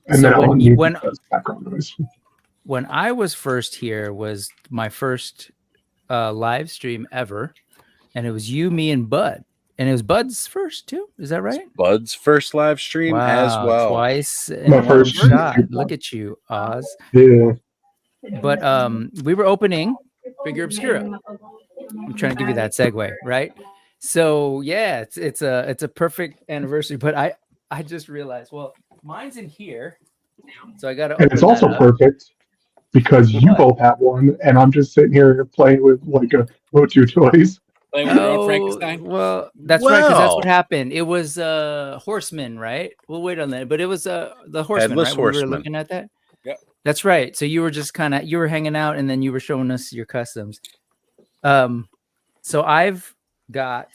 And So then background noise. When I was first here was my first live stream ever, and it was you, me, and Bud, and it was Bud's first too. Is that right? Bud's first live stream as well. Twice in My one first shot. stream. Look at you, Oz. Yeah. But we were opening Figure Obscura. I'm trying to give you that segue, right? So yeah, it's a perfect anniversary. But I just realized, well, mine's in here, so I got to. And it's also perfect because you both have one, and I'm just sitting here playing with like a Motu toys. Playing with your own Frankenstein. Well, that's right, because that's what happened. It was Horseman, right? We'll wait on that, but it was the Horseman, Headless right? Horseman. We were looking at that. Yep. That's right. So you were just you were hanging out, and then you were showing us your customs. So I've got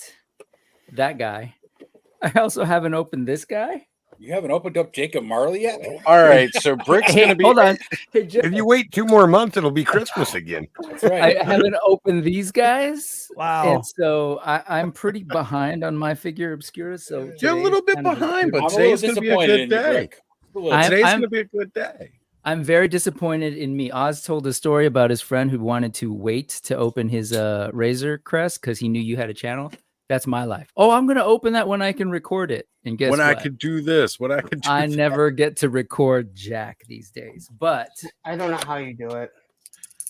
that guy. I also haven't opened this guy. You haven't opened up Jacob Marley yet? All right, so Brick's going to be... Hold on. Hey, if you wait 2 more months, it'll be Christmas again. That's right. I haven't opened these guys. Wow. And so I'm pretty behind on my Figure Obscura. So You're a little bit behind, but today's going to be a good day. Today's going to be a good day. I'm very disappointed in me. Oz told a story about his friend who wanted to wait to open his Razor Crest because he knew you had a channel. That's my life. Oh, I'm going to open that when I can record it. And guess when what? I could do this, when I could do I that. never get to record Jack these days. But I don't know how you do it.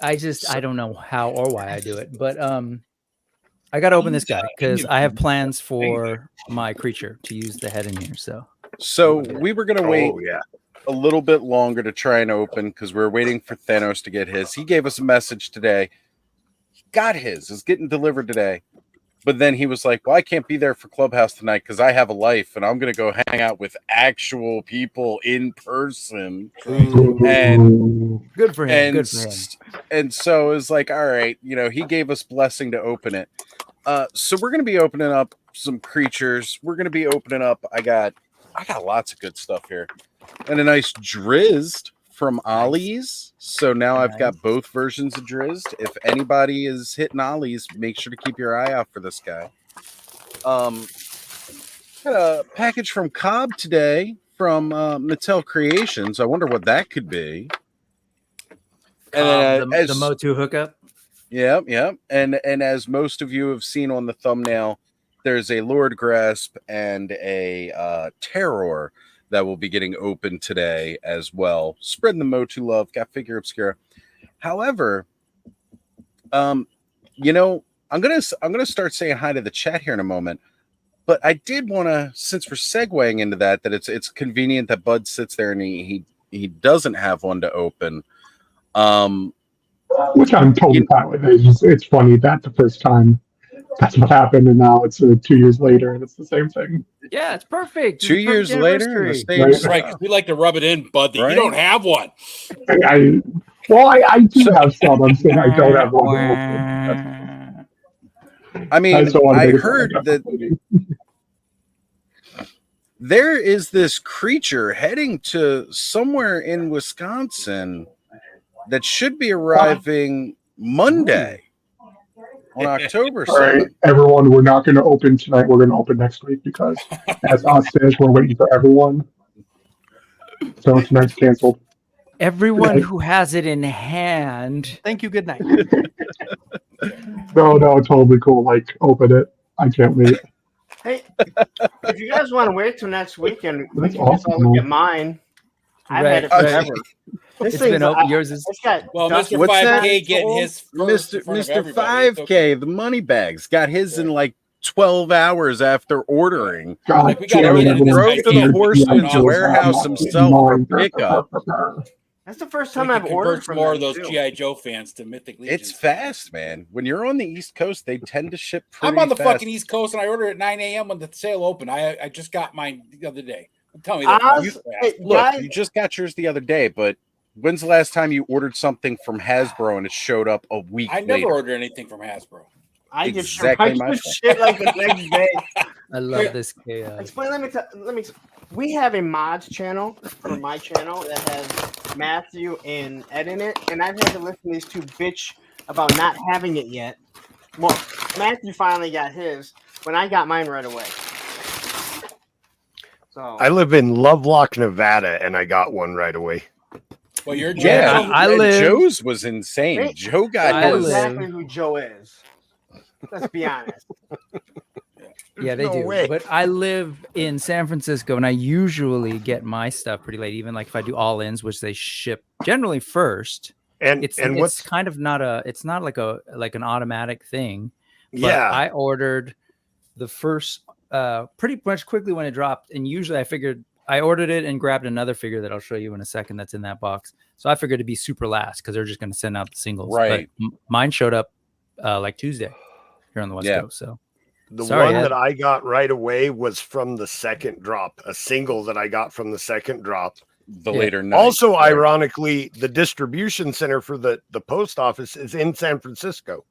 I don't know how or why I do it. But I got to open this guy because I have plans for my creature to use the head in here. So we were going to wait a little bit longer to try and open because we were waiting for Thanos to get his. He gave us a message today. He got his. It's getting delivered today. But then he was like, well, I can't be there for Clubhouse tonight because I have a life and I'm going to go hang out with actual people in person. And good for him. Good for him. And so it was like, all right, he gave us blessing to open it. So we're going to be opening up some creatures. We're going to be opening up. I got lots of good stuff here. And a nice Drizzed from Ollie's. So now I've got both versions of Drizzed. If anybody is hitting Ollie's, make sure to keep your eye out for this guy. Got a package from Cobb today from Mattel Creations. I wonder what that could be. And the Motu hookup. Yeah. And as most of you have seen on the thumbnail, there's a Lord Grasp and a Terror that will be getting open today as well. Spreading the Motu love, got Figure Obscura. However, I'm gonna start saying hi to the chat here in a moment. But I did want to, since we're segueing into that it's convenient that Bud sits there and he doesn't have one to open. Which I'm totally fine with. It's funny that the first time that's what happened, and now it's 2 years later, and it's the same thing. Yeah, it's perfect. 2 years later, That's right. We like to rub it in, Bud, that you don't have one. I do have some. I'm saying I don't have one. I mean, I heard that there is this creature heading to somewhere in Wisconsin that should be arriving Monday. On October 7th. All right, everyone, we're not going to open tonight. We're going to open next week because, as Oz says, we're waiting for everyone. So tonight's canceled. Everyone who has it in hand. Thank you. Good night. No, totally cool. Like, open it. I can't wait. Hey, if you guys want to wait till next weekend, we That's can just all look awesome. at mine. I've had it Right. forever. It's been open. Yours is. Well, Mr. What's 5K that? getting his first in front of Mr. everybody. It's 5K, okay. the money bags, got his in like 12 hours after ordering. God, Like, we got damn it, everything everyone. Drove to the Horseman's Yeah, warehouse himself for pickup. That's the first We time can I've ordered convert from more them, of those too. G.I. Joe fans to Mythic Legions. It's fast, man. When you're on the East Coast, they tend to ship pretty I'm on the fast. fucking East Coast, and I ordered at 9 a.m. when the sale opened. I just got mine the other day. Tell me that. Oz, hey, Look, guys, you just got yours the other day, but when's the last time you ordered something from Hasbro and it showed up a week I never later? ordered anything from Hasbro. I exactly give my shit like the next day. I love this chaos. Explain. Let me. We have a mods channel for my channel that has Matthew and Ed in it, and I've had to listen to these two bitch about not having it yet. Well, Matthew finally got his when I got mine right away. So I live in Lovelock, Nevada, and I got one right away. Well, you're Yeah, Joe. I live- Joe's was insane. Hey, Joe got I know his. live- exactly who Joe is. Let's be honest. Yeah, they no do. way. But I live in San Francisco, and I usually get my stuff pretty late. Even like if I do all-ins, which they ship generally first. And It's what's kind of not a. It's not like an automatic thing. But yeah. I ordered the first pretty much quickly when it dropped, and usually I figured I ordered it and grabbed another figure that I'll show you in a second that's in that box. So I figured it'd be super last because they're just going to send out the singles. Right. But mine showed up like Tuesday here on the West Coast. So The Sorry, one Ed. that I got right away was from the second drop, a single that I got from the second drop. The Yeah. later night. Also, ironically, the distribution center for the post office is in San Francisco.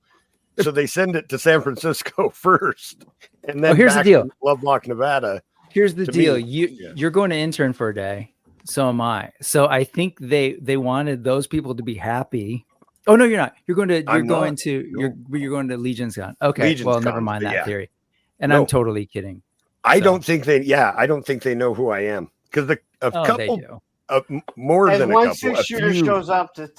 So they send it to San Francisco first. And then here's the back deal. to Lovelock, Nevada. here's the To deal. me, You're going to intern for a day. So am I. So I think they wanted those people to be happy. Oh no, you're not. You're going to I'm going not. to No. you're going to Legion's Con. Okay. Legion's well, never Con, mind but that yeah. theory. And No. I'm totally kidding. I So- don't think they know who I am. Because a Oh, they couple, do. more As than a one couple, a 6 shooter few, shows up to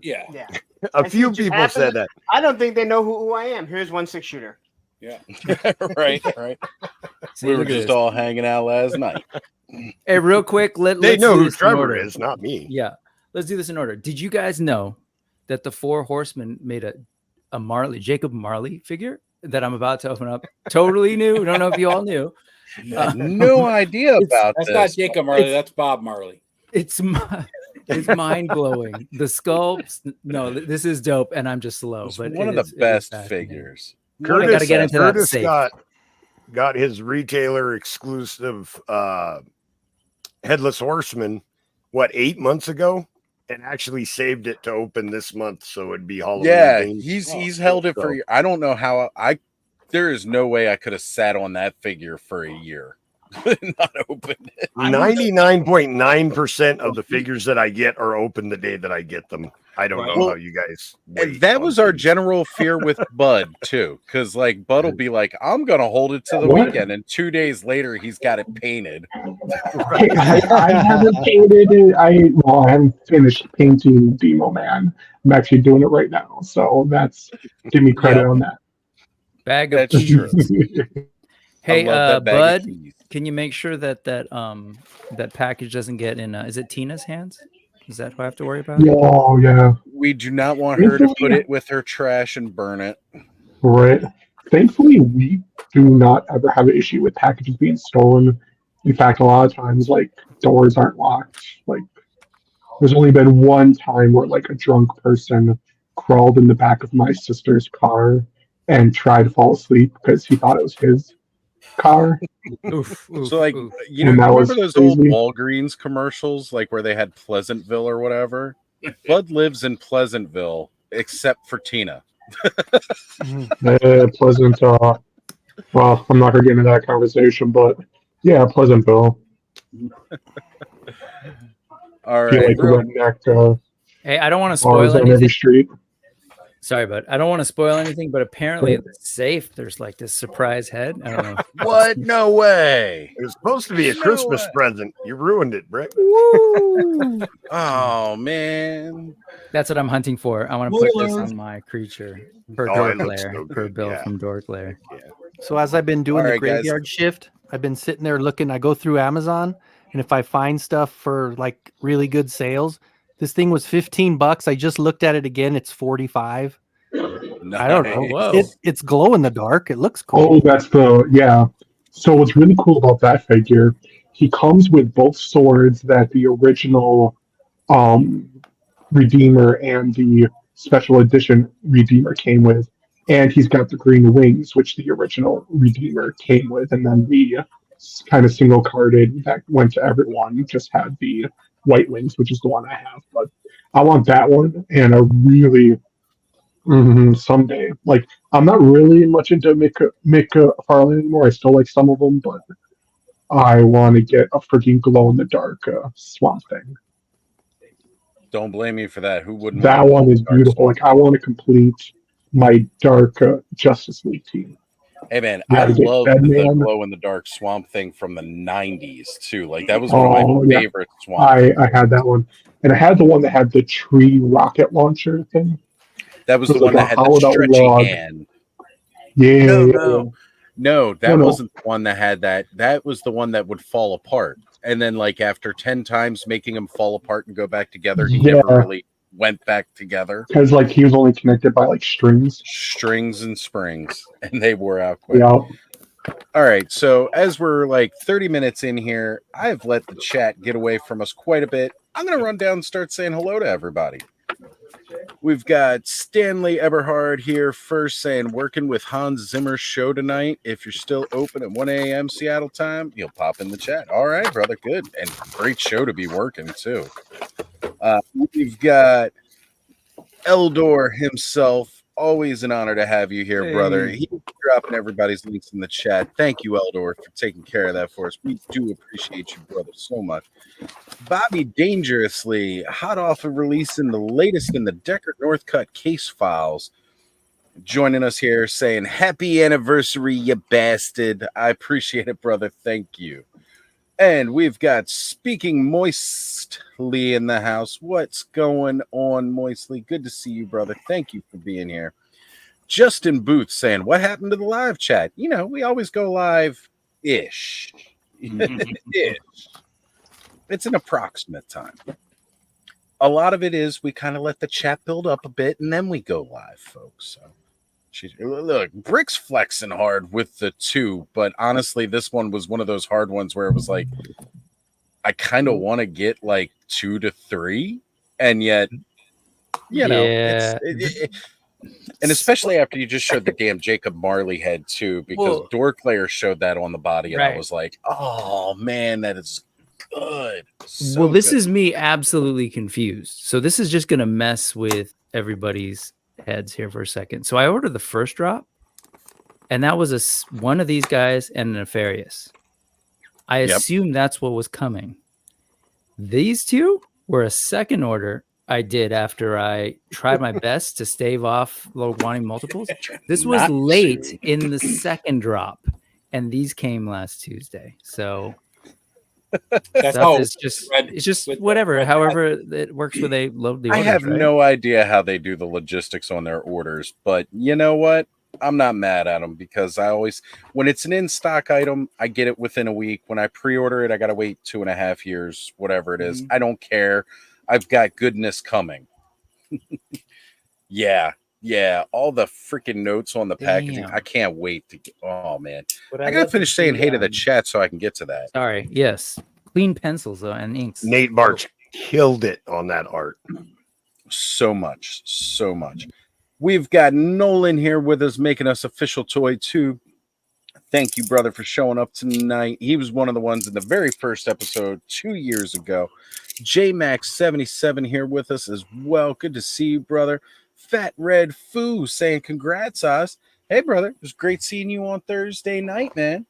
Yeah. a I few see what people happens. said that. I don't think they know who I am. Here's 1 6 shooter. Yeah. right. See, We were look at just this. all hanging out last night. Hey, real quick, They let's know do who this in Trevor order. is, not me. Yeah, let's do this in order. Did you guys know that the Four Horsemen made a Jacob Marley figure that I'm about to open up? Totally new. Don't know if you all knew. No idea about That's this. not Jacob Marley. It's- That's Bob Marley. It's mind blowing. The sculpts. No, this is dope, and I'm just slow. It's But one it of is- the it is best fascinating. figures. I gotta get into that Curtis safe. got his retailer exclusive headless horseman 8 months ago, and actually saved it to open this month, so it'd be Halloween. Yeah, themed. he's held it for. So- I don't know how there is no way I could have sat on that figure for a year, not opened it. 99.9% of the figures that I get are open the day that I get them. I don't know Well, how you guys. And wait that on was our things. general fear with Bud too, because like Bud will be like, "I'm gonna hold it to the What? weekend," and 2 days later he's got it painted. I haven't painted it. I haven't finished painting Demo Man. I'm actually doing it right now, so give me credit Yeah. on that. Bag of That's peas. true. Hey, I love that bag of Bud, peas. can you make sure that package doesn't get in? Is it Tina's hands? Is that who I have to worry about? Oh yeah, We do not want her to put it with her trash and burn it. right. Thankfully, we do not ever have an issue with packages being stolen. In fact, a lot of times, like doors aren't locked. Like, there's only been one time where like a drunk person crawled in the back of my sister's car and tried to fall asleep because he thought it was his car. Oof, oof, So like oof. you know, And that remember was those old crazy. Walgreens commercials, like where they had Pleasantville or whatever? Bud lives in Pleasantville, except for Tina. Pleasant. Well, I'm not gonna get into that conversation, but yeah, Pleasantville. All Feel right, like real- redneck Hey, I don't want to bars spoil on every anything. street. Sorry, bud. I don't want to spoil anything, but apparently in the safe, there's like this surprise head. I don't know. what? No way! It was supposed to be a No Christmas way. present. You ruined it, Brick. Oh man! That's what I'm hunting for. I want to put this on my creature per Oh, it Dork looks Lair, so per good, Bill yeah. from Dork Lair. So as I've been doing All the right, guys. graveyard shift, I've been sitting there looking. I go through Amazon, and if I find stuff for like really good sales, this thing was $15. I just looked at it again. It's 45. I don't know. Nice. Whoa. It's glow in the dark. It looks Oh, cool. that's yeah. So what's really cool about that figure, he comes with both swords that the original Redeemer and the special edition Redeemer came with, and he's got the green wings, which the original Redeemer came with, and then the kind of single carded that went to everyone just had the white wings, which is the one I have. But I want that one, and a really someday. Like, I'm not really much into Mick Farley anymore. I still like some of them, but I want to get a freaking glow in the dark Swamp Thing. Don't blame me for that. Who wouldn't? That want one is Dark beautiful. Like, I want to complete my dark Justice League team. Hey man, You I gotta get love Fed the Man. glow in the dark swamp thing from the 90s too. Like that was one of my Yeah. favorite swamp. I had that one. And I had the one that had the tree rocket launcher thing. That was It the was like one a that had the hollowed out stretchy log. hand. Yeah, No, yeah, no. yeah. No, that No, no. wasn't the one that had that. That was the one that would fall apart. And then like after 10 times making him fall apart and go back together, he never Yeah. really went back together. Because like he was only connected by like strings. Strings and springs, and they wore out quick. Yeah. All right, so as we're like 30 minutes in here, I've let the chat get away from us quite a bit. I'm going to run down and start saying hello to everybody. We've got Stanley Eberhard here first saying, working with Hans Zimmer's show tonight. If you're still open at 1 a.m. Seattle time, you'll pop in the chat. All right, brother, good. And great show to be working, too. We've got Eldor himself. Always an honor to have you here, brother. He's dropping everybody's links in the chat. Thank you, Eldor, for taking care of that for us. We do appreciate you, brother, so much. Bobby Dangerously, hot off of releasing the latest in the Deckard Northcutt case files, joining us here saying, happy anniversary, you bastard. I appreciate it, brother. Thank you. And we've got Speaking Moistly in the house. What's going on, Moistly? Good to see you, brother. Thank you for being here. Justin Booth saying, what happened to the live chat? You know, we always go live-ish. Ish. It's an approximate time. A lot of it is we kind of let the chat build up a bit, and then we go live, folks. So. Look, Brick's flexing hard with the 2, but honestly, this one was one of those hard ones where it was like, I kind of want to get like 2 to 3, and yet, you know, and especially after you just showed the damn Jacob Marley head too, because Dorklayer showed that on the body, and I was like, oh man, that is good. So this good. is me absolutely confused. So this is just gonna mess with everybody's heads here for a second. So I ordered the first drop, and that was one of these guys and an Nefarious. I assumed that's what was coming. These two were a second order I did after I tried my best to stave off wanting multiples. This was late in the second drop, and these came last Tuesday. So That's it's just whatever. However it works where they load the orders. I have right? no idea how they do the logistics on their orders, but you know what? I'm not mad at them because I always, when it's an in-stock item, I get it within a week. When I pre-order it, I got to wait 2.5 years, whatever it is. I don't care. I've got goodness coming. Yeah. All the freaking notes on the packaging. I can't wait to get, oh man. I got to finish saying hey to the chat so I can get to that. Sorry. Yes. Clean pencils though, and inks. Nate March killed it on that art. So much. We've got Nolan here with us, making us official toy too. Thank you, brother, for showing up tonight. He was one of the ones in the very first episode 2 years ago. JMax77 here with us as well. Good to see you, brother. Fat Red Foo saying congrats, Oz. Hey, brother. It was great seeing you on Thursday night, man.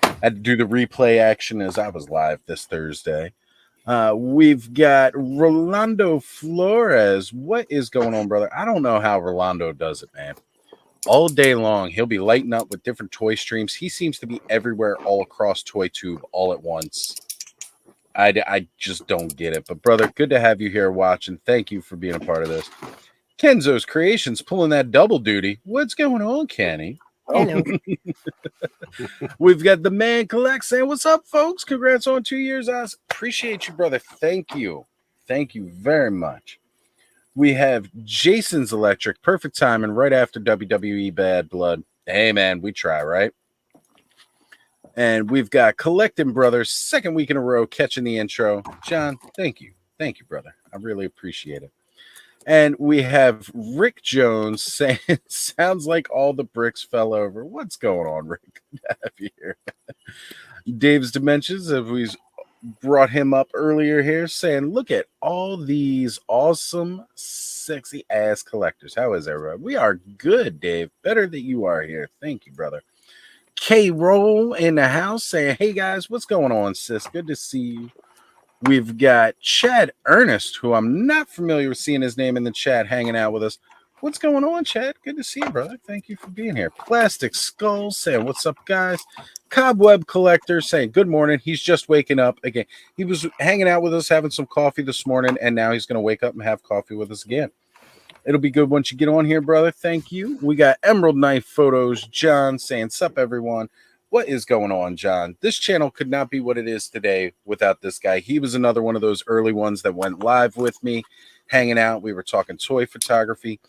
I had to do the replay action as I was live this Thursday. We've got Rolando Flores. What is going on, brother? I don't know how Rolando does it, man. All day long, he'll be lighting up with different toy streams. He seems to be everywhere, all across ToyTube, all at once. I just don't get it. But, brother, good to have you here watching. Thank you for being a part of this. Kenzo's Creations pulling that double duty. What's going on, Kenny? Hello. We've got the man Collect saying, what's up, folks? Congrats on 2 years. I appreciate you, brother. Thank you. Thank you very much. We have Jason's Electric. Perfect timing right after WWE Bad Blood. Hey, man, we try, right? And we've got Collecting Brothers, second week in a row, catching the intro. John, thank you. Thank you, brother. I really appreciate it. And we have Rick Jones saying, sounds like all the bricks fell over. What's going on, Rick? Good to have you here. Dave's Dimensions, as we brought him up earlier here, saying, look at all these awesome, sexy ass collectors. How is everyone? We are good, Dave. Better that you are here. Thank you, brother. K-Roll in the house saying, hey, guys, what's going on, sis? Good to see you. We've got Chad Ernest, who I'm not familiar with seeing his name in the chat, hanging out with us. What's going on, Chad? Good to see you, brother. Thank you for being here. Plastic Skull saying, what's up, guys? Cobweb Collector saying, good morning. He's just waking up again. He was hanging out with us, having some coffee this morning, and now he's going to wake up and have coffee with us again. It'll be good once you get on here, brother. Thank you. We got Emerald Knife Photos. John saying, sup, everyone. What is going on, John? This channel could not be what it is today without this guy. He was another one of those early ones that went live with me, hanging out. We were talking toy photography.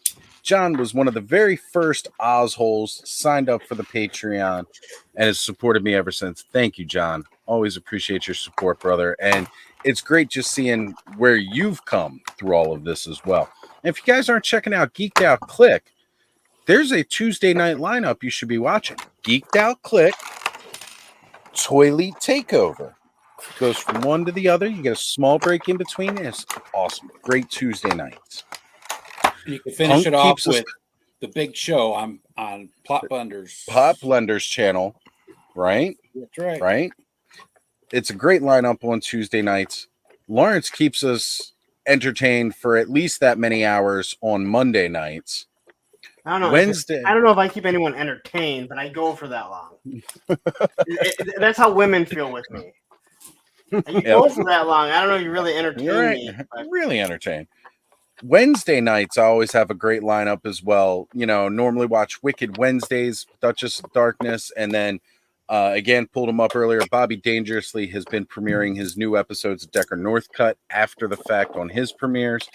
John was one of the very first Ozholes, signed up for the Patreon, and has supported me ever since. Thank you, John. Always appreciate your support, brother. And it's great just seeing where you've come through all of this as well. And if you guys aren't checking out Geeked Out Click, there's a Tuesday night lineup you should be watching. Geeked Out Click, Toilet Takeover. Goes from one to the other. You get a small break in between. It's awesome. Great Tuesday nights. You can finish it off with the big show on Plot Blender's channel, right? That's right. Right. It's a great lineup on Tuesday nights. Lawrence keeps us entertained for at least that many hours on Monday nights. I don't know. Wednesday. I don't know if I keep anyone entertained, but I go for that long. That's how women feel with me. You go for that long. I don't know if you really entertain me. But... Really entertained. Wednesday nights, I always have a great lineup as well. You know, normally watch Wicked Wednesdays, Duchess of Darkness, and then again, pulled him up earlier. Bobby Dangerously has been premiering his new episodes of Decker Northcutt after the fact on his premieres.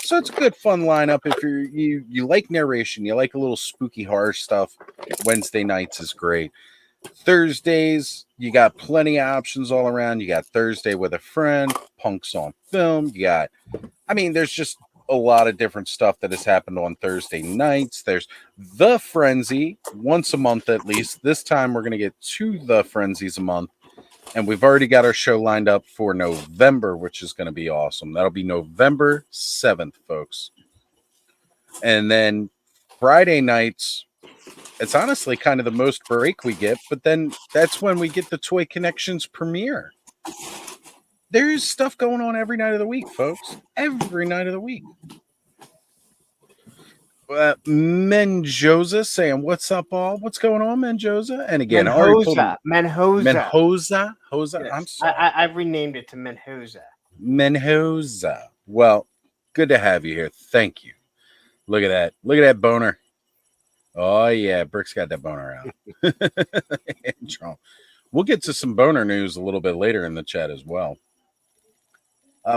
So it's a good, fun lineup. If you like narration, you like a little spooky horror stuff, Wednesday nights is great. Thursdays, you got plenty of options all around. You got Thursday with a Friend, Punks on Film. You got, there's just a lot of different stuff that has happened on Thursday nights. There's The Frenzy once a month at least. This time we're going to get 2 The Frenzies a month. And we've already got our show lined up for November, which is going to be awesome. That'll be November 7th, folks. And then Friday nights, it's honestly kind of the most break we get, but then that's when we get the Toy Connections premiere. There's stuff going on every night of the week, folks. Every night of the week. Menjosa saying, what's up, all? What's going on, Menjosa? And again, Menjosa. Menjosa. Yes. I'm sorry. I've renamed it to Menjosa. Menjosa. Well, good to have you here. Thank you. Look at that. Look at that boner. Oh, yeah. Brick's got that boner out. We'll get to some boner news a little bit later in the chat as well.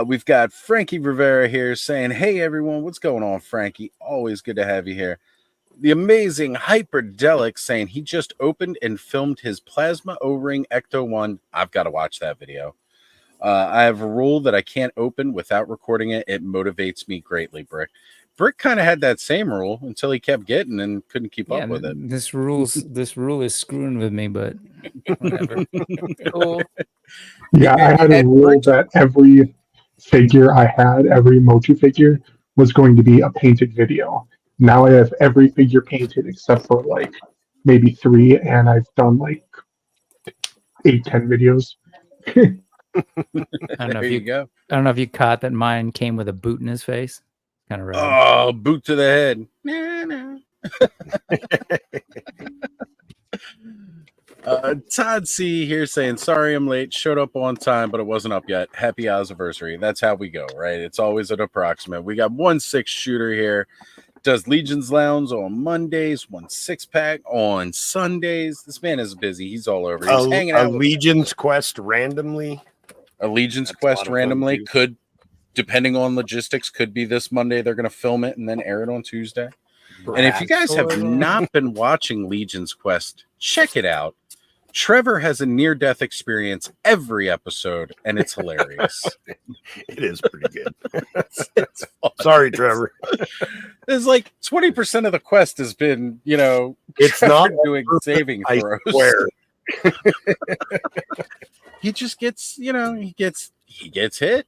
We've got Frankie Rivera here saying, hey, everyone, what's going on, Frankie? Always good to have you here. The amazing Hyperdelic saying he just opened and filmed his Plasma O-Ring Ecto 1. I've got to watch that video. I have a rule that I can't open without recording it. It motivates me greatly, Brick. Brick kind of had that same rule until he kept getting and couldn't keep up with it. This rule is screwing with me, but whatever. Cool. Yeah, I had a rule that every figure I had, every Motu figure, was going to be a painted video. Now I have every figure painted except for like maybe 3, and I've done like 8-10 videos. I don't know There you go. I don't know if you caught that mine came with a boot in his face. Kind of rad. Oh, boot to the head. No. Todd C here saying, sorry I'm late. Showed up on time, but it wasn't up yet. Happy Oziversary. That's how we go, right? It's always an approximate. We got 1 6-shooter here. Does Legion's Lounge on Mondays, 1 6-pack on Sundays. This man is busy. He's all over. He's hanging out. Legion's Quest randomly. A Legion's Quest randomly could, depending on logistics, could be this Monday. They're going to film it and then air it on Tuesday. And if you guys have not been watching Legion's Quest, check it out. Trevor has a near-death experience every episode, and it's hilarious. It is pretty good. It's sorry, Trevor. It's like 20% of the quest has been, it's Trevor not doing saving throws. I swear. He just gets, he gets hit.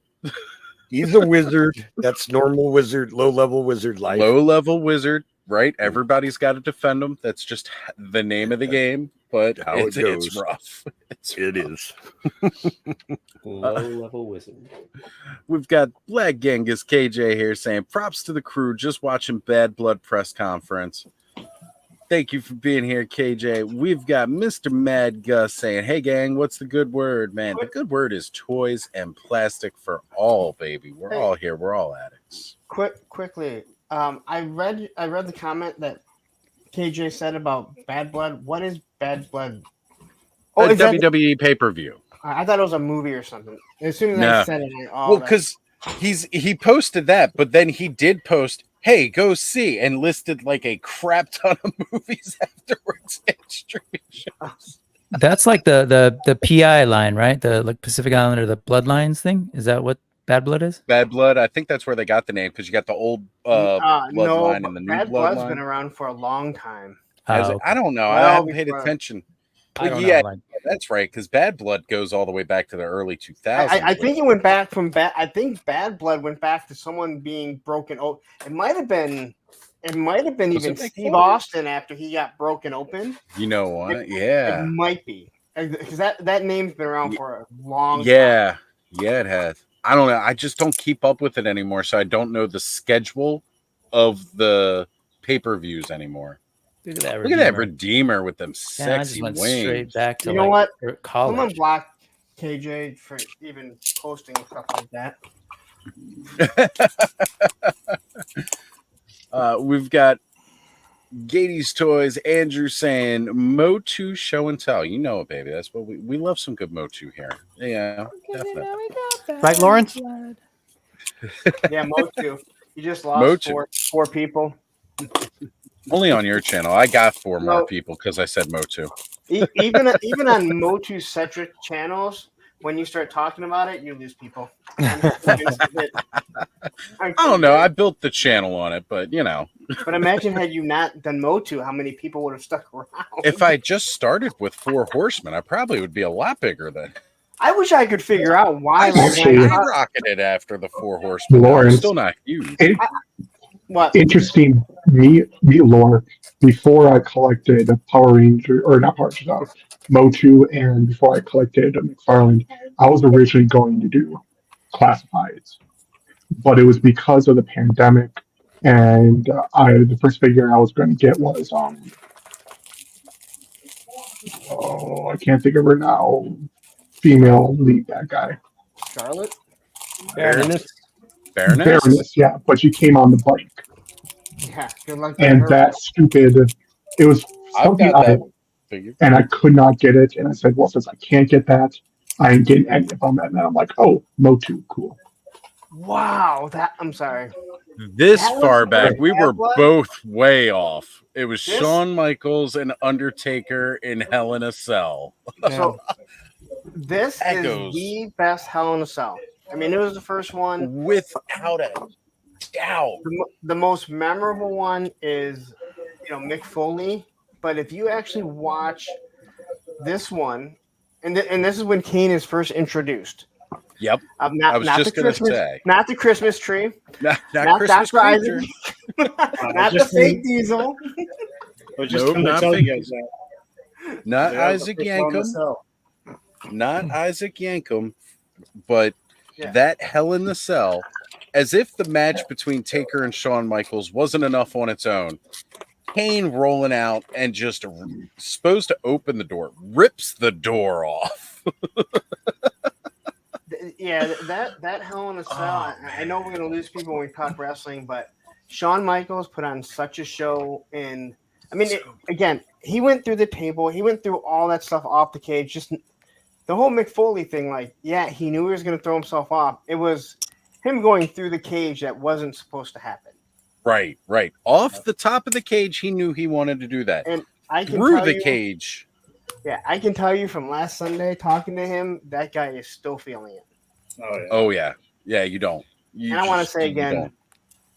He's a wizard. That's normal wizard, low-level wizard life. Low-level wizard. right? Everybody's got to defend them. That's just the name of the game. But How it's, it goes. it's rough. It is. Low-level wizard. We've got Black Genghis KJ here saying, props to the crew, just watching Bad Blood press conference. Thank you for being here, KJ. We've got Mr. Mad Gus saying, hey, gang, what's the good word, man? The good word is toys and plastic for all, baby. We're all here. We're all addicts. Quickly, I read the comment that KJ said about Bad Blood. What is Bad Blood? Oh, a WWE pay-per-view. I thought it was a movie or something. As soon as I said it, well, because he posted that, but then he did post, hey, go see, and listed like a crap ton of movies afterwards and streaming shows. That's like the PI line, right? The like Pacific Islander, the Bloodlines thing. Is that what Bad Blood is? Bad Blood. I think that's where they got the name because you got the old bloodline and the new Bad bloodline. Blood's been around for a long time. Okay. I don't know. I haven't paid attention. But yeah, that's right. Because Bad Blood goes all the way back to the early 2000s. I think it went back from I think Bad Blood went back to someone being broken. Oh, it might have been even Steve Austin after he got broken open. You know what? It might be because that name's been around for a long time. Yeah, it has. I don't know. I just don't keep up with it anymore, so I don't know the schedule of the pay-per-views anymore. Look at that! Look at that Redeemer with them sexy wings. Straight back to what? College. Someone blocked KJ for even posting stuff like that. We've got Gatey's Toys. Andrew saying Motu show and tell. You know it, baby. That's what we love. Some good Motu here. Yeah, definitely. Right, Lawrence? Yeah, Motu. You just lost four people. Only on your channel. I got four more people because I said Motu. Even on Motu-centric channels, when you start talking about it, you lose people. I don't know. I built the channel on it, but you know. But imagine had you not done Motu, how many people would have stuck around? If I just started with 4 horsemen, I probably would be a lot bigger then. I wish I could figure out why. I skyrocketed after the 4 horsemen. Lawrence, I'm still not huge. What? Interesting. Me, Lore, before I collected a Power Ranger, or not Power Ranger, Motu, and before I collected a McFarlane, I was originally going to do classifieds. But it was because of the pandemic, and the first figure I was going to get was, I can't think of her now, female lead bad guy. Charlotte? Baroness? Baroness, yeah, but she came on the bike. Yeah, good luck. And that stupid, it was something and I could not get it. And I said, well, since I can't get that, I ain't getting any of them. And then I'm like, oh, Motu, cool. Wow, I'm sorry. This far back, we were both way off. It was Shawn Michaels and Undertaker in Hell in a Cell. So this is the best Hell in a Cell. I mean, it was the first one. Without a doubt. The most memorable one is, Mick Foley. But if you actually watch this one, and this is when Kane is first introduced. Yep. I was just going to say. Not the Christmas tree. Not Christmas Dr. Isaac. Not the fake Diesel. Not Isaac Yankum. Not Isaac Yankum. But that Hell in the Cell, as if the match between Taker and Shawn Michaels wasn't enough on its own. Kane rolling out and just supposed to open the door, rips the door off. Yeah, that Hell in a Cell. I know we're going to lose people when we talk wrestling, but Shawn Michaels put on such a show. And I mean, again, he went through the table. He went through all that stuff off the cage. Just the whole Mick Foley thing, he knew he was going to throw himself off. It was him going through the cage that wasn't supposed to happen. Right. Off the top of the cage, he knew he wanted to do that. And I can through the cage. Yeah, I can tell you from last Sunday talking to him, that guy is still feeling it. Oh yeah. Yeah, you don't. And I want to say again,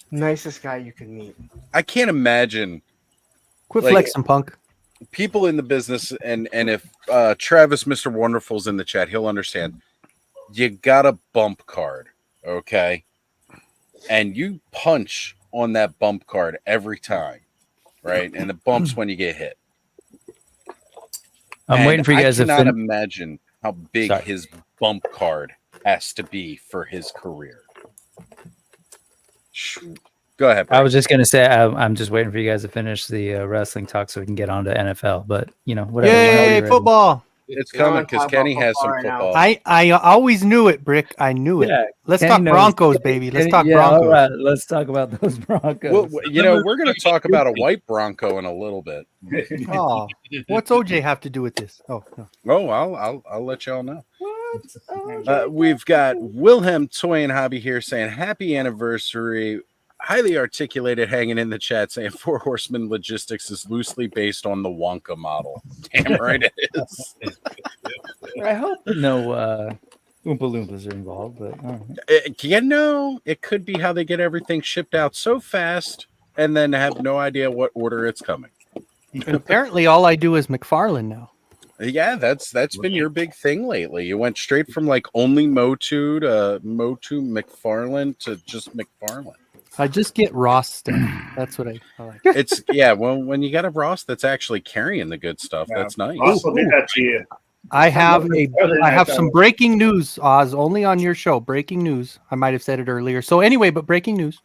nicest guy you could meet. I can't imagine. Quit flexing, punk. People in the business, and if Travis, Mr. Wonderful's in the chat, he'll understand. You got a bump card, okay? And you punch on that bump card every time. right? And the bumps when you get hit. I'm waiting for you guys I to cannot finish. imagine how big his bump card has to be for his career. Go ahead, Brad. I was just gonna say I'm just waiting for you guys to finish the wrestling talk so we can get on to NFL. But whatever. Yay, football! It's coming because Kenny has some football. I always knew it, Brick. I knew it. Yeah, Let's Kenny talk knows. Broncos, baby. Let's talk Broncos. All right, let's talk about those Broncos. Well, we're going to talk about a white Bronco in a little bit. Oh, what's OJ have to do with this? Oh, no. Oh, I'll let y'all know. We've got Wilhelm Toy and Hobby here saying happy anniversary. Highly articulated hanging in the chat saying Four Horsemen Logistics is loosely based on the Wonka model. Damn right it is. I hope no Oompa Loompas are involved, but it could be how they get everything shipped out so fast and then have no idea what order it's coming. And apparently all I do is McFarlane now. Yeah, that's been your big thing lately. You went straight from like only Motu to Motu McFarlane to just McFarlane. I just get Ross stuff. That's what I like. It's when you got a Ross that's actually carrying the good stuff, that's nice. Ross will do that to you. I have some breaking news, Oz, only on your show. Breaking news. I might have said it earlier. So anyway, but breaking news.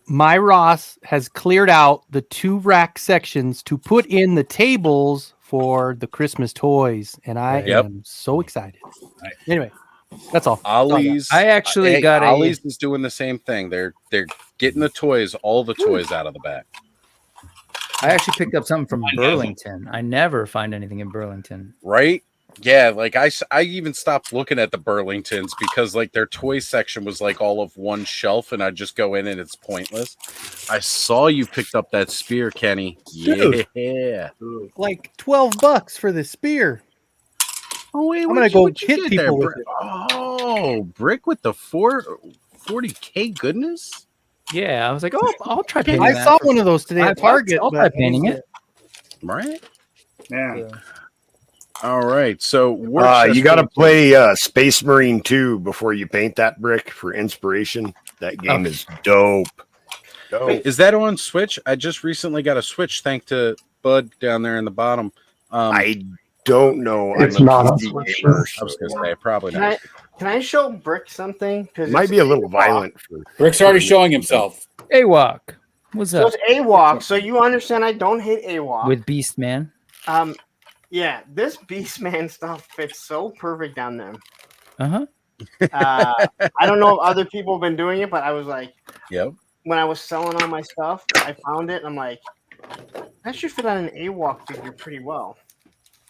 My Ross has cleared out the 2 rack sections to put in the tables for the Christmas toys, and I am so excited. Anyway, that's all. Ollie's. I actually got Ollie's is doing the same thing. They're getting the toys, all the toys out of the back. I actually picked up something from Burlington. I never find anything in Burlington. Right? Yeah, like I even stopped looking at the Burlingtons because like their toy section was like all of one shelf and I just go in and it's pointless. I saw you picked up that spear, Kenny. Yeah. Like $12 for the spear. Oh wait, I'm gonna go hit people with it. Oh, Brick with the 40K goodness. Yeah, I was like, oh, I'll try painting I that. saw one of those today at Target. I'll try painting it. Right? Yeah. All right. So you got to play Space Marine 2 before you paint that brick for inspiration. That game is dope. Is that on Switch? I just recently got a Switch thanks to Bud down there in the bottom. I don't know. It's not on Switch. I was going to say, probably not. Can I show Brick something? It might be a little violent. Brick's already showing himself. AWOC. What's So up? it's AWOC, so you understand I don't hate AWOC. With Beast Man. Yeah, this Beastman stuff fits so perfect on them. Uh-huh. I don't know if other people have been doing it, but I was like, yep. When I was selling all my stuff, I found it, and I'm like, that should fit on an AWOC figure pretty well.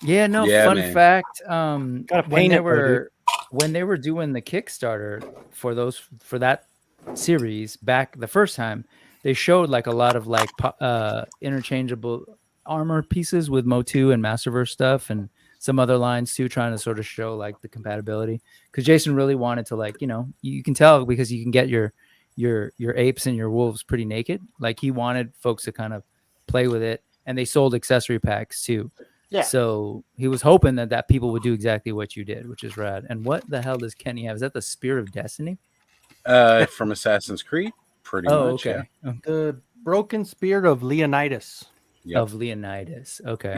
Yeah, no, fun fact. When they were doing the Kickstarter for that series back the first time, they showed like a lot of like interchangeable armor pieces with Motu and Masterverse stuff and some other lines too, trying to sort of show like the compatibility, because Jason really wanted to, like, you can tell because you can get your apes and your wolves pretty naked. Like he wanted folks to kind of play with it, and they sold accessory packs too. Yeah. So he was hoping that people would do exactly what you did, which is rad. And what the hell does Kenny have? Is that the Spear of Destiny? From Assassin's Creed, pretty much. Okay. Yeah. The broken spear of Leonidas. Yep. Of Leonidas. Okay.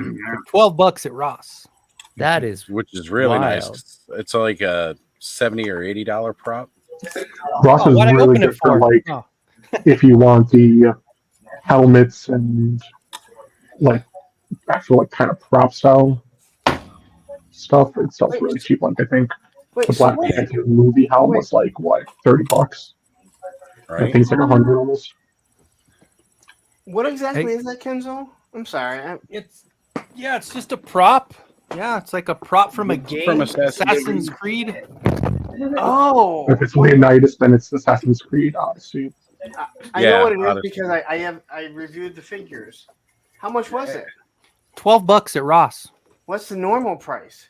For $12 at Ross. That is, which is really wild. nice. It's like a $70 or $80 prop. Ross is really good for like if you want the helmets and like actual like kind of prop style stuff. It sells really cheap. Like I think the Black Panther movie helm was like what, $30. Right. I think it's like 100 almost. What exactly is that, Kenzo? I'm sorry. It's just a prop. Yeah, it's like a prop from a game. From Assassin's Creed. Oh. If it's Leonidas, then it's Assassin's Creed Odyssey. I know what it is because I reviewed the figures. How much was it? $12 at Ross. What's the normal price?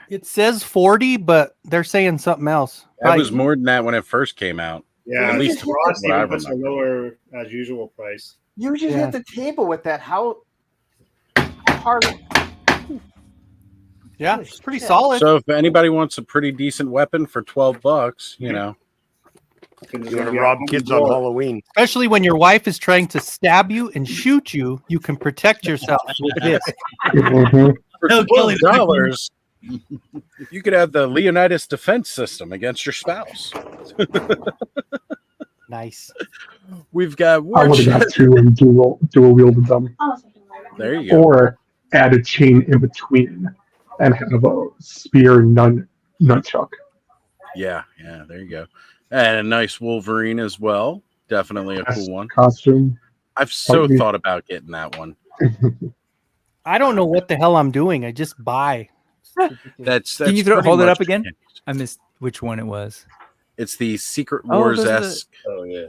It says 40, but they're saying something else. That was more than that when it first came out. Yeah, at least Ross even puts a lower as usual price. You just hit the table with that. How hard? Yeah, it's pretty solid. So if anybody wants a pretty decent weapon for $12, You want to rob kids on Halloween. Especially when your wife is trying to stab you and shoot you, you can protect yourself with this. Mhm. For $12, you could have the Leonidas defense system against your spouse. Nice. We've got I war would have got chest. two and dual wielded them. There you go. Or add a chain in between and have a spear nunchuck. Yeah, there you go. And a nice Wolverine as well. Definitely a cool one. Costume. I've so thought about getting that one. I don't know what the hell I'm doing. I just buy. That's Can you pretty hold it much up again? I missed which one it was. It's the Secret Wars esque. Oh yeah.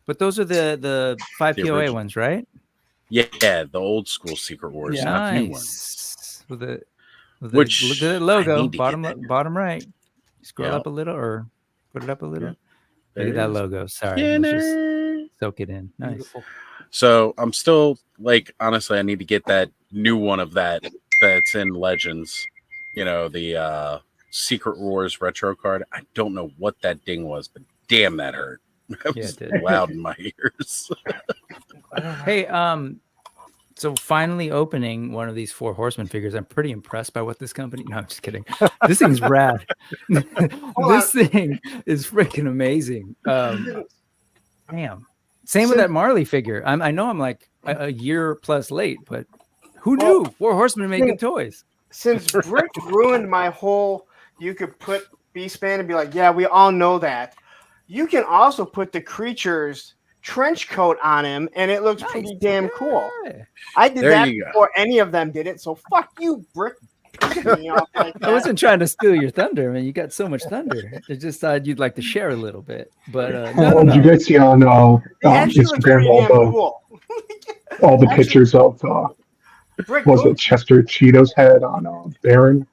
But those are the 5 The POA original. ones, right? Yeah, the old school Secret Wars, not the new ones. Nice. With the Which look at the I logo, need to get that. bottom right. Scroll Yep. up a little or put it up a little. Yep. Look at There that it is. logo. Sorry. Yeah, Let's just soak it in. Nice. Beautiful. So I'm still like, honestly, I need to get that new one of that's in Legends. You know, the Secret Wars retro card. I don't know what that ding was, but damn, that hurt. That Yeah, was it did. loud in my ears. Hey, so finally opening one of these 4 Horsemen figures. I'm pretty impressed by what this company. No, I'm just kidding. This thing's rad. This thing is freaking amazing. Damn. Same with that Marley figure. I know I'm like a year plus late, but who knew 4 Horsemen making toys? Since Brick ruined my whole, you could put Beastman and be like, yeah, we all know that. You can also put the creature's trench coat on him, and it looks pretty damn cool. Yeah. I did There that you go. before any of them did it, so fuck you, Brick. Pissing me off like I that. wasn't trying to steal your thunder, man. You got so much thunder. I just thought you'd like to share a little bit. But no. Did you guys see on It actually looks Instagram pretty damn all cool. the Actually, pictures of Brick, was go- it Chester Cheeto's head on Baron?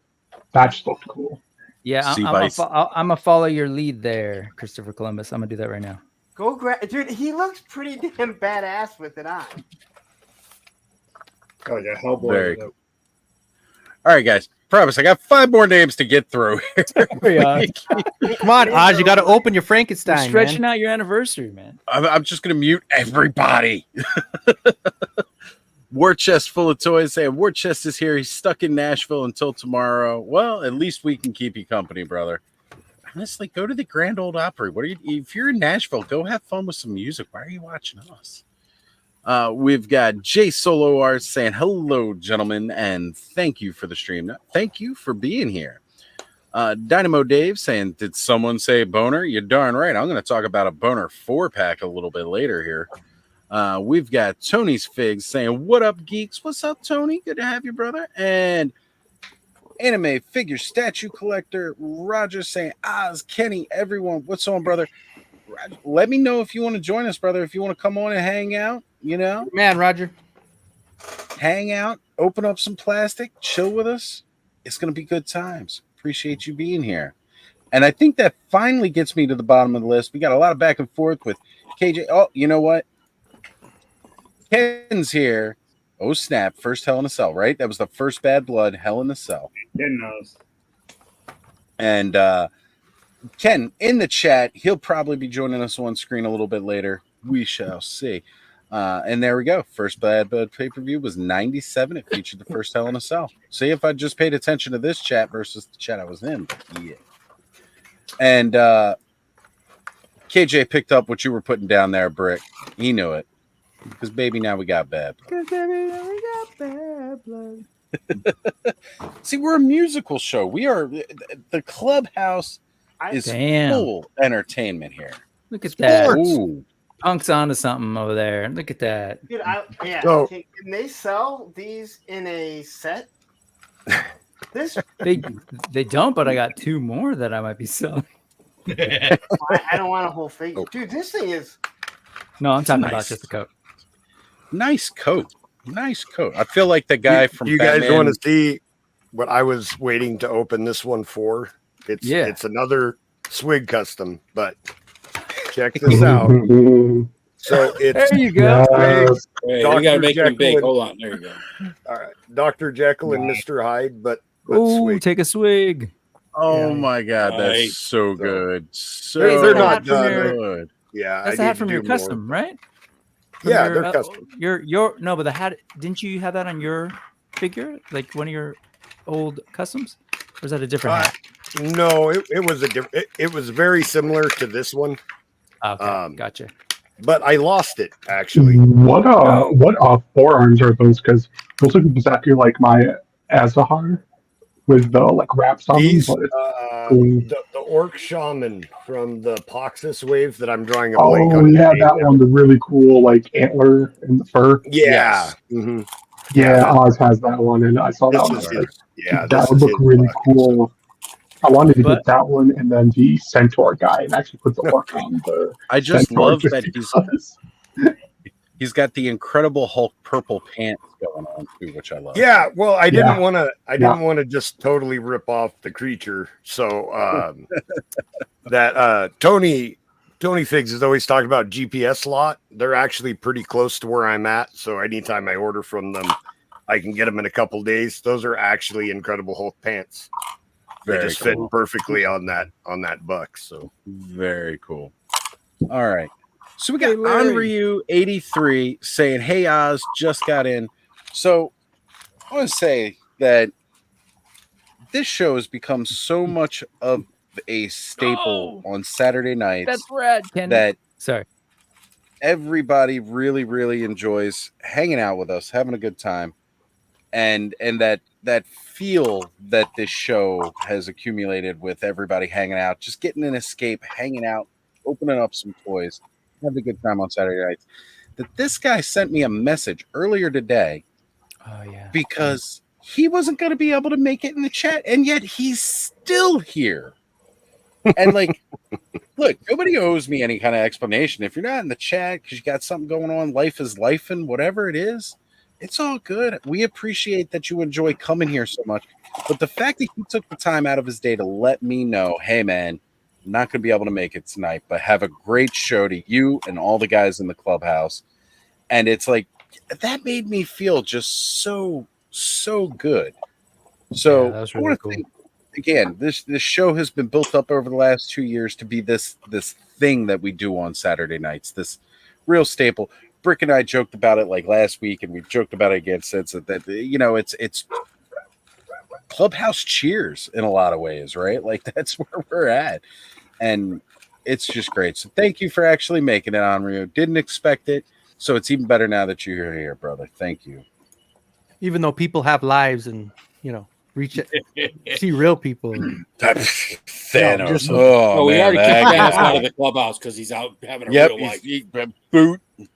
That just looked cool. Yeah, Sea I'm Vice. gonna follow your lead there, Christopher Columbus. I'm gonna do that right now. Go grab, dude. He looks pretty damn badass with it on. Oh yeah, Hellboy. Very cool. All right, guys. Promise, I got 5 more names to get through. We are. Come on, Oz, you got to open your Frankenstein. Stretching Man. out your anniversary, man. I'm just going to mute everybody. War Chest full of toys saying War Chest is here. He's stuck in Nashville until tomorrow. Well, at least we can keep you company, brother. Honestly, go to the Grand Ole Opry. What are you? If you're in Nashville, go have fun with some music. Why are you watching us? We've got Jay Solo Art saying hello, gentlemen, and thank you for the stream. Thank you for being here. Dynamo Dave saying, did someone say boner? You're darn right. I'm going to talk about a boner 4-pack a little bit later here. We've got Tony's Figs saying, what up, geeks? What's up, Tony? Good to have you, brother. And Anime Figure Statue Collector Roger saying, Oz, Kenny, everyone, what's on, brother? Roger, let me know if you want to join us, brother. If you want to come on and hang out, you know, Man, Roger. hang out, open up some plastic, chill with us. It's going to be good times. Appreciate you being here. And I think that finally gets me to the bottom of the list. We got a lot of back and forth with KJ. Oh, you know what? Ken's here. Oh, snap. First Hell in a Cell, right? That was the first Bad Blood Hell in a Cell. Ken knows. And Ken, in the chat, he'll probably be joining us on screen a little bit later. We shall see. And there we go. First Bad Blood pay-per-view was 97. It featured the first Hell in a Cell. See if I just paid attention to this chat versus the chat I was in. But yeah. And KJ picked up what you were putting down there, Brick. He knew it. Because, baby, now we got bad blood. See, we're a musical show. We are the clubhouse is full entertainment here. Look at that. Ooh. Punk's onto something over there. Look at that. Dude, So- can they sell these in a set? This They don't, but I got 2 more that I might be selling. I don't want a whole figure. Dude, this thing is No, I'm talking Nice. about just the coat. Nice coat. Nice coat. I feel like the guy from you guys Batman. want to see what I was waiting to open this one for? It's another Swig custom, but check this out. So it's There you go. Yes. Hey, Dr. we gotta make them big. Jekyll and- Hold on, there you go. all right, Dr. Jekyll and Mr. Hyde, but Ooh, Swig. take a swig. Oh Yeah. my god, Right. that's so good. So They're the not hat from done. your- good. Yeah, That's I the hat need from to your do more. custom, right? From Yeah, your, they're custom. Your no, but the hat. Didn't you have that on your figure? Like one of your old customs? Or is that a different hat? No, it was a different. It was very similar to this one, Okay, gotcha. but I lost it actually. What forearms are those? Because those look exactly like my Azahar with the like wraps on them, These but it's cool. the orc shaman from the Poxus wave that I'm drawing a blank Oh on. his yeah, name that now. one, the really cool like antler and the fur. Yeah. Yes. Mhm. Yeah, that- Oz has that one, and I saw that This one. I is was like, his. Yeah, that this would is look his really buck, cool. I wanted to But- get that one and then the centaur guy and actually put the orc on the I just centaur love just that because. he's got the Incredible Hulk purple pants going on too, which I love. Yeah, well, I Yeah. didn't want to. I didn't want to just totally rip off the creature. So that Tony Figs is always talking about GPS slot. They're actually pretty close to where I'm at. So anytime I order from them, I can get them in a couple days. Those are actually Incredible Hulk pants. They Very just fit cool. perfectly on that buck. So Very cool. All right. So we got Hey, Larry. Onryu83 saying, "Hey Oz, just got in." So I want to say that this show has become so much of a staple on Saturday nights That's rad, Ken. that Sorry. everybody really, really enjoys hanging out with us, having a good time, and that feel that this show has accumulated with everybody hanging out, just getting an escape, hanging out, opening up some toys, having a good time on Saturday nights. That this guy sent me a message earlier today Oh yeah. because he wasn't going to be able to make it in the chat, and yet he's still here. And like, look, nobody owes me any kind of explanation. If you're not in the chat because you got something going on, life is life, and whatever it is, it's all good. We appreciate that you enjoy coming here so much. But the fact that he took the time out of his day to let me know, hey man, I'm not going to be able to make it tonight, but have a great show to you and all the guys in the clubhouse. And it's like, that made me feel just so good. So Yeah, that was I really want to cool. think, again, this show has been built up over the last 2 years to be this thing that we do on Saturday nights, this real staple. Brick and I joked about it like last week, and we've joked about it again since that you know, it's clubhouse cheers in a lot of ways, right? Like that's where we're at, and it's just great. So thank you for actually making it, Onryu. Didn't expect it, so it's even better now that you're here, brother. Thank you. Even though people have lives and reach it, see real people. Thanos. just- Oh, we man, already that kicked Thanos guy. out of the clubhouse because he's out having a Yep, real life.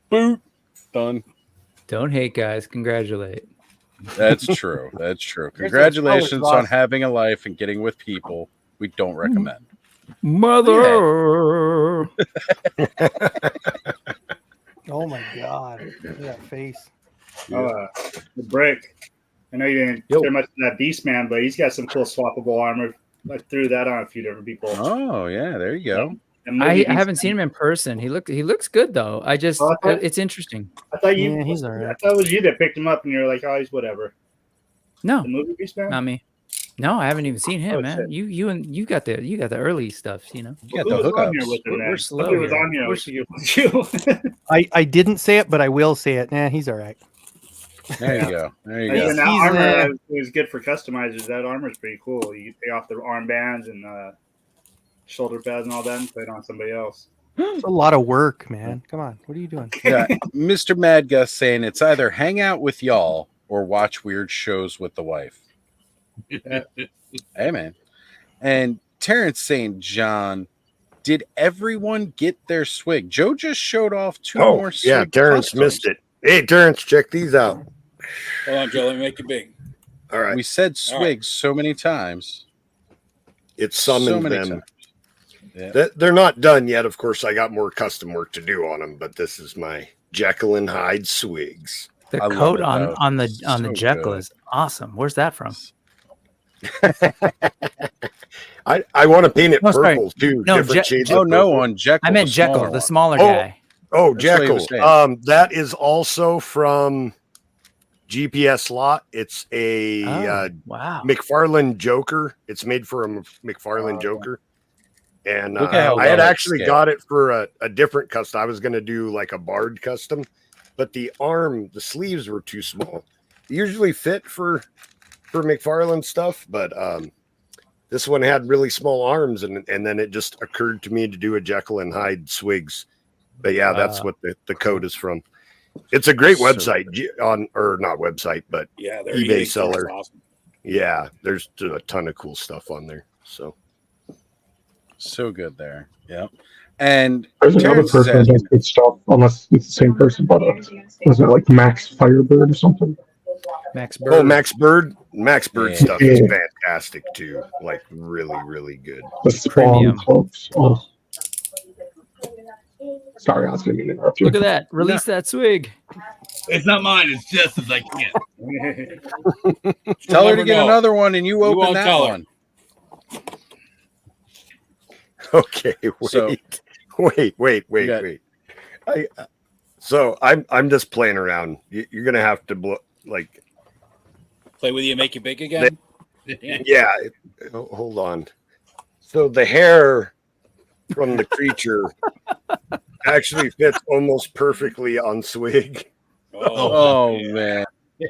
boot, done. Don't hate, guys. Congratulate. That's true. That's true. There's Congratulations always on lost. having a life and getting with people we don't recommend. Mother. Oh my god, look at that face. The brick. I know you didn't Yo. care much of that Beast Man, but he's got some cool swappable armor. I threw that on a few different people. Oh yeah, there you go. And I movie haven't Beast seen him in person. He looks good though. I just Oh, I thought- it's interesting. Man, I thought you. Yeah, he's all I right. thought it was you that picked him up, and you're like, oh, he's whatever. No, The movie Beast Man. not me. No, I haven't even seen him, Oh, man. shit. You got the early stuff, you know. You got Who the was on here hookups. with him We're then? slow Somebody was here. on here. We're with you. I didn't say it, but I will say it. Nah, he's all right. There you go. There you And go. that He's, armor is good for customizers. That armor is pretty cool. You take off the armbands and shoulder pads and all that, and put it on somebody else. It's a lot of work, man. Come on, what are you doing? Yeah, Mr. Mad Gus saying it's either hang out with y'all or watch weird shows with the wife. Hey man. And Terrence St. John, did everyone get their swig? Joe just showed off two Oh, more yeah, swig Terrence customs. missed it. Hey, Terrence, check these out. Hold on, Joe. Let me make it big. All right, We said All right. swigs so many times. it So summoned many them. times. Yeah. They're not done yet. Of course, I got more custom work to do on them, but this is my Jekyll and Hyde swigs. The I love coat it, though. on the So Jekyll good. is awesome. Where's that from? I want to paint it No, sorry. purple too. No, different shades Oh of no, purple. on Jekyll. I meant the Jekyll, smaller the one. smaller Oh. guy. Oh, That's what he Jekyll. was saying. That is also from GPS lot. It's a wow. McFarlane Joker. It's made for a McFarlane Joker. And Look at how I had well actually it's got it for a different custom. I was going to do like a Bard custom, but the sleeves were too small. They usually fit for McFarlane stuff, but this one had really small arms, and then it just occurred to me to do a Jekyll and Hyde Swigs. But yeah, that's what the code is from. It's a great website not website, but yeah, their eBay seller. Awesome. Yeah, there's a ton of cool stuff on there. So good there. Yeah. And there's another person that does good stuff, unless it's the same person, but was it like Max Firebird or something? Max Bird. Oh, Max Bird. Max Bird stuff is fantastic too. Like really, really good. The Spawn cloaks. Oh. Sorry, I was going to interrupt you. Look at that. Release that swig. It's not mine. It's Jess's. I can't. Tell her to get another one, and you open that one. Okay, wait. So I'm just playing around. You're gonna have to play with you, and make you big again. Yeah. Hold on. So the hair from the creature actually fits almost perfectly on Swig. Oh man.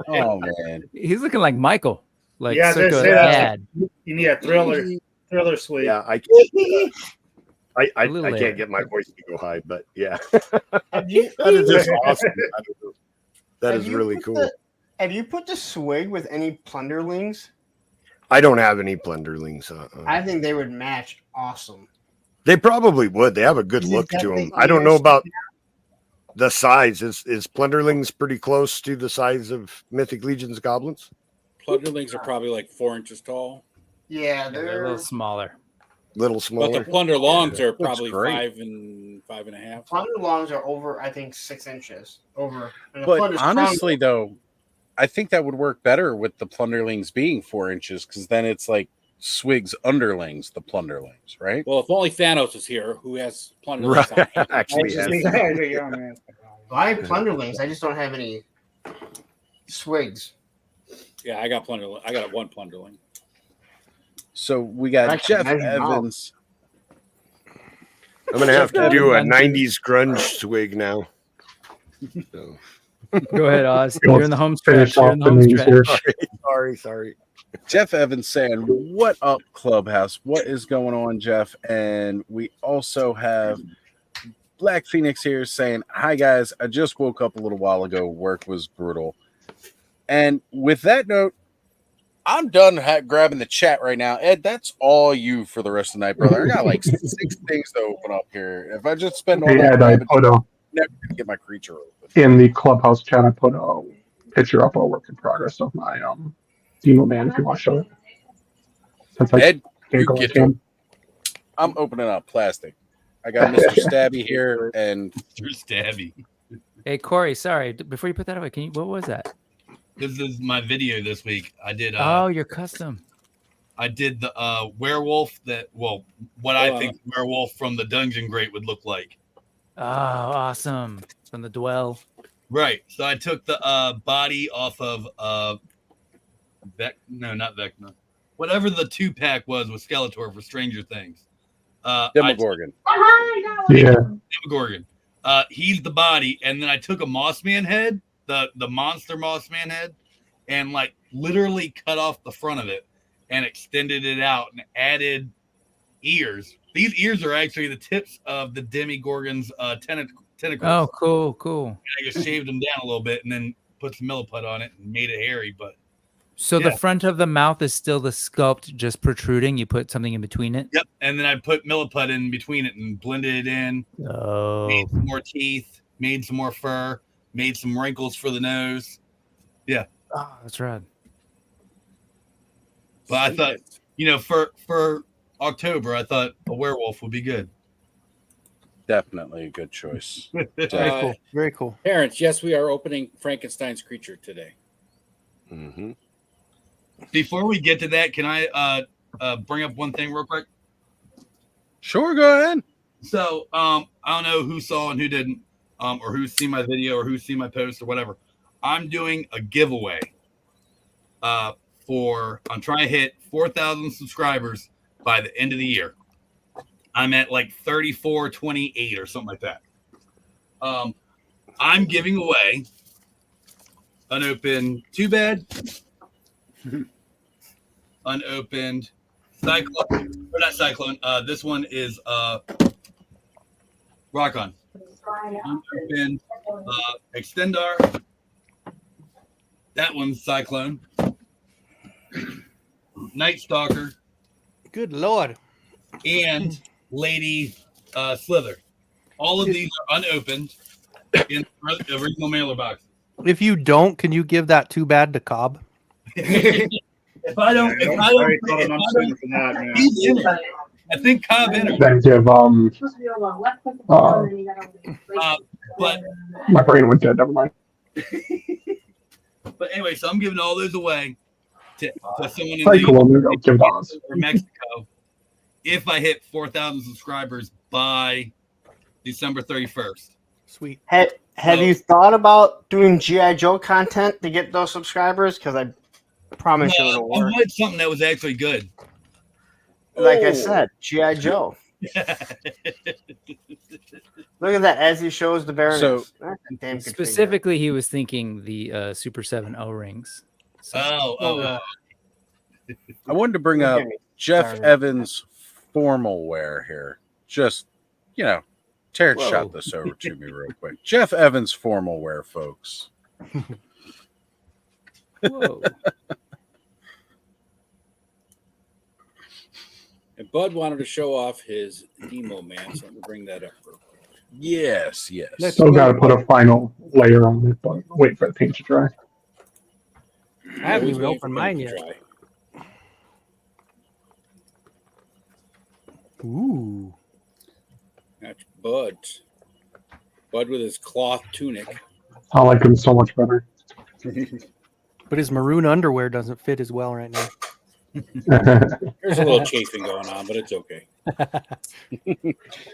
Oh man. He's looking like Michael. Like yeah, dad. You need a thriller Swig. Yeah, I can't get my voice to go high, but yeah. That is just awesome. That is really cool. Have you put the Swig with any plunderlings? I don't have any plunderlings. I think they would match awesome. They probably would. They have a good look to them. I don't know about the size. Is plunderlings pretty close to the size of Mythic Legion's goblins? Plunderlings are probably like 4 inches tall. Yeah, they're a little smaller. But the plunderlongs are probably 5 and 5.5. Plunderlongs are over, I think, 6 inches over. But honestly, though, I think that would work better with the plunderlings being 4 inches, because then it's like Swig's underlings, the plunderlings, right? Well, if only Thanos is here, who has plunderlings? Right. Actually, I have plunderlings. I just don't have any Swigs. Yeah, I got plunderling. I got one plunderling. So we got Jeff Evans. I'm gonna have to do a '90s grunge Swig now. So. Go ahead, Oz. You're in the home stretch. Sorry. Jeff Evans saying, "What up, Clubhouse? What is going on, Jeff?" And we also have Black Phoenix here saying, "Hi guys, I just woke up a little while ago. Work was brutal." And with that note, I'm done grabbing the chat right now. Ed, that's all you for the rest of the night, brother. I got like 6 things to open up here. If I just spend all that time, I'm never gonna get my creature open. In the Clubhouse chat, I put a picture up, a work in progress of my Demo Man, if you want to show it. Ed, you get to it. I'm opening up plastic. I got Mr. Stabby here, and Mr. Stabby. Hey Corey, sorry. Before you put that away, what was that? This is my video this week. I did. Your custom. I did the werewolf what I think werewolf from the Dungeon Great would look like. Oh, awesome. From the Dwell. Right. So I took the body off of not Vecna. Whatever the 2-pack was with Skeletor for Stranger Things. Demogorgon. Demogorgon. He's the body, and then I took a Mossman head, the monster Mossman head, and like literally cut off the front of it and extended it out and added ears. These ears are actually the tips of the Demogorgon's tentacles. Oh, cool. And I just shaved them down a little bit and then put some milliput on it and made it hairy. But so the front of the mouth is still the sculpt just protruding. You put something in between it. Yep. And then I put milliput in between it and blended it in. Oh. Made some more teeth. Made some more fur. Made some wrinkles for the nose. Yeah. Oh, that's rad. But I thought, for October, I thought a werewolf would be good. Definitely a good choice. Very cool. Parents, yes, we are opening Frankenstein's creature today. Mm-hmm. Before we get to that, can I bring up one thing real quick? Sure, go ahead. So I don't know who saw and who didn't, or who's seen my video or who's seen my post or whatever. I'm doing a giveaway. I'm trying to hit 4,000 subscribers by the end of the year. I'm at like 3428 or something like that. I'm giving away unopened Too Bad, unopened Cyclone, or not Cyclone. This one is Rock On. Unopened Extendar. That one's Cyclone. Night Stalker. Good Lord. And Lady Slither. All of these are unopened in the original mailer box. If you don't, can you give that Too Bad to Cobb? If I don't, he's in it. I think Cobb in it. Then give But my brain went dead. Never mind. But anyway, so I'm giving all those away to someone in Give it Oz. or Mexico if I hit 4,000 subscribers by December 31st. Sweet. Have you thought about doing G.I. Joe content to get those subscribers? Because I promise you it'll I work. wanted something that was actually good. Like I said, G.I. Joe. Look at that as he shows the Baroness. So- That's a damn good Specifically, he was thinking the Super 7 O-rings. So, I wanted to bring Don't up get me Jeff started. Evans' formal wear here. Just, Terrence Whoa. shot this over to me real quick. Jeff Evans' formal wear, folks. whoa. And Bud wanted to show off his emo man, so I'm going to bring that up real quick. Yes. Still got to put a final layer on it, but wait for the paint to dry. I haven't Always even waiting for opened paint mine to yet. dry. Ooh. That's Bud. Bud with his cloth tunic. I like him so much better. But his maroon underwear doesn't fit as well right now. There's a little chafing going on, but it's okay.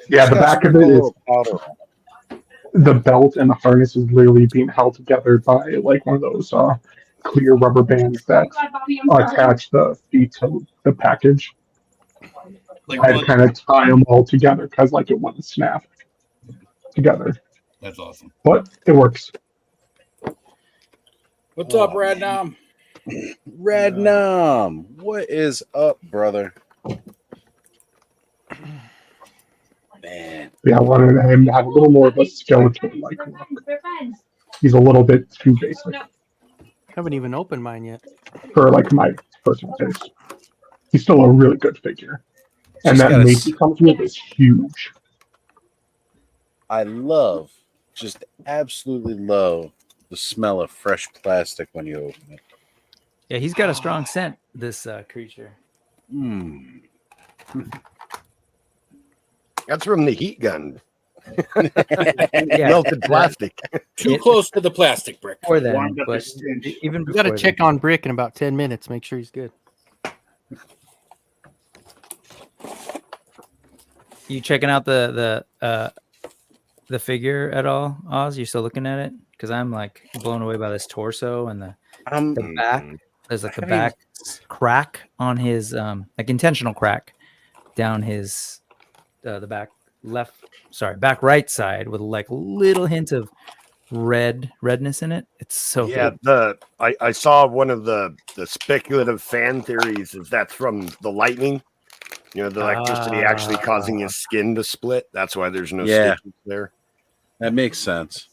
Yeah, the back of it is the belt and the harness is literally being held together by like one of those clear rubber bands that attach the feet to the package. Like I had to kind of tie them all together because like it wouldn't snap together, That's awesome. but it works. What's up, Radnom? Radnom, what is up, brother? Man. Yeah, I wanted him to have a little more of a skeleton like look. He's a little bit too basic Haven't even opened mine yet. for like my personal taste. He's still a really good figure. And Just that gotta mate he comes with is huge. I just absolutely love the smell of fresh plastic when you open it. Yeah, he's got a strong scent, this creature. Mm. That's from the heat gun. Yeah, Melted plastic. Too close to the plastic brick. Before then, Warmed up but his stench. even We got to before check then. on Brick in about 10 minutes. Make sure he's good. You checking out the figure at all, Oz? You still looking at it? Because I'm like blown away by this torso and the back. There's like the back crack on his like intentional crack down his the back back right side with like a little hint of redness in it. It's so good. I saw one of the speculative fan theories is that's from the lightning. The electricity actually causing his skin to split. That's why there's no stitches there. That makes sense.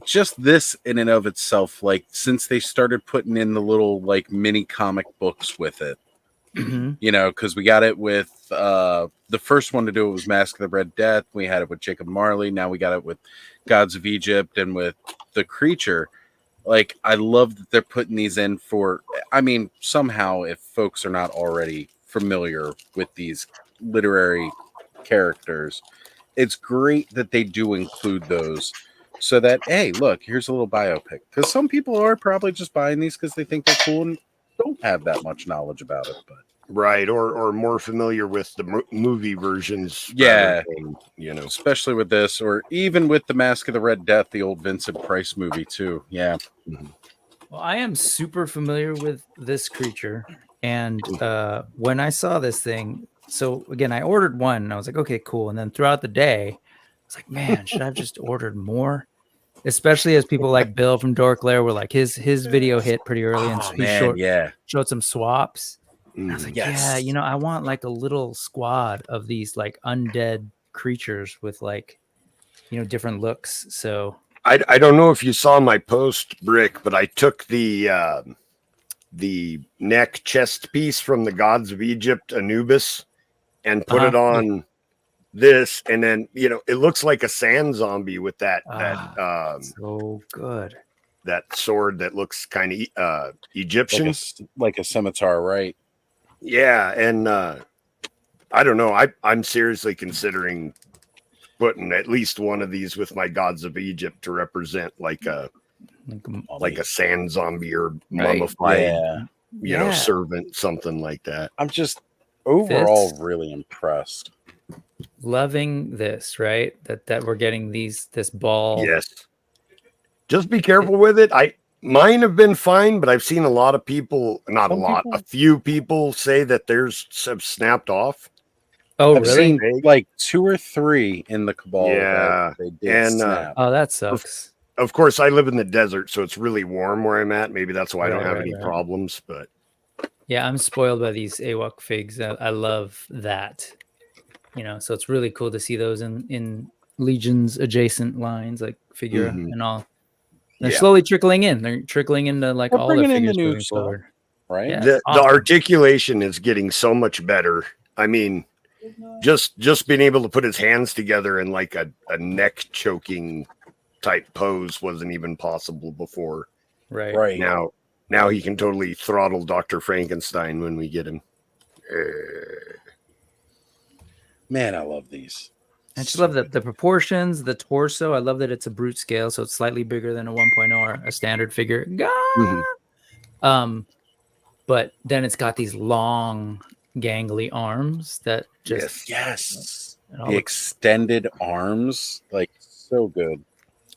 Just this in and of itself, like since they started putting in the little like mini comic books with it, because we got it with the first one to do it was Mask of the Red Death. We had it with Jacob Marley. Now we got it with Gods of Egypt and with the creature. Like, I love that they're putting these in for, somehow if folks are not already familiar with these literary characters, it's great that they do include those so that, hey, look, here's a little biopic. Because some people are probably just buying these because they think they're cool and don't have that much knowledge about it. But Right, or more familiar with the movie versions. Yeah, than, especially with this, or even with the Mask of the Red Death, the old Vincent Price movie too. Yeah. Well, I am super familiar with this creature, and when I saw this thing, so again, I ordered one, and I was like, okay, cool. And then throughout the day, I was like, man, should I have just ordered more? Especially as people like Bill from Dork Lair were like, his video hit pretty early, and he showed some swaps. And I was like, yeah, I want like a little squad of these like undead creatures with like, different looks. So I don't know if you saw my post, Brick, but I took the neck chest piece from the gods of Egypt, Anubis, and put it on this, and then it looks like a sand zombie with that so good, that sword that looks kind of Egyptian, like a scimitar, right? Yeah, and I don't know. I'm seriously considering putting at least one of these with my gods of Egypt to represent like a sand zombie or mummified, servant, something like that. I'm just overall really impressed. Loving this, right? That we're getting this ball. Yes. Just be careful with it. Mine have been fine, but I've seen a lot of people, a few people say that theirs have snapped off. Oh, I've really? seen like 2 or 3 in the cabal. Yeah. They did snap. Oh, that sucks. Of course, I live in the desert, so it's really warm where I'm at. Maybe that's why I don't have any problems, but yeah, I'm spoiled by these AWOC figs. I love that. So it's really cool to see those in Legion's adjacent lines like Figura and all. They're slowly trickling in. They're trickling into like all the figures moving forward. Right? Yeah, the articulation is getting so much better. I mean, just being able to put his hands together in like a neck choking type pose wasn't even possible before. Right. Now he can totally throttle Dr. Frankenstein when we get him. Man, I love these. I just love the proportions, the torso. I love that it's a brute scale, so it's slightly bigger than a 1.0 or a standard figure. But then it's got these long, gangly arms that just the extended arms, like so good.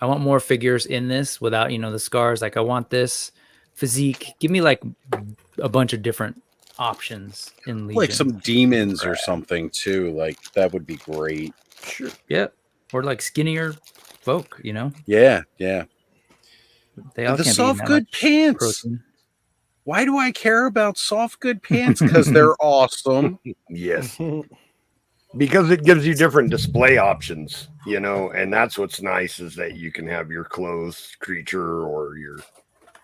I want more figures in this without the scars. Like I want this physique. Give me like a bunch of different options in Legion. Like some demons or something too. Like that would be great. Sure. Yeah. Or like skinnier folk, Yeah. They all the can't soft be good pants. Protein. Why do I care about soft good pants? Because they're awesome. Yes. Because it gives you different display options, and that's what's nice is that you can have your clothes creature or your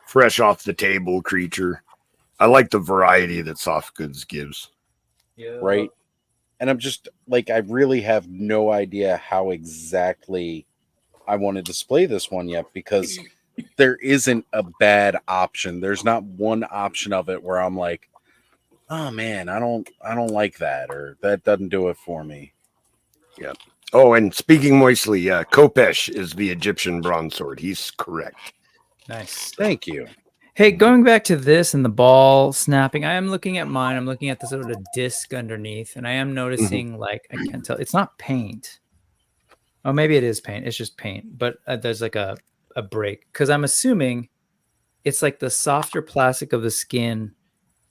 fresh off the table creature. I like the variety that soft goods gives. Yeah. Right. And I'm just like, I really have no idea how exactly I want to display this one yet, because there isn't a bad option. There's not one option of it where I'm like, oh man, I don't like that, or that doesn't do it for me. Yep. Oh, and speaking moistly, Kopesh is the Egyptian bronze sword. He's correct. Nice. Thank you. Hey, going back to this and the ball snapping, I am looking at mine. I'm looking at the sort of disc underneath, and I am noticing like I can't tell. It's not paint. Oh, maybe it is paint. It's just paint, but there's like a break, because I'm assuming it's like the softer plastic of the skin.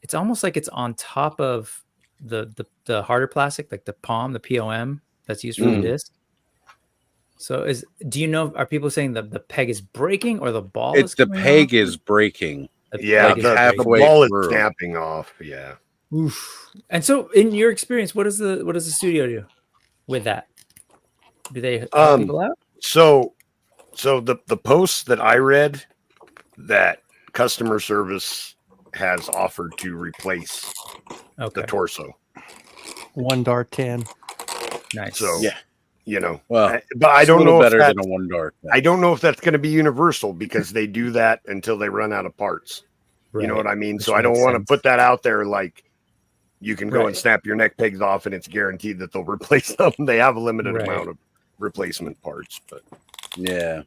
It's almost like it's on top of the harder plastic, like the POM that's used for the disc. So are people saying that the peg is breaking or the ball is the coming peg off? is breaking. Yeah, the ball is snapping off. Yeah. Oof. And so in your experience, what does the studio do with that? Do they help people out? So the posts that I read, that customer service has offered to replace the torso. One dark can. Nice. So well, but I don't know if better than a one dark. I don't know if that's going to be universal, because they do that until they run out of parts. Right. You know what I mean? So I don't want to put that out there like you can go and snap your neck pegs off and it's guaranteed that they'll replace them. They have a limited amount of replacement parts, but yeah.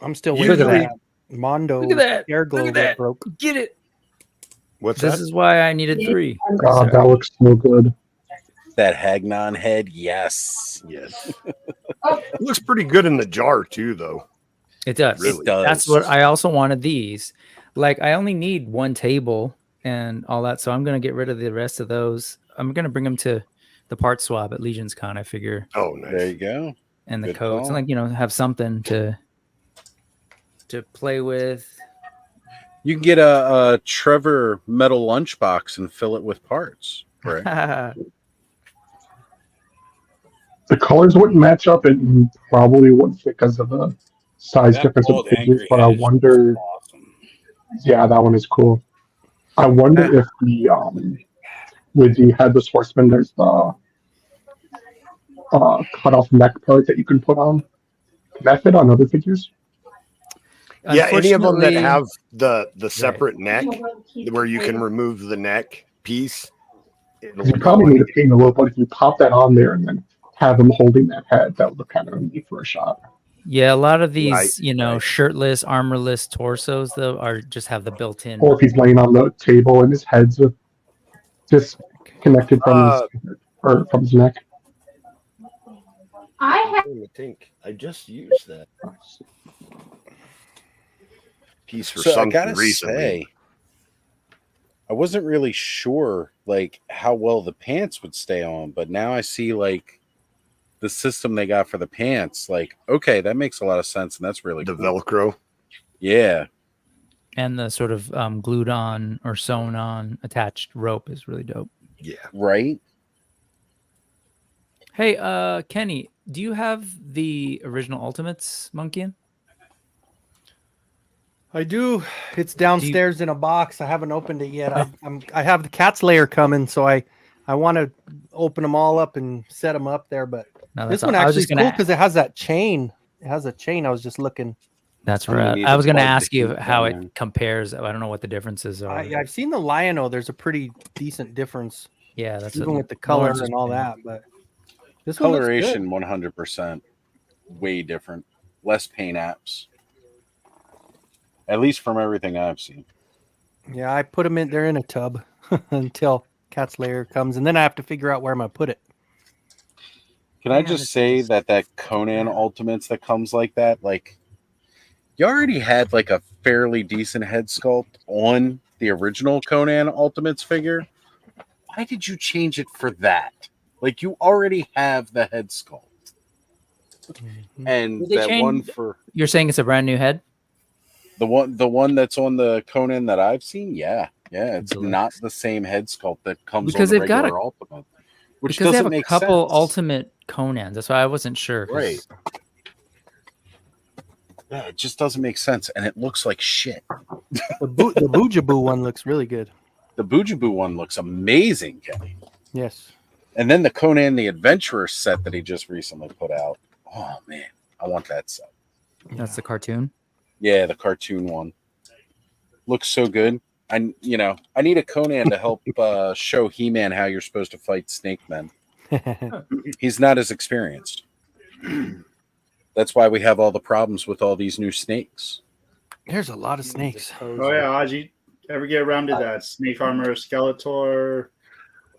I'm still waiting for that Mondo air globe that broke. Get it. What's This that? is why I needed 3. God, Sorry. that looks so good. That Hagnon head, yes. Yes. It looks pretty good in the jar too, though. It does. Really? It does. That's what I also wanted these. Like, I only need 1 table and all that, so I'm going to get rid of the rest of those. I'm going to bring them to the part swap at Legion's Con, I figure. Oh, nice. There you go. And the Good codes. call. And, like, have something to play with. You can get a Trevor metal lunchbox and fill it with parts. Right. The colors wouldn't match up and probably wouldn't fit because of the size That difference of bald the figures, angry but I head is wonder. awesome. Yeah, that one is cool. I wonder if the with the headless horseman, there's the cut off neck part that you can put on. Can that fit on other figures? Yeah, any of them that Unfortunately- have the separate neck where you can remove the neck piece. it'll You go probably in. need to paint a little, but if you pop that on there and then have him holding that head, that would look kind of neat for a shot. Yeah, a lot of these, Right. shirtless, armorless torsos, though, are just have the built-in. Or if he's laying on the table and his head's disconnected from from his neck. I think I just used that piece for So I something gotta recently. say, I wasn't really sure like how well the pants would stay on, but now I see like the system they got for the pants. Like, okay, that makes a lot of sense, and that's really The cool. Velcro. Yeah, And the sort of glued on or sewn on attached rope is really dope. Yeah. right. Hey, Kenny, do you have the original Ultimates, Monkian? I do. It's downstairs in a box. I haven't opened it yet. I have the cat's layer coming, so I want to open them all up and set them up there. But No, this that's one I was actually just is gonna cool because it has that chain. It has a chain. I was just looking. That's I'm gonna right. need I to was going to plug the ask you heat how down. it compares. I don't know what the differences are. I've seen the Lion-O. There's a pretty decent difference, Yeah, that's even what with the color Lawrence was and all saying. that. But this one looks good. Coloration 100% way different. Less paint apps. At least from everything I've seen. Yeah, I put them in. They're in a tub until cat's layer comes, and then I have to figure out where I'm gonna put it. Can I just say that Conan Ultimates that comes like that, like you already had like a fairly decent head sculpt on the original Conan Ultimates figure. Why did you change it for that? Like you already have the head sculpt. And Did they that one change- for You're saying it's a brand new head? the one that's on the Conan that I've seen, yeah, it's Deluxe. not the same head sculpt that comes Because on the they've got regular Ultimate, which Because they have doesn't a make couple sense. Ultimate Conans. That's why I wasn't sure. 'cause- Right. Yeah, it just doesn't make sense, and it looks like shit. The Boojaboo one looks really good. The Boojaboo one looks amazing, Kenny. Yes. And then the Conan the Adventurer set that he just recently put out. Oh man, I want that set. That's the cartoon. Yeah, the cartoon one looks so good. I need a Conan to help show He-Man how you're supposed to fight Snake Men. He's not as experienced. That's why we have all the problems with all these new snakes. There's a lot of snakes. Oh yeah, Ozzy, ever get around to that snake armor Skeletor?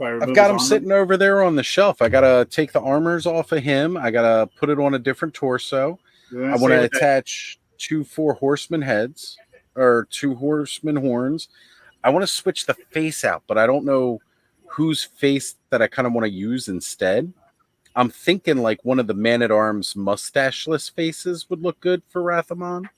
I've got him sitting over there on the shelf. I gotta take the armors off of him. I gotta put it on a different torso. I want to attach 2 4 horseman heads or 2 horseman horns. I want to switch the face out, but I don't know whose face that I kind of want to use instead. I'm thinking like one of the Man-at-Arms mustacheless faces would look good for Rathamon.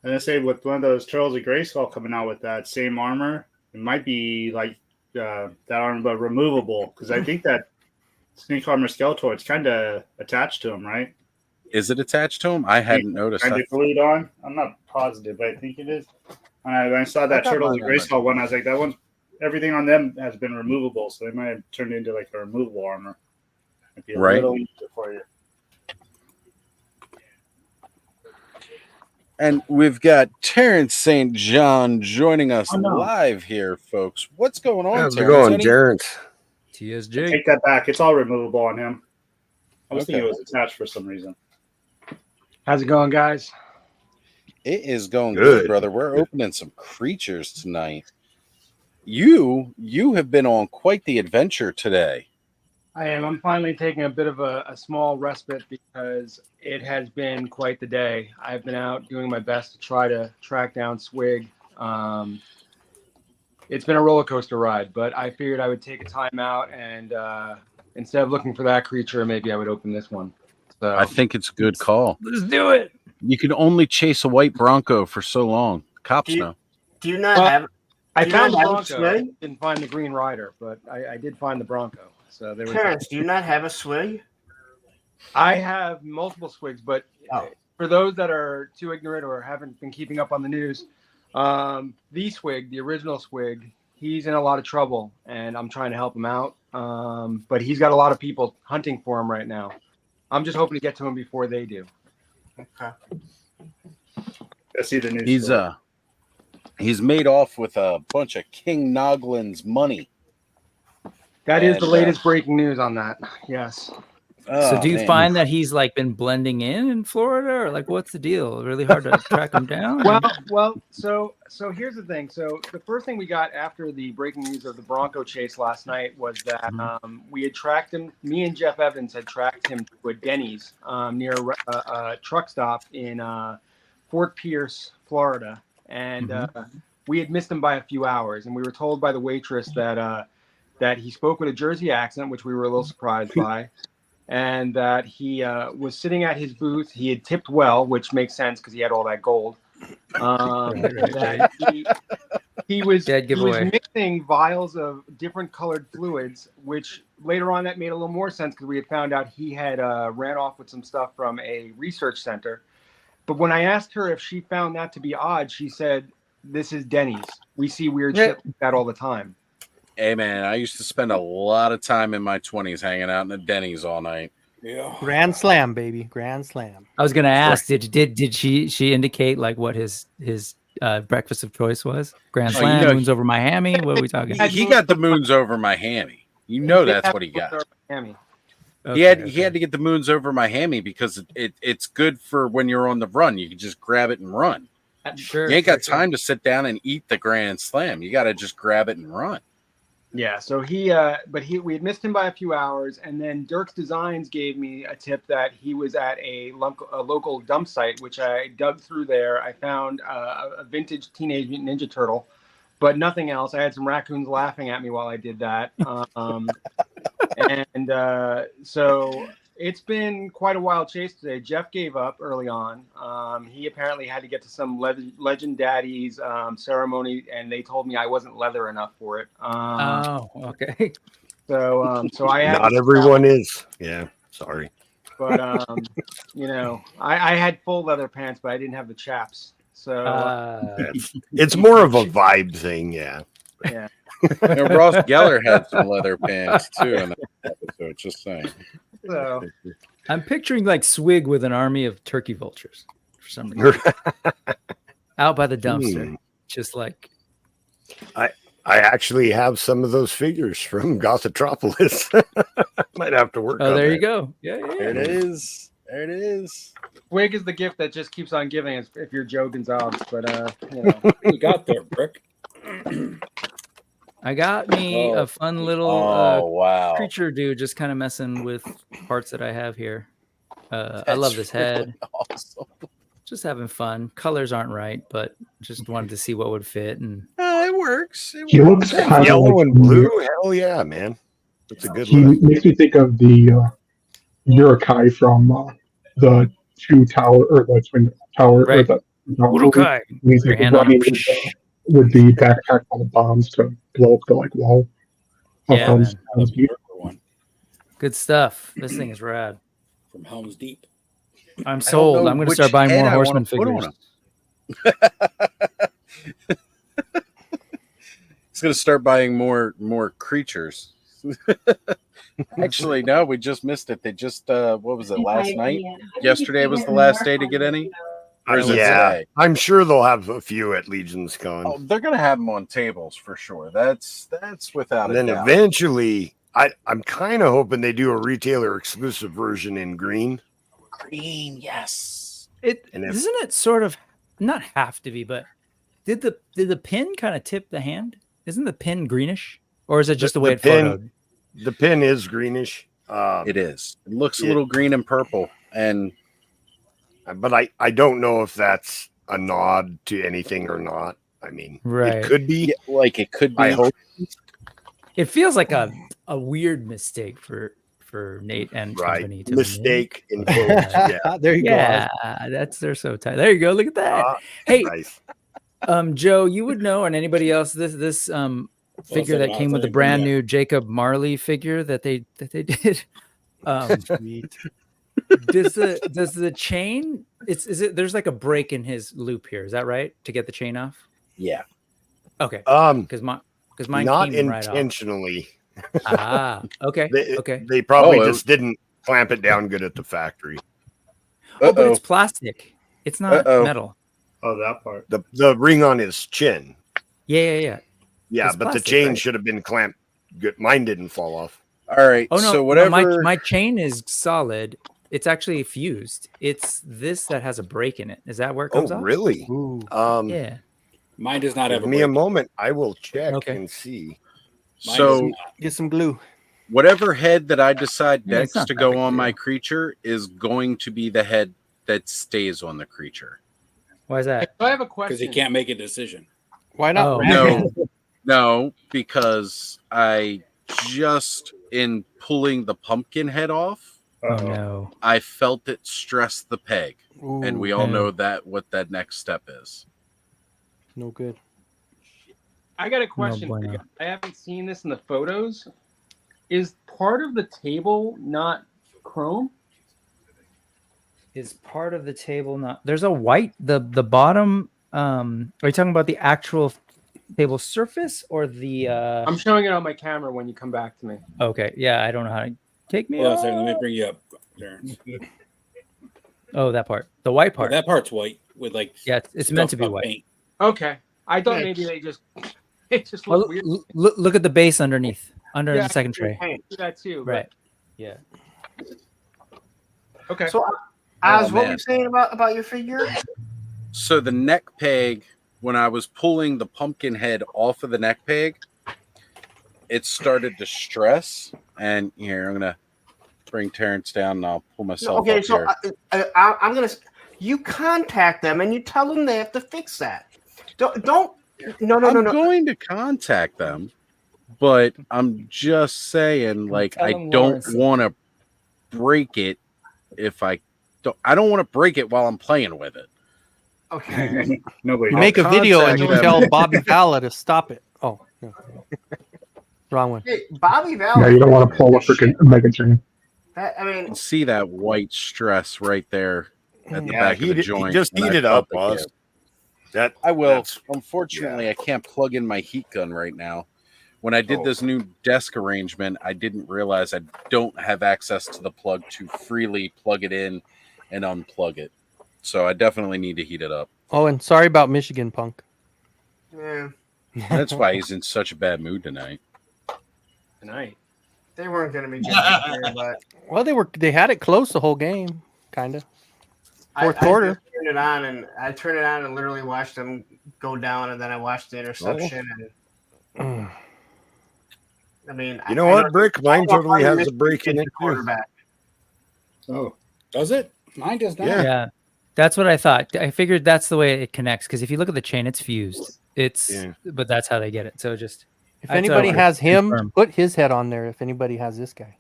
And I say with one of those Turtles of Grayskull coming out with that same armor, it might be like that armor but removable, because I think that snake armor Skeletor, it's kind of attached to him, right? Is it attached to him? I hadn't noticed. Kind of glued on. I'm not positive, but I think it is. When I saw that Turtles of Grayskull one, I was like, that one, everything on them has been removable, so they might have turned into like a removable armor. Might be a little easier for you. And we've got Terrence St. John joining us live here, folks. What's going on, How's it Terrence? going, Terrence? TSJ. Take that back. It's all removable on him. I was thinking it was attached for some reason. How's it going, guys? It is going good, brother. We're opening some creatures tonight. You have been on quite the adventure today. I am. I'm finally taking a bit of a small respite because it has been quite the day. I've been out doing my best to try to track down Swig. It's been a roller coaster ride, but I figured I would take a time out and instead of looking for that creature, maybe I would open this one. So I think it's a good call. Let's do it. You can only chase a white Bronco for so long. Cops know. Do you not have? I found the have a Bronco. Swig? Didn't find the Green Rider, but I did find the Bronco. So there was. Terrence, do you not have a Swig? I have multiple Swigs, but for those that are too ignorant or haven't been keeping up on the news, the Swig, the original Swig, he's in a lot of trouble, and I'm trying to help him out. But he's got a lot of people hunting for him right now. I'm just hoping to get to him before they do. Okay. I see the news. He's made off with a bunch of King Noglin's money. That is the latest breaking news on that. Yes. So do you find that he's like been blending in Florida, or like what's the deal? Really hard to track him down? Well, so here's the thing. So the first thing we got after the breaking news of the Bronco chase last night was that we had tracked him. Me and Jeff Evans had tracked him to a Denny's near a truck stop in Fort Pierce, Florida, and we had missed him by a few hours. And we were told by the waitress that he spoke with a Jersey accent, which we were a little surprised by. And that he was sitting at his booth. He had tipped well, which makes sense because he had all that gold. That he was mixing vials of different colored fluids, which later on that made a little more sense because we had found out he had ran off with some stuff from a research center. But when I asked her if she found that to be odd, she said, "This is Denny's. We see weird shit like that all the time." Hey man, I used to spend a lot of time in my 20s hanging out in the Denny's all night. Yeah, Grand Slam, baby, Grand Slam. I was gonna ask, did she indicate like what his breakfast of choice was? Grand Slam, moons over Miami. What are we talking? He got the moons over Miami. You know that's what he got. Miami. Okay, he had to get the moons over Miami because it's good for when you're on the run. You can just grab it and run. Sure, you ain't got time to sit down and eat the Grand Slam. You got to just grab it and run. Yeah, so we had missed him by a few hours, and then Dirk's Designs gave me a tip that he was at a local dump site, which I dug through there. I found a vintage Teenage Mutant Ninja Turtle, but nothing else. I had some raccoons laughing at me while I did that. So it's been quite a wild chase today. Jeff gave up early on. He apparently had to get to some Legend Daddy's ceremony, and they told me I wasn't leather enough for it. Okay. So I had not everyone is. Yeah, sorry. But I had full leather pants, but I didn't have the chaps. So it's more of a vibe thing. Yeah. Yeah. Ross Geller had some leather pants too in that episode. Just saying. So I'm picturing like Swig with an army of turkey vultures for some reason. Out by the dumpster. Just like I actually have some of those figures from Gothotropolis. Might have to work on there that. you go. Yeah. There it is. There it is. Swig is the gift that just keeps on giving if you're Joe Gonzalez. But you got there, Brick. I got me a fun little creature dude just kind of messing with parts that I have here. I love this head. Really awesome. Just having fun. Colors aren't right, but just wanted to see what would fit. And it works. He looks kind of yellow like and blue. Hell yeah, man. That's a good he look. makes me think of the Urukai from the Twin Tower or the Twin Tower. Right. Or the Urukai. He's like running with the backpack full of bombs to blow up the wall. Yeah, Man. Good stuff. This thing is rad. From Helm's Deep. I'm sold. I'm going to start buying more Horseman figures. He's going to start buying more creatures. Actually, no, we just missed it. They just what was it, last night? Yesterday was the last day to get any. Or is it today? I'm sure they'll have a few at Legion's Con. Oh, they're going to have them on tables for sure. That's without and a then doubt. Eventually, I'm kind of hoping they do a retailer exclusive version in green. Green, yes. Isn't it sort of not have to be, but did the pin kind of tip the hand? Isn't the pin greenish, or is it just the way it photoed? The pin is greenish. It is. It looks a little green and purple, but I don't know if that's a nod to anything or not. I mean, right. It could be. Yeah, like it could be. I hope. It feels like a weird mistake for Nate and company to mistake in quotes. Yeah, there you go. Yeah, they're so tight. There you go. Look at that. Hey, nice. Joe, you would know, and anybody else, this figure that came with the brand new Jacob Marley figure that they did. Sweet. Does the chain? Is it? There's like a break in his loop here. Is that right? To get the chain off? Yeah. Okay. Because mine not came right intentionally. off. Okay. Okay. They probably just didn't clamp it down good at the factory. Oh, but it's plastic. It's not metal. Oh, that part. The ring on his chin. Yeah. Yeah, It's but plastic, the chain right? should have been clamped good. Mine didn't fall off. All right. Oh no. So whatever. My chain is solid. It's actually fused. It's this that has a break in it. Is that where it comes off? Really? Ooh. Yeah. Mine does not have Give me a moment. I will check and see. So Get some glue. whatever head that I decide Yeah, it's next not to that go big a on deal. my creature is going to be the head that stays on the creature. Why is that? I have a Because question. he can't make a decision. Why not? Oh, No, because I just in pulling the pumpkin head off, Oh no. I felt it stress the peg. Ooh, And we all yeah. know that what that next step is. no good. I got a question. for bueno. you. I haven't seen this in the photos. Is part of the table not chrome? Is part of the table not? There's a white. The bottom. Are you talking about the actual table surface or the? I'm showing it on my camera when you come back to me. Okay. Yeah, I don't know how to take me. Hold on a off. second. Let me bring you up, Terrence. Oh, that part. The white Oh, part. that part's white with like. Yeah, it's meant to be stuff white. paint. Okay. I thought maybe they just it just Well, looked weird. look at the base underneath, under Yeah, the second I tray. do that too. but- Right. Yeah. Okay. So, Oz, what were man. you saying about your figure? So the neck peg, when I was pulling the pumpkin head off of the neck peg, it started to stress. And here, I'm gonna bring Terrence down and I'll pull myself Okay, up so here. I'm gonna. You contact them and you tell them they have to fix that. Don't. No. I'm going to contact them, but I'm just saying, like, Tell I them don't Lawrence. want to break it if I don't want to break it while I'm playing with it. Okay. Nobody. You make a video and you contact them. tell Bobby Falla to stop it. Oh, no. Wrong one. Hey, Bobby Valley. Yeah, you don't want to pull a freaking mega chain. I You mean, can see that white stress right there at the Yeah, back of the he joint. just and I heat it felt up, Oz. give. That I will. that's- Unfortunately, I can't plug in my heat gun right now. When I did this new desk arrangement, I didn't realize I don't have access to the plug to freely plug it in and unplug it. So I definitely need to heat it up. Oh, and sorry about Michigan, Punk. yeah, That's why he's in such a bad mood tonight. Tonight. they weren't going to be good, but Well, they had it close the whole game, kind of. Fourth I quarter. just turned it on and literally watched them go down, and then I watched the interception. And I mean, You know what, Brick? Mine totally has a break in it too. Quarterback. Oh, does it? Mine does not. Yeah. Yeah. That's what I thought. I figured that's the way it connects. Because if you look at the chain, it's fused. But that's how they get it. So just. If I anybody thought- has him, confirm. put his head on there. If anybody has this guy,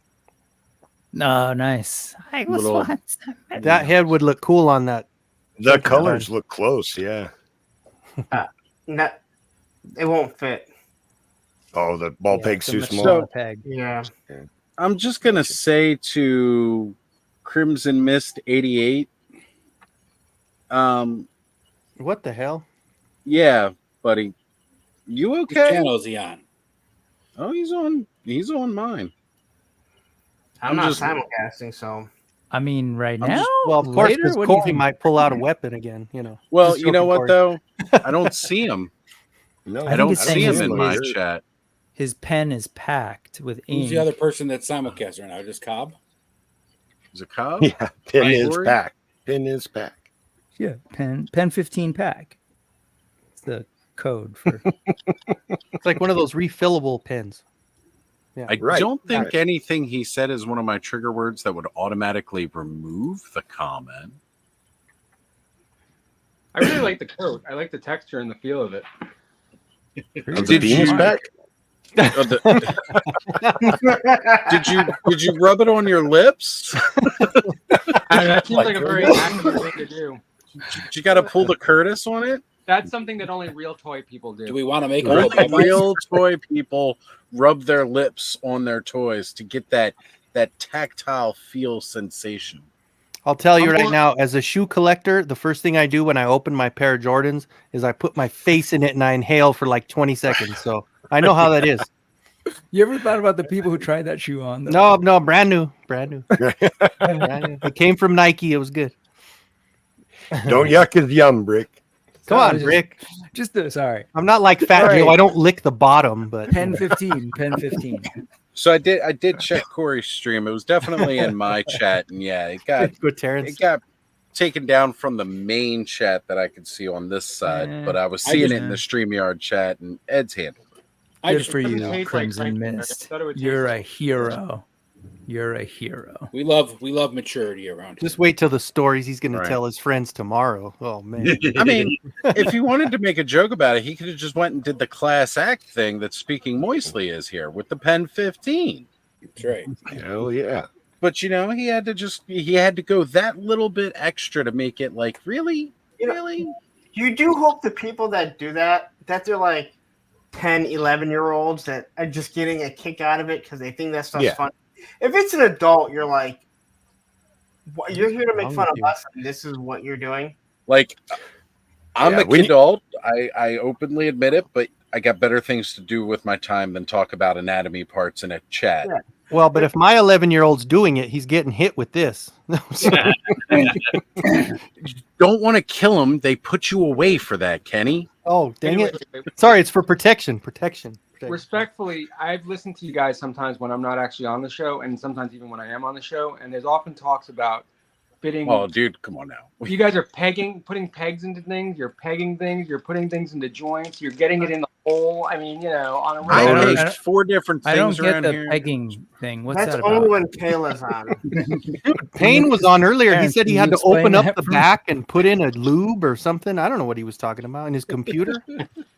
Oh, nice. I was Little- once- that head would look cool on that. The colors look close, yeah. Not, it won't fit. Oh, the ball Yeah, peg's so too much small. smaller peg. Yeah. I'm just going to say to Crimson Mist 88, What the hell? yeah, buddy. You What okay? channel is he on? Oh, he's on mine. I'm I'm not just- simulcasting, so I mean, right I'm now? just- Well, of course, Later? because What do you Corey think? might pull out a weapon again. You know. Well, Just you know joking, what, Corey. though? I don't see him. No, I I don't it's see saying him in my his- chat. His pen is packed with ink. Who's the other person that's simulcast right now? Just Cobb? Is it Cobb? Yeah, pin Right, is Corey? back. Pin is back. Yeah, pen 15 pack. It's the code for. It's like one of those refillable pens. Yeah. I don't think anything he said is one of my trigger words that would automatically remove the comment. I really like the coat. I like the texture and the feel of it. Did you rub it on your lips? That seems like a very accurate thing to do. You got to pull the Curtis on it. That's something that only real toy people do. Do we want to make only real toy people rub their lips on their toys to get that tactile feel sensation? I'll tell you right now, as a shoe collector, the first thing I do when I open my pair of Jordans is I put my face in it and I inhale for like 20 seconds. So I know how that is. You ever thought about the people who tried that shoe on? No, brand new. It came from Nike. It was good. Don't yuck his yum, Brick. Come on, Brick. Sorry. I'm not like Fat Joe. I don't lick the bottom, but pen 15. So I did check Corey's stream. It was definitely in my chat, and yeah, it got taken down from the main chat that I could see on this side, but I was seeing it in the StreamYard chat, and Ed's handled it. Good for you, Crimson Mist. You're a hero. You're a hero. We love maturity around here. Just wait till the stories he's going to tell his friends tomorrow. Oh man! I mean, if he wanted to make a joke about it, he could have just went and did the class act thing that Speaking Moistly is here with the pen 15. That's right. Hell yeah! But he had to go that little bit extra to make it like really. You do hope the people that do that they're like 10, 11-year-olds that are just getting a kick out of it because they think that stuff's fun. If it's an adult, you're like, you're here to make fun of us, and this is what you're doing. Like, I'm a kidult. I openly admit it, but I got better things to do with my time than talk about anatomy parts in a chat. Yeah. Well, but if my 11-year-old's doing it, he's getting hit with this. Don't want to kill him. They put you away for that, Kenny. Oh, dang it. Sorry, it's for protection. Respectfully, I've listened to you guys sometimes when I'm not actually on the show, and sometimes even when I am on the show, and there's often talks about fitting. Oh, dude, come on now. You guys are putting pegs into things. You're pegging things. You're putting things into joints. You're getting it in the hole. I mean, on a regular. There's 4 different things I don't get around the here. pegging thing. What's That's that about? only when Kayla's on. Dude, Payne was on earlier. He said he had to open up the for me? back and put in a lube or something. I don't know what he was talking about in his computer.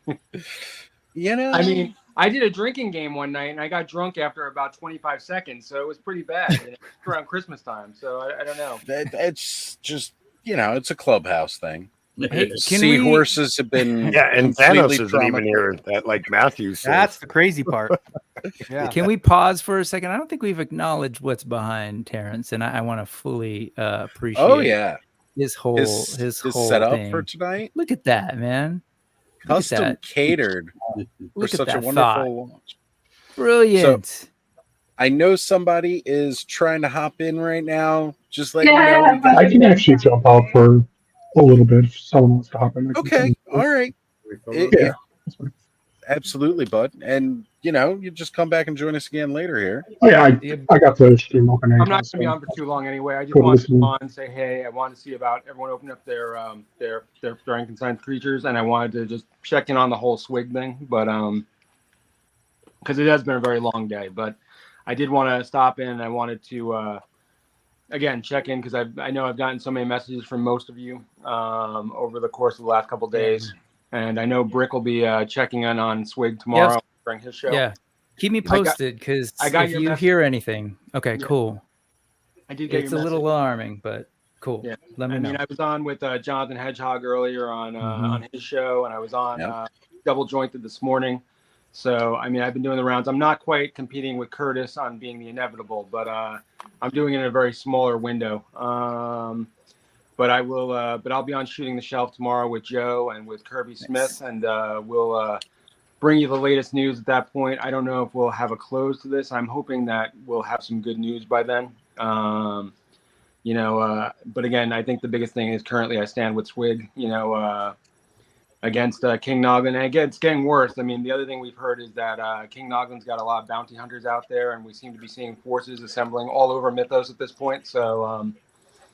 I mean, I did a drinking game one night and I got drunk after about 25 seconds, so it was pretty bad around Christmas time. So I don't know. It's just it's a clubhouse thing. Can Seahorses have been and Thanos isn't even here. That like Matthew said. That's the crazy part. Yeah. Can we pause for a second? I don't think we've acknowledged what's behind Terrence, and I want to fully appreciate. Oh yeah, his whole setup thing. for tonight. Look at that, man. Custom catered for such a wonderful launch. Brilliant. So, I know somebody is trying to hop in right now. Just let you know. I can actually jump out for a little bit if someone wants to hop in. Okay, all right. Yeah. Absolutely, bud. And you just come back and join us again later here. Oh yeah, I got the stream open. I'm not going to be on for too long anyway. I just wanted to come on and say, hey, I wanted to see about everyone opening up their unconsigned creatures, and I wanted to just check in on the whole swig thing, but because it has been a very long day. But I did want to stop in, and I wanted to again check in because I know I've gotten so many messages from most of you over the course of the last couple of days, and I know Brick will be checking in on Swig tomorrow during his show. Yeah. Keep me posted because if you hear anything, cool. I did get it's a little alarming, but cool. Yeah. Let me know. I was on with Jonathan Hedgehog earlier on his show, and I was on Double Jointed this morning. So, I mean, I've been doing the rounds. I'm not quite competing with Curtis on being the inevitable, but I'm doing it in a very smaller window. But I will. But I'll be on Shooting the Shelf tomorrow with Joe and with Kirby Smith, and we'll bring you the latest news at that point. I don't know if we'll have a close to this. I'm hoping that we'll have some good news by then. But again, I think the biggest thing is currently I stand with Swig, against King Noggin. And again, it's getting worse. I mean, the other thing we've heard is that King Noggin's got a lot of bounty hunters out there, and we seem to be seeing forces assembling all over Mythos at this point. So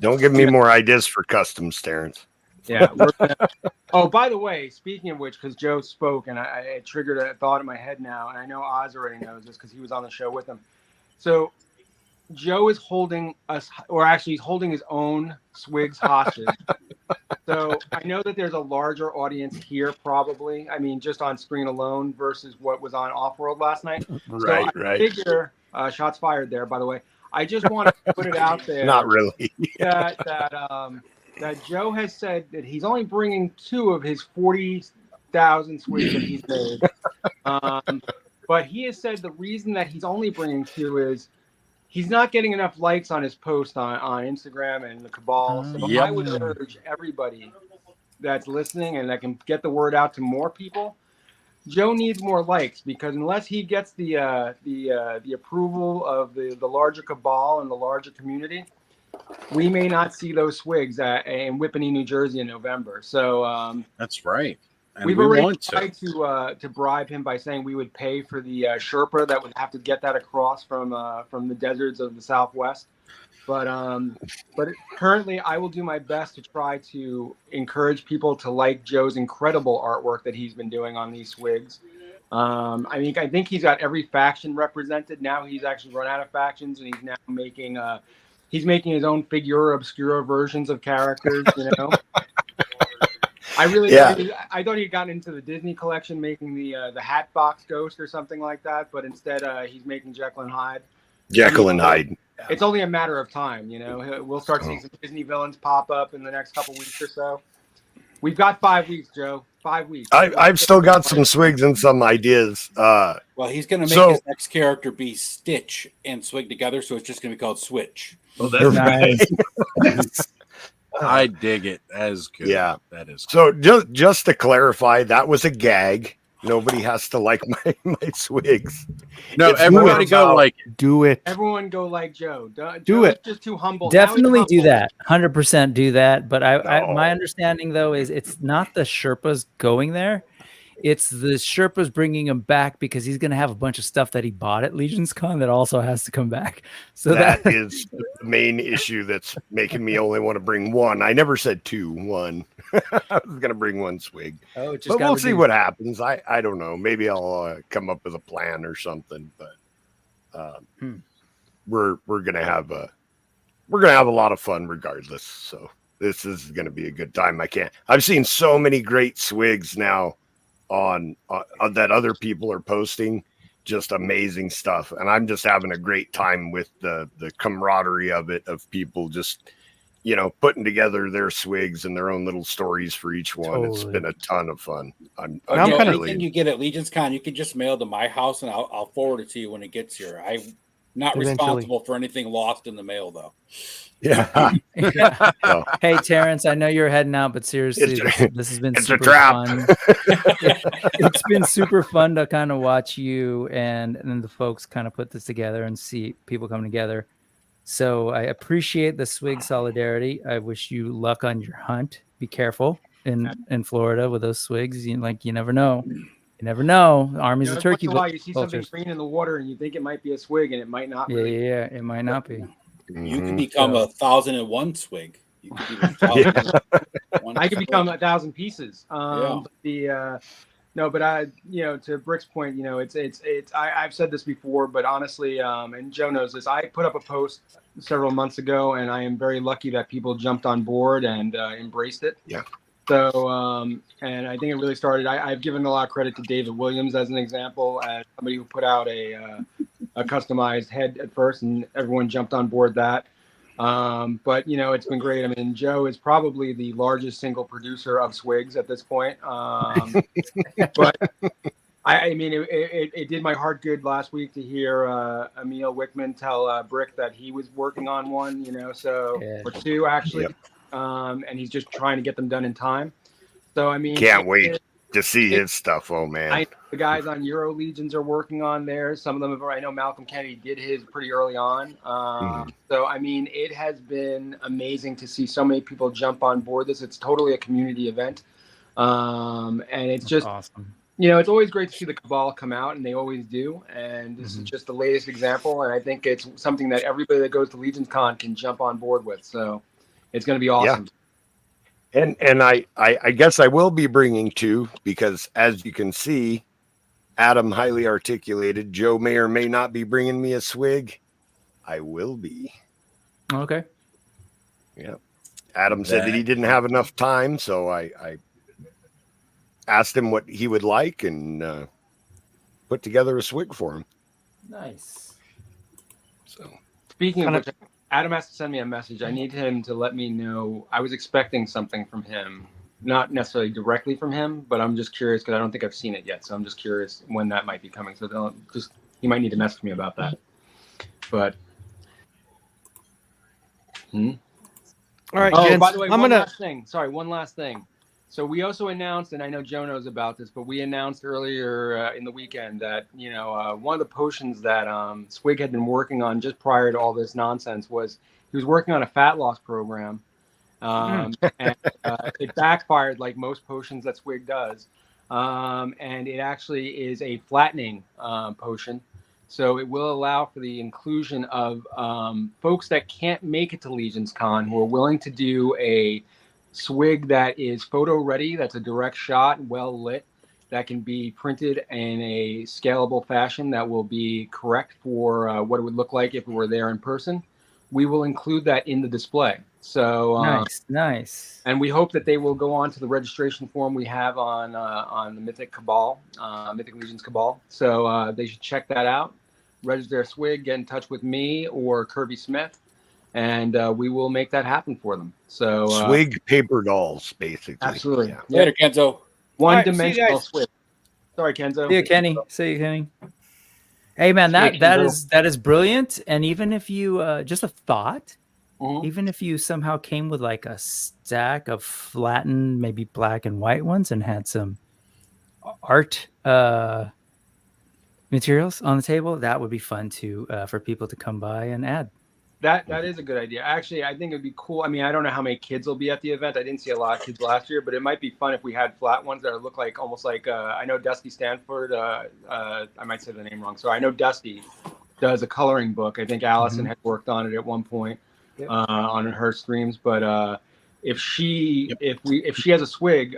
don't give me more ideas for customs, Terrence. Yeah. Oh, by the way, speaking of which, because Joe spoke and it triggered a thought in my head now, and I know Oz already knows this because he was on the show with him. So Joe is holding us, or actually he's holding his own swigs hostage. So I know that there's a larger audience here, probably. I mean, just on screen alone versus what was on Offworld last night. Right, so I figure, shots fired there, by the way. I just want to put it out there. Not really. that Joe has said that he's only bringing 2 of his 40,000 swigs that he's made. But he has said the reason that he's only bringing 2 is he's not getting enough likes on his post on Instagram and the Cabal. So I would urge everybody that's listening and that can get the word out to more people. Joe needs more likes, because unless he gets the approval of the larger Cabal and the larger community, we may not see those swigs in Whippany, New Jersey in November. So that's right. And we've already tried to bribe him by saying we would pay for the Sherpa that would have to get that across from the deserts of the Southwest. But currently, I will do my best to try to encourage people to like Joe's incredible artwork that he's been doing on these swigs. I think he's got every faction represented now. He's actually run out of factions, and he's now making his own figure obscura versions of characters. You know. I thought he'd gotten into the Disney collection, making the Hatbox Ghost or something like that, but instead he's making Jekyll and Hyde. Jekyll and Hyde. It's only a matter of time, you know. We'll start seeing some Disney villains pop up in the next couple weeks or so. We've got 5 weeks, Joe. 5 weeks. I've still got some swigs and some ideas. Well, he's going to make his next character be Stitch and Swig together, so it's just going to be called Switch. Oh, that's nice. I dig it. As good. Yeah, that is. So just to clarify, that was a gag. Nobody has to like my swigs. No, everybody go like it. Do it. Everyone go like Joe. Do it. Just too humble. Definitely do that. 100% do that. But my understanding though is it's not the Sherpas going there. It's the Sherpas bringing him back because he's going to have a bunch of stuff that he bought at Legion's Con that also has to come back. So that is the main issue that's making me only want to bring 1. I never said 2. 1. I was going to bring 1 swig. But we'll see what happens. I don't know. Maybe I'll come up with a plan or something. But we're going to have a lot of fun regardless. So this is going to be a good time. I've seen so many great swigs now on that other people are posting, just amazing stuff, and I'm just having a great time with the camaraderie of it, of people just putting together their swigs and their own little stories for each one. Totally. It's been a ton of fun. Anything you get at Legion's Con, you can just mail to my house and I'll forward it to you when it gets here. I'm not responsible for anything lost in the mail, though. Yeah. Hey, Terrence, I know you're heading out, but seriously, this has been super fun. It's been super fun to kind of watch you and the folks kind of put this together and see people come together. So I appreciate the swig solidarity. I wish you luck on your hunt. Be careful in Florida with those swigs. You never know. You never know. Armies of turkey. You see something green in the water and you think it might be a swig, and it might not be. Yeah, it might not be. You can become 1,001 swig. You could be I could become 1,000 pieces. To Brick's point, I've said this before, but honestly, and Joe knows this, I put up a post several months ago, and I am very lucky that people jumped on board and embraced it. Yeah. So, and I think it really started, I've given a lot of credit to David Williams as an example, as somebody who put out a customized head at first, and everyone jumped on board that. But it's been great. I mean, Joe is probably the largest single producer of swigs at this point. But it did my heart good last week to hear Emil Wickman tell Brick that he was working on one, or 2 actually. And he's just trying to get them done in time. So can't wait to see his stuff. Oh man, the guys on Euro Legions are working on theirs. Some of them I know Malcolm Kennedy did his pretty early on. So it has been amazing to see so many people jump on board this. It's totally a community event, and it's just awesome. It's always great to see the Cabal come out, and they always do. And this is just the latest example, and I think it's something that everybody that goes to Legion's Con can jump on board with. So it's going to be awesome. And I guess I will be bringing 2 because, as you can see, Adam highly articulated. Joe may or may not be bringing me a swig. I will be. Okay. Yeah. Adam said that he didn't have enough time, so I asked him what he would like and put together a swig for him. Nice. So, speaking of which, Adam has to send me a message. I need him to let me know. I was expecting something from him, not necessarily directly from him, but I'm just curious because I don't think I've seen it yet. So I'm just curious when that might be coming. So he might need to message me about that. But all right, oh, gents, by the way, one last thing. So we also announced, and I know Joe knows about this, but we announced earlier in the weekend that one of the potions that Swig had been working on just prior to all this nonsense was he was working on a fat loss program, and it backfired like most potions that Swig does, and it actually is a flattening potion. So it will allow for the inclusion of folks that can't make it to Legion's Con who are willing to do a swig that is photo ready, that's a direct shot, well lit, that can be printed in a scalable fashion that will be correct for what it would look like if it were there in person. We will include that in the display. So nice. And we hope that they will go on to the registration form we have on the Mythic Cabal, Mythic Legions Cabal. So they should check that out, register their swig, get in touch with me or Kirby Smith, and we will make that happen for them. So swig paper dolls, basically. Absolutely. Yeah. Later, Kenzo. One-dimensional swig. Sorry, Kenzo. See you, Kenny. See you, Kenny. Hey, man, that is brilliant. And even if you just a thought, even if you somehow came with like a stack of flattened, maybe black and white ones, and had some art materials on the table, that would be fun to for people to come by and add. That is a good idea. Actually, I think it'd be cool. I mean, I don't know how many kids will be at the event. I didn't see a lot of kids last year, but it might be fun if we had flat ones that look like almost like I know Dusty Stanford. I might say the name wrong. So I know Dusty does a coloring book. I think Allison had worked on it at one point on her streams. But if she has a swig,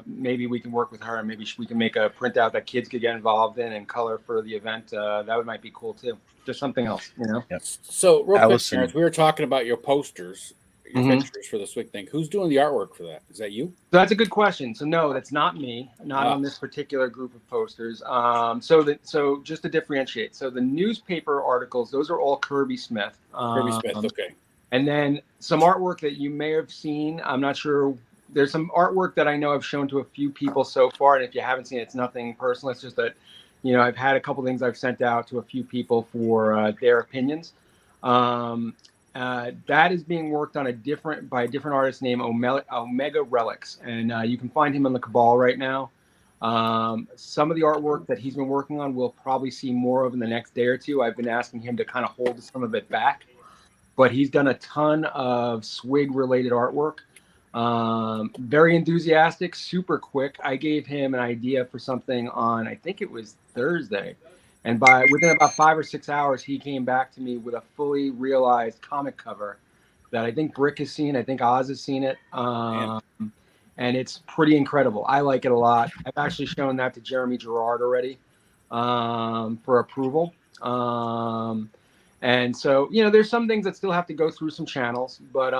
maybe we can work with her and maybe we can make a printout that kids could get involved in and color for the event. That might be cool too. Just something else, Yes. So real Allison. quick, Terrence, we were talking about your posters, your pictures for the swig thing. Who's doing the artwork for that? Is that you? So that's a good question. So no, that's not me. Not on this particular group of posters. So just to differentiate, so the newspaper articles, those are all Kirby Smith. Kirby Smith. Okay. And then some artwork that you may have seen. I'm not sure. There's some artwork that I know I've shown to a few people so far, and if you haven't seen it, it's nothing personal. It's just that, I've had a couple things I've sent out to a few people for their opinions. That is being worked on by a different artist named Omega Relics, and you can find him on the Cabal right now. Some of the artwork that he's been working on we'll probably see more of in the next day or two. I've been asking him to kind of hold some of it back, but he's done a ton of swig related artwork. Very enthusiastic, super quick. I gave him an idea for something on, I think it was Thursday. And within about 5 or 6 hours, he came back to me with a fully realized comic cover that I think Brick has seen. I think Oz has seen it. And it's pretty incredible. I like it a lot. I've actually shown that to Jeremy Gerard already for approval. And so, there's some things that still have to go through some channels. But,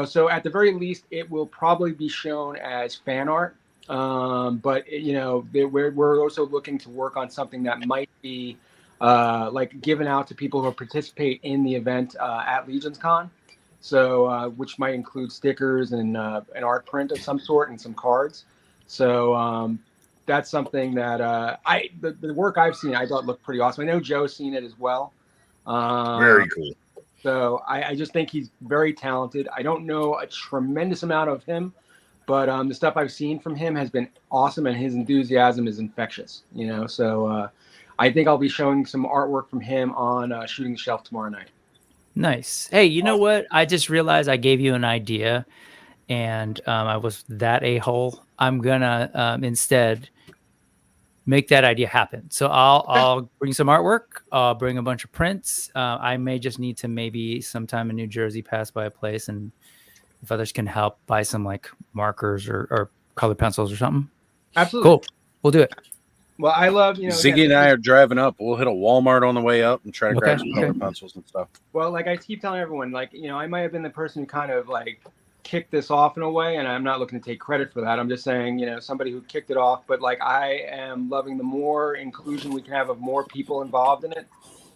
so at the very least, it will probably be shown as fan art. But we're also looking to work on something that might be like given out to people who participate in the event at Legion's Con. So which might include stickers and an art print of some sort and some cards. So that's something that the work I've seen I thought looked pretty awesome. I know Joe's seen it as well. Very cool. So I just think he's very talented. I don't know a tremendous amount of him, but the stuff I've seen from him has been awesome, and his enthusiasm is infectious. So I think I'll be showing some artwork from him on Shooting the Shelf tomorrow night. Nice. Hey, you know what? I just realized I gave you an idea, and I was that a-hole. I'm gonna instead make that idea happen. So I'll bring some artwork. I'll bring a bunch of prints. I may just need to maybe sometime in New Jersey pass by a place and if others can help buy some like markers or colored pencils or something. Absolutely. Cool. We'll do it. Well, I love, Ziggy and I are driving up. We'll hit a Walmart on the way up and try to grab some color pencils and stuff. Well, like I keep telling everyone, like, I might have been the person who kind of like kicked this off in a way, and I'm not looking to take credit for that. I'm just saying, somebody who kicked it off, but like I am loving the more inclusion we can have of more people involved in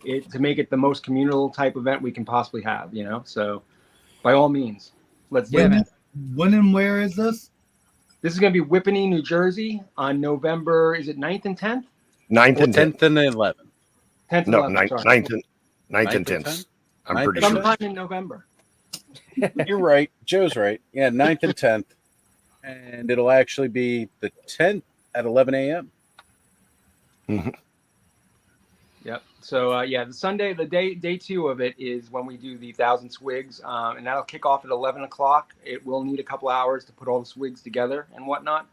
it to make it the most communal type event we can possibly have, So by all means, let's do it. When and where is this? This is going to be Whippany, New Jersey on November, is it 9th and 10th? 9th and 10th and 11th. 10th and No, 11th, 9th and 10th. I'm pretty Sometime sure. in November. You're right. Joe's right. Yeah, 9th and 10th. And it'll actually be the 10th at 11 a.m. Mm-hmm. Yep. So the Sunday, the day 2 of it is when we do the 1,000 swigs, and that'll kick off at 11 o'clock. It will need a couple hours to put all the swigs together and whatnot.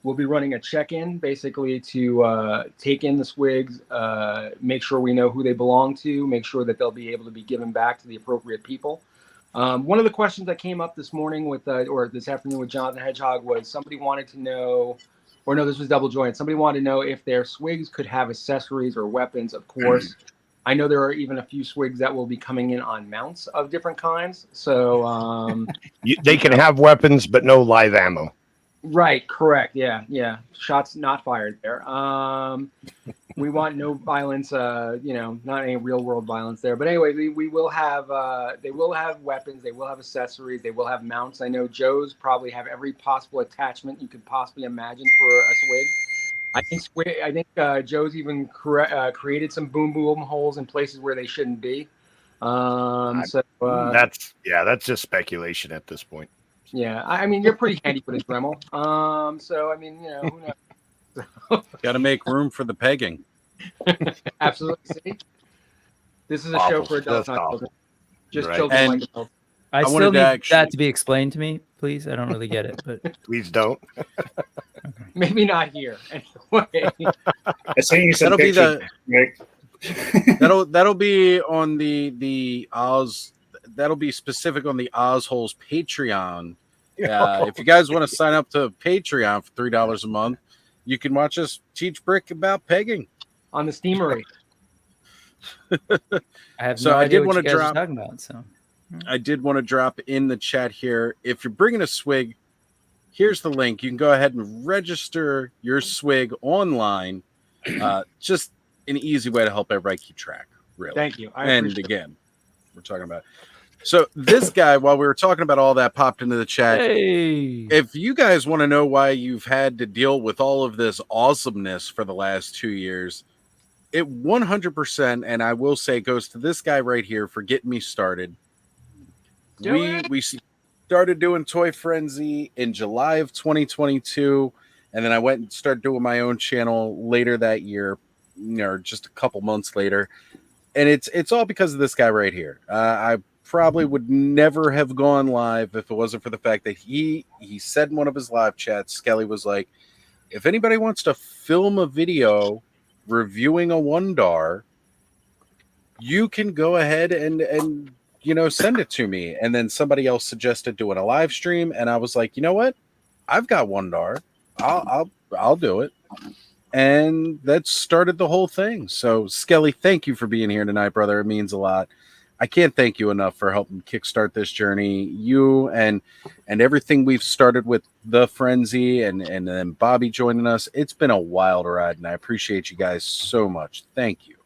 We'll be running a check-in basically to take in the swigs, make sure we know who they belong to, make sure that they'll be able to be given back to the appropriate people. One of the questions that came up this morning or this afternoon with Jonathan Hedgehog was somebody wanted to know, or no, this was Double Joint. Somebody wanted to know if their swigs could have accessories or weapons. Of course, I know there are even a few swigs that will be coming in on mounts of different kinds. So They can have weapons, but no live ammo. Right, correct. Yeah. Shots not fired there. We want no violence, not any real world violence there. But anyway, we will have, they will have weapons, they will have accessories, they will have mounts. I know Joe's probably have every possible attachment you could possibly imagine for a swig. I think Joe's even created some boom holes in places where they shouldn't be. That's just speculation at this point. Yeah, I mean, you're pretty handy with a Dremel. So I mean, who knows? Got to make room for the pegging. Absolutely. See, this is a show for adults, not children. Just children like adults. I still need that to be explained to me, please. I don't really get it, but please don't. Maybe not here. Anyway, I sent you some pictures. That'll be on the Oz. That'll be specific on the Ozholes Patreon. If you guys want to sign up to Patreon for $3 a month, you can watch us teach Brick about pegging on the steamery. I have no idea what you guys are talking about. So I did want to drop in the chat here. If you're bringing a swig, here's the link. You can go ahead and register your swig online. Just an easy way to help everybody keep track. Really. Thank you. Again, we're talking about. So this guy, while we were talking about all that, popped into the chat. Hey. If you guys want to know why you've had to deal with all of this awesomeness for the last 2 years, it 100%, and I will say, goes to this guy right here for getting me started. We started doing Toy Frenzy in July of 2022, and then I went and started doing my own channel later that year, just a couple months later. And it's all because of this guy right here. I probably would never have gone live if it wasn't for the fact that he said in one of his live chats, Skelly was like, if anybody wants to film a video reviewing a Wondar, you can go ahead and send it to me. And then somebody else suggested doing a live stream, and I was like, you know what? I've got Wondar. I'll do it. And that started the whole thing. So, Skelly, thank you for being here tonight, brother. It means a lot. I can't thank you enough for helping kickstart this journey. You and everything we've started with the Frenzy and then Bobby joining us. It's been a wild ride, and I appreciate you guys so much. Thank you.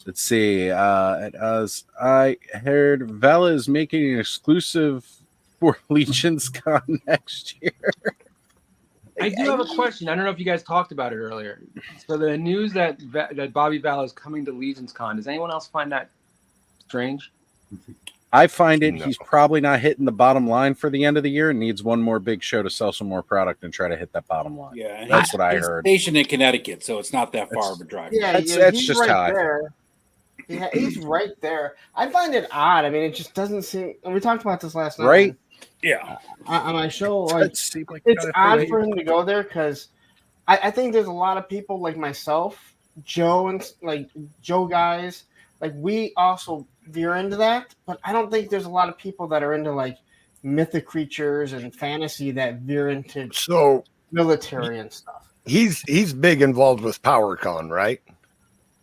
Let's see. As I heard, Vala is making an exclusive for Legion's Con next year. I do have a question. I don't know if you guys talked about it earlier. So the news that Bobby Vala is coming to Legion's Con, does anyone else find that strange? I find it. No. He's probably not hitting the bottom line for the end of the year and needs one more big show to sell some more product and try to hit that bottom line. Yeah, that's what I heard. Stationed in Connecticut, so it's not that far of a drive. Yeah, that's just right how there. Yeah, he's right there. I find it odd. I mean, it just doesn't seem. And we talked about this last night. Right. Yeah. On my show, like it's odd for him to go there because I think there's a lot of people like myself, Joe and like Joe guys, like we also veer into that, but I don't think there's a lot of people that are into like mythic creatures and fantasy that veer into military and stuff. He's big involved with PowerCon, right?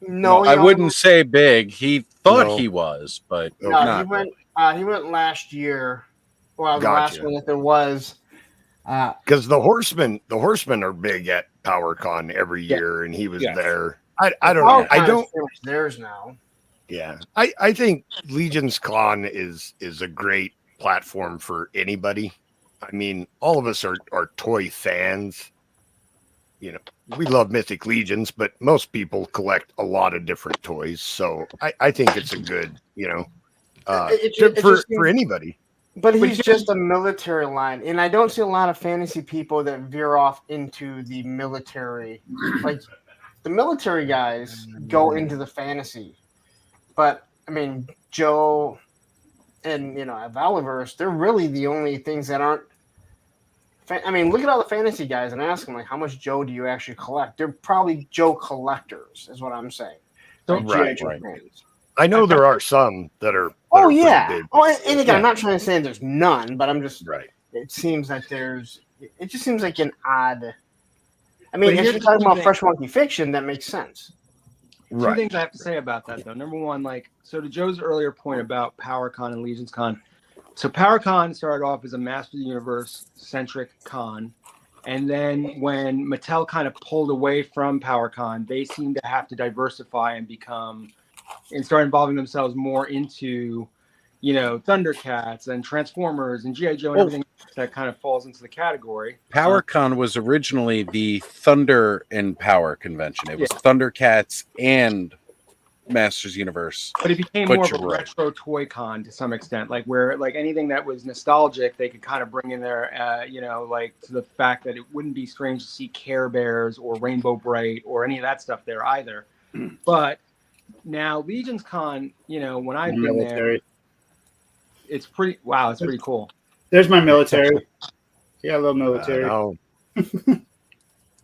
No, I wouldn't say big. He thought he was, but no, he went. He went last year. Well, the last one that there was. Because the horsemen are big at PowerCon every year, and he was there. I don't know. I don't. Theirs now. Yeah, I think Legion's Con is a great platform for anybody. I mean, all of us are toy fans. You know, we love Mythic Legions, but most people collect a lot of different toys. So I think it's a good, for anybody. But he's just a military line, and I don't see a lot of fantasy people that veer off into the military. Like the military guys go into the fantasy, but I mean Joe and Valiverse, they're really the only things that aren't. I mean, look at all the fantasy guys and ask them like, how much Joe do you actually collect? They're probably Joe collectors, is what I'm saying. Right. I know there are some that are. Oh yeah. Big. Oh, and again, I'm not trying to say there's none, but I'm just right. It seems that it just seems like an odd. I mean, if you're talking about Fresh Monkey Fiction, that makes sense. Two things I have to say about that, though. Number one, so to Joe's earlier point about PowerCon and Legion's Con. So PowerCon started off as a Master of the Universe centric con, and then when Mattel kind of pulled away from PowerCon, they seemed to have to diversify and start involving themselves more into, Thundercats and Transformers and G.I. Joe and everything that kind of falls into the category. PowerCon was originally the Thunder and Power convention. It was Thundercats and Masters Universe, but it became more of a retro toy con to some extent, where anything that was nostalgic they could kind of bring in there, to the fact that it wouldn't be strange to see Care Bears or Rainbow Bright or any of that stuff there either. But now Legion's Con, when I've been there, it's pretty it's pretty cool. There's my military. Yeah, I love military.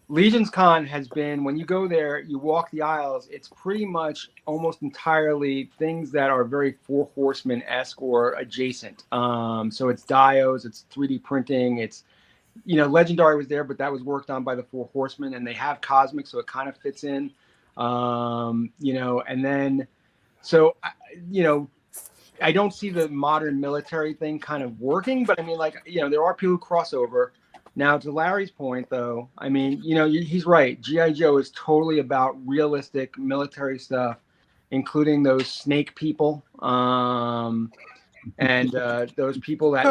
Legion's Con has been, when you go there, you walk the aisles, it's pretty much almost entirely things that are very Four Horsemen-esque or adjacent. So it's dios, it's 3D printing, it's, Legendary was there, but that was worked on by the Four Horsemen, and they have Cosmic, so it kind of fits in. And then, so, I don't see the modern military thing kind of working, but I mean, there are people who cross over. Now, to Larry's point, though, I mean, he's right. G.I. Joe is totally about realistic military stuff, including those snake people, and those people that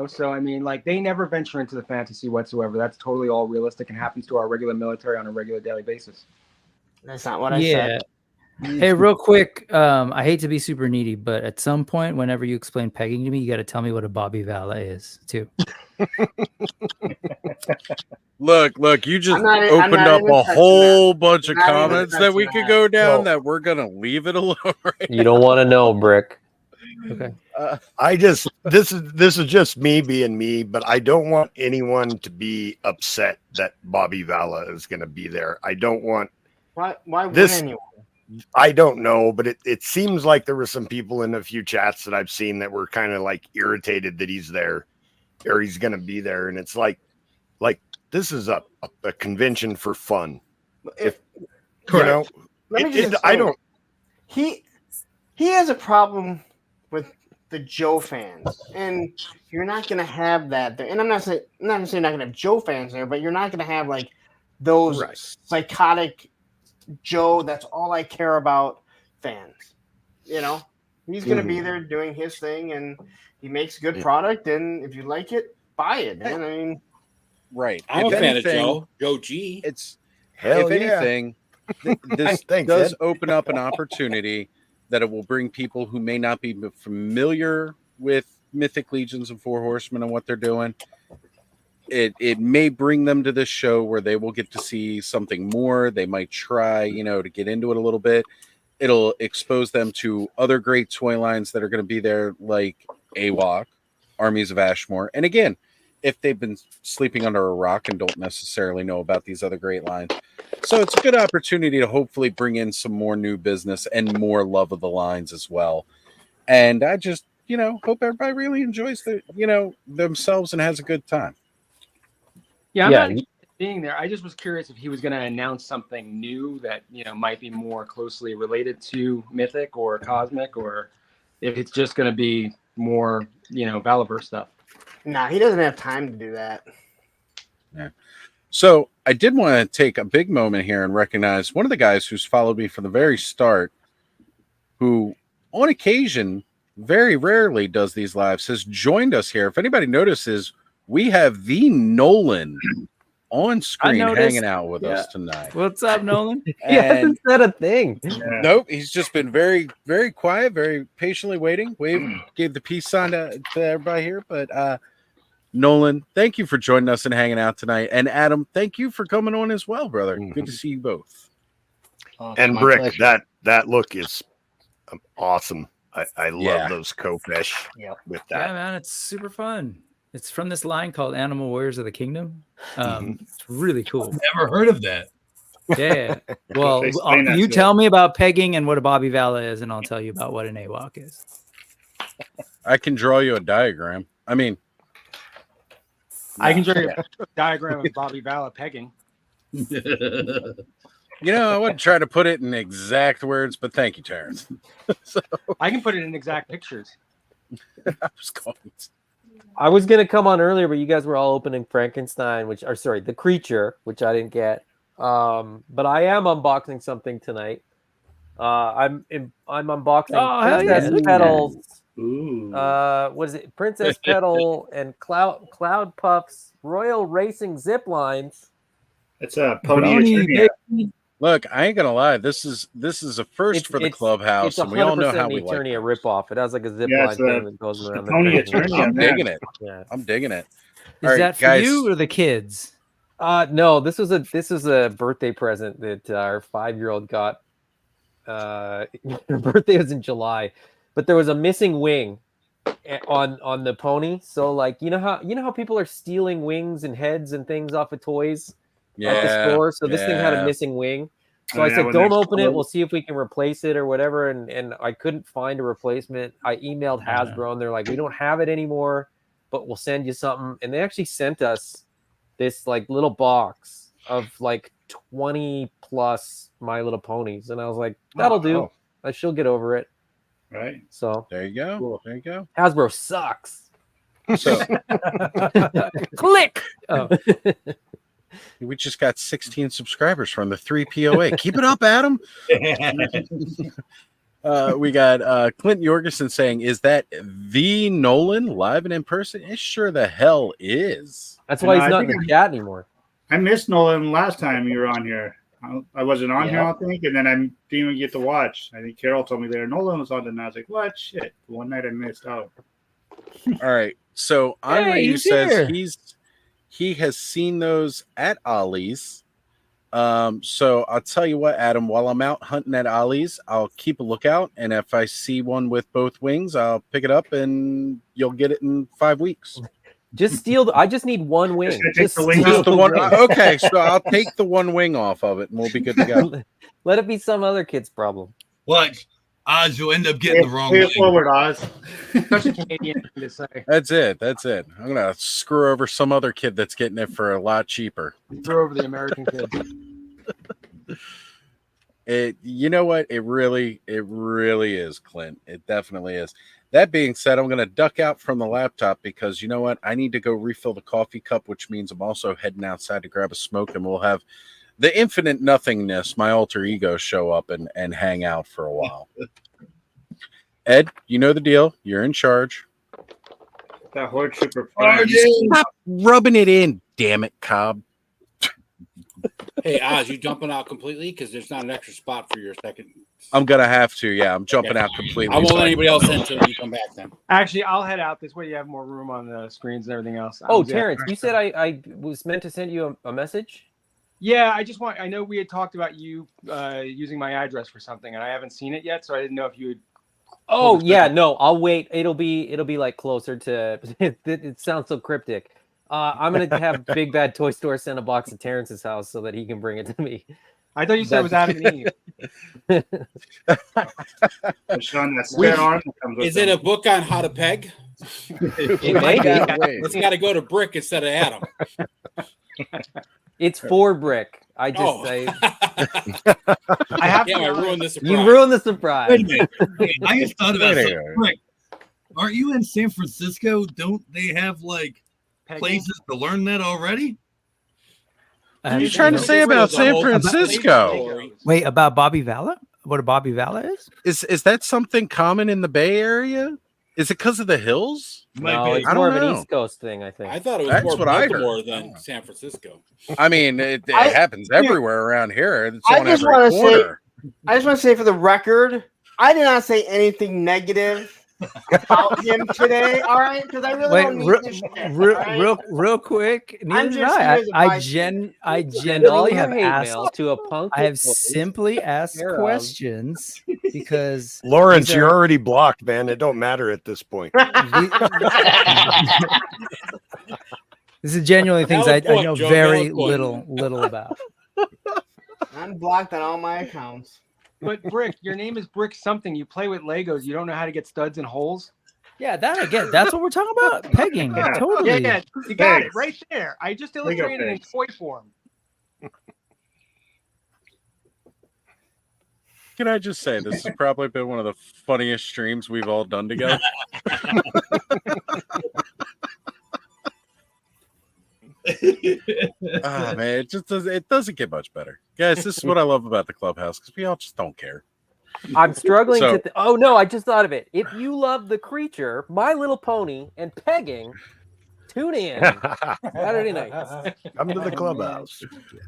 So I mean, they never venture into the fantasy whatsoever. That's totally all realistic and happens to our regular military on a regular daily basis. That's not what I said. Hey, real quick, I hate to be super needy, but at some point, whenever you explain pegging to me, you got to tell me what a Bobby Vala is, too. Look, you just opened up a whole bunch of comments that we could go down that we're going to leave it alone. You don't want to know, Brick. Okay. This is just me being me, but I don't want anyone to be upset that Bobby Vala is going to be there. I don't want. Why would anyone? I don't know, but it seems like there were some people in a few chats that I've seen that were kind of irritated that he's there or he's going to be there. And it's like this is a convention for fun. I don't. He has a problem with the Joe fans, and you're not going to have that there. And I'm not saying you're not going to have Joe fans there, but you're not going to have those psychotic Joe, that's all I care about fans. He's going to be there doing his thing, and he makes good product, and if you like it, buy it, man. I mean, right. I'm a fan of Joe. Joe G. It's anything, this does open up an opportunity that it will bring people who may not be familiar with Mythic Legions and Four Horsemen and what they're doing. It may bring them to this show where they will get to see something more. They might try, to get into it a little bit. It'll expose them to other great toy lines that are going to be there, like AWOC, Armies of Ashmore. And again, if they've been sleeping under a rock and don't necessarily know about these other great lines. So it's a good opportunity to hopefully bring in some more new business and more love of the lines as well. And I just, hope everybody really enjoys themselves and has a good time. Yeah, I'm not against being there. I just was curious if he was going to announce something new that might be more closely related to Mythic or Cosmic, or if it's just going to be more Valiverse stuff. Nah, he doesn't have time to do that. Yeah. So I did want to take a big moment here and recognize one of the guys who's followed me from the very start, who on occasion, very rarely does these lives, has joined us here. If anybody notices, we have the Nolan on screen hanging out with us tonight. What's up, Nolan? He hasn't said a thing. Nope, he's just been very, very quiet, very patiently waiting. Gave the peace sign to everybody here, but Nolan, thank you for joining us and hanging out tonight. And Adam, thank you for coming on as well, brother. Good to see you both. And Brick, that look is awesome. I love those co-fish with that. Yeah, man, it's super fun. It's from this line called Animal Warriors of the Kingdom. It's really cool. Never heard of that. Yeah. Well, you tell me about pegging and what a Bobby Vala is, and I'll tell you about what an AWOC is. I can draw you a diagram. I mean, I can draw you a diagram of Bobby Vala pegging. I wouldn't try to put it in exact words, but thank you, Terrence. I can put it in exact pictures. I was gonna come on earlier, but you guys were all opening Frankenstein, the creature, which I didn't get. But I am unboxing something tonight. I'm unboxing Princess Petals. What is it? Princess Petal and Cloud Puffs Royal Racing Zip Lines. It's a pony. Look, I ain't gonna lie. This is a first for the clubhouse, and we all know how we like it. A ripoff. It has like a zip line thing that goes around. Pony Attorney. I'm digging it. Yeah, I'm digging it. Is that for you or the kids? No, this was a birthday present that our 5-year-old got. Her birthday was in July, but there was a missing wing on the pony. So like you know how people are stealing wings and heads and things off of toys at the store. So this thing had a missing wing. So I said, don't open it. We'll see if we can replace it or whatever. And I couldn't find a replacement. I emailed Hasbro and they're like, we don't have it anymore, but we'll send you something. And they actually sent us this like little box of like 20 plus My Little Ponies. And I was like, that'll do. She'll get over it. Right. So there you go. Cool. There you go. Hasbro sucks. So click. Oh. We just got 16 subscribers from the 3POA. Keep it up, Adam. We got Clint Jorgensen saying, is that the Nolan live and in person? It sure the hell is. That's why he's not in the chat anymore. I missed Nolan last time you were on here. I wasn't on here, I think, and then I didn't even get to watch. I think Carol told me there Nolan was on, and I was like, what? Shit. One night I missed out. All right. So Henri says he has seen those at Ollie's. So I'll tell you what, Adam, while I'm out hunting at Ollie's, I'll keep a lookout. And if I see one with both wings, I'll pick it up and you'll get it in 5 weeks. Just steal. I just need one wing. Just the one. Okay, so I'll take the one wing off of it and we'll be good to go. Let it be some other kid's problem. Watch. Oz, you'll end up getting the wrong wing. wing. Forward, Oz. Such a Canadian thing to say. That's it. I'm going to screw over some other kid that's getting it for a lot cheaper. Throw over the American kids. You know what? It really is, Clint. It definitely is. That being said, I'm going to duck out from the laptop because you know what? I need to go refill the coffee cup, which means I'm also heading outside to grab a smoke, and we'll have the infinite nothingness, my alter ego, show up and hang out for a while. Ed, you know the deal. You're in charge. That horde trooper. Stop rubbing it in, damn it, Cobb. Hey, Oz, you jumping out completely? Because there's not an extra spot for your second. I'm going to have to, yeah. I'm jumping out completely. I won't let anybody else in until you come back then. Actually, I'll head out. This way you have more room on the screens and everything else. Oh, Terrence, you said I was meant to send you a message? Yeah, I know we had talked about you using my address for something, and I haven't seen it yet, so I didn't know if you would. Oh, yeah, no, I'll wait. It'll be like closer to, it sounds so cryptic. I'm gonna have Big Bad Toy Store send a box to Terrence's house so that he can bring it to me. I thought you said it was Adam and Eve. Sean, that spare arm that comes with Is it them. a book on how to peg? It may be. It's got to go to Brick instead of Adam. It's for Brick. I just Oh. say I have Damn, to I be honest. ruined this surprise. you ruined the surprise. Wait a minute. Wait, I just thought about Wait a something. minute. Rick, aren't you in San Francisco? Don't they have like Pegging. places to learn that already? What are you trying to say about San Francisco? Wait, about Bobby Valla? What a Bobby Valla is? Is that something common in the Bay Area? Is it because of the hills? No, it's I more don't of an know. East Coast thing, I think. I thought it was That's more what I heard. Baltimore than San Francisco. I mean, it I- happens everywhere around here. It's I on just every want to say, corner. I just want to say for the record, I did not say anything negative about him today. All right, because I really Wait, don't need this shit. all right? real quick. Neither did just I. here as a bystander. I Send all generally your have hate asked. mail to a punk. I have with toys. simply asked Care of. questions because Lawrence, these you're are- already blocked, man. It don't matter at this point. this is genuinely things I Valid point, know Joe, very valid point. little about. I'm blocked on all my accounts. But Brick, your name is Brick something. You play with Legos. You don't know how to get studs and holes. Yeah, that I get. That's what we're talking about. Pegging. Totally. Yeah, you got it Thanks. right there. I just Lego illustrated in pegs. toy form. Can I just say this has probably been one of the funniest streams we've all done together? Ah, man, it doesn't get much better, guys. This is what I love about the clubhouse because we all just don't care. I'm struggling So- to. Oh no! I just thought of it. If you love the creature, My Little Pony, and pegging, tune in Saturday nights. Come to the clubhouse.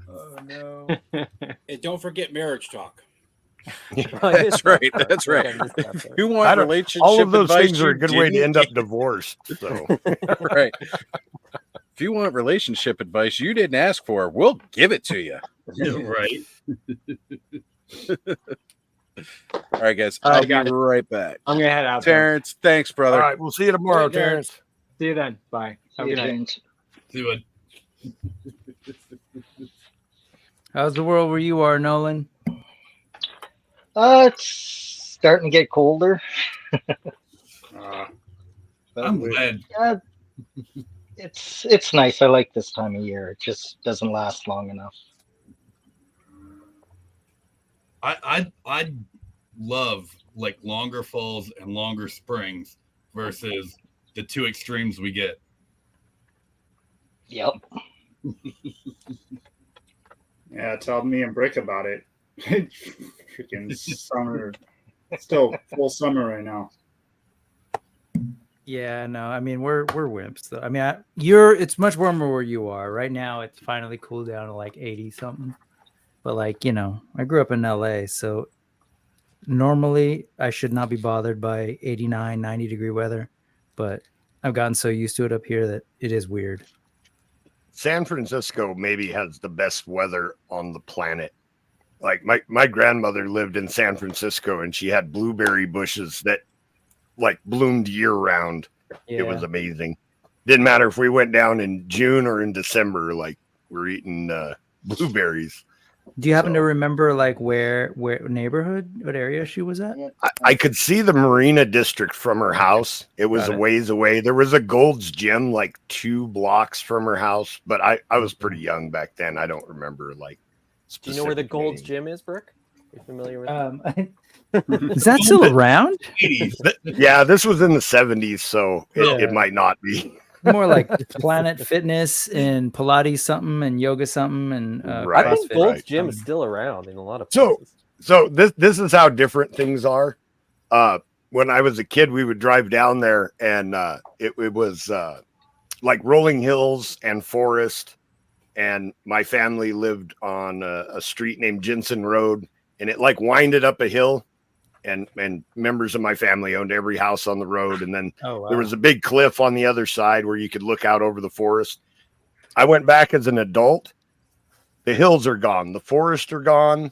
Oh no. And don't forget marriage talk. That's right. That's right. If you want I don't- relationship All of those advice, things are a you good way to didn't end up get- divorced. So right. If you want relationship advice you didn't ask for, we'll give it to you. Right. All right, guys. All right, I'll be got it. right back. I'm gonna head out. though. Terrence, thanks, brother. all right, we'll see you tomorrow, Good night, Terrence. See you then. Bye. Have a good night. Do it. How's the world where you are, Nolan? It's starting to get colder. I'm glad. Uh, it's nice. I like this time of year. It just doesn't last long enough. I love like longer falls and longer springs versus the two extremes we get. Yep. Yeah, tell me and Brick about it. Freaking summer. Still full summer right now. Yeah, no, I mean we're wimps though. I mean, it's much warmer where you are right now. It's finally cooled down to like 80 something. But like, I grew up in LA, so normally I should not be bothered by 89, 90 degree weather, but I've gotten so used to it up here that it is weird. San Francisco maybe has the best weather on the planet. Like my grandmother lived in San Francisco and she had blueberry bushes that like bloomed year round. Yeah. It was amazing. Didn't matter if we went down in June or in December, like we're eating blueberries. Do you happen to remember like where neighborhood, what area she was at? I could see the Marina District from her house. It was Got a it. ways away. There was a Gold's Gym like 2 blocks from her house, but I was pretty young back then. I don't remember like. Do you know where the specific Gold's names. Gym is, Brick? Are you familiar with Is that still around? 80s. Yeah, this was in the 70s, so Yeah. it might not be. More like Planet Fitness and Pilates something and yoga something and Right. I think CrossFit. Gold's right. Gym is still around in a lot of So- places. So this is how different things are. When I was a kid, we would drive down there, and it was like rolling hills and forest. And my family lived on a street named Jensen Road, and it like winded up a hill. And members of my family owned every house on the road, and then Oh, wow. there was a big cliff on the other side where you could look out over the forest. I went back as an adult. The hills are gone. The forests are gone.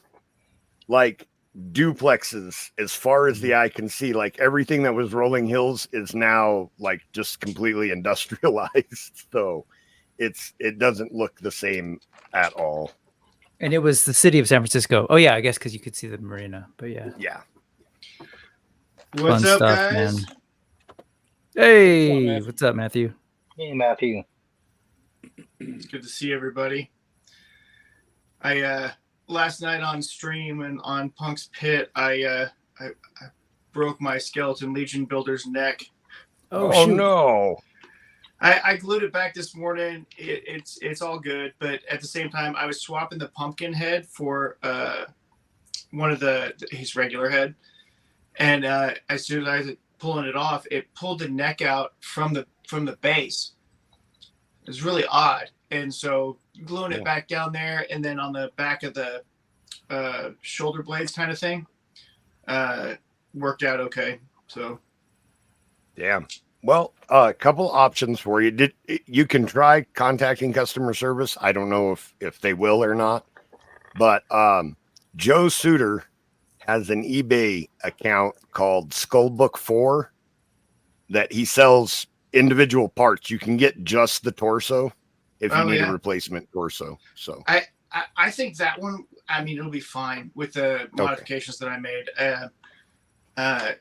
Like duplexes as far as the eye can see. Like everything that was rolling hills is now like just completely industrialized. So it doesn't look the same at all. And it was the city of San Francisco. Oh yeah, I guess because you could see the marina. But yeah. Yeah. What's Fun up, stuff, guys? man. Hey, what's up, Matthew? Hey, Matthew. It's good to see everybody. I last night on stream and on Punk's Pit, I broke my Skeleton Legion builder's neck. Oh no! I glued it back this morning. It's all good, but at the same time, I was swapping the pumpkin head for one of his regular head, and as soon as I was pulling it off, it pulled the neck out from the base. It was really odd, and so gluing it back down there, and then on the back of the shoulder blades kind of thing, worked out okay. So, damn. Well, a couple options for you. You can try contacting customer service. I don't know if they will or not, but Joe Suter has an eBay account called Skullbook 4 that he sells individual parts. You can get just the torso if you need a replacement torso. So I think that one, I mean, it'll be fine with the modifications that I made.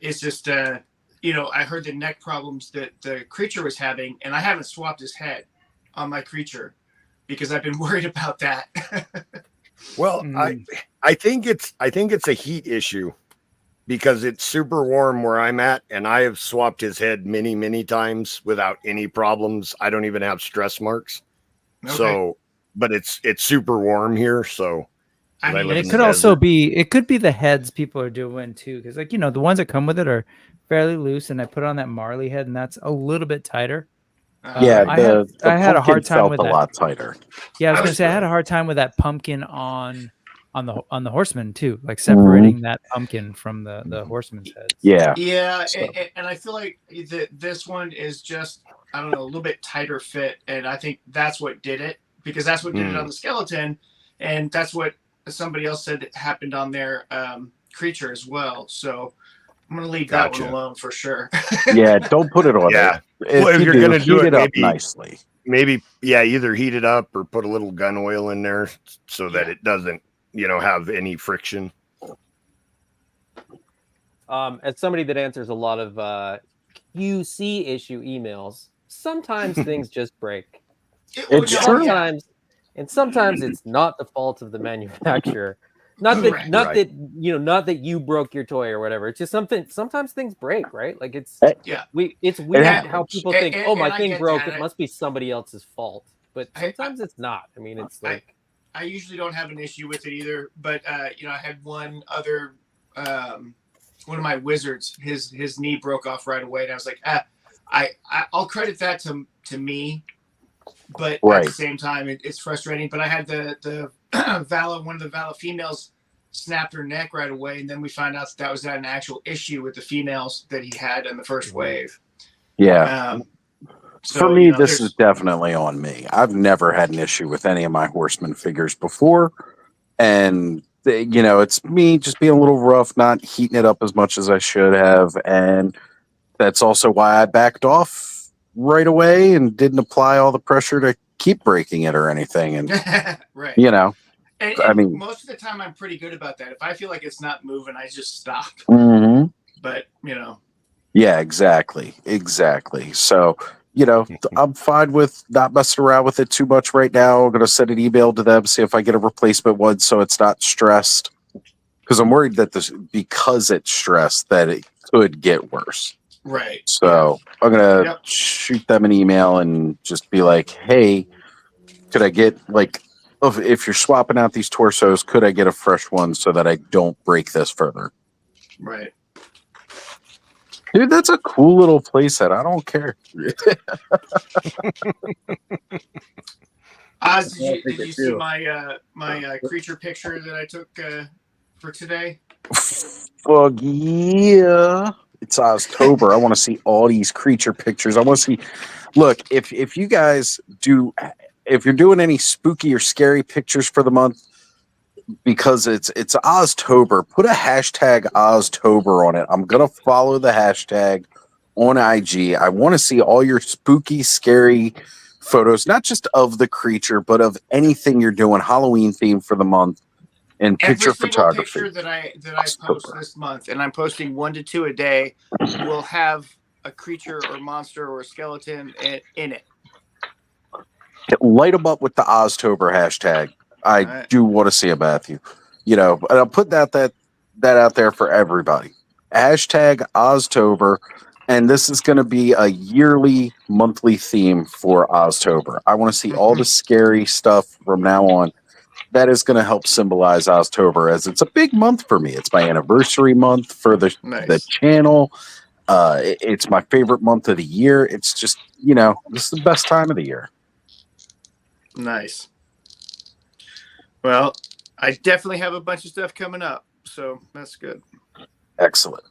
It's just I heard the neck problems that the creature was having, and I haven't swapped his head on my creature because I've been worried about that. Well, I think it's a heat issue because it's super warm where I'm at, and I have swapped his head many, many times without any problems. I don't even have stress marks. Okay. So, but it's super warm here, so. I mean, it could also be the heads people are doing too, because the ones that come with it are fairly loose, and I put on that Marley head, and that's a little bit tighter. Yeah, I had a hard time with a that. lot tighter. Yeah, I was gonna say I had a hard time with that pumpkin on the horseman too, like separating that pumpkin from the horseman's head. Yeah. Yeah, and I feel like this one is just, I don't know, a little bit tighter fit, and I think that's what did it, because that's what did it on the skeleton, and that's what somebody else said that happened on their creature as well. So I'm gonna leave that one alone for sure. Yeah, don't put it on there. If you're gonna do it up nicely, maybe either heat it up or put a little gun oil in there so that it doesn't have any friction. As somebody that answers a lot of QC issue emails, sometimes things just break. It's true. Sometimes it's not the fault of the manufacturer. Not that you broke your toy or whatever. It's just sometimes things break, right? Like it's weird how people think, oh, my thing broke, it must be somebody else's fault. But sometimes it's not. I mean, it's like I usually don't have an issue with it either, but I had one other one of my wizards, his knee broke off right away, and I was like, I'll credit that to me, but at the same time, it's frustrating. But I had the Vala, one of the Vala females, snapped her neck right away, and then we found out that was an actual issue with the females that he had in the first wave. Yeah. So, for me, this is definitely on me. I've never had an issue with any of my horseman figures before, and it's me just being a little rough, not heating it up as much as I should have, and that's also why I backed off right away and didn't apply all the pressure to keep breaking it or anything. And right, and I mean, most of the time I'm pretty good about that. If I feel like it's not moving, I just stop. Mm-hmm. But yeah, exactly. So. I'm fine with not messing around with it too much right now. I'm going to send an email to them, see if I get a replacement one so it's not stressed. Because I'm worried that because it's stressed, that it could get worse. Right. So I'm going to shoot them an email and just be like, hey, could I get, if you're swapping out these torsos, could I get a fresh one so that I don't break this further? Right. Dude, that's a cool little playset. I don't care. Oz, did you see my creature picture that I took for today? Fuck yeah. It's October. I want to see all these creature pictures. I want to see. Look, if you guys if you're doing any spooky or scary pictures for the month, because it's Oztober, put a hashtag Oztober on it. I'm gonna follow the hashtag on IG. I want to see all your spooky, scary photos, not just of the creature, but of anything you're doing, Halloween theme for the month, and picture Every single photography. picture that I post this month, and I'm posting 1 to 2 a day, will have a creature or monster or a skeleton in it. Light them up with the Oztober hashtag. I do want to see a Matthew. You know, and I'll put that out there for everybody. Hashtag Oztober, and this is going to be a yearly, monthly theme for Oztober. I want to see all the scary stuff from now on. That is going to help symbolize Oztober, as it's a big month for me. It's my anniversary month for the channel. It's my favorite month of the year. It's just, you know, this is the best time of the year. Nice. Well, I definitely have a bunch of stuff coming up, so that's good. Excellent.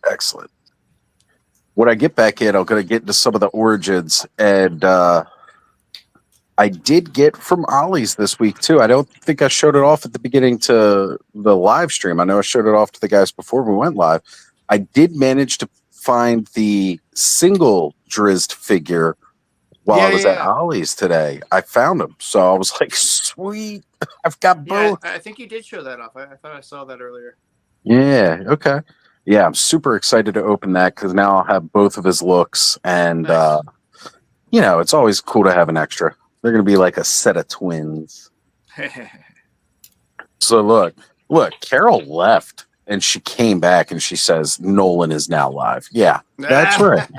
When I get back in, I'm going to get into some of the origins, and I did get from Ollie's this week too. I don't think I showed it off at the beginning to the live stream. I know I showed it off to the guys before we went live. I did manage to find the single Drizzed figure while I was at Ollie's today. I found him, so I was like, "Sweet, I've got both." I think you did show that off. I thought I saw that earlier. Yeah. Okay. Yeah, I'm super excited to open that because now I'll have both of his looks, and you know, it's always cool to have an extra. They're going to be like a set of twins. So look, Carol left and she came back and she says, Nolan is now live. Yeah, that's right.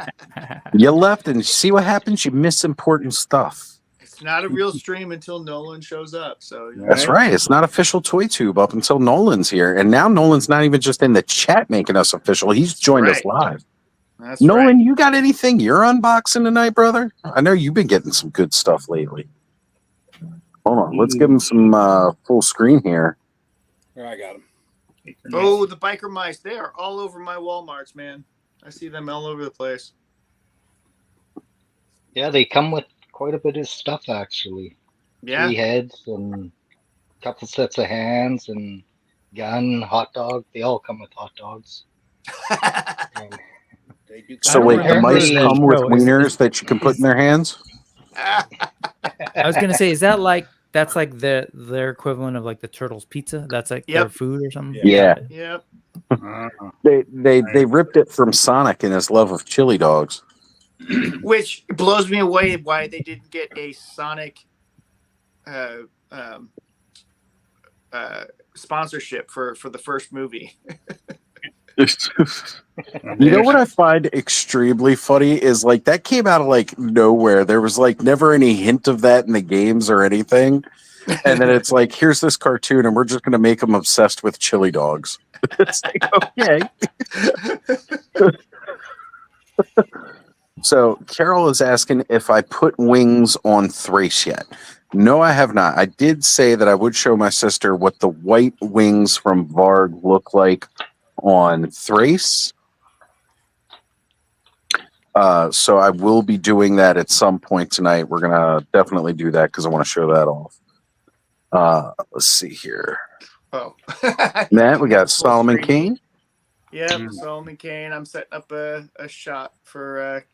You left and see what happens? You miss important stuff. It's not a real stream until Nolan shows up. So That's right. It's not official Toy Tube up until Nolan's here. And now Nolan's not even just in the chat making us official. He's joined us live. That's Nolan, you got anything you're unboxing tonight, brother? I know you've been getting some good stuff lately. Hold on, let's give him some full screen here. Here, I got him. Oh, the biker mice. They are all over my Walmarts, man. I see them all over the place. Yeah, they come with quite a bit of stuff, actually. Yeah. 3 heads and a couple sets of hands and gun, hot dog. They all come with hot dogs. So wait, the mice come with wieners that you can put in their hands? I was gonna say, is that like that's like their equivalent of like the Turtles pizza? That's like their food or something? Yeah. Yep. They ripped it from Sonic and his love of chili dogs. Which blows me away why they didn't get a Sonic sponsorship for the first movie. You know what I find extremely funny is like that came out of like nowhere. There was like never any hint of that in the games or anything. And then it's like, here's this cartoon and we're just going to make them obsessed with chili dogs. It's like, okay. So Carol is asking if I put wings on Thrace yet. No, I have not. I did say that I would show my sister what the white wings from Varg look like on Thrace. So I will be doing that at some point tonight. We're going to definitely do that because I want to show that off. Let's see here. Oh. Matt, we got Solomon Kane. Yep, Solomon Kane. I'm setting up a shot for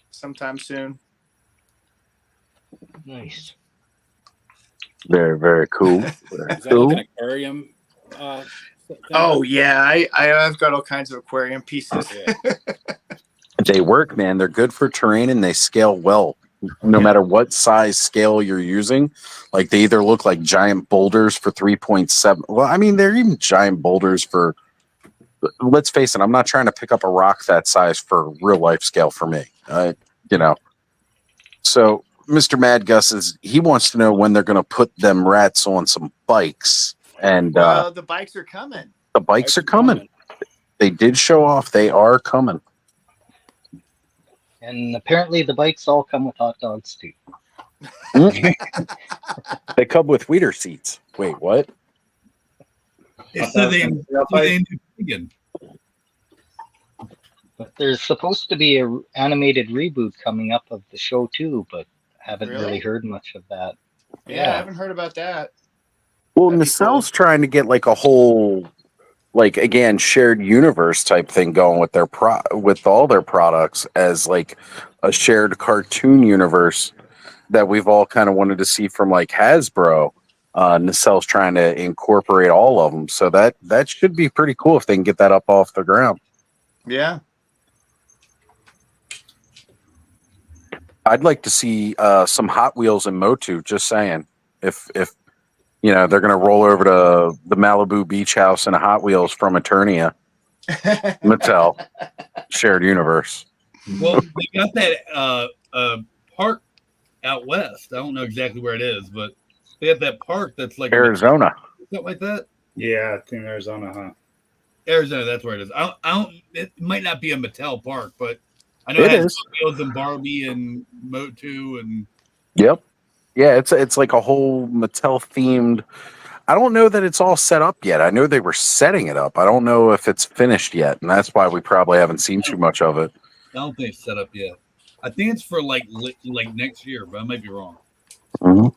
sometime soon. Nice. Very, very cool. Very Is that cool. like an aquarium? Oh yeah, I've got all kinds of aquarium pieces. They work, man. They're good for terrain and they scale well. No matter what size scale you're using, like they either look like giant boulders for 3.7. Well, I mean, they're even giant boulders for. Let's face it, I'm not trying to pick up a rock that size for real life scale for me. You know. So Mr. Mad Gus he wants to know when they're going to put them rats on some bikes. And the bikes are coming. The bikes are coming. They did show off. They are coming. And apparently the bikes all come with hot dogs too. They come with weeder seats. Wait, what? It's the vegan. But there's supposed to be a animated reboot coming up of the show too, but haven't really heard much of that. Yeah, I haven't heard about that. Well, Nacelle's trying to get like a whole, like again, shared universe type thing going with their with all their products as like a shared cartoon universe. that we've all kind of wanted to see from like Hasbro. Nacelle's trying to incorporate all of them, so that should be pretty cool if they can get that up off the ground. Yeah. I'd like to see some Hot Wheels in Motu. Just saying, if you know they're going to roll over to the Malibu Beach House in a Hot Wheels from Eternia, Mattel, shared universe. Well, they got that park out west. I don't know exactly where it is, but they have that park that's like Arizona, something like that. Yeah, I think Arizona, huh? Arizona, that's where it is. I don't. It might not be a Mattel park, but I know it it has is. Hot Wheels and Barbie and Motu and. Yep. Yeah, it's like a whole Mattel themed. I don't know that it's all set up yet. I know they were setting it up. I don't know if it's finished yet, and that's why we probably haven't seen too much of it. I don't think it's set up yet. I think it's for like next year, but I might be wrong. Mm-hmm.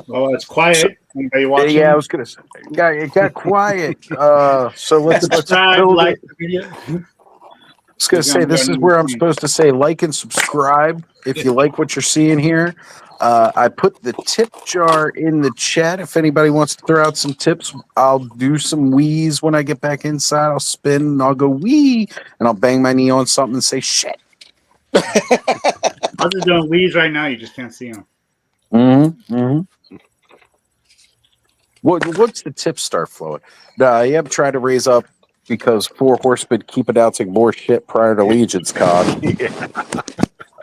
Oh, it's quiet. Anybody watching? Yeah, I was gonna say, it got quiet. So let's Subscribe, build like it. the video. I was gonna say this is where I'm supposed to say like and subscribe if you like what you're seeing here. I put the tip jar in the chat. If anybody wants to throw out some tips, I'll do some wheeze when I get back inside. I'll spin and I'll go wee, and I'll bang my knee on something and say shit. I'm just doing weeds right now. You just can't see them. Mm-hmm. Mm-hmm. What's the tip start flowing? I have tried to raise up because 4 horsemen keep announcing more shit prior to Legion's Con.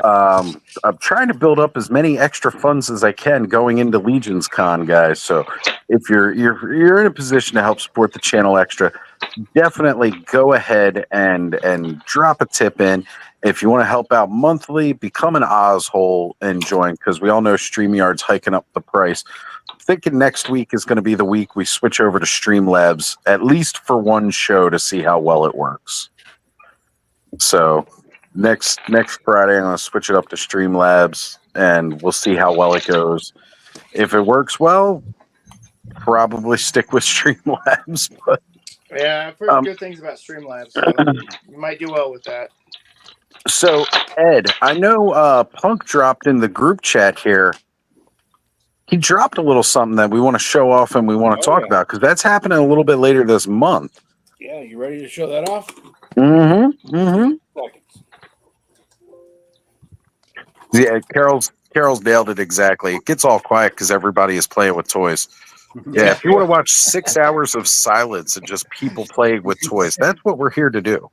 I'm trying to build up as many extra funds as I can going into Legion's Con, guys. So if you're in a position to help support the channel extra, definitely go ahead and drop a tip in. If you want to help out monthly, become an Ozhole and join, because we all know StreamYard's hiking up the price. I'm thinking next week is going to be the week we switch over to Streamlabs, at least for one show, to see how well it works. So next Friday, I'm going to switch it up to Streamlabs, and we'll see how well it goes. If it works well, probably stick with Streamlabs. But Yeah, I've heard good things about Streamlabs, so you might do well with that. so, Ed, I know Punk dropped in the group chat here. He dropped a little something that we want to show off and we want to talk about, because that's happening a little bit later this month. Yeah, you ready to show that off? Mm-hmm. Mm-hmm. Yeah, Carol's nailed it exactly. It gets all quiet because everybody is playing with toys. Yeah, if you want to watch 6 hours of silence and just people playing with toys, that's what we're here to do.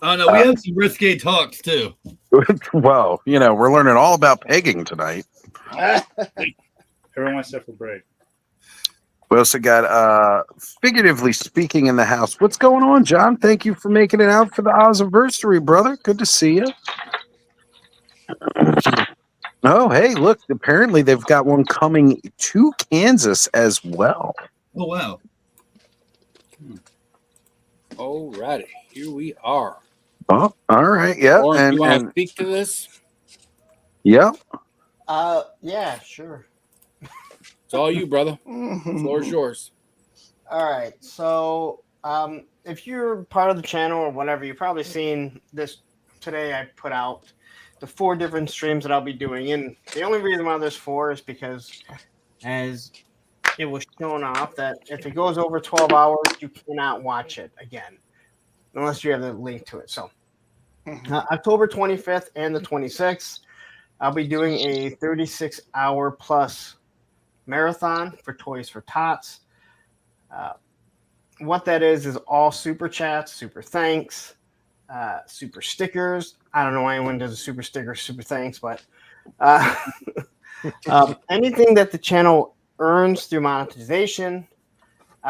Oh no, we have some risque talks too. Well, we're learning all about pegging tonight. Everyone step for break. We also got figuratively speaking in the house. What's going on, John? Thank you for making it out for the Oziversary, brother. Good to see you. Oh, hey, look, apparently they've got one coming to Kansas as well. Oh wow. Alrighty, here we are. Oh, all right, yeah. Lauren, you want to speak to this? Yeah. Yeah, sure. It's all you, brother. The floor is yours. All right. So, if you're part of the channel or whatever, you've probably seen this today. I put out the 4 different streams that I'll be doing, and the only reason why there's 4 is because, as it was shown off, that if it goes over 12 hours, you cannot watch it again unless you have the link to it. So, October 25th and the 26th, I'll be doing a 36-hour plus marathon for Toys for Tots. What that is all super chats, super thanks, super stickers. I don't know why anyone does a super sticker, super thanks, but anything that the channel earns through monetization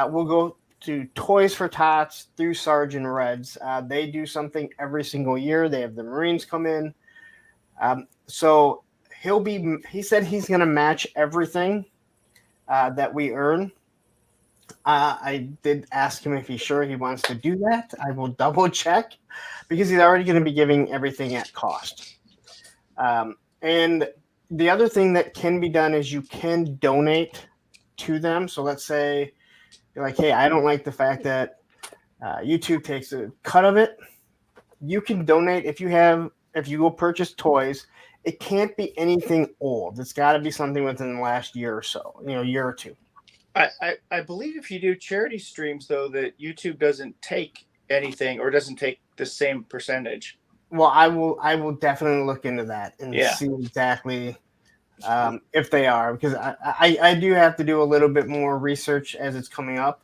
will go to Toys for Tots through Sergeant Reds. They do something every single year. They have the Marines come in. So he said he's going to match everything that we earn. I did ask him if he's sure he wants to do that. I will double check because he's already going to be giving everything at cost. And the other thing that can be done is you can donate to them. So let's say you're like, hey, I don't like the fact that YouTube takes a cut of it. You can donate if you go purchase toys. It can't be anything old. It's got to be something within the last year or so, year or two. I believe if you do charity streams, though, that YouTube doesn't take anything or doesn't take the same percentage. Well, I will definitely look into that and see exactly if they are, because I do have to do a little bit more research as it's coming up.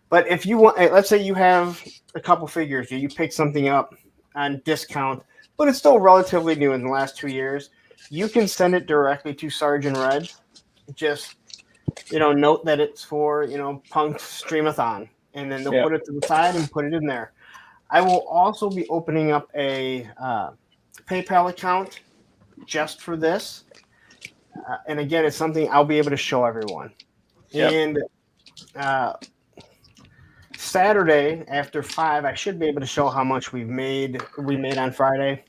But if you want, let's say you have a couple figures, you pick something up on discount, but it's still relatively new in the last 2 years, you can send it directly to Sergeant Red. Just note that it's for Punk Streamathon, and then they'll put it to the side and put it in there. I will also be opening up a PayPal account just for this, and again, it's something I'll be able to show everyone. And Saturday after 5, I should be able to show how much we made on Friday.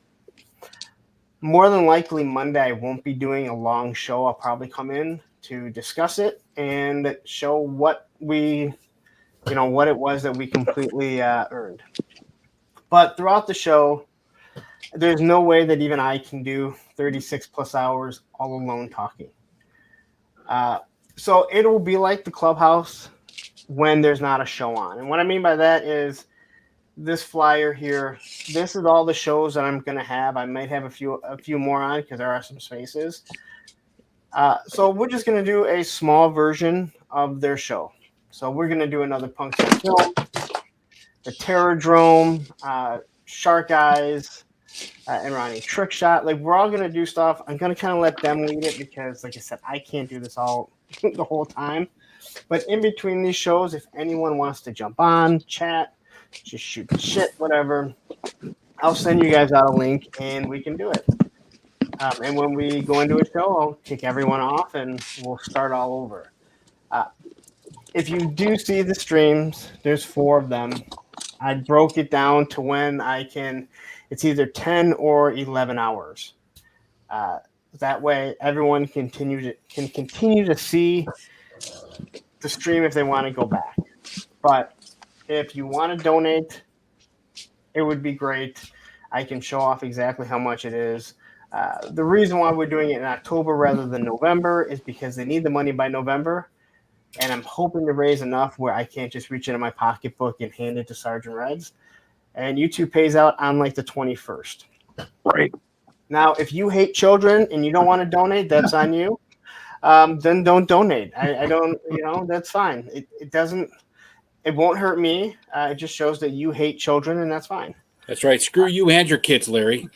More than likely Monday I won't be doing a long show. I'll probably come in to discuss it and show what what it was that we completely earned. But throughout the show, there's no way that even I can do 36 plus hours all alone talking. So it will be like the clubhouse when there's not a show on. And what I mean by that is this flyer here. This is all the shows that I'm going to have. I might have a few more on because there are some spaces. So we're just going to do a small version of their show. So we're going to do another Punk Film, the Terrordrome, Shark Eyes, and Ronnie Trick Shot. Like, we're all going to do stuff. I'm going to kind of let them lead it because, like I said, I can't do this all the whole time. But in between these shows, if anyone wants to jump on, chat, just shoot the shit, whatever, I'll send you guys out a link and we can do it. And when we go into a show, I'll kick everyone off and we'll start all over. If you do see the streams, there's 4 of them. I broke it down to when I can. It's either 10 or 11 hours. That way, everyone can continue to see the stream if they want to go back. But if you want to donate, it would be great. I can show off exactly how much it is. The reason why we're doing it in October rather than November is because they need the money by November. And I'm hoping to raise enough where I can't just reach into my pocketbook and hand it to Sergeant Reds. And YouTube pays out on like the 21st. Right. Now, if you hate children and you don't want to donate, that's on you. Then don't donate. I don't, that's fine. It won't hurt me. It just shows that you hate children, and that's fine. That's right. Screw you and your kids, Larry.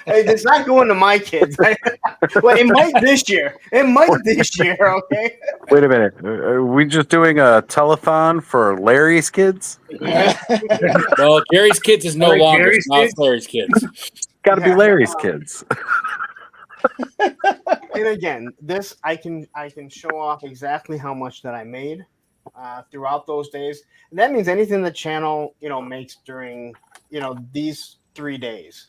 Hey, it's not going to my kids. Well, it might this year. Okay? Wait a minute. Are we just doing a telethon for Larry's kids? Well, Gary's kids is no longer. Now it's Larry's kids. Got to be Larry's kids. And again, this I can show off exactly how much that I made throughout those days. And that means anything the channel makes during these 3 days.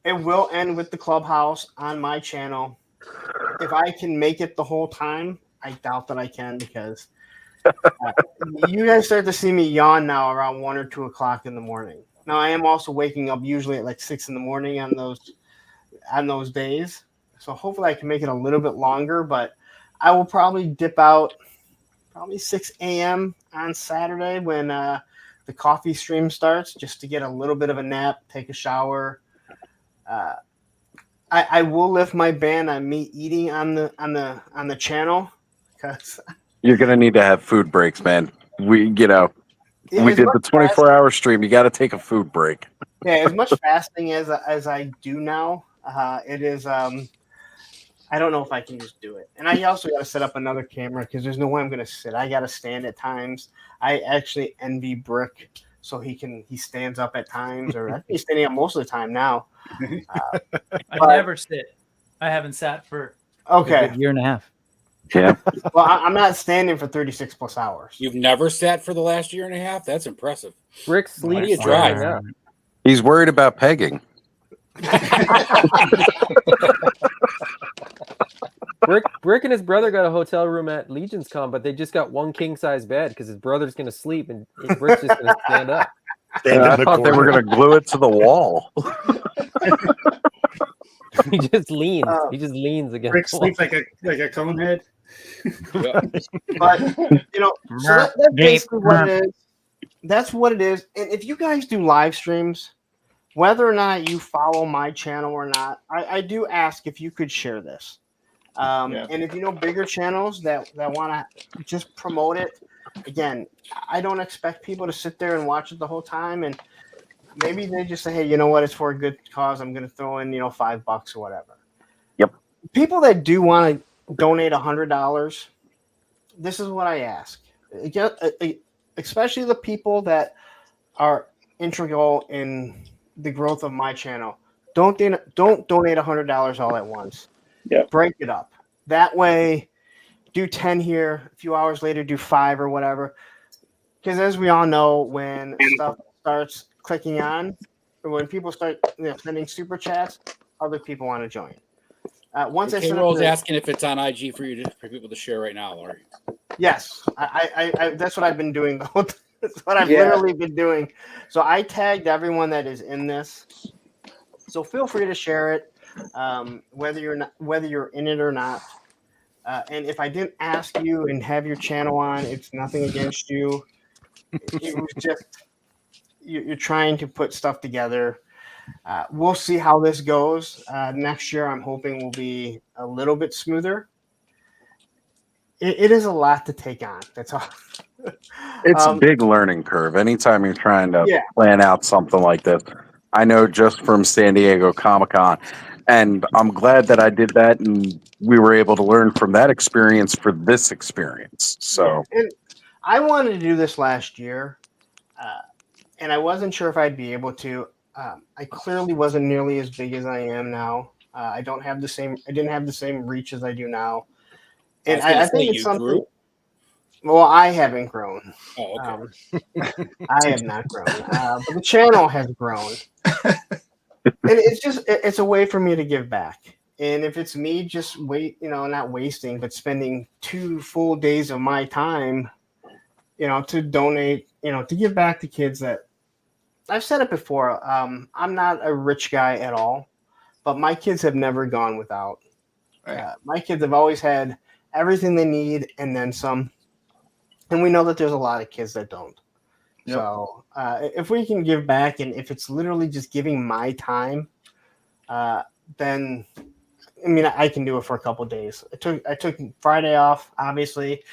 It will end with the clubhouse on my channel. If I can make it the whole time, I doubt that I can because you guys start to see me yawn now around 1 or 2 o'clock in the morning. Now I am also waking up usually at like 6 in the morning on those days. So hopefully I can make it a little bit longer, but I will probably dip out probably 6 a.m. on Saturday when the coffee stream starts, just to get a little bit of a nap, take a shower. I will lift my ban on me eating on the channel because You're gonna need to have food breaks, man. We did the 24-hour stream. You got to take a food break. Yeah, as much fasting as I do now, it is. I don't know if I can just do it. And I also got to set up another camera because there's no way I'm going to sit. I got to stand at times. I actually envy Brick, so he stands up at times, or I think he's standing up most of the time now. I never sit. I haven't sat for a good year and a half. Yeah. Well, I'm not standing for 36 plus hours. You've never sat for the last year and a half? That's impressive. Rick How do sleeps. you drive? He's worried about pegging. Brick and his brother got a hotel room at Legion's Con, but they just got one king size bed because his brother's going to sleep and Brick's just going to stand up. I thought they were going to glue it to the wall. He just leans. He just leans against. Brick the wall. sleeps like a cone head. But so that's basically what it is. That's what it is. And if you guys do live streams, whether or not you follow my channel or not, I do ask if you could share this. And if you know bigger channels that want to just promote it, again, I don't expect people to sit there and watch it the whole time. And maybe they just say, hey, you know what? It's for a good cause. I'm going to throw in, $5 or whatever. Yep. People that do want to donate $100, this is what I ask. Especially the people that are integral in the growth of my channel. Don't donate $100 all at once. Yep. Break it up. That way, do 10 here, a few hours later, do 5 or whatever. Because as we all know, when stuff starts clicking on, or when people start sending super chats, other people want to join. Once I send K-Roll's asking if it's on IG for people to share right now, Laurie. Yes, I that's what I've been doing. That's what I've literally been doing. So I tagged everyone that is in this. So feel free to share it, whether you're in it or not. And if I didn't ask you and have your channel on, it's nothing against you. It was just you're trying to put stuff together. We'll see how this goes. Next year, I'm hoping will be a little bit smoother. It is a lot to take on. That's all. It's a big learning curve. Anytime you're trying to plan out something like this, I know just from San Diego Comic-Con, and I'm glad that I did that, and we were able to learn from that experience for this experience. So, and I wanted to do this last year, and I wasn't sure if I'd be able to. I clearly wasn't nearly as big as I am now. I didn't have the same reach as I do now. And I think it's something. Grew? Well, I haven't grown. Oh, okay. I have not grown, but the channel has grown. And it's a way for me to give back. And if it's me just not wasting, but spending 2 full days of my time, to donate, to give back to kids that I've said it before. I'm not a rich guy at all, but my kids have never gone without. My kids have always had everything they need and then some. And we know that there's a lot of kids that don't. Yep. So if we can give back, and if it's literally just giving my time, then I can do it for a couple of days. I took Friday off, obviously,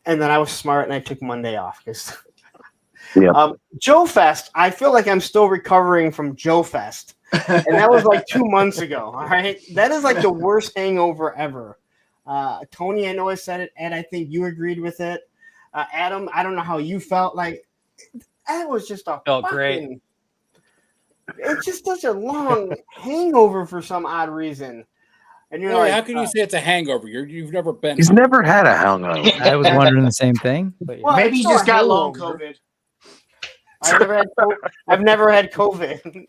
and then I was smart and I took Monday off because Joe Fest. I feel like I'm still recovering from Joe Fest, and that was like 2 months ago. All right, that is like the worst hangover ever. Tony, I know I said it, and I think you agreed with it. Adam, I don't know how you felt. Like that was just great. It's just such a long hangover for some odd reason. And you're like, how can you say it's a hangover? You've never been. He's never had a hangover. I was wondering the same thing. Well, maybe he just got long COVID. I've never had COVID.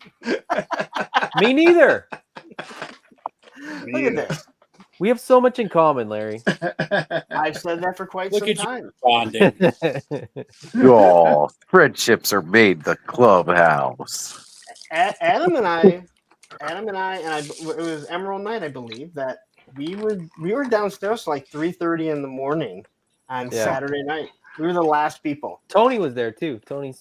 Me neither. Look at this. We have so much in common, Larry. I've said that for quite some time. Oh, friendships are made the clubhouse. Adam and I, it was Emerald Night, I believe, that we were downstairs like 3:30 in the morning on Saturday night. We were the last people. Tony was there too. Tony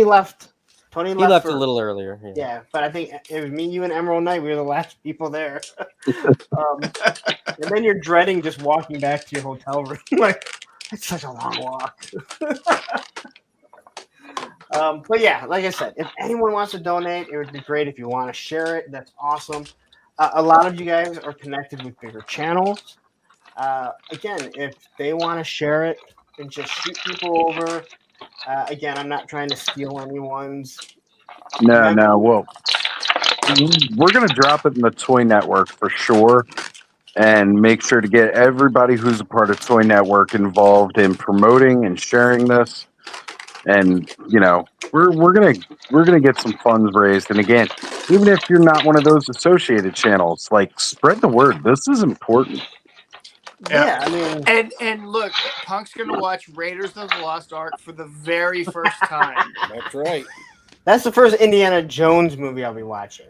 left. He left a little earlier. Yeah, but I think it was me, you, and Emerald Knight. We were the last people there. And then you're dreading just walking back to your hotel room. Like, it's such a long walk. But yeah, like I said, if anyone wants to donate, it would be great. If you want to share it, that's awesome. A lot of you guys are connected with bigger channels. Again, if they want to share it and just shoot people over. Again, I'm not trying to steal anyone's. No. Well, we're going to drop it in the Toy Network for sure, and make sure to get everybody who's a part of Toy Network involved in promoting and sharing this. And we're gonna get some funds raised. And again, even if you're not one of those associated channels, like spread the word. This is important. Yeah, I mean, and look, Punk's gonna watch Raiders of the Lost Ark for the very first time. That's right. That's the first Indiana Jones movie I'll be watching.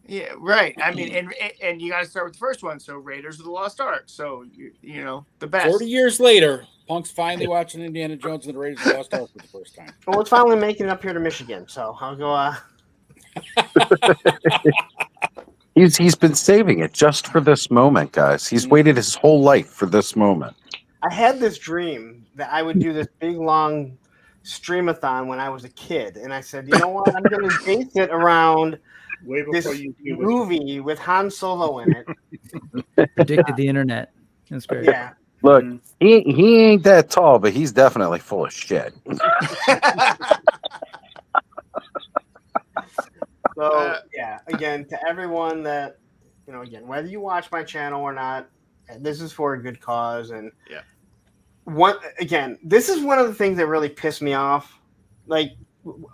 Yeah, right. I mean, and you got to start with the first one. So Raiders of the Lost Ark. So you know the best. 40 years later, Punk's finally watching Indiana Jones and the Raiders of the Lost Ark for the first time. Well, it's finally making it up here to Michigan, so I'll go. He's been saving it just for this moment, guys. He's waited his whole life for this moment. I had this dream that I would do this big long streamathon when I was a kid, and I said, you know what? I'm going to base it around this movie with Han Solo in it. Predicted the internet. That's great. Yeah. Look, he ain't that tall, but he's definitely full of shit. So yeah, again, to everyone that again, whether you watch my channel or not, this is for a good cause. And this is one of the things that really pissed me off. Like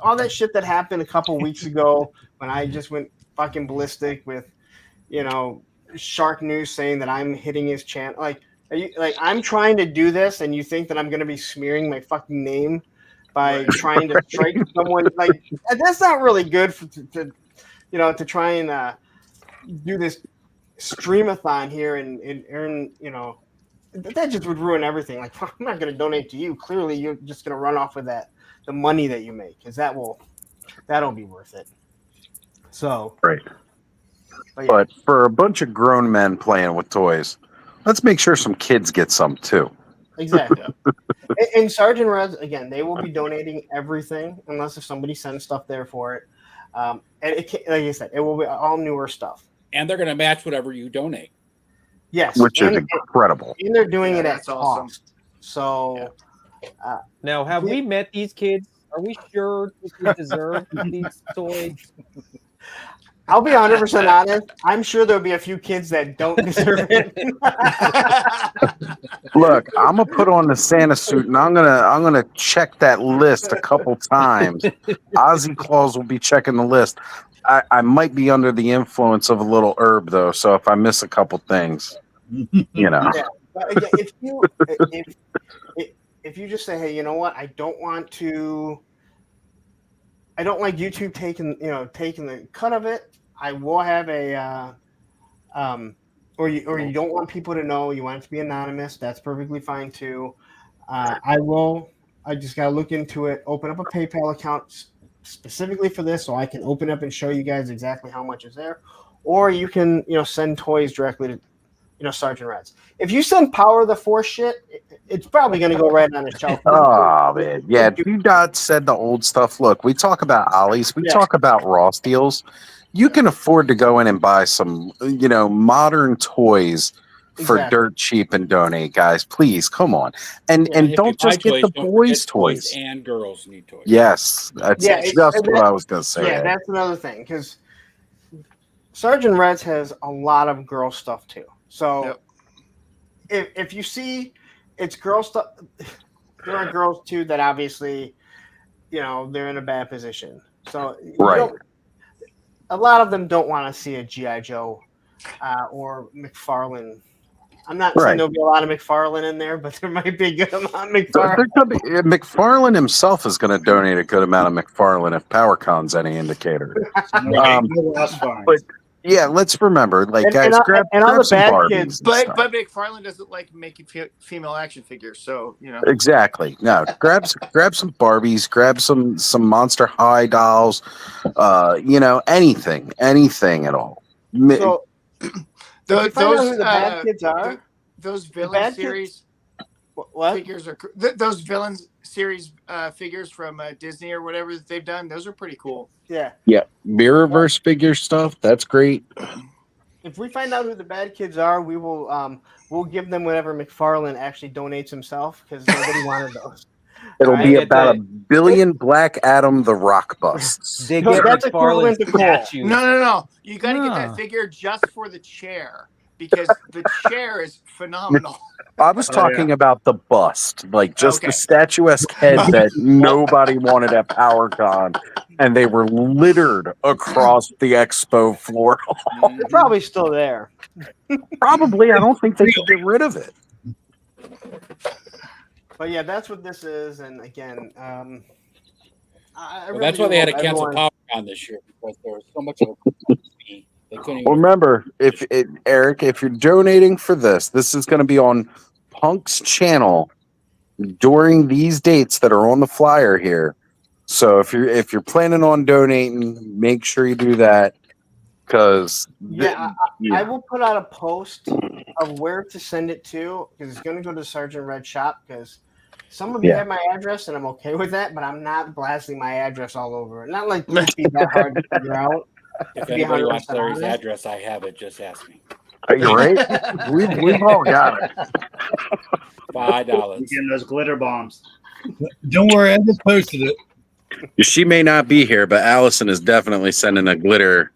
all that shit that happened a couple weeks ago when I just went fucking ballistic with, Shark News saying that I'm hitting his channel. Like I'm trying to do this, and you think that I'm going to be smearing my fucking name by trying to strike someone? Like that's not really good to try and do this streamathon here and earn, that just would ruin everything. Like I'm not going to donate to you. Clearly, you're just going to run off with the money that you make, because that'll be worth it. So right. But for a bunch of grown men playing with toys, let's make sure some kids get some too. Exactly. And Sergeant Reds, again, they will be donating everything unless if somebody sends stuff there for it. And like I said, it will be all newer stuff. And they're going to match whatever you donate. Yes. Which is incredible. And they're doing it at that's awesome. cost. So now, have we met these kids? Are we sure they deserve these toys? I'll be 100% honest. I'm sure there'll be a few kids that don't deserve it. Look, I'm gonna put on the Santa suit and I'm gonna check that list a couple times. Ozzy Claus will be checking the list. I might be under the influence of a little herb though, so if I miss a couple things, Yeah. But again, if you just say, hey, you know what, I don't like YouTube taking the cut of it. I will have or you don't want people to know, you want it to be anonymous. That's perfectly fine too. I just gotta look into it. Open up a PayPal account specifically for this, so I can open up and show you guys exactly how much is there. Or you can send toys directly to Sergeant Reds. If you send Power of the Force shit, it's probably going to go right on the shelf. Oh man, yeah. Do not said the old stuff. Look, we talk about Ollie's, we talk about Ross deals. You can afford to go in and buy some, modern toys for dirt cheap and donate, guys. Please, come on, and don't just get the boys' toys. And girls need toys. Yes, that's just what I was going to say. Yeah, that's another thing, because Sergeant Reds has a lot of girl stuff too. So if you see it's girl stuff, there are girls too that obviously, they're in a bad position. So a lot of them don't want to see a G.I. Joe or McFarlane. I'm not saying there'll be a lot of McFarlane in there, but there might be a good amount of McFarlane. McFarlane himself is going to donate a good amount of McFarlane if PowerCon's any indicator. That's fine. But yeah, let's remember, guys, grab some Barbies. Kids, but McFarlane doesn't like making female action figures, so Exactly. No, grab some Barbies, grab some Monster High dolls, anything at all. So, those who the bad kids are, those villain series figures are those villains series figures from Disney or whatever that they've done. Those are pretty cool. Yeah. Mirrorverse figure stuff. That's great. If we find out who the bad kids are, we will we'll give them whatever McFarlane actually donates himself, because nobody wanted those. It'll be about $1 billion Black Adam the Rock busts. They get McFarlane's statue. No. You got to get that figure just for the chair, because the chair is phenomenal. I was talking about the bust, like just Okay. the statuesque head that nobody wanted at PowerCon, and they were littered across the expo floor. They're probably still there. Probably. I don't think they could get rid of it. But yeah, that's what this is. And again, Well, that's why they had to cancel PowerCon this year, because there was so much of a fee. They couldn't even. Remember, Eric, if you're donating for this is going to be on Punk's channel during these dates that are on the flyer here. So if you're planning on donating, make sure you do that, because I will put out a post of where to send it to, because it's going to go to Sergeant Red shop, because some of you have my address and I'm okay with that, but I'm not blasting my address all over. Not like it'd be that hard to figure out. If anybody wants Larry's address, I have it. Just ask me. Are you right? We've all got it. $5. Getting those glitter bombs. Don't worry, I just posted it. She may not be here, but Allison is definitely sending a glitter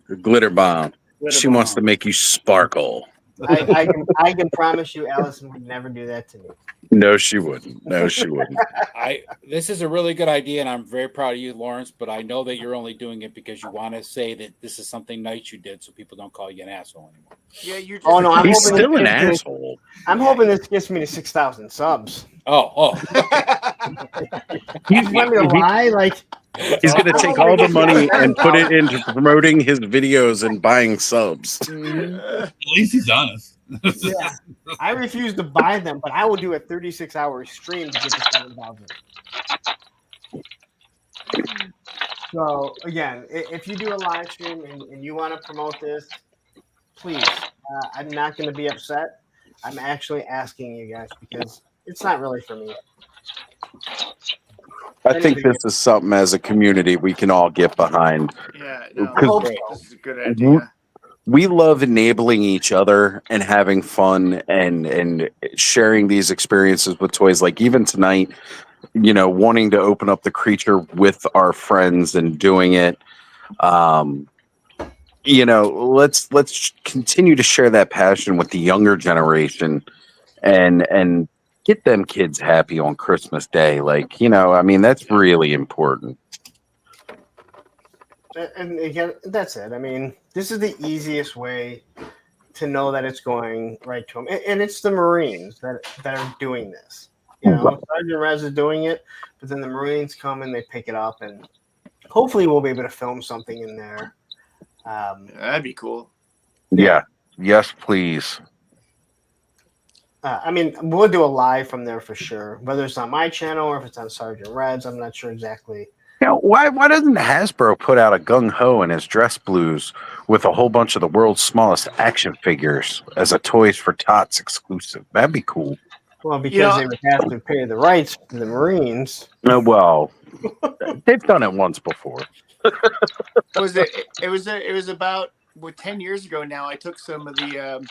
bomb. She wants to make you sparkle. I can promise you, Allison would never do that to me. No, she wouldn't. This is a really good idea, and I'm very proud of you, Lawrence. But I know that you're only doing it because you want to say that this is something nice you did, so people don't call you an asshole anymore. Yeah, you're. Just, oh no, he's still an asshole. I'm hoping this gets me to 6,000 subs. Oh. You want me to lie? Like, he's going to take all the money and put it into promoting his videos and buying subs. At least he's honest. Yeah, I refuse to buy them, but I will do a 36-hour stream to get to 7,000. So again, if you do a live stream and you want to promote this, please. I'm not going to be upset. I'm actually asking you guys because it's not really for me. I think this is something as a community we can all get behind. Yeah, no, this is a good idea. We love enabling each other and having fun and sharing these experiences with toys. Like even tonight, wanting to open up the creature with our friends and doing it. Let's continue to share that passion with the younger generation and get them kids happy on Christmas Day. That's really important. And again, that's it. I mean, this is the easiest way to know that it's going right to them. And it's the Marines that are doing this. Sergeant Rez is doing it, but then the Marines come and they pick it up, and hopefully we'll be able to film something in there. That'd be cool. Yeah. Yes, please. We'll do a live from there for sure. Whether it's on my channel or if it's on Sergeant Red's, I'm not sure exactly. Why doesn't Hasbro put out a gung ho in his dress blues with a whole bunch of the world's smallest action figures as a Toys for Tots exclusive? That'd be cool. Well, because they would have to pay the rights to the Marines. Well, they've done it once before. It was about 10 years ago now. I took some of the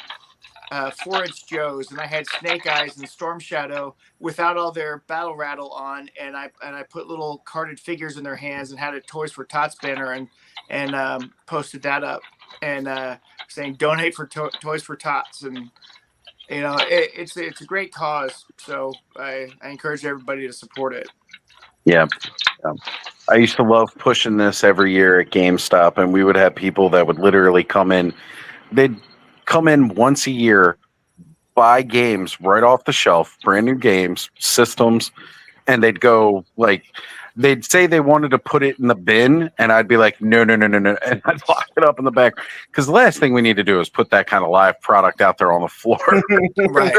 4-inch Joes, and I had Snake Eyes and Storm Shadow without all their battle rattle on, and I put little carded figures in their hands and had a Toys for Tots banner and posted that up and saying donate for Toys for Tots, and it's a great cause, so I encourage everybody to support it. Yeah. I used to love pushing this every year at GameStop, and we would have people that would literally come in. They'd come in once a year, buy games right off the shelf, brand new games, systems, and they'd go they'd say they wanted to put it in the bin, and I'd be like, no, and I'd lock it up in the back, because the last thing we need to do is put that kind of live product out there on the floor. Right.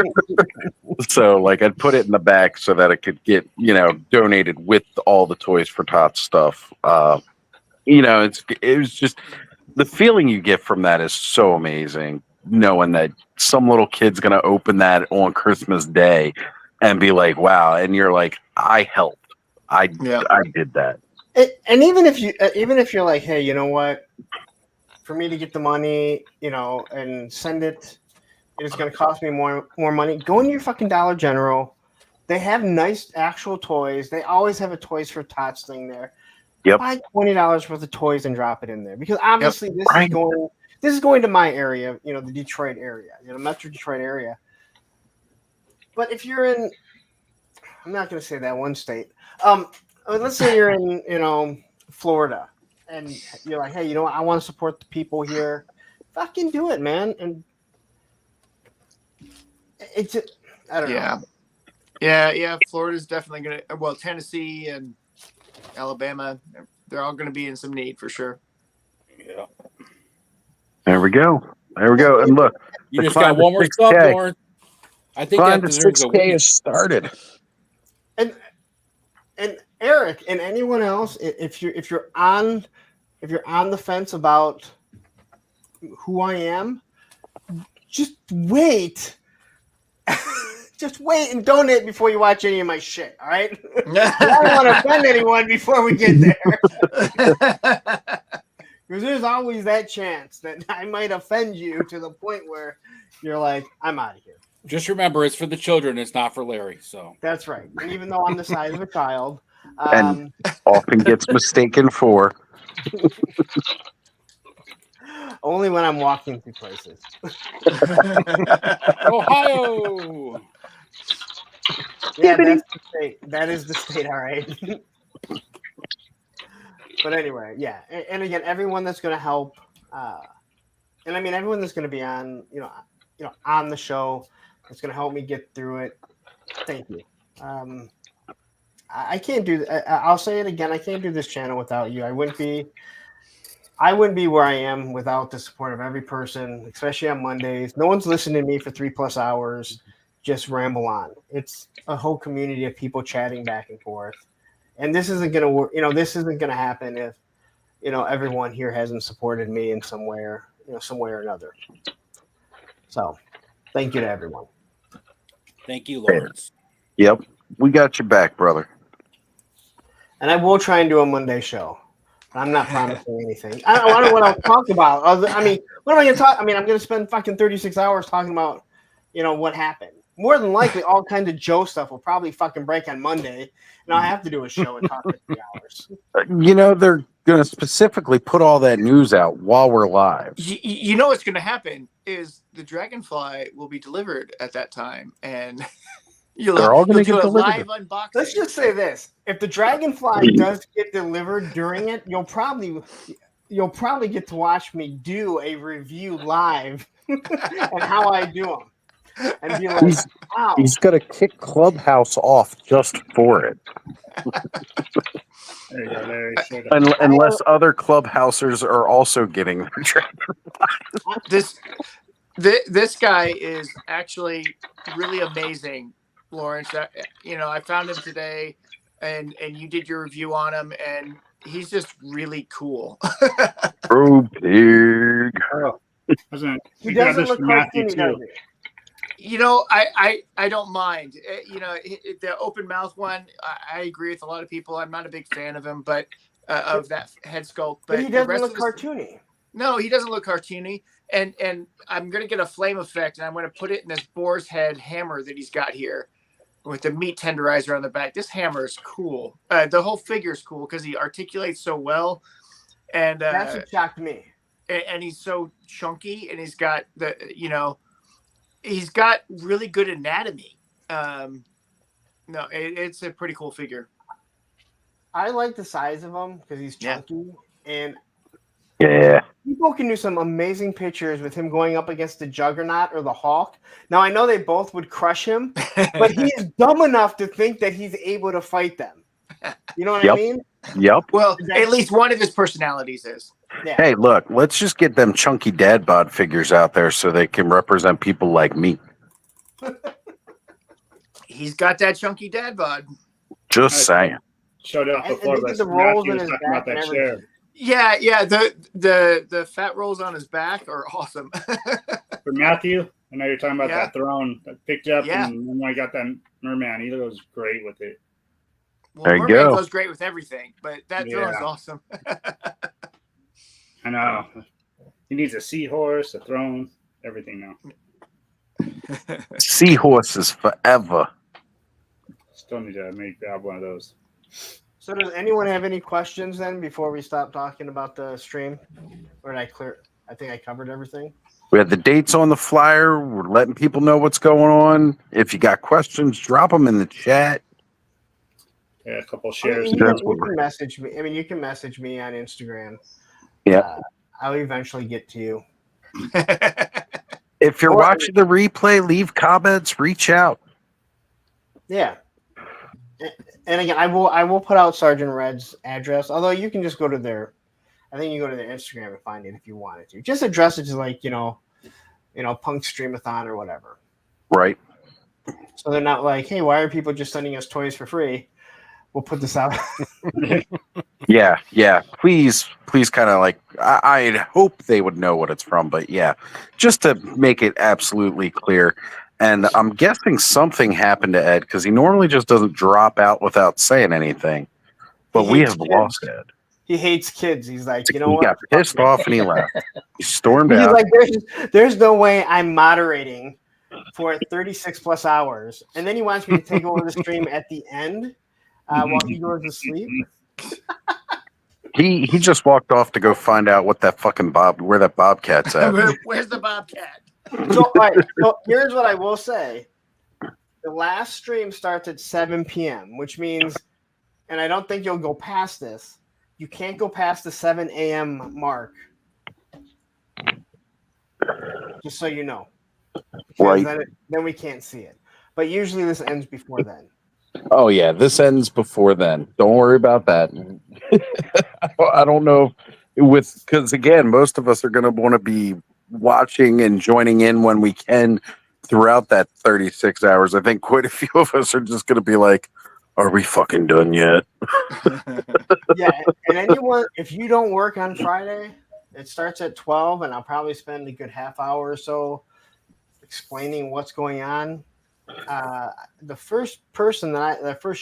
So I'd put it in the back so that it could get donated with all the Toys for Tots stuff. It was just the feeling you get from that is so amazing, knowing that some little kid's gonna open that on Christmas Day and be like, wow, and you're like, I helped. I did that. And even if you're like, hey, you know what? For me to get the money, and send it, it's going to cost me more money. Go into your fucking Dollar General. They have nice actual toys. They always have a Toys for Tots thing there. Yep. Buy $20 worth of toys and drop it in there, because obviously this is going to my area, the Detroit area, Metro Detroit area. But if you're in, I'm not going to say that one state. Let's say you're in, Florida, and you're like, hey, you know what? I want to support the people here. Fucking do it, man. And it's, I don't know. Yeah. Florida's definitely going to, well, Tennessee and Alabama, they're all going to be in some need for sure. Yeah. There we go. And look, You just got one more sub, Lauren. I think that deserves a 6K win. has started. And Eric and anyone else, if you're on the fence about who I am, just wait. Just wait and donate before you watch any of my shit. All right. I don't want to offend anyone before we get there. Because there's always that chance that I might offend you to the point where you're like, I'm out of here. Just remember, it's for the children. It's not for Larry. So that's right. And even though I'm the size of a child, and often gets mistaken for. Only when I'm walking through places. Ohio. Yeah, that's the state. That is the state. All right. But anyway, yeah, and again, everyone that's going to help, and I mean everyone that's going to be on, on the show, that's going to help me get through it. Thank you. I can't do. I'll say it again. I can't do this channel without you. I wouldn't be where I am without the support of every person, especially on Mondays. No one's listening to me for 3+ hours, just ramble on. It's a whole community of people chatting back and forth. And this isn't going to work. This isn't going to happen if, everyone here hasn't supported me in some way or another. So thank you to everyone. Thank you, Lawrence. Yep. We got your back, brother. And I will try and do a Monday show. I'm not promising anything. I don't know what I'll talk about. I mean, what am I going to talk? I mean, I'm going to spend fucking 36 hours talking about, what happened. More than likely, all kinds of Joe stuff will probably fucking break on Monday, and I'll have to do a show and talk for 3 hours. They're going to specifically put all that news out while we're live. You know what's going to happen is the Dragonfly will be delivered at that time, and they're all going to do get a delivered. live unboxing. Let's just say this: if the Dragonfly does get delivered during it, you'll probably get to watch me do a review live and how I do them. And be like, wow. He's got to kick Clubhouse off just for it. There you go, Larry. Unless other Clubhousers are also getting the This guy is actually really amazing, Lawrence. I found him today, and you did your review on him, and he's just really cool. Oh, pig. He doesn't look cartoony, does he? I don't mind. The open mouth one, I agree with a lot of people. I'm not a big fan of him, but of that head sculpt. But he doesn't look cartoony. No, he doesn't look cartoony. And I'm going to get a flame effect, and I'm going to put it in this boar's head hammer that he's got here with the meat tenderizer on the back. This hammer is cool. The whole figure is cool because he articulates so well. And that's what shocked me. And he's so chunky, and he's got he's got really good anatomy. It's a pretty cool figure. I like the size of him because he's chunky, and people can do some amazing pictures with him going up against the Juggernaut or the Hulk. Now I know they both would crush him, but he is dumb enough to think that he's able to fight them. You know what I mean? Yep. Well, at least one of his personalities is. Yeah. Hey, look, let's just get them chunky dad bod figures out there so they can represent people like me. He's got that chunky dad bod. Just saying. Showed up before, but the rolls in was his talking back about that and chair. Yeah. The fat rolls on his back are awesome. For Matthew, I know you're talking about Yeah. that throne that picked up, Yeah. and then I got that merman. He goes great with it. Well, There you Merman go. goes great with everything, but that throne's awesome. I know. He needs a seahorse, a throne, everything now. Seahorses forever. Still need to grab one of those. So does anyone have any questions then before we stop talking about the stream? Or did I clear? I think I covered everything. We had the dates on the flyer. We're letting people know what's going on. If you got questions, drop them in the chat. Yeah, a couple I shares. mean, you can message me. I mean, you can message me on Instagram. Yeah. I'll eventually get to you. If you're watching the replay, leave comments, reach out. Yeah. And again, I will put out Sergeant Red's address. Although you can just go to their, I think you go to their Instagram and find it if you wanted to. Just address it to like Punk Streamathon or whatever. Right. So they're not like, hey, why are people just sending us toys for free? We'll put this out. Yeah. Please kind of like, I'd hope they would know what it's from, but yeah, just to make it absolutely clear. And I'm guessing something happened to Ed because he normally just doesn't drop out without saying anything. But we have lost Ed. He hates kids. He's like, you know He what? got pissed off and he left. He stormed He's out. like, there's no way I'm moderating for 36 plus hours. And then he wants me to take over the stream at the end while he goes to sleep. He just walked off to go find out what that fucking where that bobcat's at. Where's the bobcat? So, all right, so here's what I will say. The last stream starts at 7 p.m., which means, and I don't think you'll go past this, you can't go past the 7 a.m. mark. Just so you know. Right. Then we can't see it. But usually this ends before then. Oh yeah, this ends before then. Don't worry about that. I don't know because again, most of us are going to want to be watching and joining in when we can throughout that 36 hours. I think quite a few of us are just going to be like, are we fucking done yet? Yeah, and anyone, if you don't work on Friday, it starts at 12, and I'll probably spend a good half hour or so explaining what's going on. The first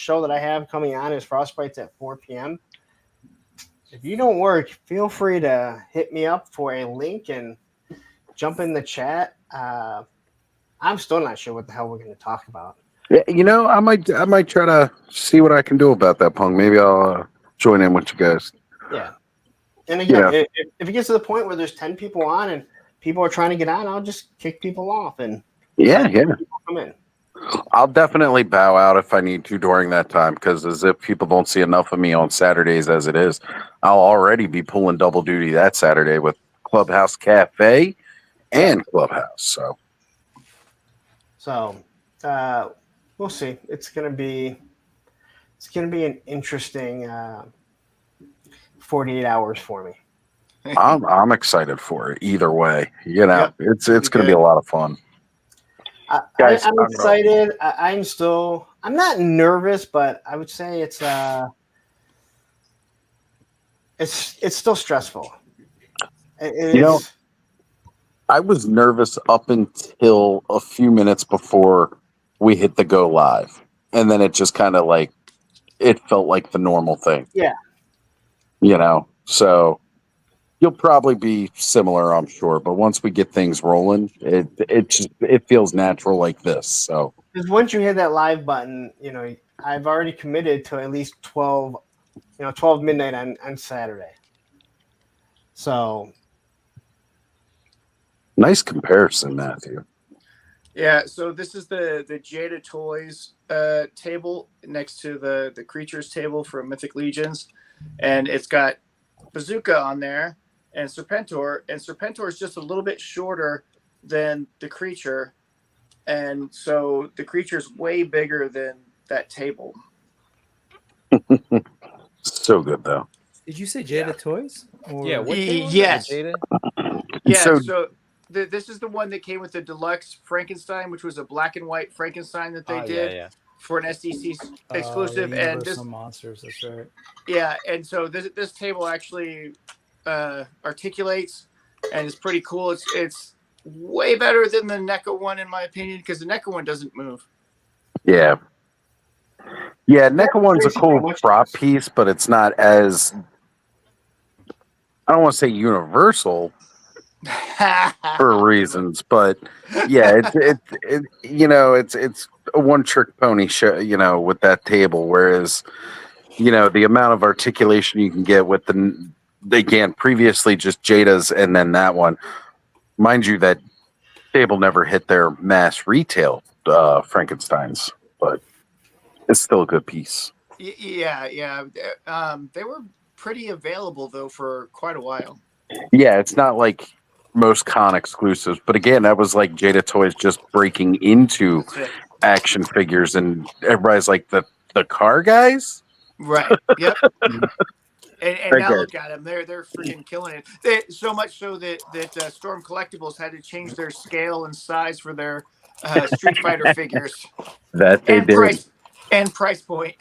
show that I have coming on is Frostbites at 4 p.m. If you don't work, feel free to hit me up for a link and jump in the chat. I'm still not sure what the hell we're going to talk about. Yeah, I might try to see what I can do about that, Punk. Maybe I'll join in with you guys. Yeah. And again, if it gets to the point where there's 10 people on and people are trying to get on, I'll just kick people off and people come in. I'll definitely bow out if I need to during that time because as if people don't see enough of me on Saturdays as it is, I'll already be pulling double duty that Saturday with Clubhouse Cafe and Clubhouse. So we'll see. It's gonna be an interesting 48 hours for me. I'm excited for it either way. It's going to be a lot of fun. Guys, I'm excited. I'm not nervous, but I would say it's still stressful. I was nervous up until a few minutes before we hit the go live. And then it just kind of like, it felt like the normal thing. Yeah. So you'll probably be similar, I'm sure. But once we get things rolling, it feels natural like this. So because once you hit that live button, I've already committed to at least 12 midnight on Saturday. So nice comparison, Matthew. Yeah, so this is the Jada Toys table next to the creatures table for Mythic Legions, and it's got Bazooka on there and Serpentor is just a little bit shorter than the creature, and so the creature's way bigger than that table. So good though. Did you say Jada Toys? Or... Yeah. What table? Yes. Jada? Yeah. So this is the one that came with the deluxe Frankenstein, which was a black and white Frankenstein that they did for an SDC exclusive. And this monsters. That's right. Yeah, and so this table actually articulates and is pretty cool. It's way better than the NECA one in my opinion because the NECA one doesn't move. Yeah. Yeah, NECA one's a cool prop piece, but it's not as, I don't want to say universal for reasons, but yeah, it's a one trick pony show, with that table. Whereas, the amount of articulation you can get with again, previously just Jada's and then that one, Mind you, that table never hit their mass retail Frankensteins, but it's still a good piece. Yeah. They were pretty available though for quite a while. Yeah, it's not like most con exclusives, but again, that was like Jada Toys just breaking into That's it. action figures, and everybody's like the car guys, Right. Yep. And now Okay. look at them; they're freaking killing it. So much so that Storm Collectibles had to change their scale and size for their Street Fighter figures that they did. and price point.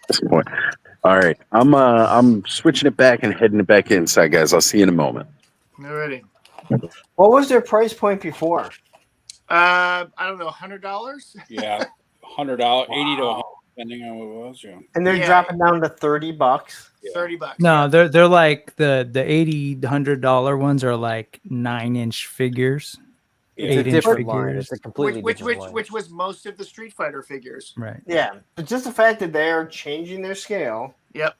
This point. All right, I'm switching it back and heading it back inside, guys. I'll see you in a moment. Already. What was their price point before? I don't know, $100. Yeah, $100, 80 to 100, depending on what it was. Yeah. And they're dropping down to $30. $30. No, they're like the $80, $100 ones are like 9-inch figures. It's a 8-inch different line. figures. It's a completely different line. Which was most of the Street Fighter figures. Right. Yeah, but just the fact that they're changing their scale. Yep.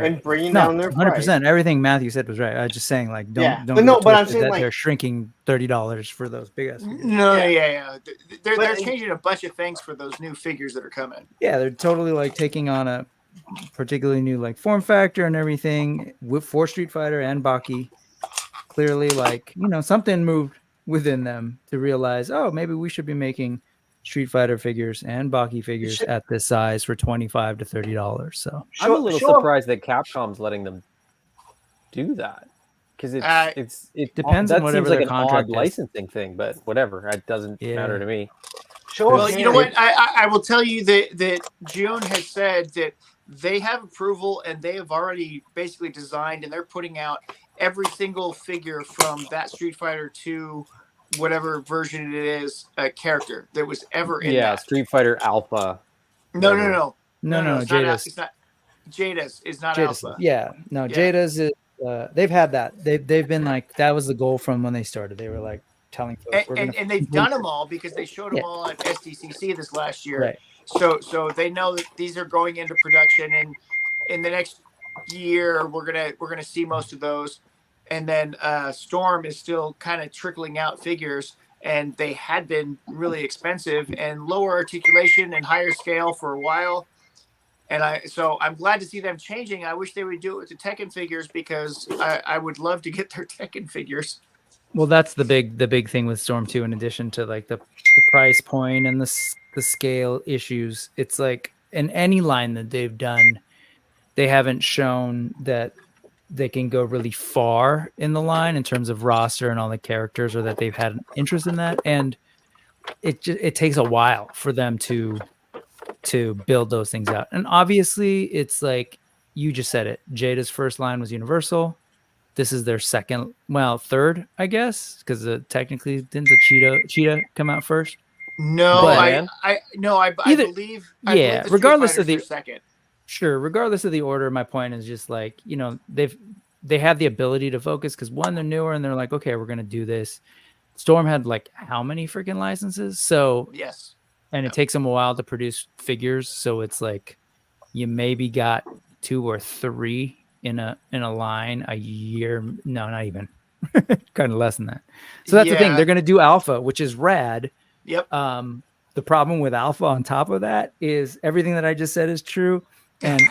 And bringing down their 100%. price. Everything Matthew said was right. I was just saying, like, don't but no, get but I'm twisted saying, that like, they're shrinking $30 for those big ass figures. No, yeah. They're changing a bunch of things for those new figures that are coming. Yeah, they're totally like taking on a particularly new like form factor and everything for Street Fighter and Baki. Clearly, like, something moved within them to realize, oh, maybe we should be making Street Fighter figures and Baki figures at this size for $25 to $30. So I'm a little surprised that Capcom's letting them do that, because it depends that on whatever seems like their an contract odd is. licensing thing, but whatever, it doesn't matter to me. Well, you know what? I will tell you that June has said that they have approval and they have already basically designed and they're putting out every single figure from that Street Fighter 2, whatever version it is, character that was ever in that. Street Fighter Alpha. No. Jada's. It's not. Jada's is not Jada's, Alpha. yeah, no, Yeah. Jada's is. They've had that. They've been like, that was the goal from when they started. They were like telling folks, And they've done them all because they showed them all at SDCC this last year. Right. So they know that these are going into production, and in the next year we're gonna see most of those. And then Storm is still kind of trickling out figures, and they had been really expensive and lower articulation and higher scale for a while. And I'm glad to see them changing. I wish they would do it with the Tekken figures, because I would love to get their Tekken figures. Well, that's the big thing with Storm 2, in addition to like the price point and the scale issues. It's like in any line that they've done, they haven't shown that they can go really far in the line in terms of roster and all the characters, or that they've had an interest in that. And it takes a while for them to build those things out. And obviously it's like you just said it. Jada's first line was Universal. This is their third, I guess, because technically didn't the Cheetah come out first? No, But- I believe. I believe the Street regardless of Fighters the were second. Sure, regardless of the order, my point is just like, they have the ability to focus, because one, they're newer and they're like, okay, we're gonna do this. Storm had like how many freaking licenses? So yes, and it takes them a while to produce figures. So it's like you maybe got 2 or 3 in a line a year. No, not even. Kind of less than that. So that's the thing. Yeah. They're gonna do Alpha, which is rad. Yep. The problem with Alpha on top of that is everything that I just said is true. And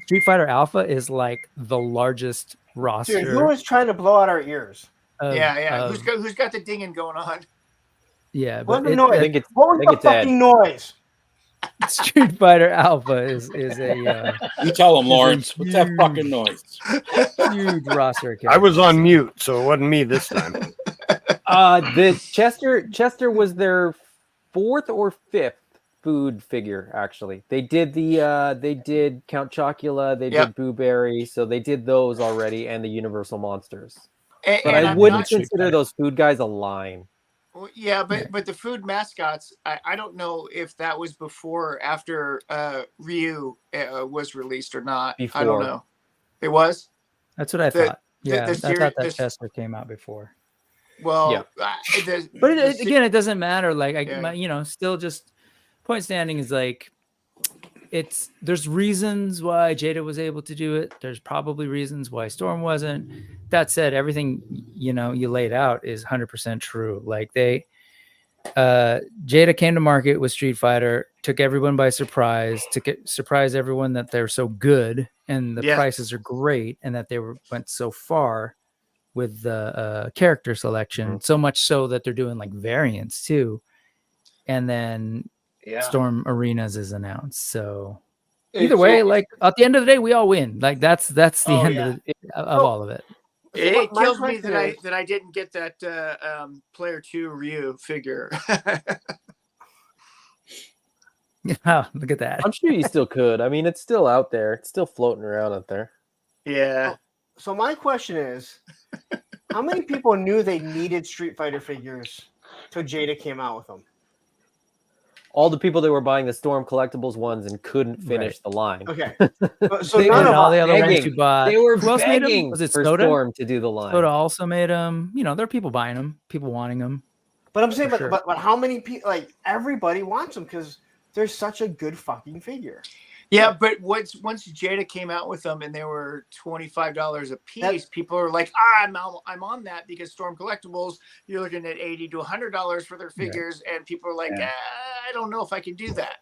Street Fighter Alpha is like the largest roster. Dude, who was trying to blow out our ears? Who's got the dinging going on? Yeah, What but was the noise? What was the fucking noise? Street Fighter Alpha is a You tell them, is a Lawrence. What's that huge- fucking noise? Huge roster. I was on mute, so it wasn't me this time. The Chester was their 4th or 5th food figure. Actually, they did Count Chocula, they did Boo Berry, so they did those already, and the Universal Monsters. But I wouldn't consider those food guys a line. Well, yeah, but the food mascots, I don't know if that was before or after Ryu was released or not. I don't Before. know. It was? That's what I thought. Yeah, the I series- thought that the- Chester came out before. Well, But again, it doesn't matter. Like, still just point standing is like there's reasons why Jada was able to do it. There's probably reasons why Storm wasn't. That said, everything you laid out is 100% true. Like Jada came to market with Street Fighter, took everyone by surprise, surprise everyone that they're so good and the prices are great, and that they went so far with the character selection, so much so that they're doing like variants too. And then Storm Arenas is announced. So either way, like at the end of the day, we all win. Like that's the end of all of it. It kills me that I didn't get that player 2 Ryu figure. Oh, look at that. I'm sure you still could. I mean, it's still out there. It's still floating around out there. Yeah. So my question is, how many people knew they needed Street Fighter figures till Jada came out with them? All the people that were buying the Storm collectibles ones and couldn't finish the line. Okay. So they none were of all the other begging. ones you bought. They were Who else made 'em? begging Was it for Soda? Storm to do the line. Soda also made them. There are people buying them, people wanting them. But I'm saying, For but sure. how many people? Like everybody wants them because they're such a good fucking figure. Yeah, but once Jada came out with them and they were $25 a piece, people are like, I'm on that because Storm Collectibles, you're looking at $80 to $100 for their figures, and people are like, I don't know if I can do that.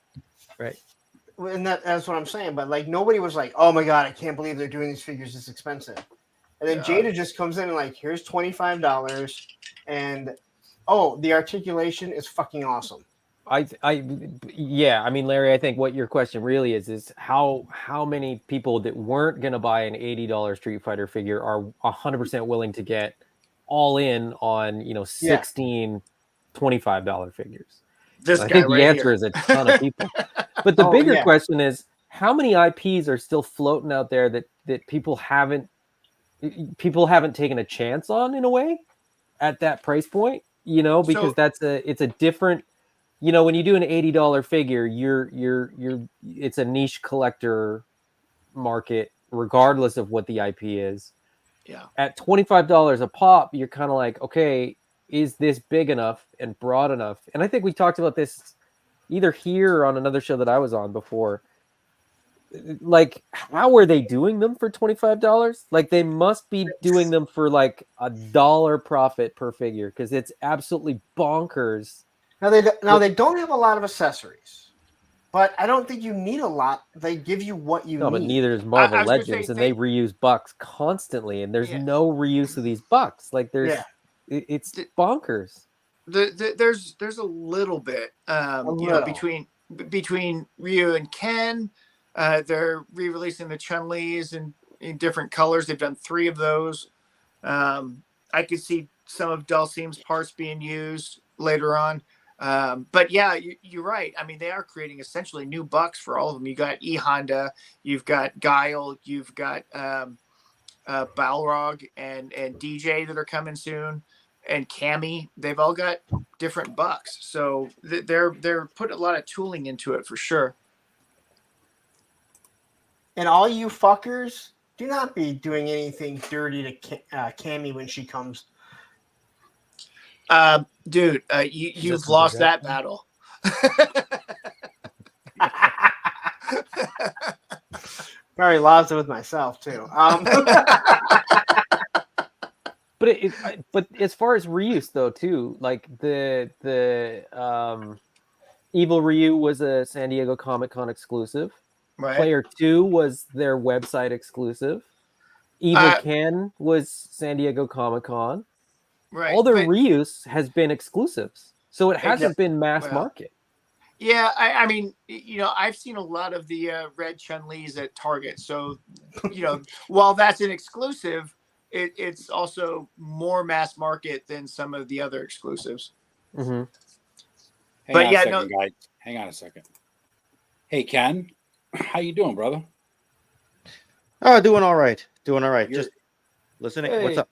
Right. And that's what I'm saying. But like nobody was like, oh my god, I can't believe they're doing these figures this expensive. And then Jada just comes in and like, here's $25, and the articulation is fucking awesome. I mean, Larry, I think what your question really is how many people that weren't going to buy an $80 Street Fighter figure are 100% willing to get all in on 16 $25 figures. I think the answer is a ton of people. But the bigger question is, how many IPs are still floating out there that people haven't taken a chance on, in a way, at that price point? Because it's a different. When you do an $80 figure, it's a niche collector market, regardless of what the IP is. Yeah. At $25 a pop, you're kind of like, okay, is this big enough and broad enough? And I think we talked about this either here or on another show that I was on before. Like, how are they doing them for $25? Like, they must be doing them for like $1 profit per figure, because it's absolutely bonkers. Now they don't have a lot of accessories, but I don't think you need a lot. They give you what you need. No, but neither is Marvel Legends, and they reuse bucks constantly, and there's no reuse of these bucks. Like it's bonkers. There's a little bit, between Ryu and Ken. They're re-releasing the Chun-Li's in different colors. They've done 3 of those. I could see some of Dulcine's parts being used later on. But yeah, you're right. I mean, they are creating essentially new bucks for all of them. You got E-Honda, you've got Guile, you've got Balrog and DJ that are coming soon, and Cammy. They've all got different bucks, so they're putting a lot of tooling into it for sure. And all you fuckers, do not be doing anything dirty to Cammy when she comes. Dude, you've lost that battle. Probably lost it with myself too. But as far as reuse though too, like the Evil Ryu was a San Diego Comic-Con exclusive. Right. Player 2 was their website exclusive. Evil Ken was San Diego Comic-Con. Right. All their reuse has been exclusives, so it hasn't been mass market. Yeah, I mean, I've seen a lot of the red Chun-Li's at Target. So, while that's an exclusive, it's also more mass market than some of the other exclusives. Mm-hmm. Guys. Hang on a second. Hey, Ken, how you doing, brother? Oh, doing all right. Just listening. Hey. What's up?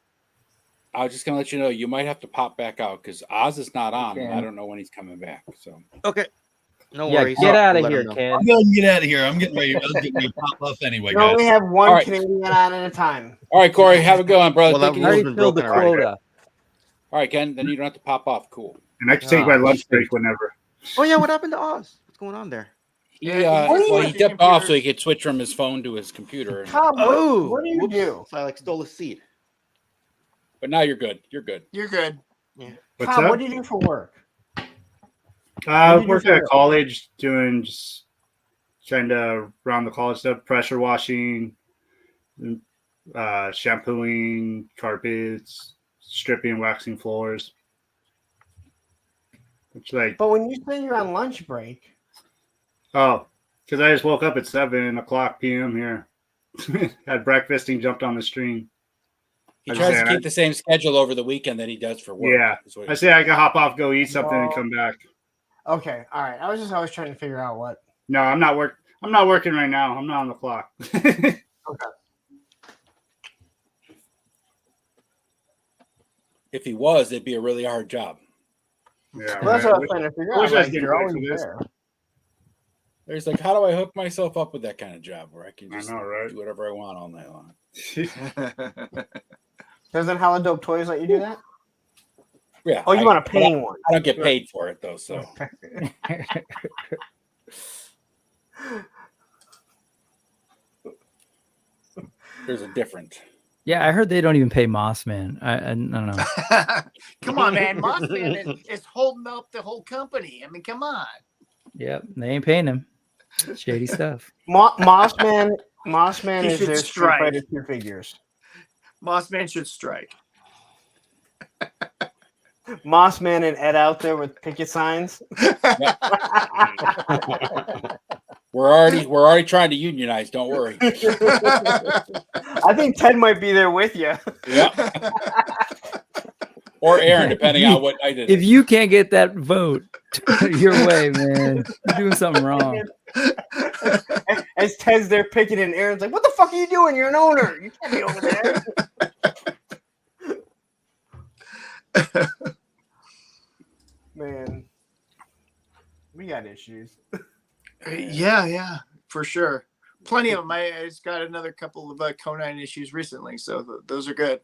I was just gonna let you know you might have to pop back out because Oz is not on. And I don't know when he's coming back. So okay, no worries. Get out of here, Ken. I'm gonna get out of here. I'm getting ready. I was getting ready to pop off anyway, You guys. only have one Canadian on at a time. All right, Corey, have a good one, brother. Well, Take that it rule's easy. been broken already. All right, Ken. Then you don't have to pop off. Cool. And I can take my lunch break whenever. Oh yeah, what happened to Oz? What's going on there? He dipped off so he could switch from his phone to his computer. Tom, Oh, what do you do? So I like stole a seat. But now you're good. You're good. You're good. What's Tom, up? what do you do for work? I What do you do work for at work? college doing just trying to run the college stuff, pressure washing, shampooing carpets, stripping, waxing floors. It's like, But when you say you're on lunch break, oh, because I just woke up at 7:00 p.m. here. Had breakfast and jumped on the stream. He tries to keep the same schedule over the weekend that he does for work. Yeah. I say I can hop off, go eat something, and No. come back. okay, all right. I was just always trying to figure out what. No, I'm not working right now. I'm not on the clock. Okay. If he was, it'd be a really hard job. Yeah, Well, that's what I was trying to figure I wish out. I was Like, getting you're paid always for this. there. There's like, how do I hook myself up with that kind of job where I can I just know, right? do whatever I want all night long? Doesn't Hella Dope Toys let you do that? Yeah. Oh, you want a paying one? I don't get paid for it though, so. There's a difference. Yeah, I heard they don't even pay Mossman. I don't know. Come on, man. Mossman is holding up the whole company. I mean, come on. Yep, they ain't paying him. Shady stuff. Mossman He is should their Street strike. Fighter 2 figures. Mossman should strike. Mossman and Ed out there with picket signs. We're already trying to unionize. Don't worry. I think Ted might be there with you. Yeah. Or Aaron, depending on what I did. If you can't get that vote your way, man, you're doing something wrong. As Ted's there picketing, Aaron's like, "What the fuck are you doing? You're an owner. You can't be over there." Man, we got issues. Yeah, for sure. Plenty of them. I just got another couple of Conine issues recently, so those are good.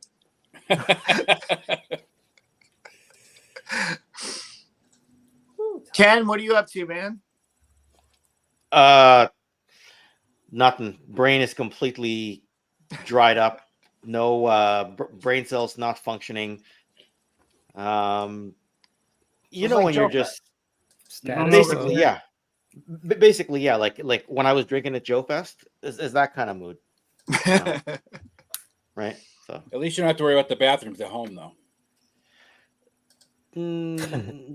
Ken, what are you up to, man? Nothing. Brain is completely dried up. No brain cells not functioning. You know like when you're Joe just Status basically, quo. yeah. Basically, yeah, like when I was drinking at Joe Fest, is that kind of mood. Right? So At least you don't have to worry about the bathrooms at home, though.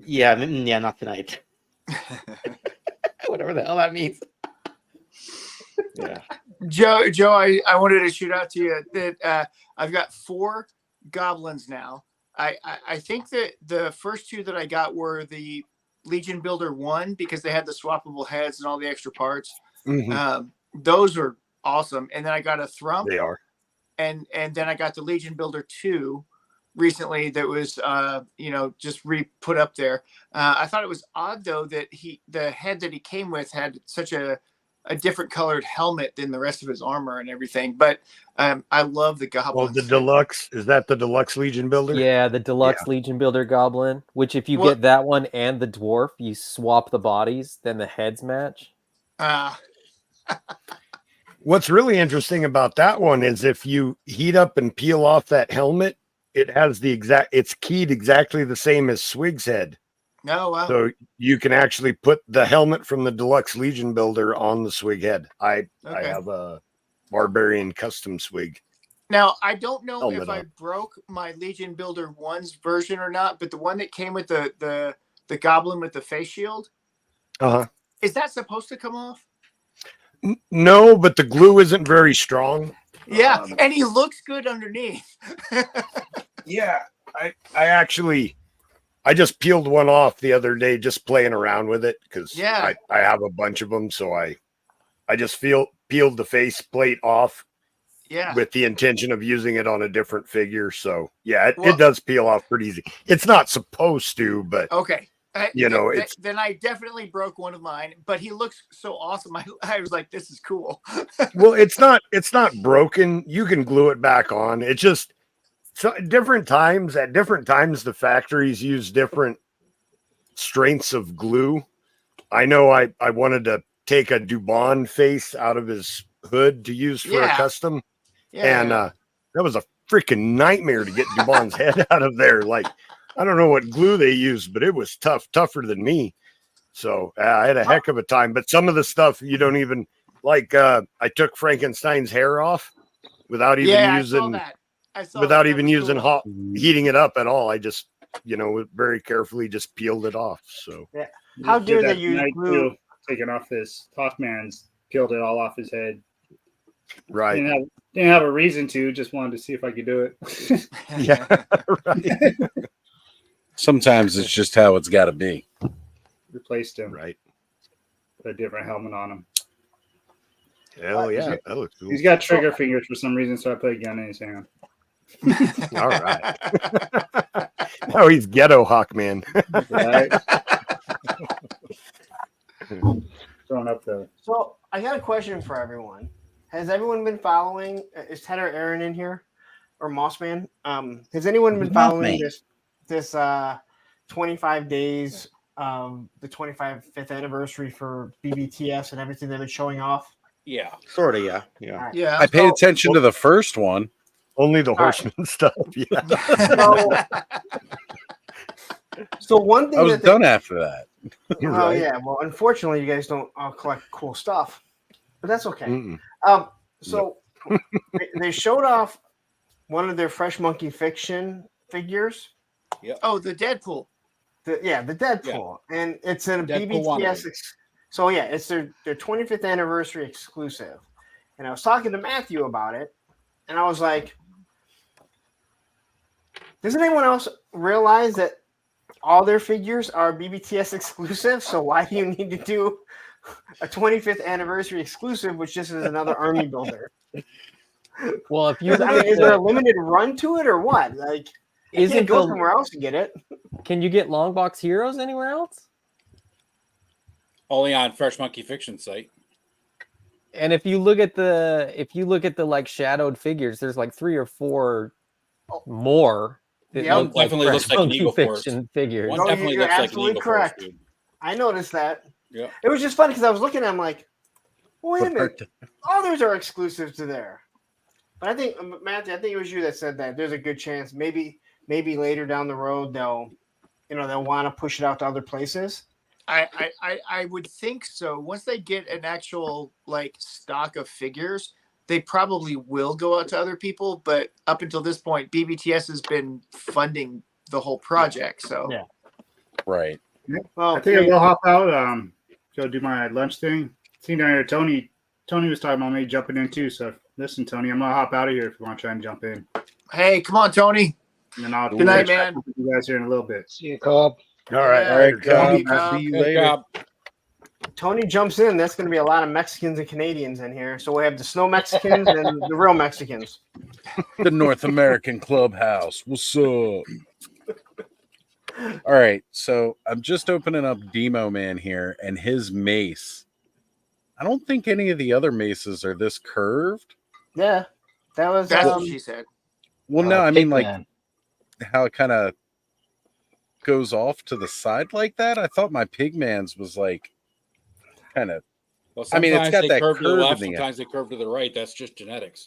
yeah, not tonight. Whatever the hell that means. Yeah. Joe, I wanted to shoot out to you that I've got 4 goblins now. I think that the first 2 that I got were the Legion Builder 1 because they had the swappable heads and all the extra parts. Mhm. Those were awesome. And then I got a Thrump. They are. And then I got the Legion Builder 2 recently that was just put up there. I thought it was odd though that the head that he came with had such a different colored helmet than the rest of his armor and everything. But I love the Well, goblins. the deluxe, is that the deluxe Legion builder? Yeah, the deluxe Legion Builder Goblin, which if you Well- get that one and the dwarf, you swap the bodies, then the heads match. What's really interesting about that one is if you heat up and peel off that helmet, it has it's keyed exactly the same as Swig's head. No, wow. So you can actually put the helmet from the deluxe Legion builder on the Swig head. I Okay. have a Barbarian custom Swig. Now, I don't know Helmet if I up. broke my Legion Builder 1's version or not, but the one that came with the goblin with the face shield, Uh-huh. is that supposed to come off? No, but the glue isn't very strong. Yeah, and he looks good underneath. Yeah, I just peeled one off the other day just playing around with it because Yeah. I have a bunch of them. So I just peeled the face plate off Yeah. with the intention of using it on a different figure. So yeah, Well- it does peel off pretty easy. It's not supposed to, but Okay. it's Then I definitely broke one of mine, but he looks so awesome. I was like, this is cool. well, it's not broken. You can glue it back on. It's just at different times the factories use different strengths of glue. I know I wanted to take a Dubon face out of his hood to use for a custom. And that was a freaking nightmare to get Dubon's head out of there. Like, I don't know what glue they used, but it was tougher than me. So I had a heck of a time. But some of the stuff you don't even like. I took Frankenstein's hair off without even using heating it up at all. I just, very carefully just peeled it off. So how dare they use glue? Taking off this Hawkman's, peeled it all off his head. Right. Didn't have a reason to. Just wanted to see if I could do it. Yeah. Right. Sometimes it's just how it's got to be. Replaced him. Right. Put a different helmet on him. Hell yeah, that looks cool. He's got trigger fingers for some reason, so I put a gun in his hand. All right. Now he's ghetto Hawkman. Right. Throwing up the. So I got a question for everyone. Has everyone been following? Is Ted or Aaron in here, or Mossman? Has anyone been following this 25 days, the 25th anniversary for BBTS and everything they've been showing off? Yeah, sort of. Yeah. Yeah. I paid attention to the first one. Only the horseman stuff. Yeah. So one thing I was done after that. Oh yeah. Well, unfortunately, you guys don't all collect cool stuff, but that's okay. So they showed off one of their Fresh Monkey Fiction figures. Yeah. Oh, the Deadpool. The Deadpool, and it's a BBTS. So yeah, it's their 25th anniversary exclusive. And I was talking to Matthew about it, and I was like, does anyone else realize that all their figures are BBTS exclusive? So why do you need to do a 25th anniversary exclusive, which just is another army builder? Well, if you is there a limited run to it or what? Like, you can't go somewhere else to get it. Can you get long box heroes anywhere else? Only on Fresh Monkey Fiction site. And if you look at the like shadowed figures, there's like 3 or 4 more. Yeah, one definitely looks like an Eagle Force figures. One definitely looks like an Eagle correct. Force. Dude. I noticed that. Yeah. It was just funny because I was looking at them like, wait a minute, others are exclusive to there. But I think, Matthew, I think it was you that said that there's a good chance maybe later down the road they'll want to push it out to other places. I would think so. Once they get an actual like stock of figures, they probably will go out to other people. But up until this point, BBTS has been funding the whole project. So yeah, right. Yeah. Well, I think I will hop out. Go do my lunch thing. See down here, Tony was talking about me jumping in too. So listen, Tony, I'm gonna hop out of here if you want to try and jump in. Hey, come on, Tony. And then I'll good night, man. You guys here in a little bit. See you, Cobb. All right, all right, Cobb. See you later. Tony jumps in. That's going to be a lot of Mexicans and Canadians in here. So we have the snow Mexicans and the real Mexicans. The North American Clubhouse. What's up? All right, so I'm just opening up Demo Man here, and his mace. I don't think any of the other maces are this curved. Yeah, that's what she said. Well, no, I mean like how it kind of goes off to the side like that. I thought my Pigman's was like kind of. Well, I mean, it's got they that curve curve to the left, in the sometimes they curve to the right. That's just genetics.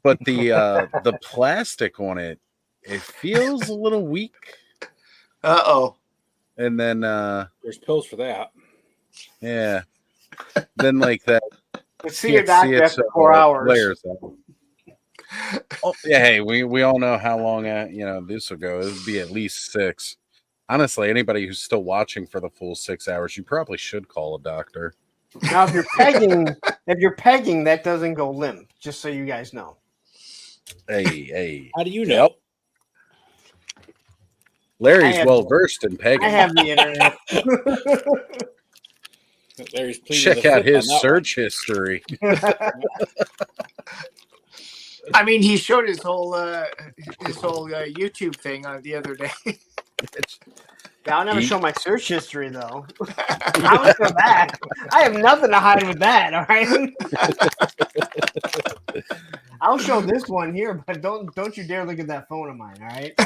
But the plastic on it, it feels a little weak. Uh-oh. And then there's pills for that. Yeah. Then like that. Let's see your doctor after 4 hours. Layers up. Oh, yeah, hey, we all know how long this will go. It would be at least 6. Honestly, anybody who's still watching for the full 6 hours, you probably should call a doctor. Now, if you're pegging, that doesn't go limp. Just so you guys know. Hey. How do you know? Yep. Larry's well versed in pegging. I have the internet. Larry's check out his search history. I mean, he showed his whole YouTube thing on the other day. I'll never show my search history though. I'll show that. I have nothing to hide with that. All right. I'll show this one here, but don't you dare look at that phone of mine. All right.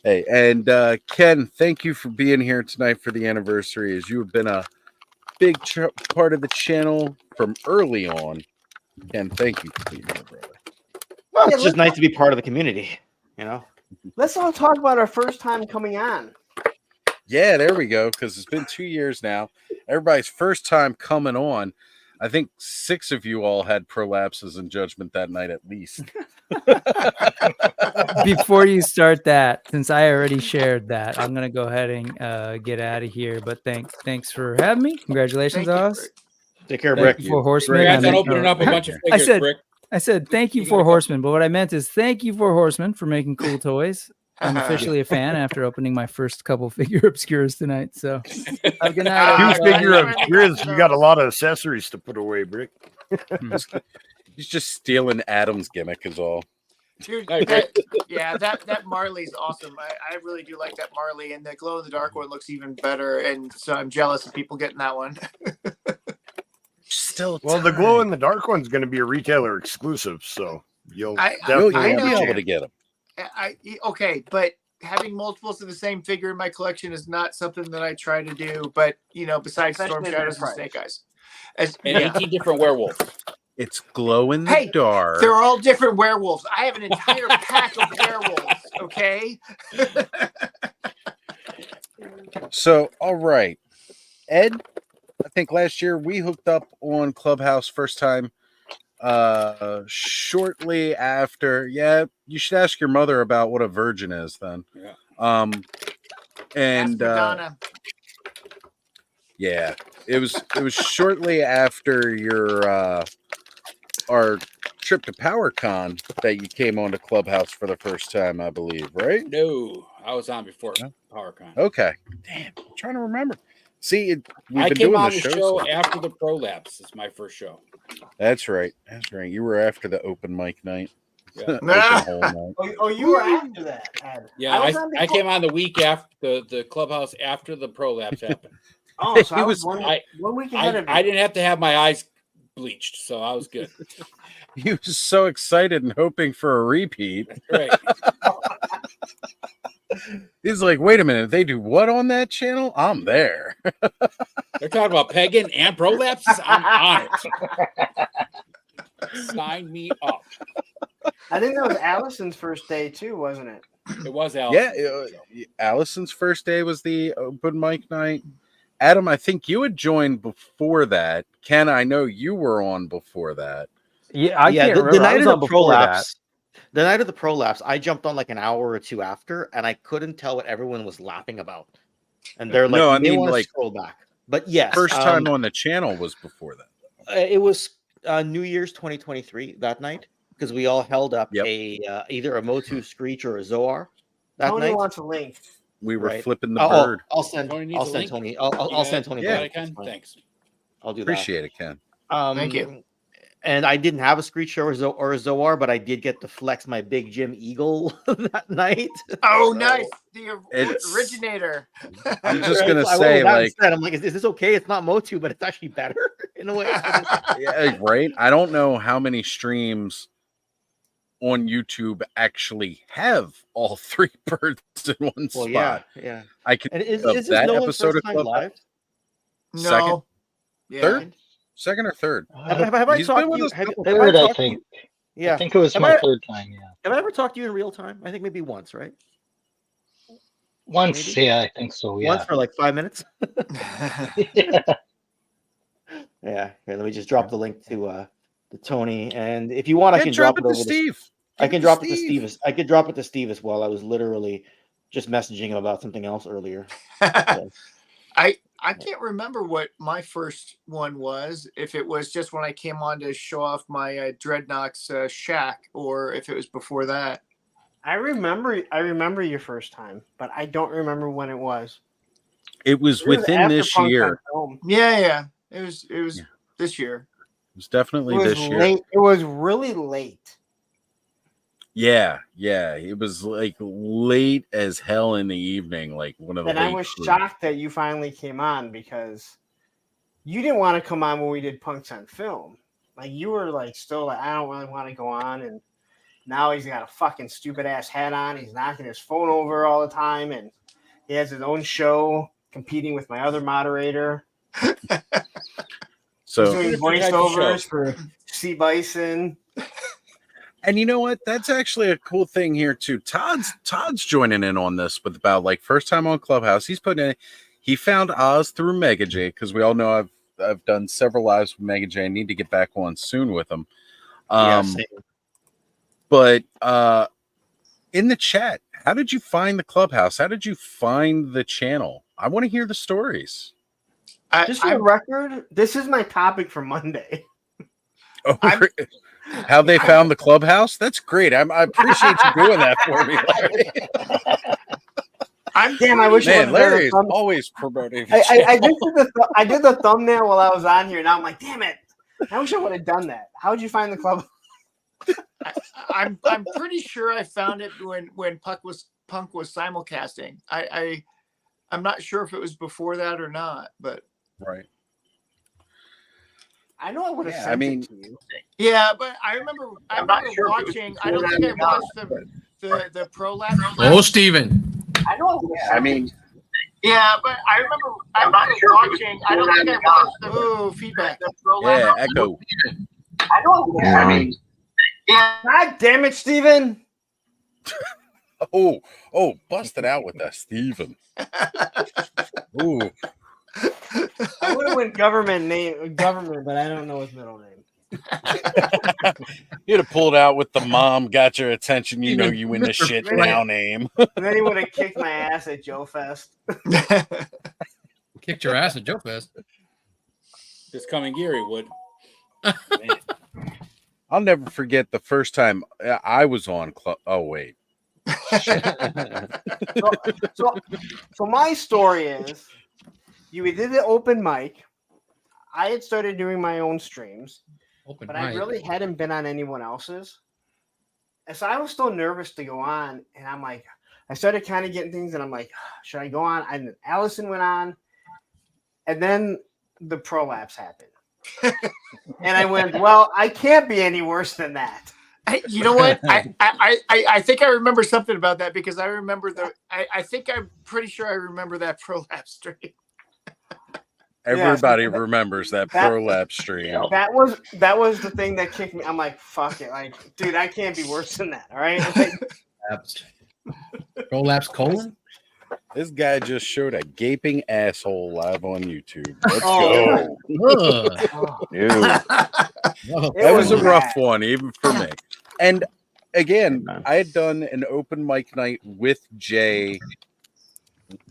Hey, and Ken, thank you for being here tonight for the anniversary, as you have been a big part of the channel from early on. And thank you for being here, brother. Well, Yeah, it's just nice to be part of the community, you know. Let's all talk about our first time coming on. Yeah, there we go. Because it's been 2 years now. Everybody's first time coming on. I think 6 of you all had prolapses in judgment that night at least. Before you start that, since I already shared that, I'm gonna go ahead and get out of here. But thanks for having me. Congratulations, Thank you, Oz. Brick. Take care, Thank Brick. you for Horseman. Congrats I on meant- opening up a bunch of I figures, said, Brick. I said thank you You got for a couple. Horseman, but what I meant is thank you for Horseman for making cool toys. I'm officially a fan after opening my first couple figure obscures tonight. So have a good night. Two everybody. figure obscures. You got a lot of accessories to put away, Brick. He's just stealing Adam's gimmick is all. Dude, Hey, that Marley's awesome. I really do like that Marley, and the glow in the dark one looks even better. And so I'm jealous of people getting that one. Still, well, the glow in the dark one's going to be a retailer exclusive, so you'll I definitely know. have a able chance. to get him. Okay, but having multiples of the same figure in my collection is not something that I try to do. But besides Storm Especially Shadows and price. Snake Eyes, And 18 different werewolves. It's glow in the Hey, dark. they're all different werewolves. I have an entire pack of werewolves. Okay. So, all right, Ed. I think last year we hooked up on Clubhouse first time. Shortly after, yeah, you should ask your mother about what a virgin is then. Yeah. And Donna. yeah, it was shortly after your our trip to PowerCon that you came on to Clubhouse for the first time, I believe, right? No, I was on before PowerCon. Okay. Damn, I'm trying to remember. See, we've I been came doing on the the show. show after the prolapse. It's my first show. That's right. That's right. You were after the open mic night. Yeah. Open hole night. Oh, you were after that, Ed. Yeah, was on I before- came on the week after the clubhouse after the prolapse happened. Oh, so I He was was- one week ahead of you. I didn't have to have my eyes bleached, so I was good. He was so excited and hoping for a repeat. Right. He's like, wait a minute, they do what on that channel? I'm there. They're talking about pagan and prolapses. I'm on it. Sign me up. I think that was Allison's first day too, wasn't it? It was Al. Yeah, Allison's first day was the open mic night. Adam, I think you had joined before that. Ken, I know you were on before that. Yeah, I can't the remember. I night was of on the before that. prolapse. The night of the prolapse, I jumped on like an hour or two after, and I couldn't tell what everyone was laughing about. And they're like, No, I you may mean, want to like, scroll back. But yes, First time on the channel was before that. it was New Year's 2023 that night because we all held up Yep. a either a Motu Screech or a Zoar that Tony night. wants a link. We were Right. flipping the Oh, bird. I'll send. Tony needs I'll a send link? Tony. I'll send Tony. Yeah, back. I can. It's fine. Thanks. I'll do Appreciate it, Ken. that. Thank you. And I didn't have a Screech or a Zoar, but I did get to flex my big Jim Eagle that night. Oh, nice. The It's- originator. I'm just gonna I say, went with that like, instead. I'm like, is this okay? It's not Motu, but it's actually better in a way. yeah, right? I don't know how many streams on YouTube actually have all 3 birds in one Well, spot. yeah. I can And is of this that no one's episode first of time Clubhouse. live? Second, No. Yeah. third, second or third. Have I He's talked been to with you? us Have, couple have I Third, I talked to you? think. Yeah. I think it was Have my I- third time. Yeah. Have I ever talked to you in real time? I think maybe once, right? Once, Maybe? yeah, I think so. Yeah. Once for like 5 minutes. Yeah. Yeah. Here, let me just drop the link to Tony, and if you want, I Yeah, can drop drop it it to over Steve. I Give can it to drop it to Steve. Steve. I could drop it to Steve as well. I was literally just messaging him about something else earlier. I can't remember what my first one was. If it was just when I came on to show off my Dreadnoks shack, or if it was before that. I remember your first time, but I don't remember when it was. It was It was within after this Punk year. on Film. Yeah. It was this year. It was definitely It was this year. late. It was really late. Yeah. It was like late as hell in the evening, like one of the And I late was crew. shocked that you finally came on because you didn't want to come on when we did Punks on Film. Like you were like still like, I don't really want to go on, and now he's got a fucking stupid ass hat on. He's knocking his phone over all the time, and he has his own show competing with my other moderator. So doing voiceovers for C Bison. And you know what? That's actually a cool thing here too. Todd's joining in on this with about like first time on Clubhouse. He's putting in. He found Oz through Mega J because we all know I've done several lives with Mega J. I need to get back on soon with him. But in the chat, how did you find the Clubhouse? How did you find the channel? I want to hear the stories. Just for the record, this is my topic for Monday. Oh, how they found the Clubhouse? That's great. I appreciate you doing that for me, Larry. I wish Larry is always promoting. I did the thumbnail while I was on here. Now I'm like, damn it! I wish I would have done that. How did you find the club? I'm pretty sure I found it when Punk was simulcasting. I'm not sure if it was before that or not, but right. I know I would have sent it to you. Yeah, but I remember watching. I don't think I watched the prolapse. Oh, Steven. I know. Yeah, but I remember. I'm not sure watching. I don't think I watched the feedback. The prolapse. Yeah, echo. I know. Yeah. God damn it, Steven. Oh, busted out with that, Steven. Ooh. I would have went government, but I don't know his middle name. You'd have pulled out with the mom, got your attention, you know you win the shit now name. And then he would have kicked my ass at Joe Fest. Kicked your ass at Joe Fest. This coming year, he would. I'll never forget the first time I was on Club. Oh, wait. So my story is, you did the open mic. I had started doing my own streams, but I really hadn't been on anyone else's. And so I was still nervous to go on. And I'm like, I started kind of getting things, and I'm like, should I go on? And Allison went on. And then the prolapse happened. And I went, well, I can't be any worse than that. You know what? I think I remember something about that because I remember I'm pretty sure I remember that prolapse stream. Everybody remembers that prolapse stream. That was the thing that kicked me. I'm like, fuck it. Like, dude, I can't be worse than that. All right. Prolapse colon? This guy just showed a gaping asshole live on YouTube. Let's go. That was a rough one, even for me. And again, I had done an open mic night with Jay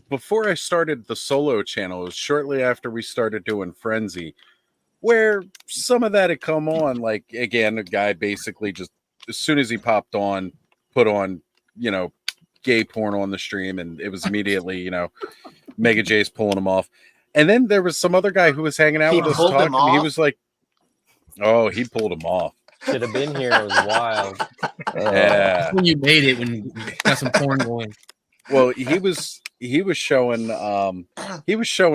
before I started the solo channel. It was shortly after we started doing Frenzy, where some of that had come on. Like, again, a guy basically just, as soon as he popped on, put on, gay porn on the stream, and it was immediately, Mega J's pulling him off. And then there was some other guy who was hanging out with us talking. He was like, oh, he pulled him off. Should have been here. It was wild. Yeah. When you made it, when you got some porn going. Well, he was showing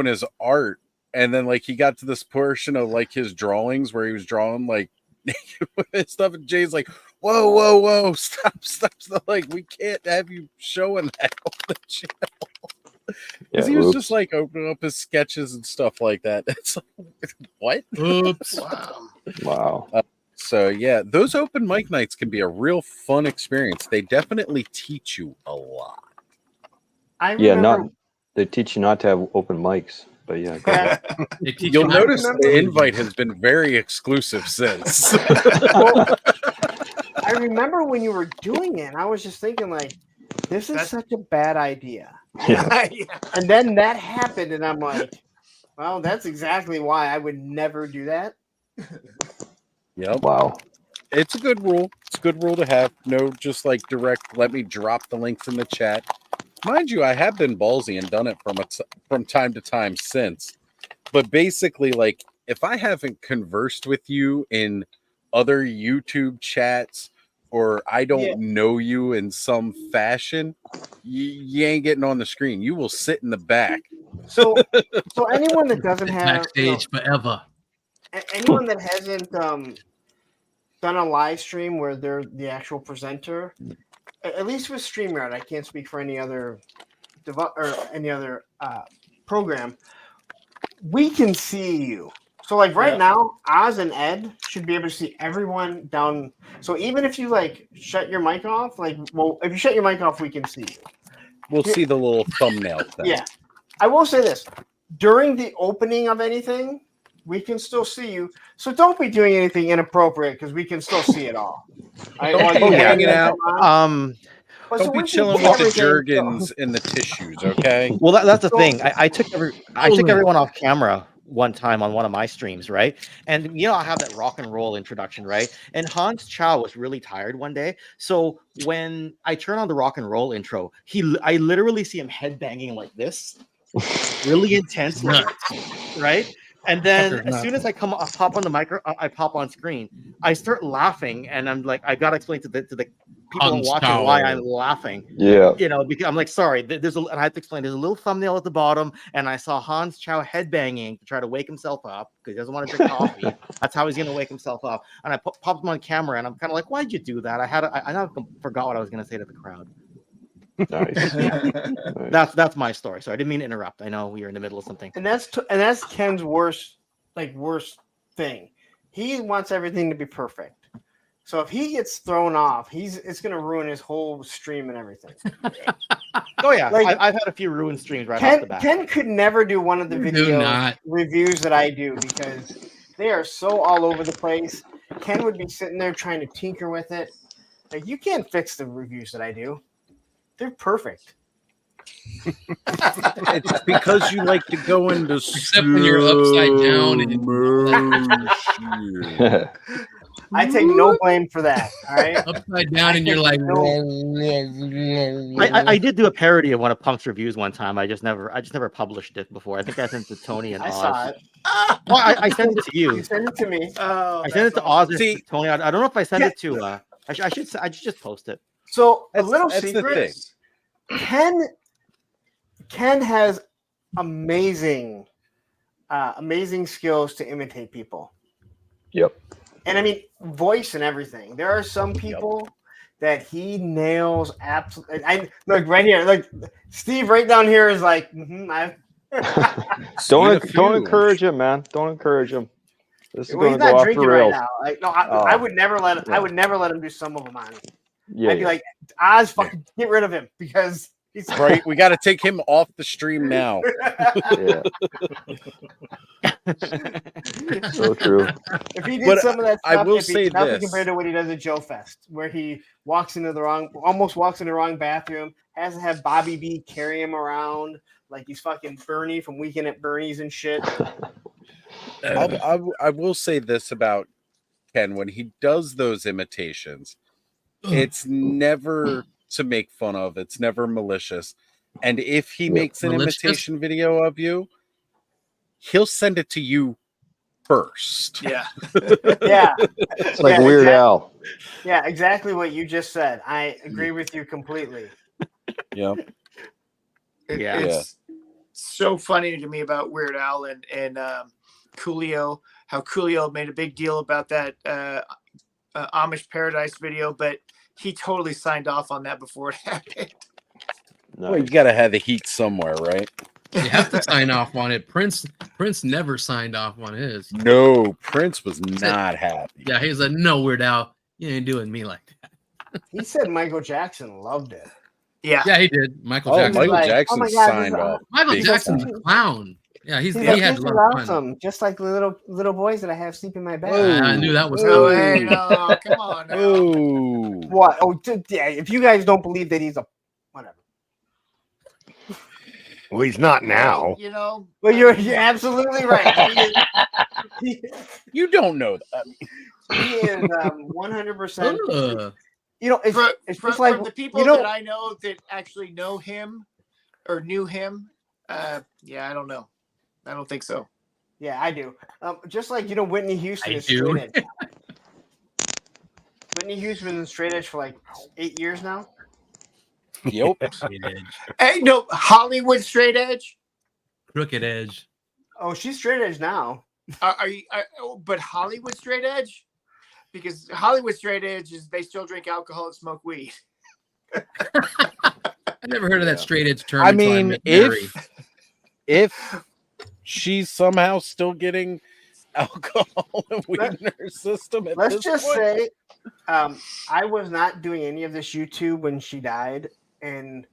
his art, and then like he got to this portion of like his drawings where he was drawing like stuff, and Jay's like, whoa, stop. Like, we can't have you showing that on the channel. Because he was just like opening up his sketches and stuff like that. It's like, what? Oops. Wow. So yeah, those open mic nights can be a real fun experience. They definitely teach you a lot. They teach you not to have open mics, but yeah. Go ahead. You'll notice the invite has been very exclusive since. Well, I remember when you were doing it, and I was just thinking, like, this is such a bad idea. Yeah. And then that happened, and I'm like, well, that's exactly why I would never do that. Yep. Wow. It's a good rule. It's a good rule to have. No, just like direct, let me drop the links in the chat. Mind you, I have been ballsy and done it from time to time since. But basically, like, if I haven't conversed with you in other YouTube chats, or I don't know you in some fashion, you ain't getting on the screen. You will sit in the back. So anyone that doesn't have backstage forever, anyone that hasn't done a live stream where they're the actual presenter, at least with StreamYard, I can't speak for any other program. We can see you. So like right Yeah. now, Oz and Ed should be able to see everyone down. So even if you like shut your mic off, like well, if you shut your mic off, we can see you. We'll see the little thumbnail thing. Yeah, I will say this: during the opening of anything, we can still see you. So don't be doing anything inappropriate because we can still see it all. Don't be hanging out. But Don't so be once you chilling do with the everything, Jergens and the tissues, okay? Well, that's the So- thing. I took everyone off camera one time on one of my streams, right? And I have that rock and roll introduction, right? And Hans Chow was really tired one day, so when I turn on the rock and roll intro, I literally see him headbanging like this, really intensely, right? And then as soon as I pop on the micro, I pop on screen, I start laughing, and I'm like, I gotta explain to the people Hans watching Chow. why I'm laughing. Yeah. Because I'm like, sorry, and I have to explain. There's a little thumbnail at the bottom, and I saw Hans Chow headbanging to try to wake himself up because he doesn't want to drink coffee. That's how he's gonna wake himself up. And I popped him on camera, and I'm kind of like, why'd you do that? I forgot what I was gonna say to the crowd. Nice. That's my story. So I didn't mean to interrupt. I know we were in the middle of something. and that's Ken's worst thing. He wants everything to be perfect. So if he gets thrown off, it's gonna ruin his whole stream and everything. Oh yeah, Like- I've had a few ruined streams right off the bat. Ken could never do one of the Do video not. reviews that I do because they are so all over the place. Ken would be sitting there trying to tinker with it. Like you can't fix the reviews that I do. They're perfect. It's because you like to go into Except when you're upside down and I take no blame for that. All right. upside down, and you're like, I did do a parody of one of Punk's reviews one time. I just never published it before. I think I sent it to Tony and I Oz. saw it. Well, I sent it to you. You sent it to me. I sent it to Oz and to Tony. I don't know if I sent it to. I should just post it. So a That's- little that's the secret. thing. Ken has amazing skills to imitate people. Yep. And I mean voice and everything. There are some people that he nails absolutely. I look right here. Look, Steve right down here is like, Don't encourage him, man. Don't encourage him. This is well, going he's to go not off the drinking right rails. now. Like, no, I would never let him. Yeah. I would never let him do some of them on. Yeah, I'd be like, Oz, fucking get rid of him because he's Right? We got to take him off the stream now. Yeah. So true. If he did But some of that I stuff, will it'd be say nothing this. compared to what he does at Joe Fest, where he almost walks in the wrong bathroom, has to have Bobby B carry him around like he's fucking Bernie from Weekend at Bernie's and shit. I will say this about Ken: when he does those imitations, it's never to make fun of. It's never malicious. And if he makes an Malicious? imitation video of you, he'll send it to you first. Yeah. Yeah. It's like Yeah, Weird exactly. Al. Yeah, exactly what you just said. I agree with you completely. Yeah. It's so funny to me about Weird Al and Coolio, how Coolio made a big deal about that Amish Paradise video, but he totally signed off on that before it happened. Well, you got to have the heat somewhere, right? you have to sign off on it. Prince never signed off on his. No, Prince was not happy. Yeah, he's like, no, Weird Al, you ain't doing me like that. He said Michael Jackson loved it. Yeah. Yeah, he did. Michael Oh, Jackson. Michael like, Jackson oh my God, signed this is- off. Michael big Jackson's time. a clown. Yeah, He's he like, had this a is lot of fun. awesome. Just like the little boys that I have sleep in my bed. I knew that was Oh, coming. hey, no, come on now. Oh, What? Oh, yeah. If you guys don't believe that he's a whatever. Well, he's not now. You know, Well, you're absolutely right. you don't know that. He is 100%. Ugh. You know, it's from, just like from the people you know. that I know that actually know him or knew him, yeah, I don't know. I don't think so. Yeah, I do. Just like Whitney Houston I is do. straight edge. Whitney Houston been straight edge for like 8 years now. Yep. Hey, no, Hollywood straight edge. Crooked edge. Oh, she's straight edge now. Are you? But Hollywood straight edge, because Hollywood straight edge is they still drink alcohol and smoke weed. I never heard of that straight edge term. I until mean, met Mary. if she's somehow still getting alcohol and weed in her system. Let's just say, I was not doing any of this YouTube when she died, and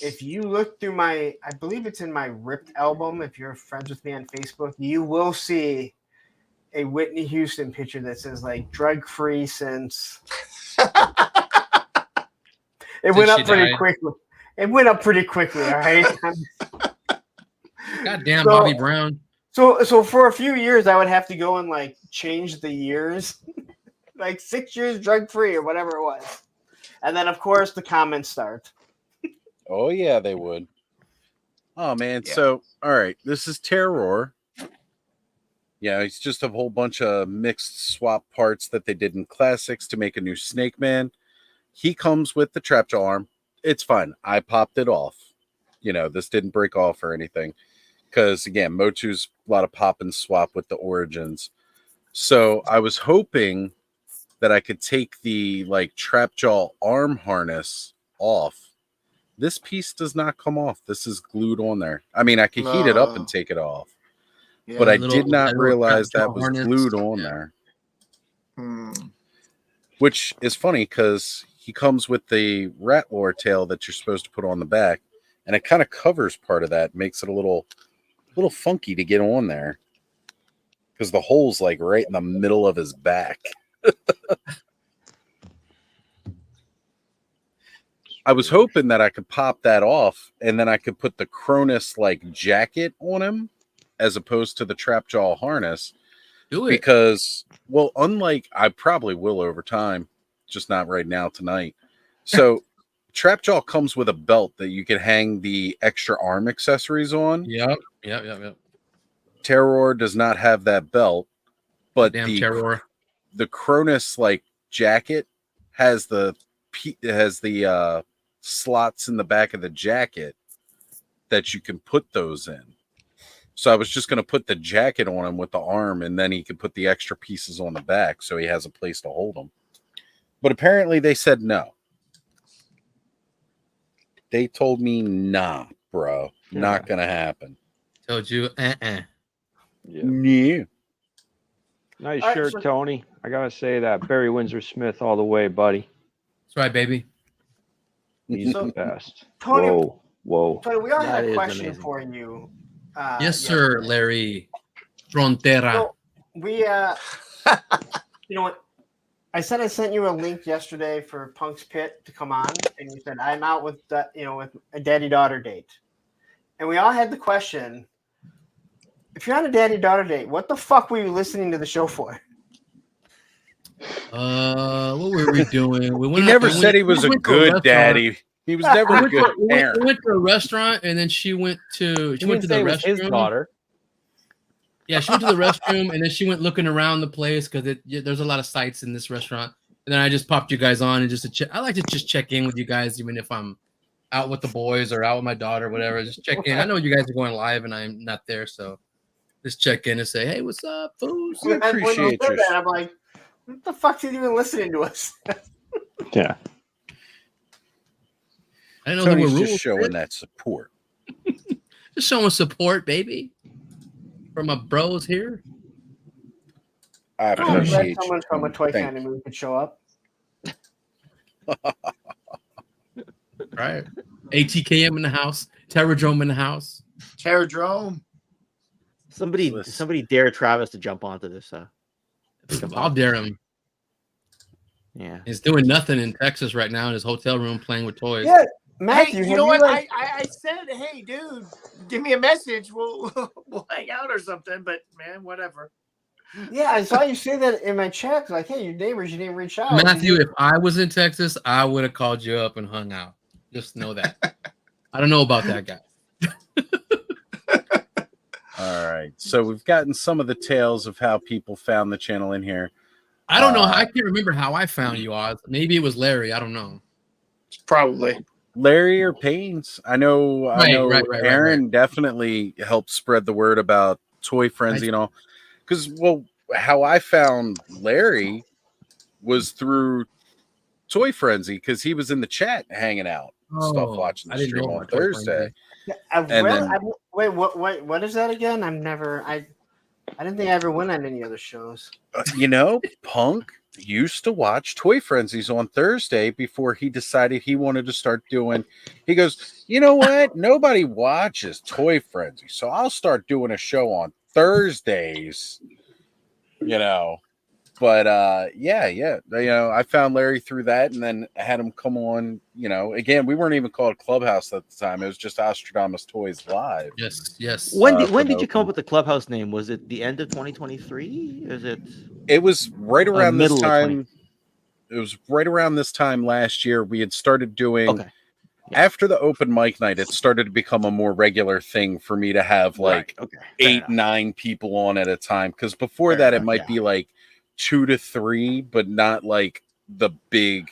if you look through I believe it's in my ripped album. If you're friends with me on Facebook, you will see a Whitney Houston picture that says like drug free since. It went up pretty quickly. It went up pretty quickly. All right. Goddamn, Bobby Brown. So for a few years, I would have to go and like change the years, like 6 years drug free or whatever it was, and then of course the comments start. Oh yeah, they would. Oh man, so all right, this is Terror. Yeah, it's just a whole bunch of mixed swap parts that they did in Classics to make a new Snake Man. He comes with the Trapjaw arm. It's fine. I popped it off. You know, this didn't break off or anything. Because, again, Motu's a lot of pop and swap with the Origins. So I was hoping that I could take the, like, Trapjaw arm harness off. This piece does not come off. This is glued on there. I mean, I could heat it up and take it off. Yeah, but I did not realize that was harness. glued on there. Which is funny because he comes with the rat lore tail that you're supposed to put on the back, and it kind of covers part of that, makes it a little funky to get on there because the hole's like right in the middle of his back. I was hoping that I could pop that off and then I could put the Cronus like jacket on him as opposed to the Trapjaw harness. Do it. Because, well, unlike, I probably will over time, just not right now tonight. So Trapjaw comes with a belt that you can hang the extra arm accessories on. Yep. Terror does not have that belt, but Terror. The Cronus like jacket has the slots in the back of the jacket that you can put those in. So I was just going to put the jacket on him with the arm, and then he could put the extra pieces on the back so he has a place to hold them. But apparently they said no. They told me, nah, bro. Not going to happen. Told you, Yeah. Nice All right, shirt, so- Tony. I gotta say that Barry Windsor Smith all the way, buddy. That's right, baby. He's So, the best. Tony- Whoa. Tony, we all That had a is question amazing. for you. Yes, sir, Larry. Frontera. So we, you know what? I said I sent you a link yesterday for Punk's Pit to come on, and you said I'm out with with a daddy-daughter date, and we all had the question: if you're on a daddy-daughter date, what the fuck were you listening to the show for? What were we doing? We He never said he was a good daddy. He was never a good We parent. went to a restaurant, and then she went to He didn't the say it was his restroom. daughter. Yeah, she went to the restroom, and then she went looking around the place because there's a lot of sights in this restaurant. And then I just popped you guys on and just to check. I like to just check in with you guys, even if I'm out with the boys or out with my daughter, whatever. Just check in. I know you guys are going live, and I'm not there, so just check in and say, "Hey, what's up, fools?" And when you said that, I'm like, what the fuck's he even listening to us? Yeah. I didn't know there were Tony's rules. just showing that support. Just showing support, baby, from my bros here. I I'm glad appreciate someone from a toy Thank kind of movie could show up. Right. ATKM in the house. Terradrome in the house. Terradrome. Somebody dare Travis to jump onto this. I'll dare him. Yeah. He's doing nothing in Texas right now in his hotel room playing with toys. Yeah, Matthew, Hey, you have know what? like- I said, hey, dude, give me a message. We'll hang out or something. But man, whatever. Yeah, I saw you say that in my chat. Like, hey, your neighbors, you didn't reach out. Matthew, if I was in Texas, I would have called you up and hung out. Just know that. I don't know about that guy. All right. So we've gotten some of the tales of how people found the channel in here. I don't know. I can't remember how I found you, Oz. Maybe it was Larry. I don't know. Probably Larry or Pains. I know Right, Aaron definitely helped spread the word about Toy Frenzy and all. Because, well, how I found Larry was through Toy Frenzy because he was in the chat hanging out and stuff, watching I the didn't stream know on about Toy Thursday. Wait, then- what is that again? I'm never. I didn't think I ever went on any other shows. You know, Punk used to watch Toy Frenzies on Thursday before he decided he wanted to start doing. He goes, you know what? Nobody watches Toy Frenzy, so I'll start doing a show on Thursdays. You know, but yeah. You know, I found Larry through that, and then had him come on. You know, again, we weren't even called Clubhouse at the time; it was just Ostradamus Toys Live. Yes. When did you come up with the Clubhouse name? Was it the end of 2023? Is it? It was right around this middle of 20. time. It was right around this time last year. We had started doing after the open mic night. It started to become a more regular thing for me to have like 8-9 people on at a time. Because before that, it might be like 2 to 3, but not like the big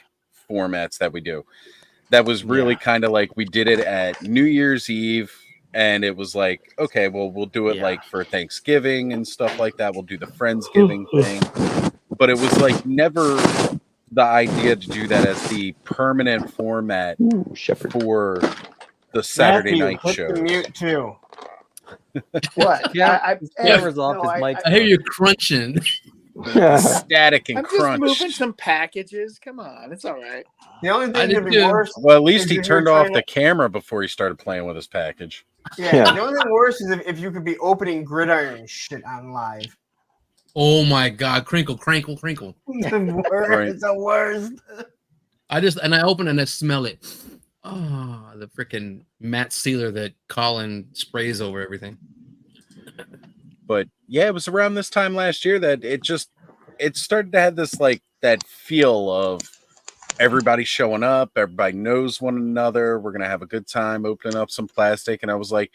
formats that we do. That was really kind of like we did it at New Year's Eve. And it was like, okay, well, we'll do it like for Thanksgiving and stuff like that. We'll do the Friendsgiving thing. But it was like never the idea to do that as the permanent format for the Saturday night show. Mute too. What? I camera's off his mic. I hear you crunching. Static and I'm crunch. just moving some packages. Come on, it's all right. The only I thing did that'd be too. worse. Well, at least is he if you're turned off trying the to- camera before he started playing with his package. Yeah, the only thing worse is if you could be opening gridiron shit on live. Oh my God! Crinkle, crinkle, crinkle. It's the worst. Right. It's the worst. I open and I smell it. Oh, the freaking matte sealer that Colin sprays over everything. But yeah, it was around this time last year that it started to have this like that feel of everybody showing up, everybody knows one another, we're gonna have a good time opening up some plastic. And I was like,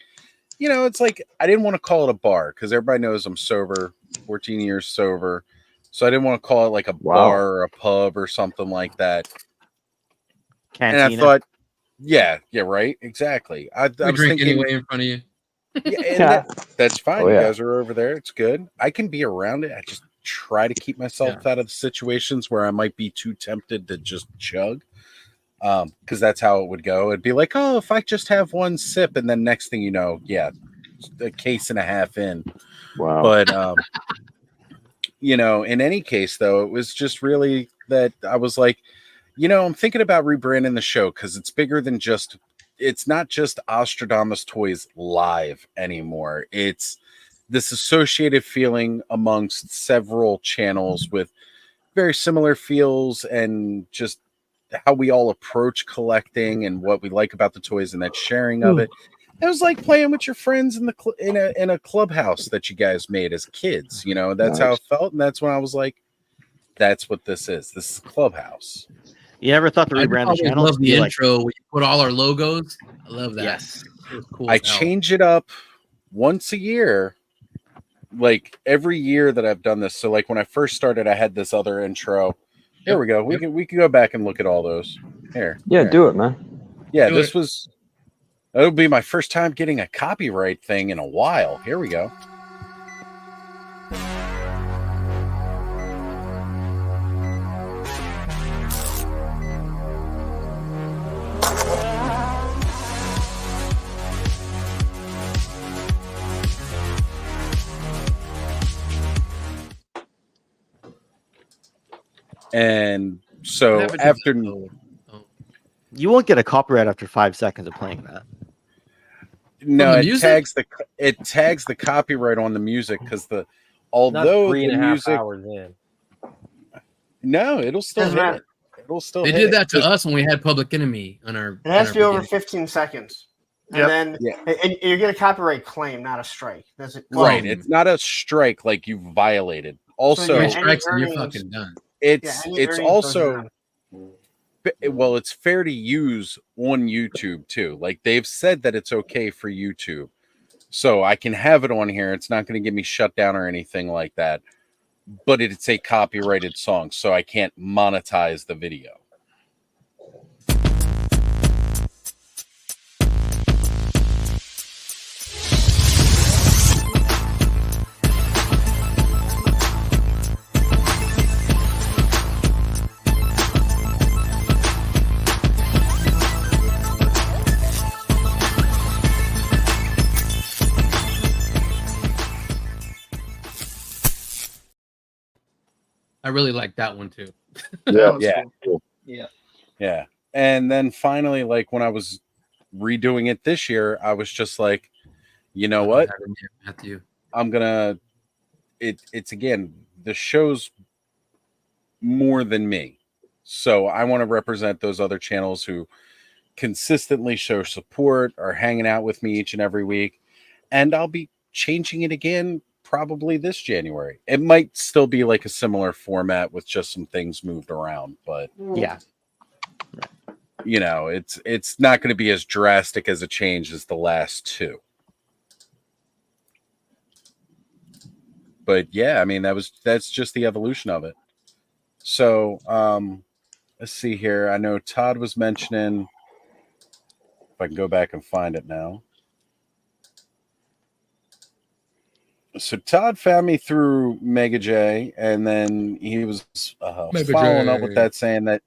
you know, it's like I didn't want to call it a bar because everybody knows I'm sober, 14 years sober. So I didn't want to call it like a bar or a pub or something like that. Cantina. And I thought, yeah, right, exactly. I We was drink thinking, anyway in front of you. yeah, and that's fine. Oh, You yeah. guys are over there. It's good. I can be around it. I just try to keep myself out of situations where I might be too tempted to just chug. Because that's how it would go. It'd be like, oh, if I just have one sip, and then next thing you know, a case and a half in. Wow. But you know, in any case, though, it was just really that I was like, you know, I'm thinking about rebranding the show because it's bigger than just. It's not just Ostradamus Toys Live anymore. It's this associated feeling amongst several channels with very similar feels and just how we all approach collecting and what we like about the toys and that sharing of it. It was like playing with your friends in the in a clubhouse that you guys made as kids. You know, that's how it felt, and that's when I was like, "That's what this is. This is Clubhouse." You never thought to I rebrand the always channel? love the Be like- intro where you put all our logos. I love that. Yes. It was cool I as hell. change it up once a year, like every year that I've done this. So, like when I first started, I had this other intro. Here we go. We can go back and look at all those. Here. Yeah, do it, man. Yeah, Do this it. was. It'll be my first time getting a copyright thing in a while. Here we go. And so What happened to after the- You won't get a copyright after 5 seconds of playing that. no, the it music? tags the copyright on the music because Not although 3.5 the music hours in. no, it'll still Doesn't hit matter. it. It'll still They hit did it. that to us when we had Public Enemy on our. It has to be over beginning. 15 seconds. And Yep. then and you get a copyright claim, not a strike. Does it? Right, it's not a strike like you violated. Also, So, yeah, Three any strikes and you're earnings- fucking done. it's any it's earnings goes also down. well, it's fair to use on YouTube too. Like they've said that it's okay for YouTube, so I can have it on here. It's not going to get me shut down or anything like that. But it's a copyrighted song, so I can't monetize the video. I really like that one too. Yeah. Cool. Yeah. Yeah. And then finally, like when I was redoing it this year, I was just like, you know what? Matthew. I'm gonna it's again, the show's more than me. So I want to represent those other channels who consistently show support, are hanging out with me each and every week. And I'll be changing it again probably this January. It might still be like a similar format with just some things moved around, but Yeah. you know, it's not going to be as drastic as a change as the last two. But yeah, I mean that's just the evolution of it. So let's see here. I know Todd was mentioning, if I can go back and find it now. So Todd found me through Mega J, and then he was following up with that, saying that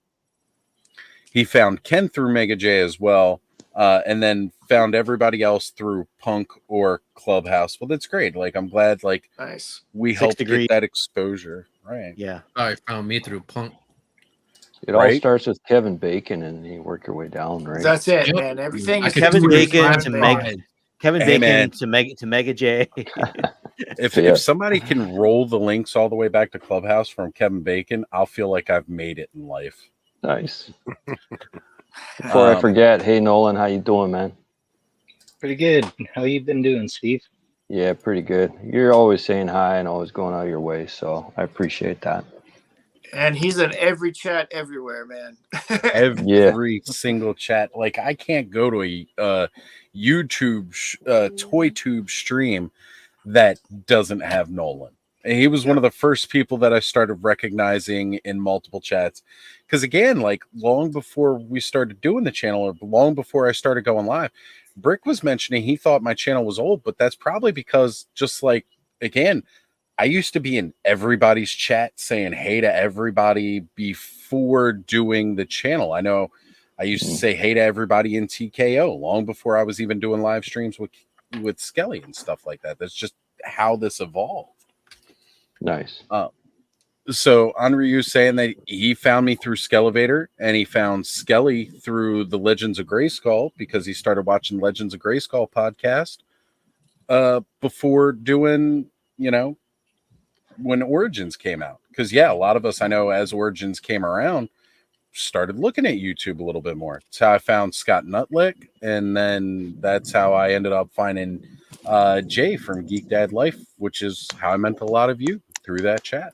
he found Ken through Mega J as well, and then found everybody else through Punk or Clubhouse. Well, that's great. Like, I'm glad, like, Nice. we 6 helped degrees. get that exposure. Right. Yeah. I found me through Punk. It all starts with Kevin Bacon, and you work your way down, right? That's it, man. Everything is Kevin Bacon to Meg. Kevin Hey, Bacon man. to Mega J. If somebody can roll the links all the way back to Clubhouse from Kevin Bacon, I'll feel like I've made it in life. Nice. Before I forget, hey Nolan, how you doing, man? Pretty good. How you been doing, Steve? Yeah, pretty good. You're always saying hi and always going out of your way, so I appreciate that. And he's in every chat everywhere, man. Every single chat. Like, I can't go to a YouTube toy tube stream that doesn't have Nolan. And he was one of the first people that I started recognizing in multiple chats. Because again, like long before we started doing the channel, or long before I started going live, Brick was mentioning he thought my channel was old, but that's probably because, just like, again, I used to be in everybody's chat saying hey to everybody before doing the channel. I know I used to say hey to everybody in TKO long before I was even doing live streams with Skelly and stuff like that. That's just how this evolved. Nice. So Anryu saying that he found me through Skelevator, and he found Skelly through the Legends of Grayskull because he started watching Legends of Grayskull podcast before doing, you know, when Origins came out. Because yeah, a lot of us, I know, as Origins came around, started looking at YouTube a little bit more. That's how I found Scott Nutlick, and then that's how I ended up finding Jay from Geek Dad Life, which is how I met a lot of you through that chat.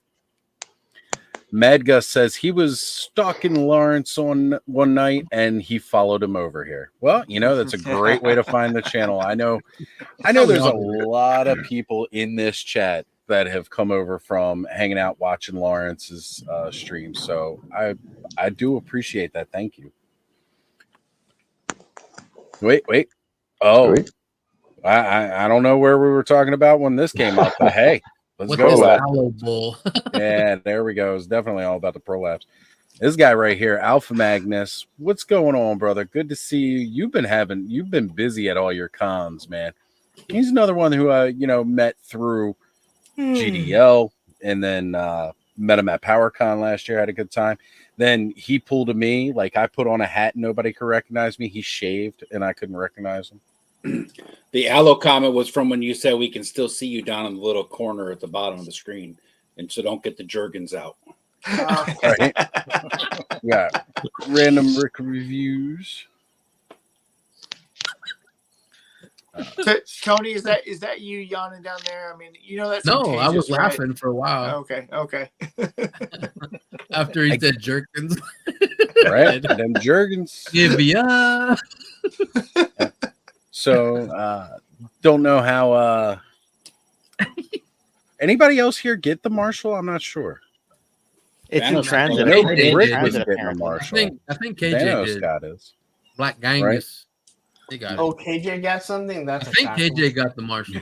Madgus says he was stalking Lawrence on one night and he followed him over here. Well, you know, that's a great way to find the channel. I know there's a lot of people in this chat that have come over from hanging out watching Lawrence's stream. So I do appreciate that. Thank you. Wait. Oh, I don't know where we were talking about when this came up, but hey, let's go with it. Yeah, there we go. It's definitely all about the prolapse. This guy right here, Alpha Magnus. What's going on, brother? Good to see you. You've been busy at all your cons, man. He's another one who I, met through GDL, and then met him at PowerCon last year. Had a good time. Then he pulled a me, like I put on a hat and nobody could recognize me. He shaved and I couldn't recognize him. The aloe comment was from when you said we can still see you down in the little corner at the bottom of the screen, and so don't get the Jergens out. Right? Yeah. Random Rick reviews. Tony, is that you yawning down there? I mean, that's no. contagious, I was right? laughing for a while. Okay. After he said Jerkins, right? Them Jergens. Yeah. So, don't know how. Anybody else here get the Marshall? I'm not sure. It's in transit. I know Transit, Rick was getting a Marshall. I think KJ did. Scott is. Black Gangus. Right? He got it. Oh, KJ got something? That's I think KJ got the Marshall.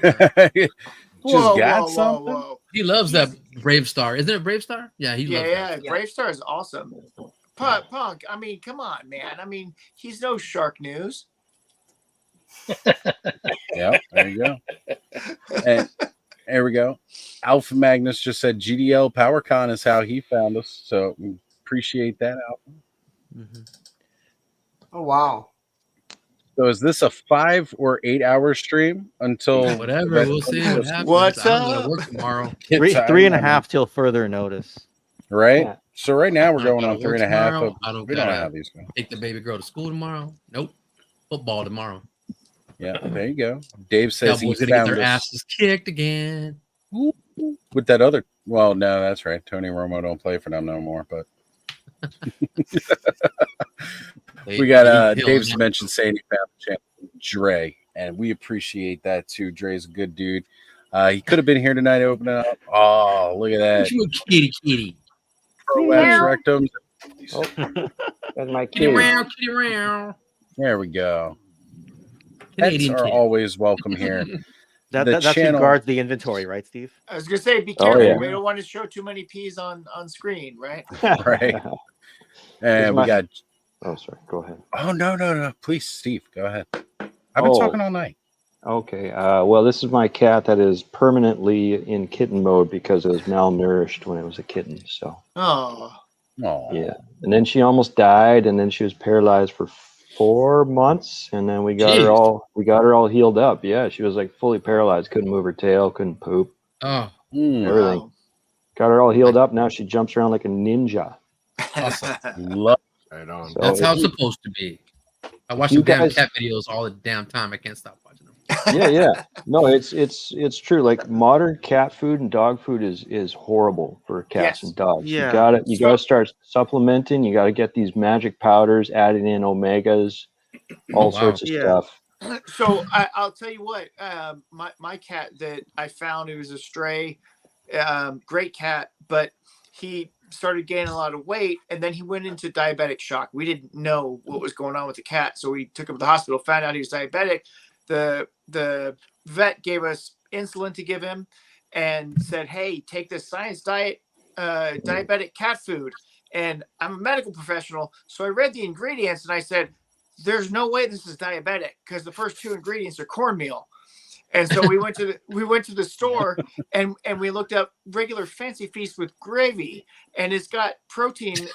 Whoa. He loves that Brave Star. Isn't it Brave Star? Yeah, he loves that. Brave Star is awesome. Punk, I mean, come on, man. I mean, he's no Shark News. Yeah, there you go. And There we go. Alpha Magnus just said GDL PowerCon is how he found us. So we appreciate that, Alpha. Oh wow. So is this a 5 or 8 hour stream until Whatever, we'll see what happens. What's I don't go to up? work tomorrow. Three and a half till further notice. Right. Yeah. So right now we're I don't going gotta on work 3.5. tomorrow. But I don't we don't know gotta how these go. take the baby girl to school tomorrow. Nope. Football tomorrow. Yeah, there you go. Dave says Cowboys he gonna get found their us asses kicked again. with that other. Well, no, that's right. Tony Romo don't play for them no more. But we got Dave's mentioned saying he found the channel Dre, and we appreciate that too. Dre's a good dude. He could have been here tonight opening up. Oh, look at that. Kitty. Prolapse rectums. Oh, that's my Kitty kid. round, kitty round. There we go. Canadian Pets are kid. always welcome here. That's who guards the inventory, right, Steve? I was gonna say, be Oh, careful. yeah. We don't want to show too many peas on screen, right? Right. And we got. Oh, sorry. Go ahead. Oh no! Please, Steve, go ahead. I've been talking all night. Okay. Well, this is my cat that is permanently in kitten mode because it was malnourished when it was a kitten. So. Oh. Yeah. And then she almost died, and then she was paralyzed for 4 months, and then we got her all healed up. Yeah, she was like fully paralyzed, couldn't move her tail, couldn't poop. Oh. Everything. Wow. Got her all healed up. Now she jumps around like a ninja. Awesome. Love. Right on. So That's how it's if you- supposed to be. I watch you some damn guys- cat videos all the damn time. I can't stop watching them. yeah. No, it's true. Like modern cat food and dog food is horrible for cats Yes. and dogs. Yeah. You gotta start supplementing. You gotta get these magic powders, adding in omegas, all wow. sorts of Yeah. stuff. So I'll tell you what. My cat that I found, it was a stray, great cat, but he started gaining a lot of weight, and then he went into diabetic shock. We didn't know what was going on with the cat, so we took him to the hospital. Found out he was diabetic. The vet gave us insulin to give him, and said, "Hey, take this science diet diabetic cat food." And I'm a medical professional, so I read the ingredients and I said, "There's no way this is diabetic because the first 2 ingredients are cornmeal." And so we went to the store and we looked up regular fancy feast with gravy, and it's got protein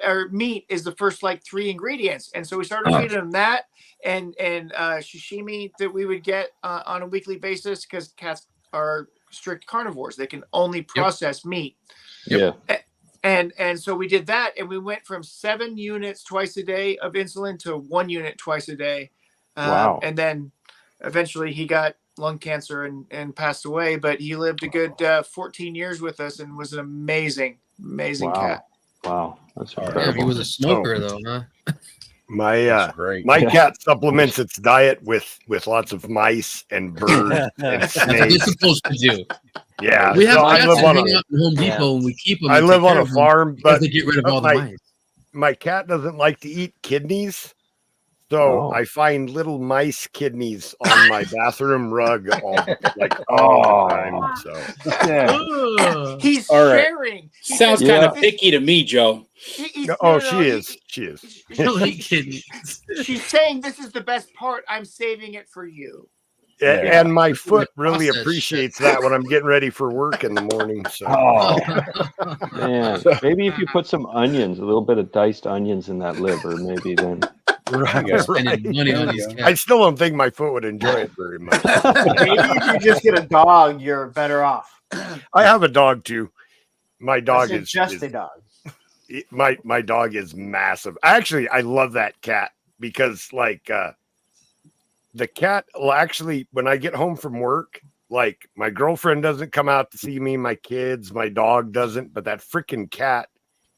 or meat is the first like 3 ingredients. And so we started feeding him that and sashimi that we would get on a weekly basis because cats are strict carnivores. They can only process meat. Yeah. And so we did that, and we went from 7 units twice a day of insulin to 1 unit twice a day. Wow. And then eventually he got lung cancer and passed away, but he lived a good 14 years with us and was an amazing Wow. cat. Wow. That's Damn, incredible. he was a smoker though, huh? My great. my cat supplements its diet with lots of mice and birds and That's what you're snakes. supposed to do. Yeah, We have so I cats live that on hang a out in Home Depot and we keep them. I and live take on care a of them farm, because but they get rid of all the mice. my cat doesn't like to eat kidneys, so Oh. I find little mice kidneys on my bathroom rug all Oh. the time. So Yeah. He's All right. sharing. He Sounds said, kind of "This- picky to me, Joe. oh, she is. She is. Don't eat kidneys. She's saying this is the best part. I'm saving it for you." And my foot really process appreciates that when I'm getting ready for work in the morning. So Oh, man. Maybe if you put some onions, a little bit of diced onions in that liver, maybe then. right, Spending money on these I cats. still don't think my foot would enjoy it very much. Maybe if you just get a dog, you're better off. I have a dog too. My dog I said is just is- a dog. my dog is massive. Actually, I love that cat because the cat will actually, when I get home from work, like my girlfriend doesn't come out to see me, my kids, my dog doesn't, but that freaking cat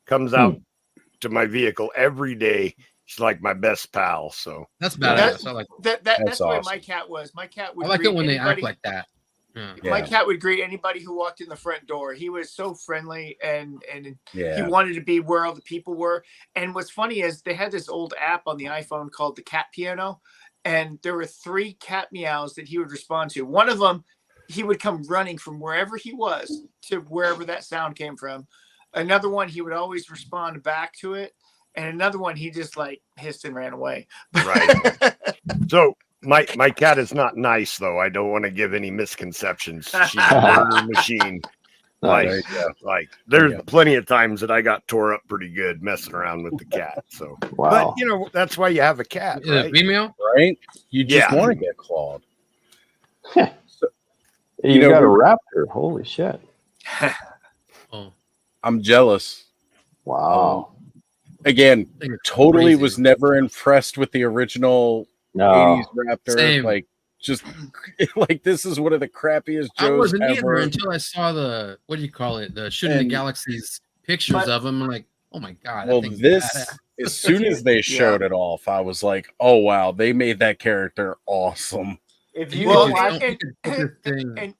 comes out to my vehicle every day. She's like my best pal. So That's badass. I like That's the way awesome. my cat was. My cat would I like greet it when they act anybody- like that. Yeah. My cat would greet anybody who walked in the front door. He was so friendly and he Yeah. wanted to be where all the people were. And what's funny is they had this old app on the iPhone called the Cat Piano, and there were 3 cat meows that he would respond to. One of them, he would come running from wherever he was to wherever that sound came from. Another one, he would always respond back to it. And another one, he just like hissed and ran away. right. So My cat is not nice though. I don't want to give any misconceptions. She's a murder machine. Nice. Like there's plenty of times that I got tore up pretty good messing around with the cat. So, Wow. but you know that's why you have a cat, Is it right? female? Right? You just Yeah. want to get clawed. You know, got a we're- raptor. Holy shit. Oh, I'm jealous. Wow. Again, I think it's totally crazy. was never impressed with the original No. 80s Raptor. Same. Like, just like this is one of the crappiest I Joes wasn't either ever. until I saw the what do you call it? The Shooting the And- Galaxies pictures of them. I'm like, oh my god. Well, that thing's this badass. as soon as they showed it off, I was like, oh wow, they made that character awesome. If You you could go just watch don't- you could put this thing- and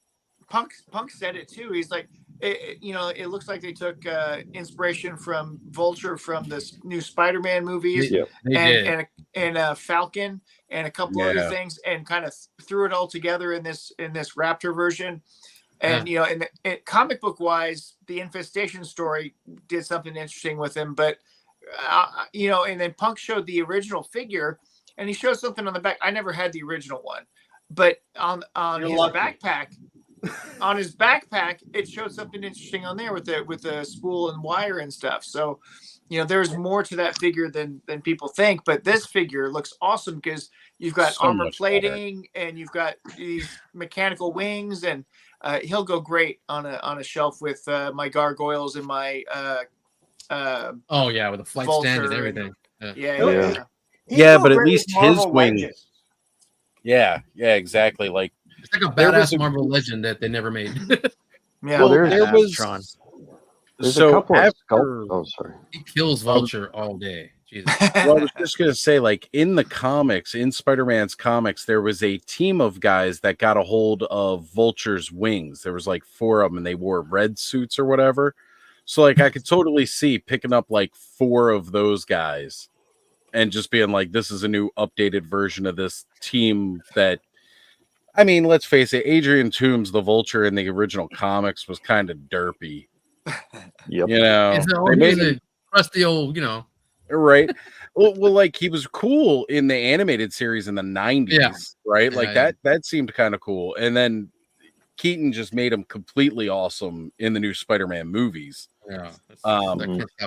Punk said it too. He's like, it looks like they took inspiration from Vulture from the new Spider-Man movies, They did. and Falcon and a couple other Yeah. things, and kind of threw it all together in this Raptor version. And you know, and comic book wise, the Infestation story did something interesting with him, but you know, and then Punk showed the original figure, and he showed something on the back. I never had the original one, but on You're his lucky. backpack. On his backpack, it showed something interesting on there with the spool and wire and stuff. So, you know, there's more to that figure than people think. But this figure looks awesome because you've got So armor much better. plating and you've got these mechanical wings, and he'll go great on a shelf with my gargoyles and my Oh yeah, with a flight stand and Vulture everything. yeah. Yeah, but at least his wings. Yeah, exactly. Like It's like a there was badass Marvel legend that they never made. Yeah, well, there's- there was Tron. There's so a couple of after, sculpts. Oh, sorry. He kills Vulture all day. Jesus. well, I was just gonna say, like in the comics, in Spider-Man's comics, there was a team of guys that got a hold of Vulture's wings. There was like 4 of them, and they wore red suits or whatever. So, like, I could totally see picking up like 4 of those guys and just being like, "This is a new updated version of this team." That, I mean, let's face it, Adrian Toomes, the Vulture in the original comics, was kind of derpy. Yep. You know, It's they always made a him- crusty old, you know. right. Well, like he was cool in the animated series in the 90s, right? Like that seemed kind of cool. And then Keaton just made him completely awesome in the new Spider-Man movies. Yeah.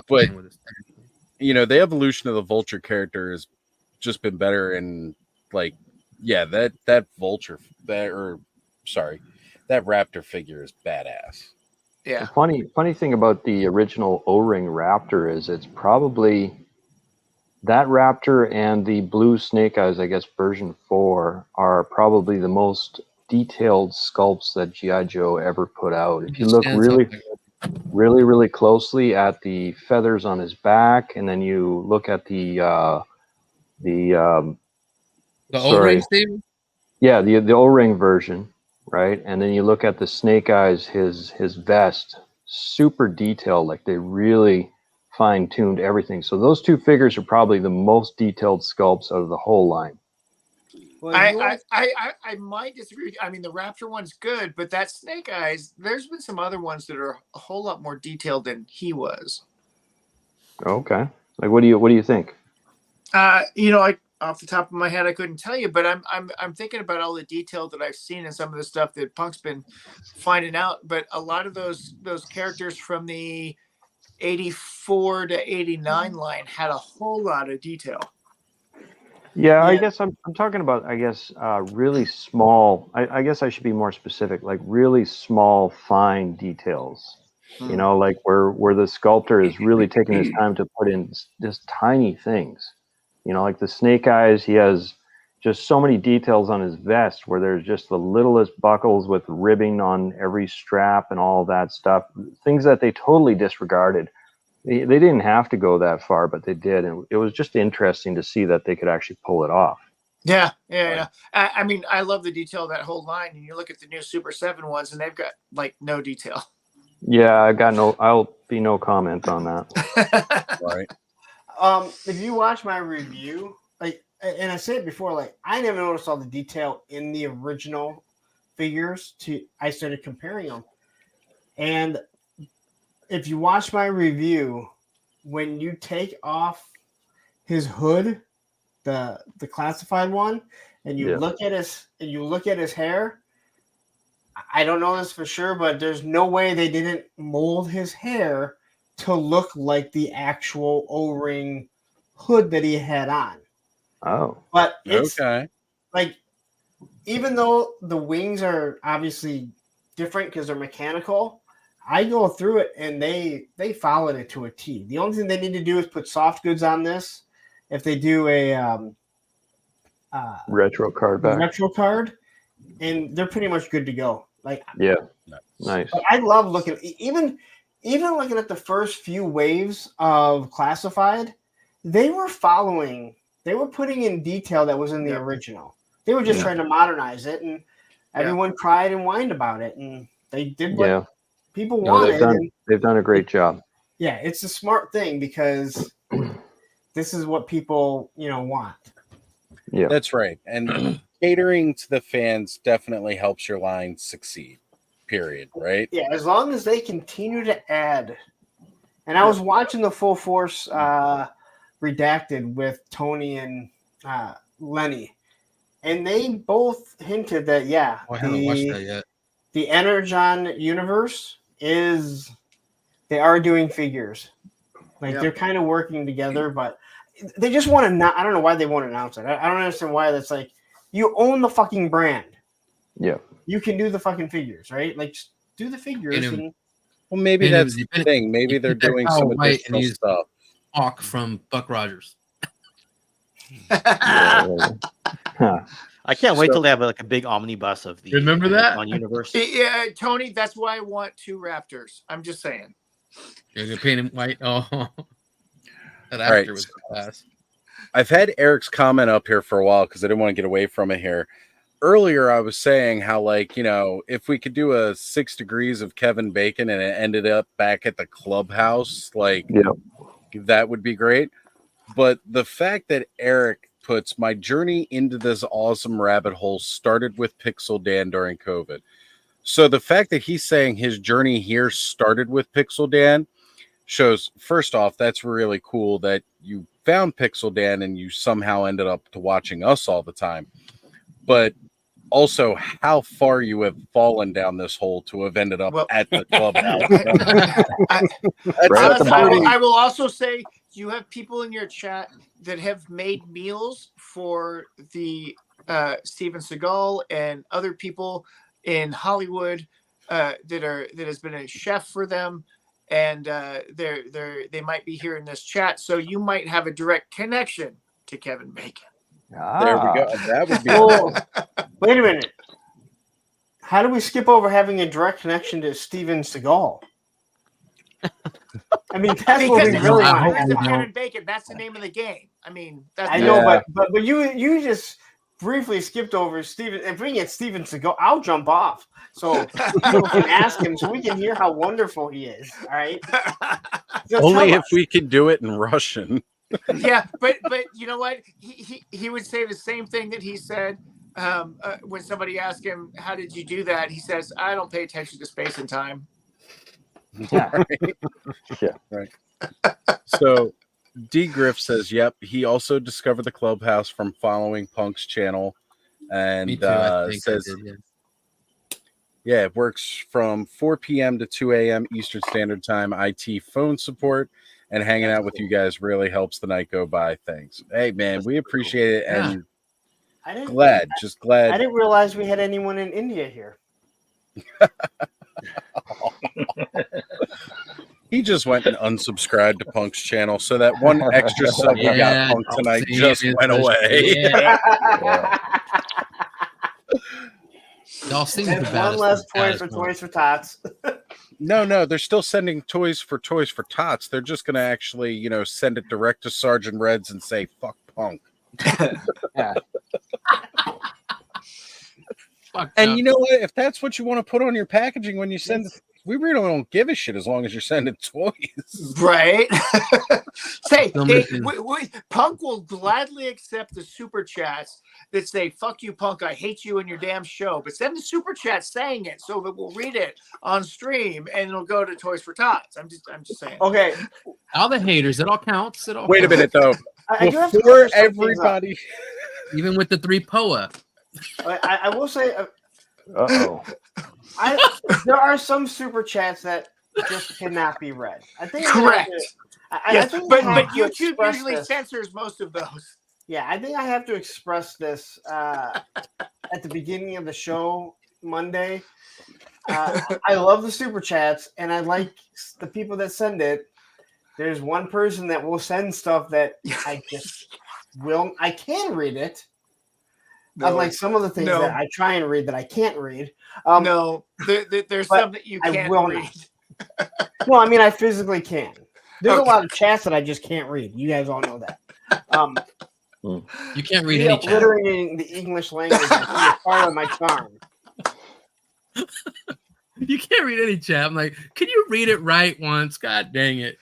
But you know, the evolution of the Vulture character has just been better, and like, yeah, that Vulture that Raptor figure is badass. Yeah. The funny thing about the original O-ring Raptor is it's probably that Raptor and the blue Snake Eyes, I guess version 4, are probably the most detailed sculpts that G.I. Joe ever put out. If you look really closely at the feathers on his back, and then you look at the O-ring, Steve? Yeah, the O-ring version, right? And then you look at the Snake Eyes, his vest, super detailed, like they really fine-tuned everything. So those 2 figures are probably the most detailed sculpts out of the whole line. Well, I might disagree. I mean, the Raptor one's good, but that Snake Eyes, there's been some other ones that are a whole lot more detailed than he was. Okay. Like what do you think? You know, off the top of my head, I couldn't tell you, but I'm thinking about all the detail that I've seen and some of the stuff that Punk's been finding out. But a lot of those characters from the 84 to 89 line had a whole lot of detail. Yeah, I guess I'm talking about, really small. I guess I should be more specific, like really small, fine details. You know, like where the sculptor is really taking his time to put in just tiny things. You know, like the Snake Eyes, he has just so many details on his vest where there's just the littlest buckles with ribbing on every strap and all that stuff. Things that they totally disregarded. They didn't have to go that far, but they did. And it was just interesting to see that they could actually pull it off. Yeah. I mean, I love the detail of that whole line. And you look at the new Super 7 ones, and they've got like no detail. Yeah, I'll be no comment on that. Right. If you watch my review, and I said it before, like I never noticed all the detail in the original figures. I started comparing them, and if you watch my review, when you take off his hood, the classified one, and you Yeah. look at his hair. I don't know this for sure, but there's no way they didn't mold his hair to look like the actual O-ring hood that he had on. Oh, But it's Okay. like, even though the wings are obviously different because they're mechanical, I go through it and they followed it to a T. The only thing they need to do is put soft goods on this. If they do a retro card back. retro card, and they're pretty much good to go. Like, Yeah, nice. but I love looking even looking at the first few waves of classified. They were putting in detail that was in the original. They were just trying to modernize it, and everyone cried and whined about it, and they did what people No, wanted. they've done a great job. Yeah, it's a smart thing because this is what people want. Yeah, that's right. And catering to the fans definitely helps your line succeed. Period. Right? Yeah, as long as they continue to add. And I was watching the Full Force Redacted with Tony and Lenny, and they both hinted that I haven't watched that yet. the Energon universe they are doing figures. Like they're kind of working together, but they just want to I don't know why they won't announce it. I don't understand why. That's like, you own the fucking brand. Yeah. You can do the fucking figures, right? Like, just do the figures. And well, maybe that's the thing. Maybe they're doing some additional stuff. Hawk from Buck Rogers. I can't wait till they have like a big omnibus of the Remember that on Universe. Yeah, Tony, that's why I want 2 Raptors. I'm just saying. You're gonna paint him white. Oh, that All right, actor was class. I've had Eric's comment up here for a while because I didn't want to get away from it here. Earlier, I was saying how, like, if we could do a 6 degrees of Kevin Bacon and it ended up back at the clubhouse, like, that would be great. But the fact that Eric puts my journey into this awesome rabbit hole started with Pixel Dan during COVID. So the fact that he's saying his journey here started with Pixel Dan shows, first off, that's really cool that you found Pixel Dan and you somehow ended up to watching us all the time. But also how far you have fallen down this hole to have ended up at the clubhouse. I will also say you have people in your chat that have made meals for the Steven Seagal and other people in Hollywood that has been a chef for them, and they might be here in this chat, so you might have a direct connection to Kevin Bacon. There we go. That would be. Oh, wait a minute. How do we skip over having a direct connection to Steven Seagal? I mean, that's what we really want. Because of Kevin Bacon, that's the name of the game. I mean, that's I know, but you just briefly skipped over Steven and bring in Steven Seagal. I'll jump off so people can ask him, so we can hear how wonderful he is. All right. Only if we can do it in Russian. Yeah, but you know what? He would say the same thing that he said when somebody asked him, "How did you do that?" He says, "I don't pay attention to space and time." Yeah. Right. So D Griff says, "Yep, he also discovered the clubhouse from following Punk's channel, and Me too, I think I says, did, yeah, it works from 4 p.m. to 2 a.m. Eastern Standard Time. IT phone support." And hanging out with you guys really helps the night go by. Thanks. Hey, man, we appreciate it. And I didn't, glad. I didn't realize we had anyone in India here. He just went and unsubscribed to Punk's channel. So that one extra sub we got Punk tonight just went away. Y'all seem And the one less toys for tots. No, they're still sending Toys for Tots. They're just going to actually, send it direct to Sergeant Reds and say, fuck Punk. Yeah. And you know what? If that's what you want to put on your packaging when you send it, we really don't give a shit as long as you're sending toys. Right. Say, Punk will gladly accept the super chats that say, "Fuck you, Punk, I hate you and your damn show." But send the super chat saying it so that we'll read it on stream and it'll go to Toys for Tots. I'm just saying. Okay. All the haters, it all counts. Wait a minute, though. I do have to Before clear some things up. everybody. Even with the 3 POA. I will say, Uh-oh. there are some super chats that just cannot be read. I think Correct. I Yes, think but I have to YouTube express usually this. censors most of those. Yeah, I think I have to express this at the beginning of the show Monday. I love the super chats, and I like the people that send it. There's one person that will send stuff that I just I can read it. No. Unlike some of the things No. that I try and read that I can't read. No, there's but some that you I can't will read. not. No, I mean I physically can. There's a Okay. lot of chats that I just can't read. You guys all know that. You can't read any chat. Obliterating the English language is part of my charm. You can't read any chat. I'm like, can you read it right once? God dang it.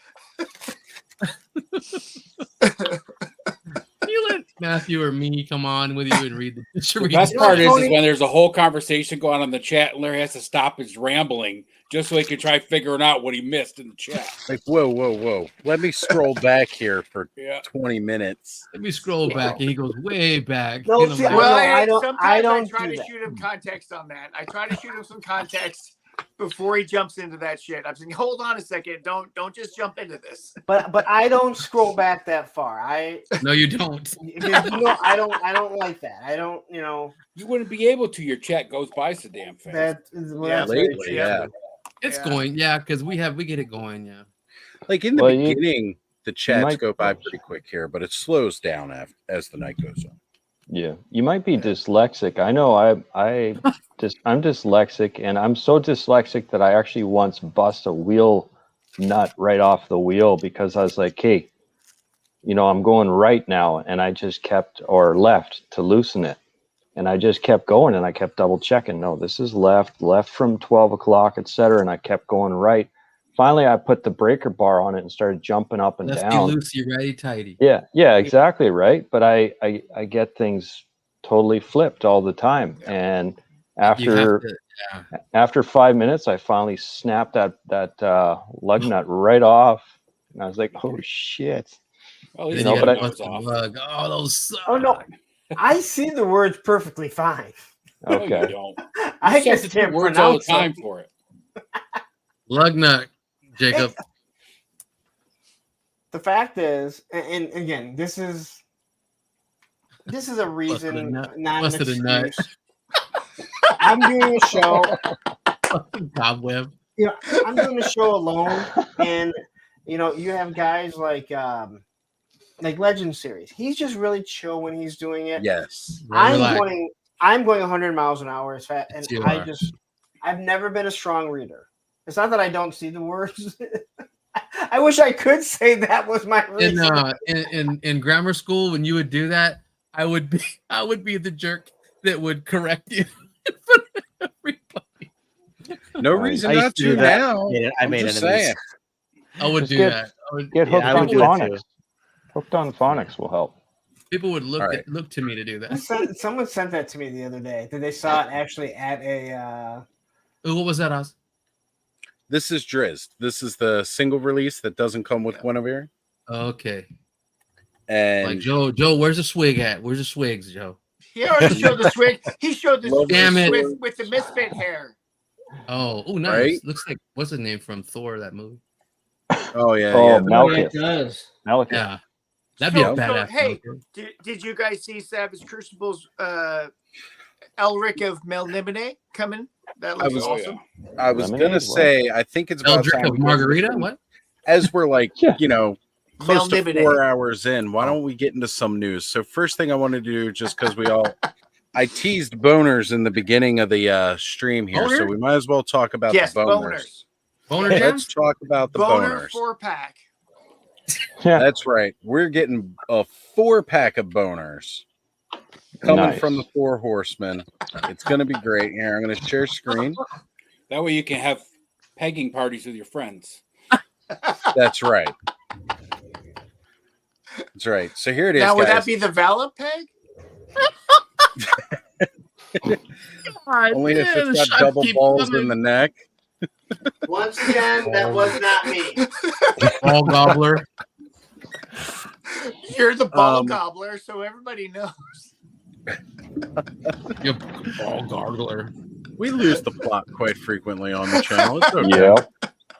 Can you let Matthew or me come on with you and read the picture? The best part is when there's a whole conversation going on in the chat and Larry has to stop his rambling just so he can try figuring out what he missed in the chat. Like, whoa. Let me scroll back here for Yeah. 20 minutes. Let me scroll back, and he goes way back. No, And I'm see, like, Sometimes I don't try do to that. shoot him context on that. I try to shoot him some context before he jumps into that shit. I'm saying, hold on a second. Don't just jump into this. But I don't scroll back that far. no, you don't. I don't like that. I don't. You wouldn't be able to. Your chat goes by so damn fast. That's very Lately, true. yeah. It's going, yeah, because we get it going, yeah. Like in the Well, beginning, the chats might- go by pretty quick here, but it slows down as the night goes on. Yeah, you might be dyslexic. I know I'm dyslexic, and I'm so dyslexic that I actually once bust a wheel nut right off the wheel because I was like, hey, I'm going right now, and I just kept, or left to loosen it. And I just kept going, and I kept double checking. No, this is left from 12 o'clock, etc. And I kept going right. Finally, I put the breaker bar on it and started jumping up and Lefty down. loosey, righty tighty. Yeah, exactly right. But I get things totally flipped all the time. And after 5 minutes, I finally snapped that lug nut right off, and I was like, "Oh shit!" Oh, Then but you bust the lug. Oh, those suck. Oh no, I see the words perfectly fine. No, Okay. you don't. I You just substitute can't words all the pronounce time them. for it. Lug nut, Jacob. The fact is, and again, this is a reason, not an Busted a nut. excuse. I'm doing a show. Cobweb. I'm doing a show alone, and you have guys like Legend Series. He's just really chill when he's doing it. Yes. I'm going 100 miles an hour as fast, and You I are. I've never been a strong reader. It's not that I don't see the words. I wish I could say that was my reason. In grammar school, when you would do that, I would be the jerk that would correct you in front of everybody. No reason I used not to to do that. now. I I'm made just enemies. saying. I would Just do get- that. I would, Get hooked I on would do it phonics. too. Hooked on phonics will help. People would look All right. look to me to do that. Someone sent that to me the other day. That they saw it actually at a. Ooh, what was that, Oz? This is Drizzt. This is the single release that doesn't come with Guinevere. Okay. And Like Joe, where's the swig at? Where's the swigs, Joe? He already showed the swig. He showed the swig Damn it. with the misfit hair. Oh, nice. Right? Looks like what's the name from Thor? That movie. oh yeah, Oh, yeah. Malekith. does. Malekith. Yeah, that'd be a badass. Hey, Malekith. did you guys see Savage Crucible's Elric of Melnibone coming? That looks awesome. I was Lemonade, gonna what? say, I think it's about Eldrick time of we go Margarita? into- What? As we're like, close to Melnibone. 4 hours in, why don't we get into some news? So first thing I want to do, just because I teased boners in the beginning of the stream here, so Boner? we might as well talk about Yes, the boners. Boner Let's jams? talk about the Boner boners. 4-pack. Yeah. That's right. We're getting a 4-pack of boners coming Nice. from the 4 horsemen. It's going to be great. Here, I'm going to share screen. That way you can have pegging parties with your friends. That's right. That's right. So here it is, Now, would guys. that be the Vala peg? Only if it's got double balls in the neck. Once again, that was not me. All gobbler. You're the ball gobbler, so everybody knows. You ball gargler. We lose the plot quite frequently on the channel. It's okay.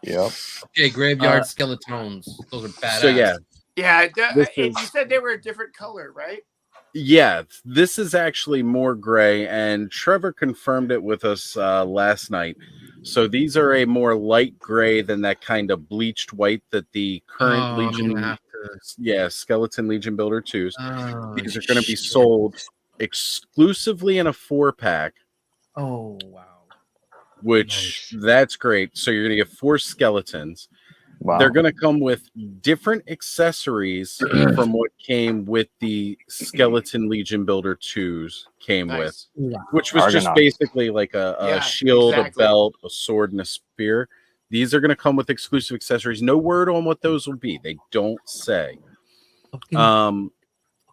Yep. Okay, graveyard skeletons. Those are badass. So yeah, Yeah, This and is- you said they were a different color, right? yeah, this is actually more gray, and Trevor confirmed it with us last night. So these are a more light gray than that kind of bleached white that the current Oh, I'm Legion, gonna have to. Skeleton Legion Builder 2s. Oh, These are going to be shit. sold exclusively in a 4-pack, Oh wow. which that's great. So you're going to get 4 skeletons. Wow. They're going to come with different accessories from what came with the Skeleton Legion Builder 2s came with, which was just Argonaut. basically like a Yeah, shield, exactly. a belt, a sword, and a spear. These are going to come with exclusive accessories. No word on what those will be. They don't say. Fucking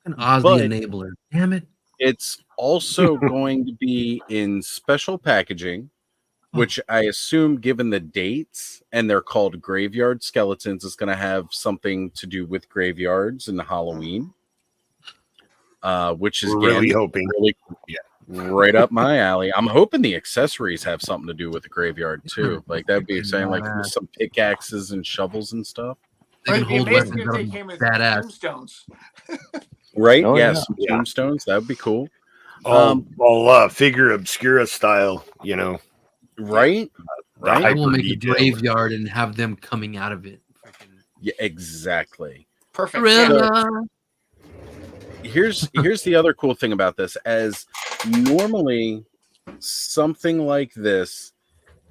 But Oz the enabler. Damn it. it's also going to be in special packaging, which I assume, given the dates, and they're called graveyard skeletons, is going to have something to do with graveyards and Halloween, which is We're really again, hoping. really, right up my alley. I'm hoping the accessories have something to do with the graveyard too. Like that'd be exciting, like some pickaxes and shovels and stuff. They It'd can be hold amazing weapons. if That'll they be came with badass. tombstones. Right? Oh, yeah, yeah. some tombstones. That would be cool. All figure obscura style, Right? Right? I will hyper make a detail. graveyard and have them coming out of it. Yeah, exactly. Perfect. Thriller. Here's the other cool thing about this, as normally something like this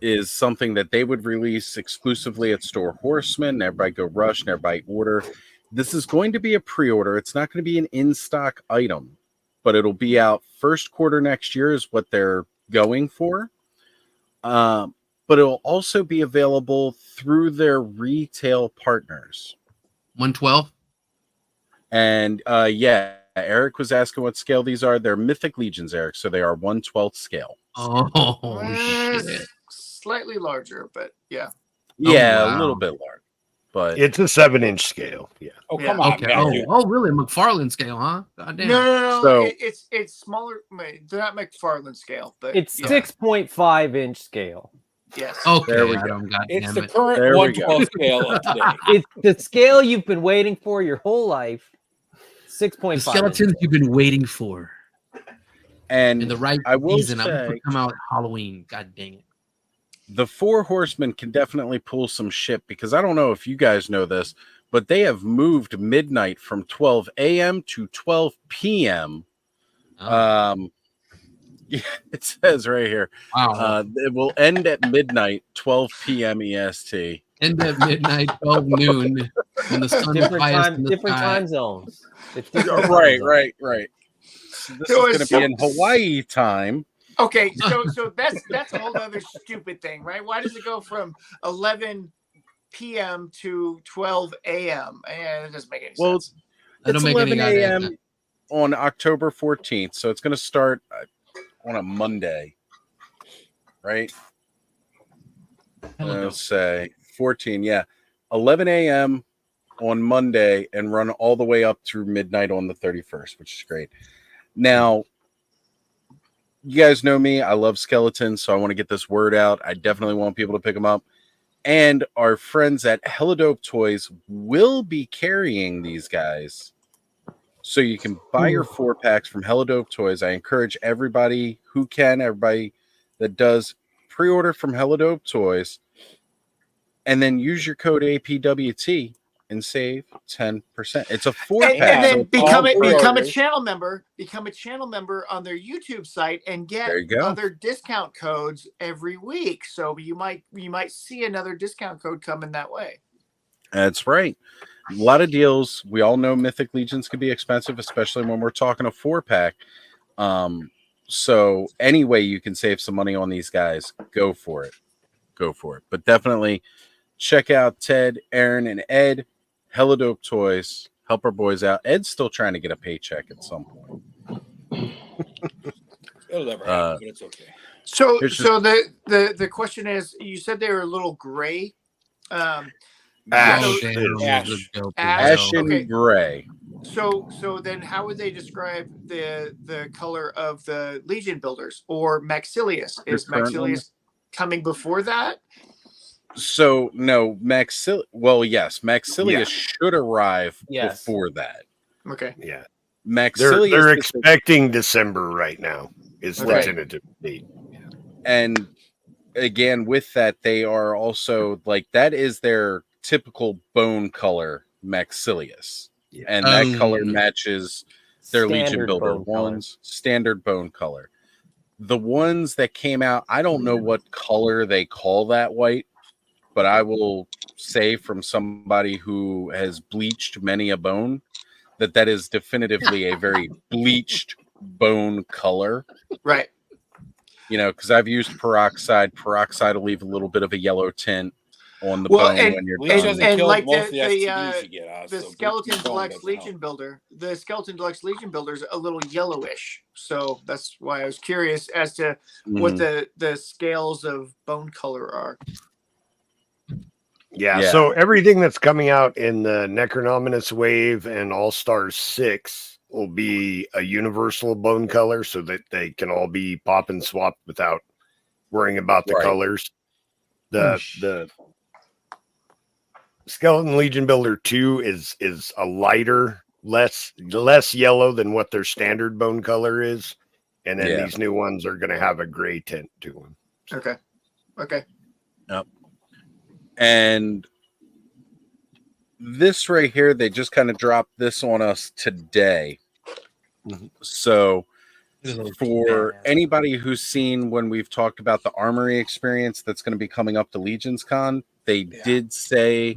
is something that they would release exclusively at Store Horseman, and everybody go rush and everybody order. This is going to be a pre-order. It's not going to be an in-stock item, but it'll be out first quarter next year is what they're going for. But it'll also be available through their retail partners. 112. And yeah, Eric was asking what scale these are. They're Mythic Legions, Eric, so they are 1/12 scale. Oh shit. Slightly larger, but yeah. Yeah, wow. a little bit large, but It's a 7-inch scale. Yeah. Oh, Yeah. come on, Okay. Matthew. Oh, really? McFarlane scale, huh? God damn. No. So- It's smaller. They're not McFarlane scale, but It's yeah. 6.5-inch scale. Yes. Okay. There we I go. don't got It's damn the it. current There we go. 112 scale of today. It's the scale you've been waiting for your whole life. 6.5. The skeletons you've been waiting for. and In the right I will season. I'm say gonna come out Halloween. God dang it. the 4 Horsemen can definitely pull some shit, because I don't know if you guys know this, but they have moved midnight from 12 a.m. to 12 p.m. Oh. Yeah, it says right here. Wow. It will end at midnight, 12 p.m. EST. End at midnight, 12 noon, when the sun is highest in the Different sky. time zones. It's different time Right. zones. So this So is it's going to be in Hawaii time. Okay, so that's a whole other stupid thing, right? Why does it go from 11 p.m. to 12 a.m.? It doesn't make any Well, sense. That it's don't make any 11 goddamn a.m. on October 14th, so it's going to start on a Monday, right? Let's say 14, yeah. 11 a.m. on Monday and run all the way up through midnight on the 31st, which is great. Now, you guys know me. I love skeletons, so I want to get this word out. I definitely want people to pick them up. And our friends at Helidope Toys will be carrying these guys. So you can buy your 4-packs from Helidope Toys. I encourage everybody who can, everybody that does, pre-order from Helidope Toys, and then use your code APWT and save 10%. It's a 4-pack. And then so it's become all a pre-orders. channel member. Become a channel member on their YouTube site and get There you go. other discount codes every week. So you might see another discount code coming that way. That's right. A lot of deals. We all know Mythic Legions can be expensive, especially when we're talking a 4-pack. So any way you can save some money on these guys, go for it. Go for it. But definitely check out Ted, Aaron, and Ed, Helidope Toys. Help our boys out. Ed's still trying to get a paycheck at some point. It'll never happen, but it's okay. So Here's the question is, you said they were a little gray. Ash. So- Damn, Ash. good joke, Ash. Ashen Okay. gray. So then how would they describe the color of the Legion builders or Maxilius? Is currently- Maxilius coming before that? So no, well, yes, Maxilius should arrive Yes. before that. Okay. Yeah. Maxilius They're is expecting December right now is the Right. tentative date. And again, with that, they are also like that is their typical bone color, Maxilius. And that color matches their Legion Standard Builder bone color. ones, standard bone color. The ones that came out, I don't know what color they call that white, but I will say from somebody who has bleached many a bone that that is definitively a very bleached bone color. Right. You know, because I've used peroxide. Peroxide will leave a little bit of a yellow tint on the Well, bone and when you're Bleach done. doesn't and kill like most of the the STDs you get, the so Skeleton bleaching bone Deluxe doesn't Legion help. builder, the Skeleton Deluxe Legion builder is a little yellowish. So that's why I was curious as to what the scales of bone color are. Yeah, so everything that's coming out in the Necronominous Wave and All Stars 6 will be a universal bone color so that they can all be pop and swap without worrying about the colors. The Skeleton Legion Builder 2 is a lighter, less yellow than what their standard bone color is. And then these new ones are going to have a gray tint to them. Okay. Okay. Yep. And this right here, they just kind of dropped this on us today. So for anybody who's seen when we've talked about the armory experience that's going to be coming up to Legions Con, they did say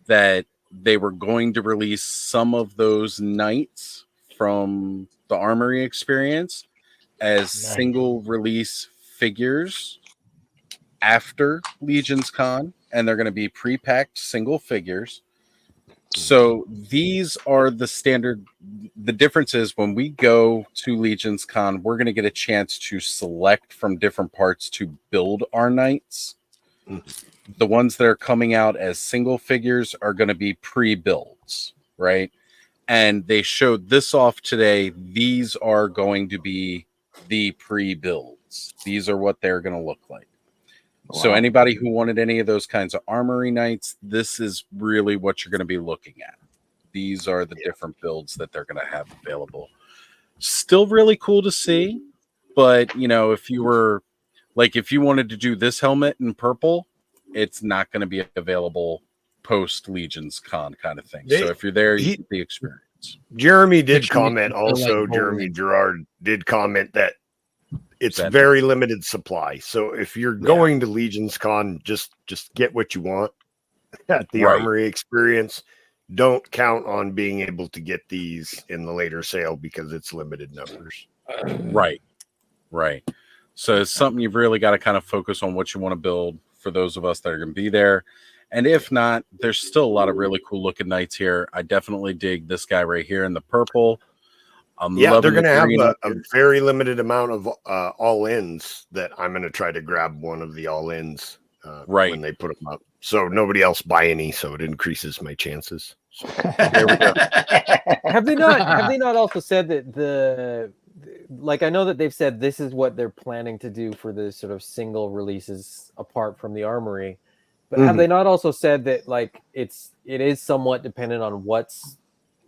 that they were going to release some of those knights from the armory experience as single release figures after Legions Con, and they're going to be pre-packed single figures. So these are the standard. The difference is when we go to Legions Con, we're going to get a chance to select from different parts to build our knights. The ones that are coming out as single figures are going to be pre-builds, right? And they showed this off today. These are going to be the pre-builds. These are what they're going to look like. So anybody who wanted any of those kinds of armory knights, this is really what you're going to be looking at. These are the different builds that they're going to have available. Still really cool to see, but you know, if you were like, if you wanted to do this helmet in purple, it's not going to be available post Legions Con kind of thing. So if you're there, you get the experience. Jeremy did comment also. Jeremy Gerard did comment that it's very limited supply. So if you're going to Legions Con, just get what you want at the armory experience. Don't count on being able to get these in the later sale because it's limited numbers. Right. So it's something you've really got to kind of focus on what you want to build for those of us that are going to be there. And if not, there's still a lot of really cool looking knights here. I definitely dig this guy right here in the purple. They're going to have a very limited amount of all-ins that I'm going to try to grab one of the all-ins when they put them up. So nobody else buy any, so it increases my chances. So, there we go. Have they not also said that like I know that they've said this is what they're planning to do for the sort of single releases apart from the armory, but have they not also said that like it is somewhat dependent on what's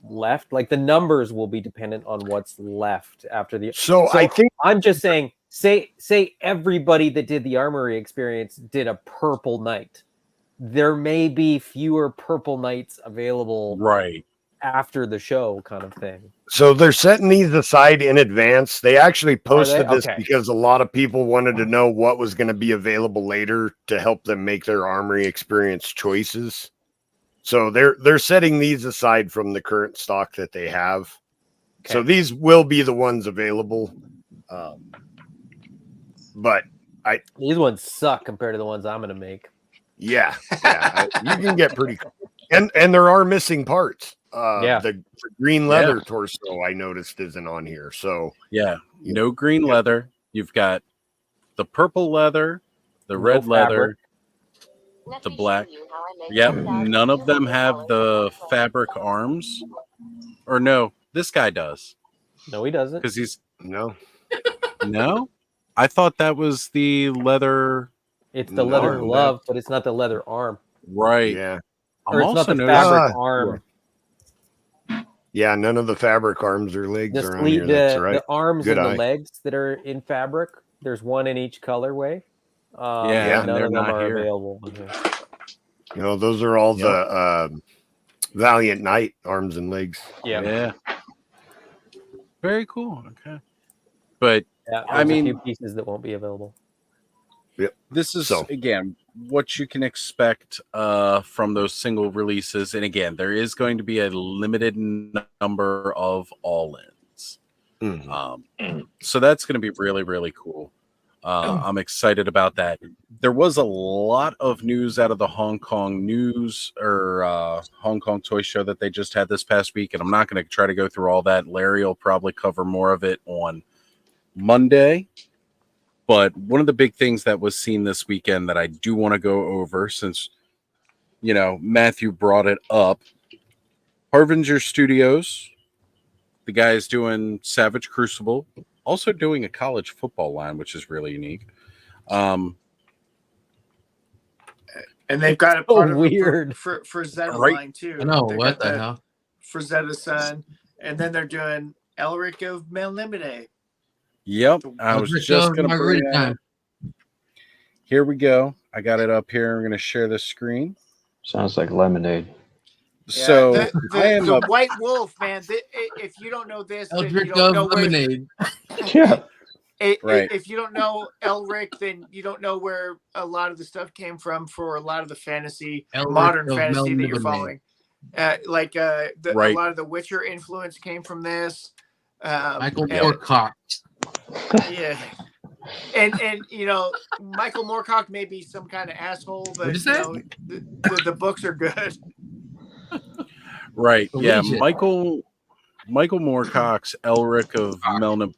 left? Like the numbers will be dependent on what's left after the. So I think I'm just saying, say everybody that did the armory experience did a purple knight. There may be fewer purple knights available after the show, kind of thing. So they're setting these aside in advance. They actually posted this Okay. because a lot of people wanted to know what was going to be available later to help them make their armory experience choices. So they're setting these aside from the current stock that they have. Okay. So these will be the ones available. But these ones suck compared to the ones I'm going to make. Yeah, you can get pretty cool. And there are missing parts. The green leather torso I noticed isn't on here. So no green leather. You've got the purple leather, the red leather, the black. Yep, none of them have the fabric arms Or no, this guy does. No, he doesn't. Because he's no. I thought that was the leather. It's the leather glove, but it's not the leather arm. Right. Yeah. Or it's not the fabric arm. Yeah, none of the fabric arms or legs The are on here. That's right. The arms Good and eye. the legs that are in fabric. There's one in each colorway. Yeah, none of them are available. You know, those are all the Valiant Knight arms and legs. Yeah. Very cool. Okay. But Yeah, I mean, a few pieces that won't be available. Yep. This is again what you can expect from those single releases, and again, there is going to be a limited number of all-ins. So that's going to be really, really cool. I'm excited about that. There was a lot of news out of the Hong Kong Hong Kong Toy Show that they just had this past week, and I'm not going to try to go through all that. Larry will probably cover more of it on Monday. But one of the big things that was seen this weekend that I do want to go over, since, you know, Matthew brought it up, Harbinger Studios, the guys doing Savage Crucible, also doing a college football line, which is really unique. And they've got a part of weird for Zeta Right. line too. I know, They what got the hell? For Zeta's son, and then they're doing Elric of Melnimene. Yep, I was just going to bring that up. Here we go. I got it up here. I'm going to share the screen. Sounds like lemonade. So the White Wolf, man. If you don't know this, then you Eldritch don't know of Lemonade. Yeah. Right. If you don't know Elric, then you don't know where a lot of the stuff came from for a lot of the fantasy, Elric modern of fantasy that you're Melnibone. following. A lot of the Witcher influence came from this. Michael Moorcock. Yeah. And you know, Michael Moorcock may be some kind of asshole, but What'd you say? know, the books are good. Right. Yeah. Legion. Michael Moorcock's Elric of Melnib.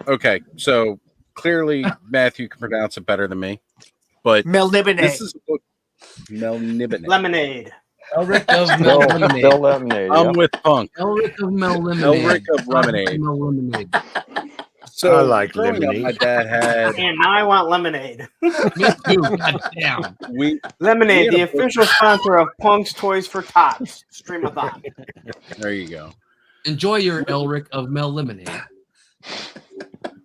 Okay. So clearly Matthew can pronounce it better than me. But Melnibone. This is a book. Melnibone. Lemonade. Elric of Still Melnibone. lemonade. I'm yep. with Punk. Elric of Melnibone. Elric of Lemonade. Melnibone. So I like growing up, lemonade. my dad had And now I want lemonade. Me too. Goddamn. Lemonade, we the had a book- official sponsor of Punk's Toys for Tots. Stream a thought. There you go. Enjoy your Elric of Melnibone.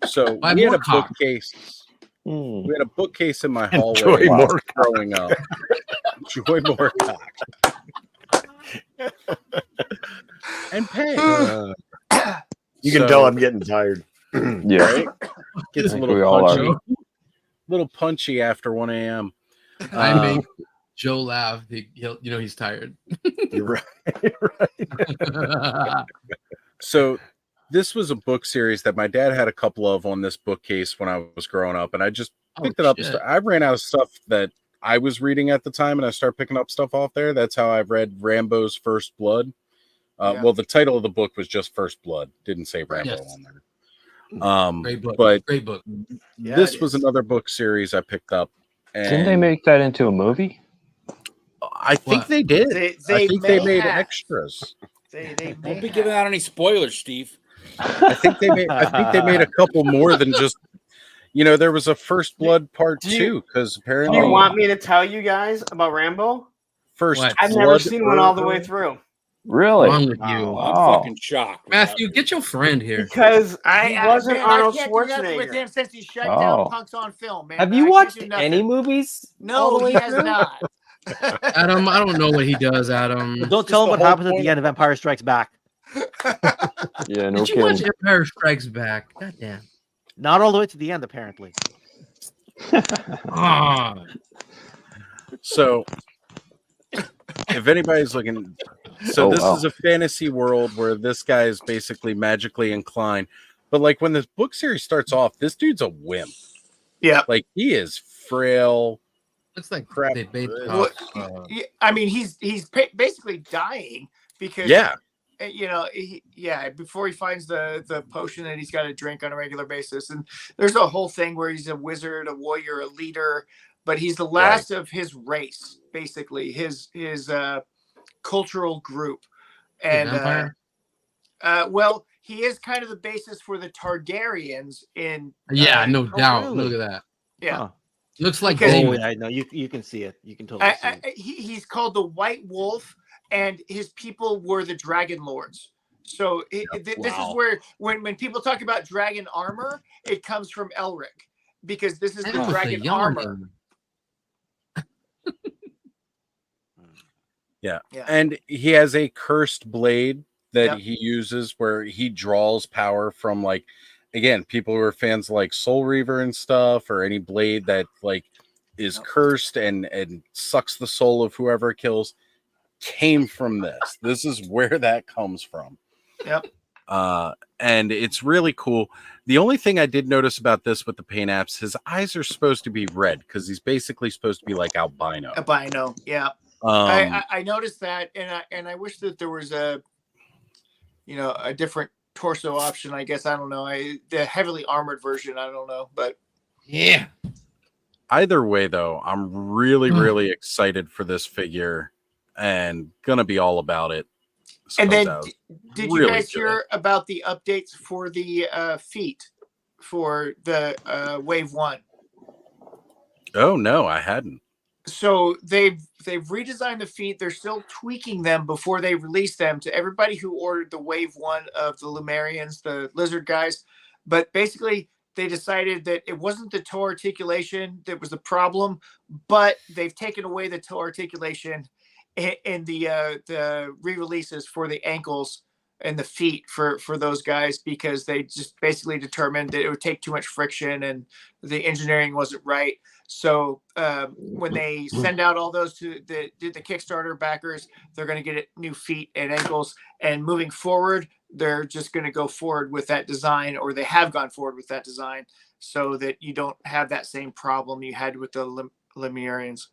So By we had a Moorcock. bookcase. Mm. We had a bookcase in my hallway Joy while I was Moorcock. growing up. Joy Moorcock. And Peg. You can tell I'm getting tired. Yeah. Right? Gets a I think little we all are. punchy. Little punchy after 1 a.m. I make Joe laugh. He'll, you know, he's tired. You're right. So this was a book series that my dad had a couple of on this bookcase when I was growing up, and I just picked it up. shit. I ran out of stuff that I was reading at the time, and I started picking up stuff off there. That's how I read Rambo's First Blood. Well, the title of the book was just First Blood. Didn't say Rambo Yes. on there. Great book. But Great book. Yeah, this it was is. another book series I picked up. And Didn't they make that into a movie? I think What? they did. They I think they may made have. extras. They Don't may be have. giving out any spoilers, Steve. I think they made a couple more than just. You know, there was a First Blood Part Do you- 2 because Do apparently you want me to tell you guys about Rambo? First What? I've never Blood seen one all the way Earth- through. Really? Wrong with you, I'm fucking shocked. Matthew? Get your friend here. Because he wasn't man, Arnold I can't do nothing with Schwarzenegger. him since he shut Oh. down Punks on Film, man. Have I you can't watched do nothing. any movies? all No, the way he has through? not. Adam, I don't know what he does, Adam. But don't tell him what happens at the end of Empire Strikes Back. Yeah, no Did you watch kidding. Empire Strikes Back? God damn. Not all the way to the end, apparently. Ah. So, if anybody's looking, so Oh, this wow. is a fantasy world where this guy is basically magically inclined. But like when this book series starts off, this dude's a wimp. Yeah. Like he is frail. Looks like Crap. they bait Well, off. I mean, he's basically dying because Yeah. you know, before he finds the potion that he's got to drink on a regular basis, and there's a whole thing where he's a wizard, a warrior, a leader, but he's the last of his race, basically his cultural group, and vampire? Well, he is kind of the basis for the Targaryens in. Yeah, no Oh, doubt. really? Look at that. Yeah. Huh. Looks like Because- Daemon. I know you can see it. You can totally see it. He's called the White Wolf, and his people were the Dragon Lords. So this is where when people talk about dragon armor, it comes from Elric, because this is the With dragon the armor. Yeah. Yeah. And he has a cursed blade that Yep. he uses where he draws power from, like, again, people who are fans of, like, Soul Reaver and stuff, or any blade that like is cursed and sucks the soul of whoever it kills, came from this. This is where that comes from. Yep. And it's really cool. The only thing I did notice about this with the paint apps, his eyes are supposed to be red because he's basically supposed to be like albino. Albino, yeah. I noticed that, and I wish that there was a different torso option. I guess I don't know. The heavily armored version. I don't know, but yeah. Either way, though, I'm really, really excited for this figure and gonna be all about it. And then, Suppose did really you guys good. hear about the updates for the feet for the Wave 1? Oh no, I hadn't. So they've redesigned the feet. They're still tweaking them before they release them to everybody who ordered the Wave 1 of the Lumerians, the lizard guys. But basically, they decided that it wasn't the toe articulation that was the problem, but they've taken away the toe articulation in the re-releases for the ankles and the feet for those guys, because they just basically determined that it would take too much friction and the engineering wasn't right. So when they send out all those to the Kickstarter backers, they're going to get new feet and ankles. And moving forward, they're just going to go forward with that design, or they have gone forward with that design, so that you don't have that same problem you had with the Lemurians.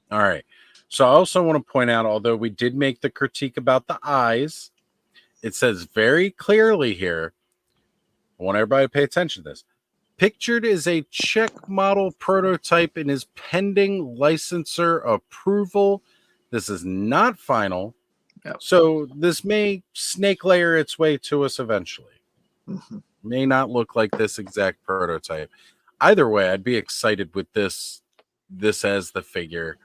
All right. So I also want to point out, although we did make the critique about the eyes, it says very clearly here, I want everybody to pay attention to this. Pictured is a Czech model prototype and is pending licensor approval. This is not final. Yep. So this may snake layer its way to us eventually. Mm-hmm. May not look like this exact prototype. Either way, I'd be excited with this as the figure.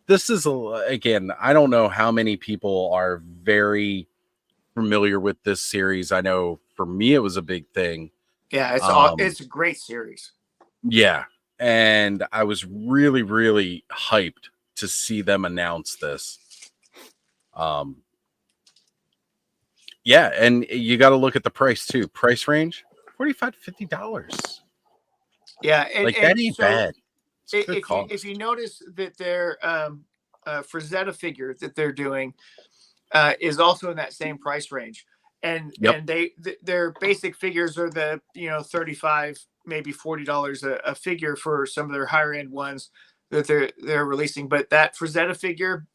This is, again, I don't know how many people are very familiar with this series. I know for me, it was a big thing. Yeah, it's a great series. Yeah. And I was really, really hyped to see them announce this. Yeah, and you got to look at the price too. Price range $45 to $50. Yeah, and that ain't so bad. It's good If cost. you notice that their Frazetta figure that they're doing is also in that same price range, and their basic figures are the $35 maybe $40 a figure for some of their higher end ones that they're releasing. But that Frazetta figure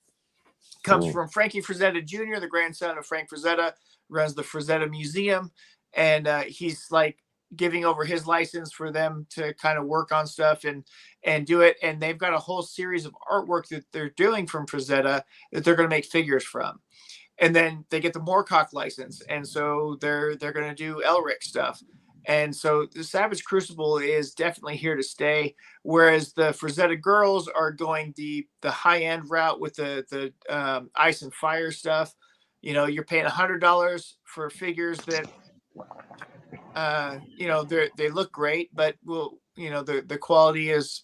comes from Frankie Frazetta Jr., the grandson of Frank Frazetta, runs the Frazetta Museum, and he's like giving over his license for them to kind of work on stuff and do it. And they've got a whole series of artwork that they're doing from Frazetta that they're going to make figures from. And then they get the Moorcock license, and so they're going to do Elric stuff. And so the Savage Crucible is definitely here to stay, whereas the Frazetta girls are going the high end route with the ice and fire stuff. You're paying $100 for figures that they look great, but the quality is,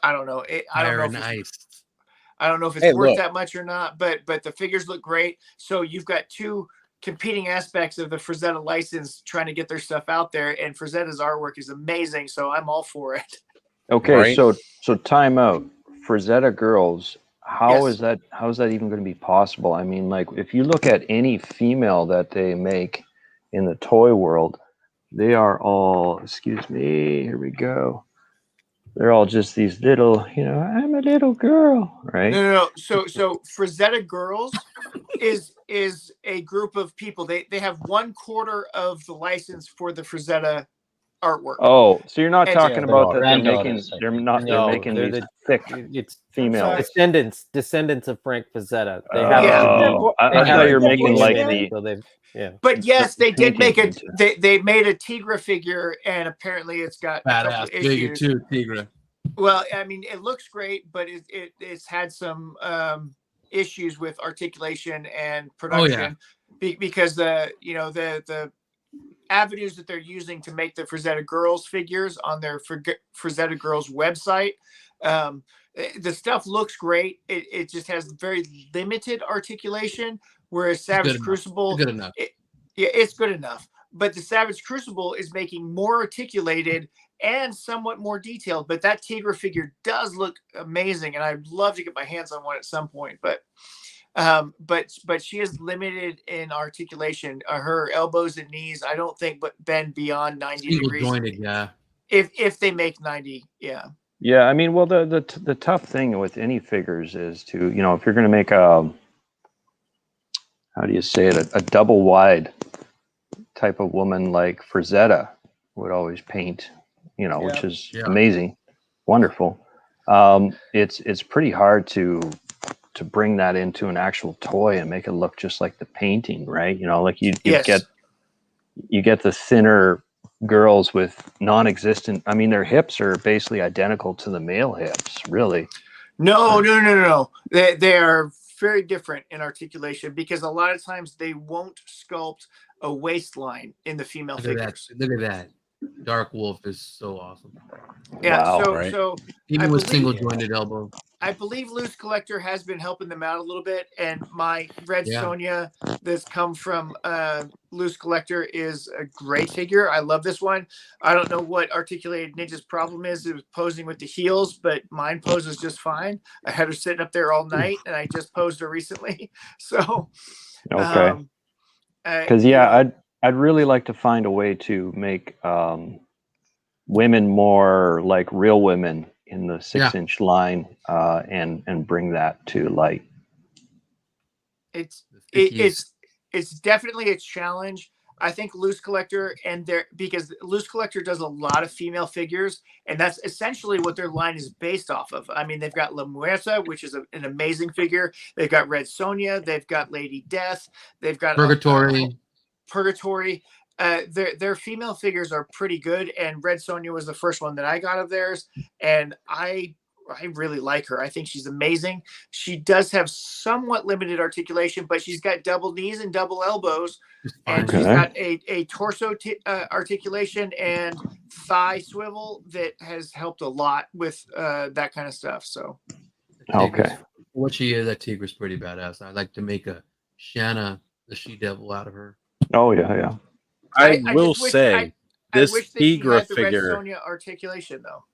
I don't know. I don't know if it's worth that much or not, but the figures look great. So you've got two competing aspects of the Frazetta license trying to get their stuff out there, and Frazetta's artwork is amazing, so I'm all for it. Okay, so time out. Frazetta girls, how is that even going to be possible? I mean, like, if you look at any female that they make in the toy world, they are all, excuse me, here we go. They're all just these little, I'm a little girl, right? No. So Frazetta girls is a group of people. They have 1/4 of the license for the Frazetta artwork. Oh, so you're not And- talking Yeah, about they're that they're making granddaughters, I they're think. not they're No, making they're these the thick it's females. descendants of Frank Frazetta. They happen Yeah. to be. Oh, I They thought happen you were to be making like women, the so they've yeah. But yes, they did make painting it. They made a Tigra figure, and apparently it's got a couple Badass of figure issues. too, Tigra. Well, I mean, it looks great, but it's had some issues with articulation and production because the avenues that they're using to make the Frazetta Girls figures on their Frazetta Girls website. The stuff looks great. It just has very limited articulation, whereas Savage Crucible, good enough. It's good enough. But the Savage Crucible is making more articulated and somewhat more detailed. But that Tigra figure does look amazing, and I'd love to get my hands on one at some point. But she is limited in articulation. Her elbows and knees, I don't think, but bend beyond 90 Single degrees. jointed, yeah. If they make 90, yeah. Yeah, I mean, well, the tough thing with any figures is to, if you're going to make a, how do you say it, a double wide type of woman like Frazetta would always paint, which is amazing, wonderful. It's pretty hard to bring that into an actual toy and make it look just like the painting, right? Like you get the thinner girls with non-existent. I mean, their hips are basically identical to the male hips, really. No. They are very different in articulation because a lot of times they won't sculpt a waistline in the female figures. Look at that. Dark Wolf is so awesome. Yeah. Wow, so even with single jointed elbow. I believe Loose Collector has been helping them out a little bit, and my Red Sonja that's come from Loose Collector is a great figure. I love this one. I don't know what Articulated Ninja's problem is. It was posing with the heels, but mine poses just fine. I had her sitting up there all night, and I just posed her recently. So, okay. Because I'd really like to find a way to make women more like real women in the 6-inch line, and bring that to light. It's definitely a challenge. I think Loose Collector because Loose Collector does a lot of female figures, and that's essentially what their line is based off of. I mean, they've got La Muerta, which is an amazing figure. They've got Red Sonja. They've got Lady Death. They've got Purgatory. Their female figures are pretty good, and Red Sonja was the first one that I got of theirs, and I really like her. I think she's amazing. She does have somewhat limited articulation, but she's got double knees and double elbows, and she's got a torso articulation and thigh swivel that has helped a lot with that kind of stuff. So, What she is, that Tigra's pretty badass. I'd like to make a Shanna, the she-devil, out of her. Oh, yeah. I will say this Tigra figure. Red Sonja articulation, though.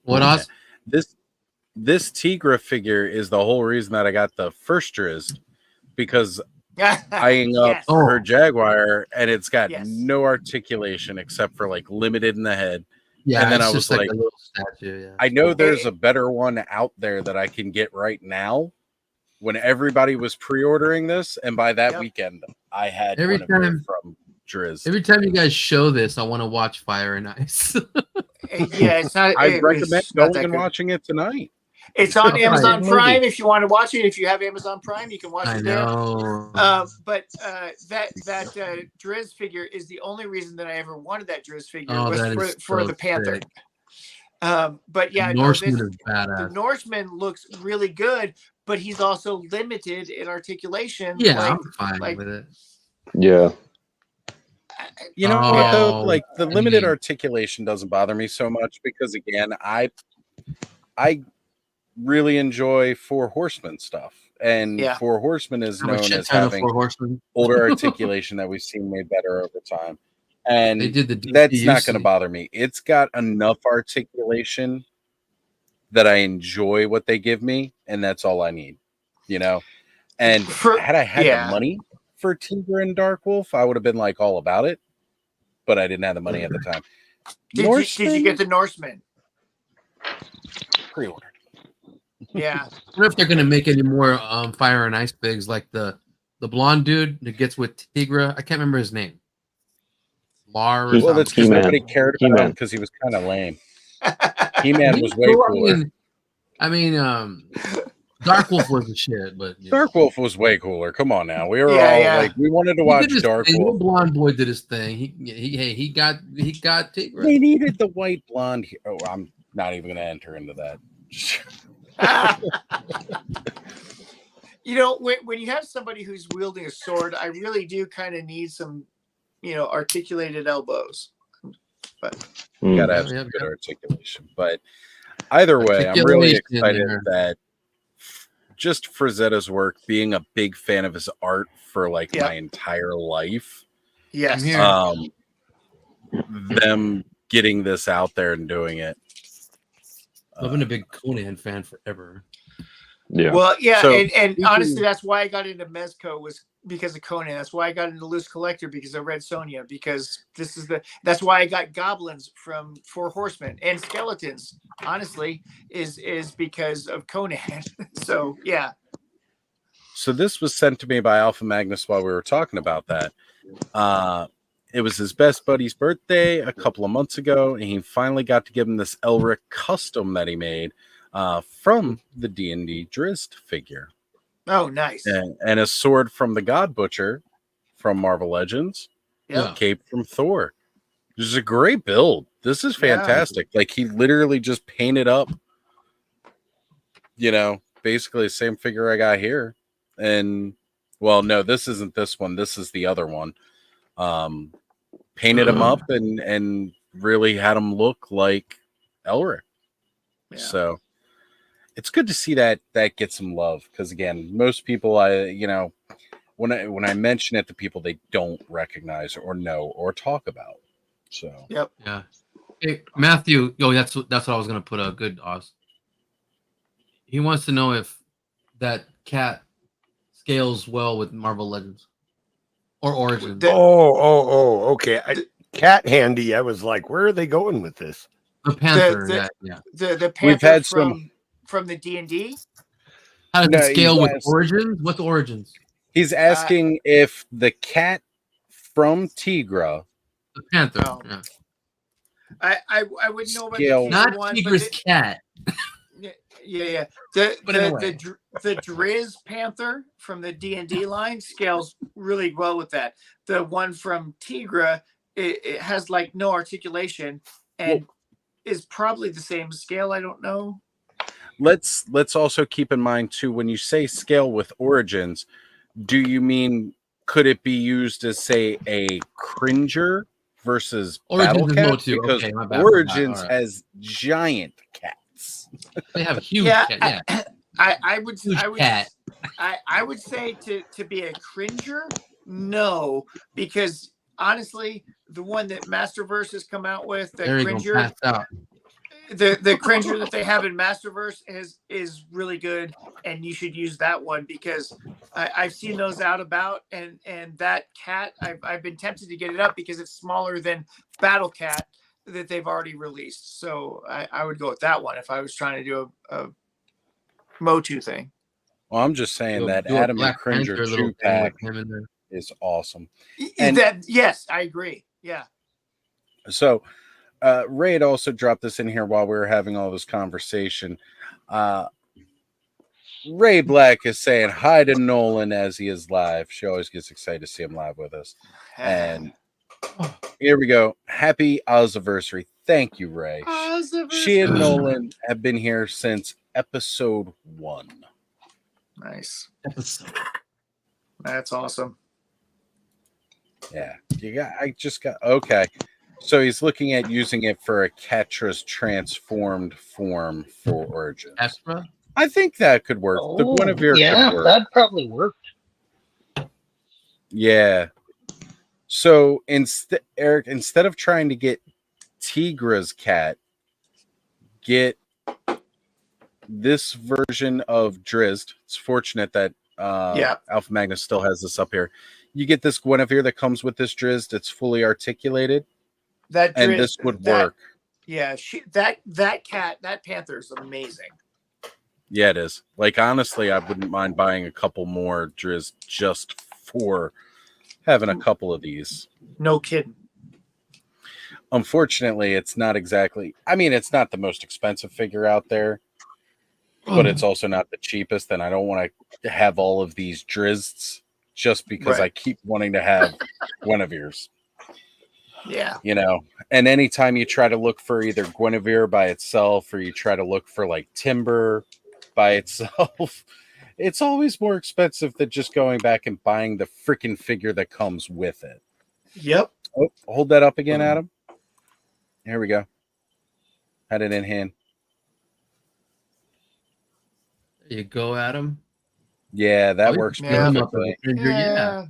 What else? This Tigra figure is the whole reason that I got the first Driz, because eyeing up her Jaguar, and it's got no articulation except for like limited in the head. Yeah, and then it's I was just like like, a little statue. Yeah. I know there's a better one out there that I can get right now. When everybody was pre-ordering this, and by that weekend, I had one of them from Driz. Every time you guys show this, I want to watch Fire and Ice. It's not. I recommend going and watching it tonight. It's on Amazon Prime if you want to watch it. If you have Amazon Prime, you can watch it there. But that Driz figure is the only reason that I ever wanted that Driz figure was for the Panther. But yeah, Norseman is badass. The Norseman looks really good, but he's also limited in articulation. Yeah, I'm fine with it. Yeah. You know what though? Like the limited articulation doesn't bother me so much because again, I really enjoy Four Horsemen stuff, and Four Horsemen is known as having older articulation that we've seen made better over time, and that's not going to bother me. It's got enough articulation that I enjoy what they give me, and that's all I need, And had I had the money for Tigra and Dark Wolf, I would have been like all about it, but I didn't have the money at the time. Did you get the Norseman? Pre-ordered. Yeah. I wonder if they're gonna make any more Fire and Ice figs like the blonde dude that gets with Tigra. I can't remember his name. Lar or Well, something. that's because He-Man. nobody cared about He-Man. him because he was kind of lame. He-Man was way Cool. cooler. I mean, Dark Wolf was the shit, but you know. Dark Wolf was way cooler. Come on now, we were Yeah, all yeah. like, we wanted to He watch did his Dark thing. Wolf. The blonde boy did his thing. He got Tigra. They needed the white blonde. Oh, I'm not even going to enter into that. You know, when you have somebody who's wielding a sword, I really do kind of need some, articulated elbows. But You gotta have some good articulation. But either way, I'm really excited that just Frazetta's work, being a big fan of his art for like my entire life. Yes. Them getting this out there and doing it. I've been a big Conan fan forever. Yeah. Well, yeah, So, and honestly, that's why I got into Mezco was because of Conan. That's why I got into Loose Collector because I read Sonya. Because that's why I got goblins from Four Horsemen and skeletons. Honestly, is because of Conan. So yeah. So this was sent to me by Alpha Magnus while we were talking about that. It was his best buddy's birthday a couple of months ago, and he finally got to give him this Elric custom that he made from the D&D Drizzt figure. Oh, nice. And a sword from the God Butcher from Marvel Legends. Yeah. Cape from Thor. This is a great build. This is fantastic. Like, he literally just painted up, basically the same figure I got here. And, well, no, this isn't this one. This is the other one. Painted him up and really had him look like Elric. Yeah. So it's good to see that gets some love, because again, most people, when I mention it to people, they don't recognize or know or talk about. So yep. Yeah. Hey, Matthew. That's what I was gonna put a good Oz. He wants to know if that cat scales well with Marvel Legends or Origins. Okay. Cat handy. I was like, where are they going with this? The Panther. The Panther We've had from the D&D. How does it scale with Origins? What's Origins? He's asking if the cat from Tigra, the Panther. Oh. Yeah. I wouldn't know about Scale. the Not one, Tigra's cat. Yeah. The anyway. the Driz Panther from the D&D line scales really well with that. The one from Tigra, it has like no articulation and is probably the same scale. I don't know. let's also keep in mind too, when you say scale with Origins, do you mean could it be used as, say, a Cringer versus Origins Battle is Cat? low too. Because Okay, my bad. Origins All right. has giant cats. They have a huge cat. Yeah. I would cat. I would say to be a Cringer, no, because honestly, the one that Masterverse has come out with, the There you Cringer, go. Passed out. the Cringer that they have in Masterverse is really good, and you should use that one because I've seen those out about, and that cat I've been tempted to get it up because it's smaller than Battle Cat that they've already released. So I would go with that one if I was trying to do a Motu thing. Well, I'm just saying that do a Adam and Black Cringer Panther little 2-pack thing with him in there. is awesome. And Yes, I agree. Yeah. so Ray had also dropped this in here while we were having all this conversation. Ray Black is saying hi to Nolan as he is live. She always gets excited to see him live with us. And here we go. Happy Oziversary. Thank you, Ray. She and Nolan have been here since episode 1. Nice. That's awesome. Yeah. Okay. So he's looking at using it for a Catra's transformed form for Origins. Astra? I think that could work. The Guinevere could work. that probably worked. Yeah. So Eric, instead of trying to get Tigra's cat, get this version of Drizzt. It's fortunate that Alpha Magnus still has this up here. You get this Guinevere that comes with this Drizzt. It's fully articulated. And this would work. Yeah, that cat, that panther is amazing. Yeah, it is. Like, honestly, I wouldn't mind buying a couple more Drizzt just for having a couple of these. No kidding. Unfortunately, it's not exactly. I mean, it's not the most expensive figure out there, but it's also not the cheapest. And I don't want to have all of these Drizzt just because I keep wanting to have Guinevere's. Yeah. You know, and anytime you try to look for either Guinevere by itself or you try to look for like Timber by itself, it's always more expensive than just going back and buying the freaking figure that comes with it. Yep. Oh, hold that up again, Adam. Here we go. Had it in hand. There you go, Adam. Yeah, that Oh, works yeah. perfectly. Yeah.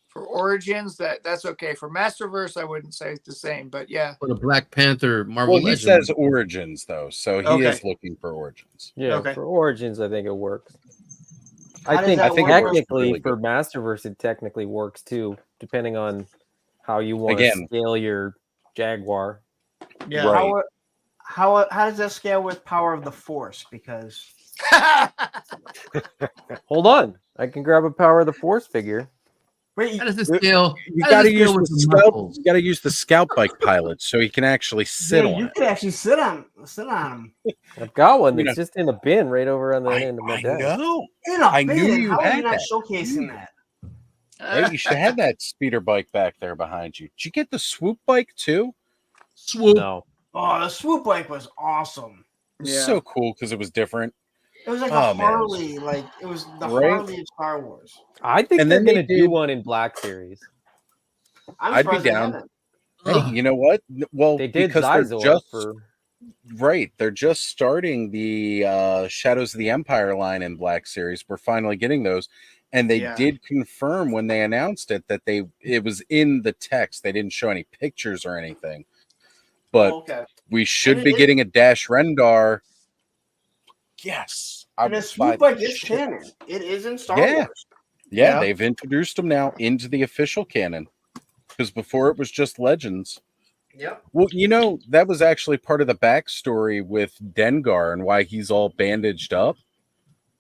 For Origins, that's okay. For Masterverse, I wouldn't say it's the same, but yeah. For the Black Panther Marvel Well, he Legend. says Origins though, so he is Okay. looking for Origins. Yeah, Okay. for Origins, I think it works. How I does think that work? technically Really for good. Masterverse, it technically works too, depending on how you want to Again. scale your Jaguar. Yeah. Right. How does that scale with Power of the Force? Because Hold on, I can grab a Power of the Force figure. wait, How does this scale? You How got does to this use scale the with the scout. muscles? You got to use the scout bike pilot so he can actually sit yeah, on you it. could actually sit on him I've got one You that's know- just in the bin right over on the end of my I desk. know. in a I knew bin. you How are you had not that. showcasing that? Hey, you should have had that speeder bike back there behind you. Did you get the swoop bike too? Swoop. No, Oh, the swoop bike was awesome. It was so cool because it was different. It was like Oh, a man. Harley, like it was the Right? Harley of Star Wars. I think And they're then they gonna do did- one in Black Series. I'm I'd be surprised they down. haven't. Hey, you know what? Well, They did because they're Zizor just for right. They're just starting the Shadows of the Empire line in Black Series. We're finally getting those, and they Yeah. did confirm when they announced it that it was in the text. They didn't show any pictures or anything, but Okay. we should And be it- getting a Dash Rendar. Yes, I And the would buy swoop the bike is shit. canon. It is in Star Yeah. Wars. Yeah, Yeah. they've introduced them now into the official canon because before it was just Legends. Yep. Well, you know, that was actually part of the backstory with Dengar and why he's all bandaged up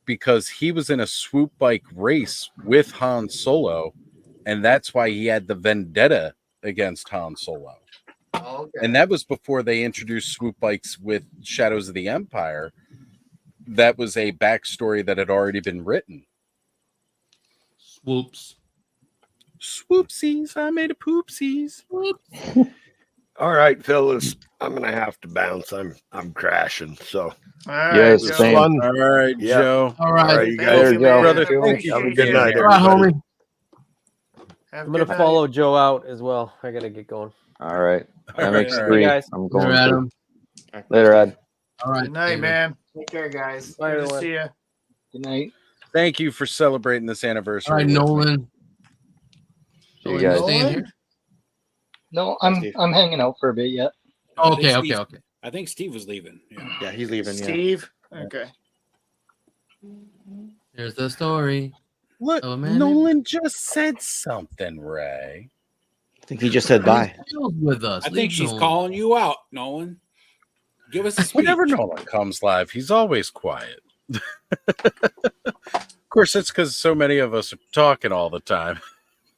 because he was in a swoop bike race with Han Solo, and that's why he had the vendetta against Han Solo. Okay. And that was before they introduced swoop bikes with Shadows of the Empire. That was a backstory that had already been written. Swoops. Swoopsies, I made a poopsies. All right, fellas, I'm gonna have to bounce. I'm crashing. So All right, Yes, Joe. same. fun. All right, Yeah. Joe. All All right. right, you Thank guys, you, There you go. man. Brother, thank you. have a Appreciate good you. night, All right, everybody. homie. Have a I'm gonna good night. follow Joe out as well. I gotta get going. All right. All right. MX3. Hey, guys. I'm Later, going to. Adam. Later, Ed. All right. Good night, David. man. Take care, guys. Bye, Good to everyone. see you. Good night. Thank you for celebrating this anniversary. All right, with me. Nolan. See you Nolan, guys. staying here? No, Steve. I'm hanging out for a bit yet. Oh, okay, okay, okay. I think Steve was leaving. Yeah. Yeah, he's leaving. Yeah. Steve. Okay. Here's the story. Look, Oh, man. Nolan just said something, Ray. I think he just said bye. Chill's with us. I think Leave she's Nolan. calling you out, Nolan. Give us a speech. Whenever Nolan comes live, he's always quiet. Of course, it's because so many of us are talking all the time.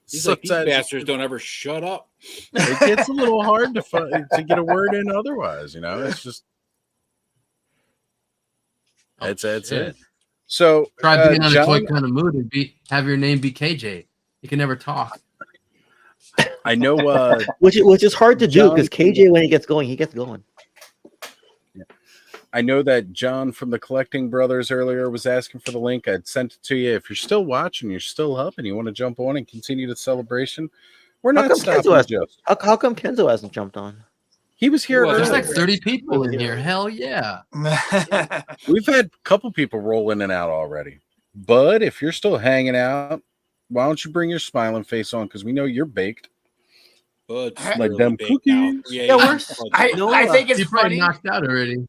He's like, these Sometimes bastards don't ever shut up. it gets a little hard to get a word in otherwise, you know? It's just... Oh, It's shit. it. So, Try being on a toy John, kind of mood and have your name be KJ. You can never talk. I know... Which is hard to do John- because KJ, when he gets going, he gets going. I know that John from the Collecting Brothers earlier was asking for the link. I'd sent it to you. If you're still watching, you're still up, and you want to jump on and continue the celebration, we're How not come stopping Kenzo has- just. How come Kenzo hasn't jumped on? He was here Well, There's earlier. like 30 people in here. Hell yeah. We've had a couple people roll in and out already. Bud, if you're still hanging out, why don't you bring your smiling face on? Because we know you're baked. Bud's Like really them big cookies. now. Yeah, we're. I think it's He probably funny. knocked out already.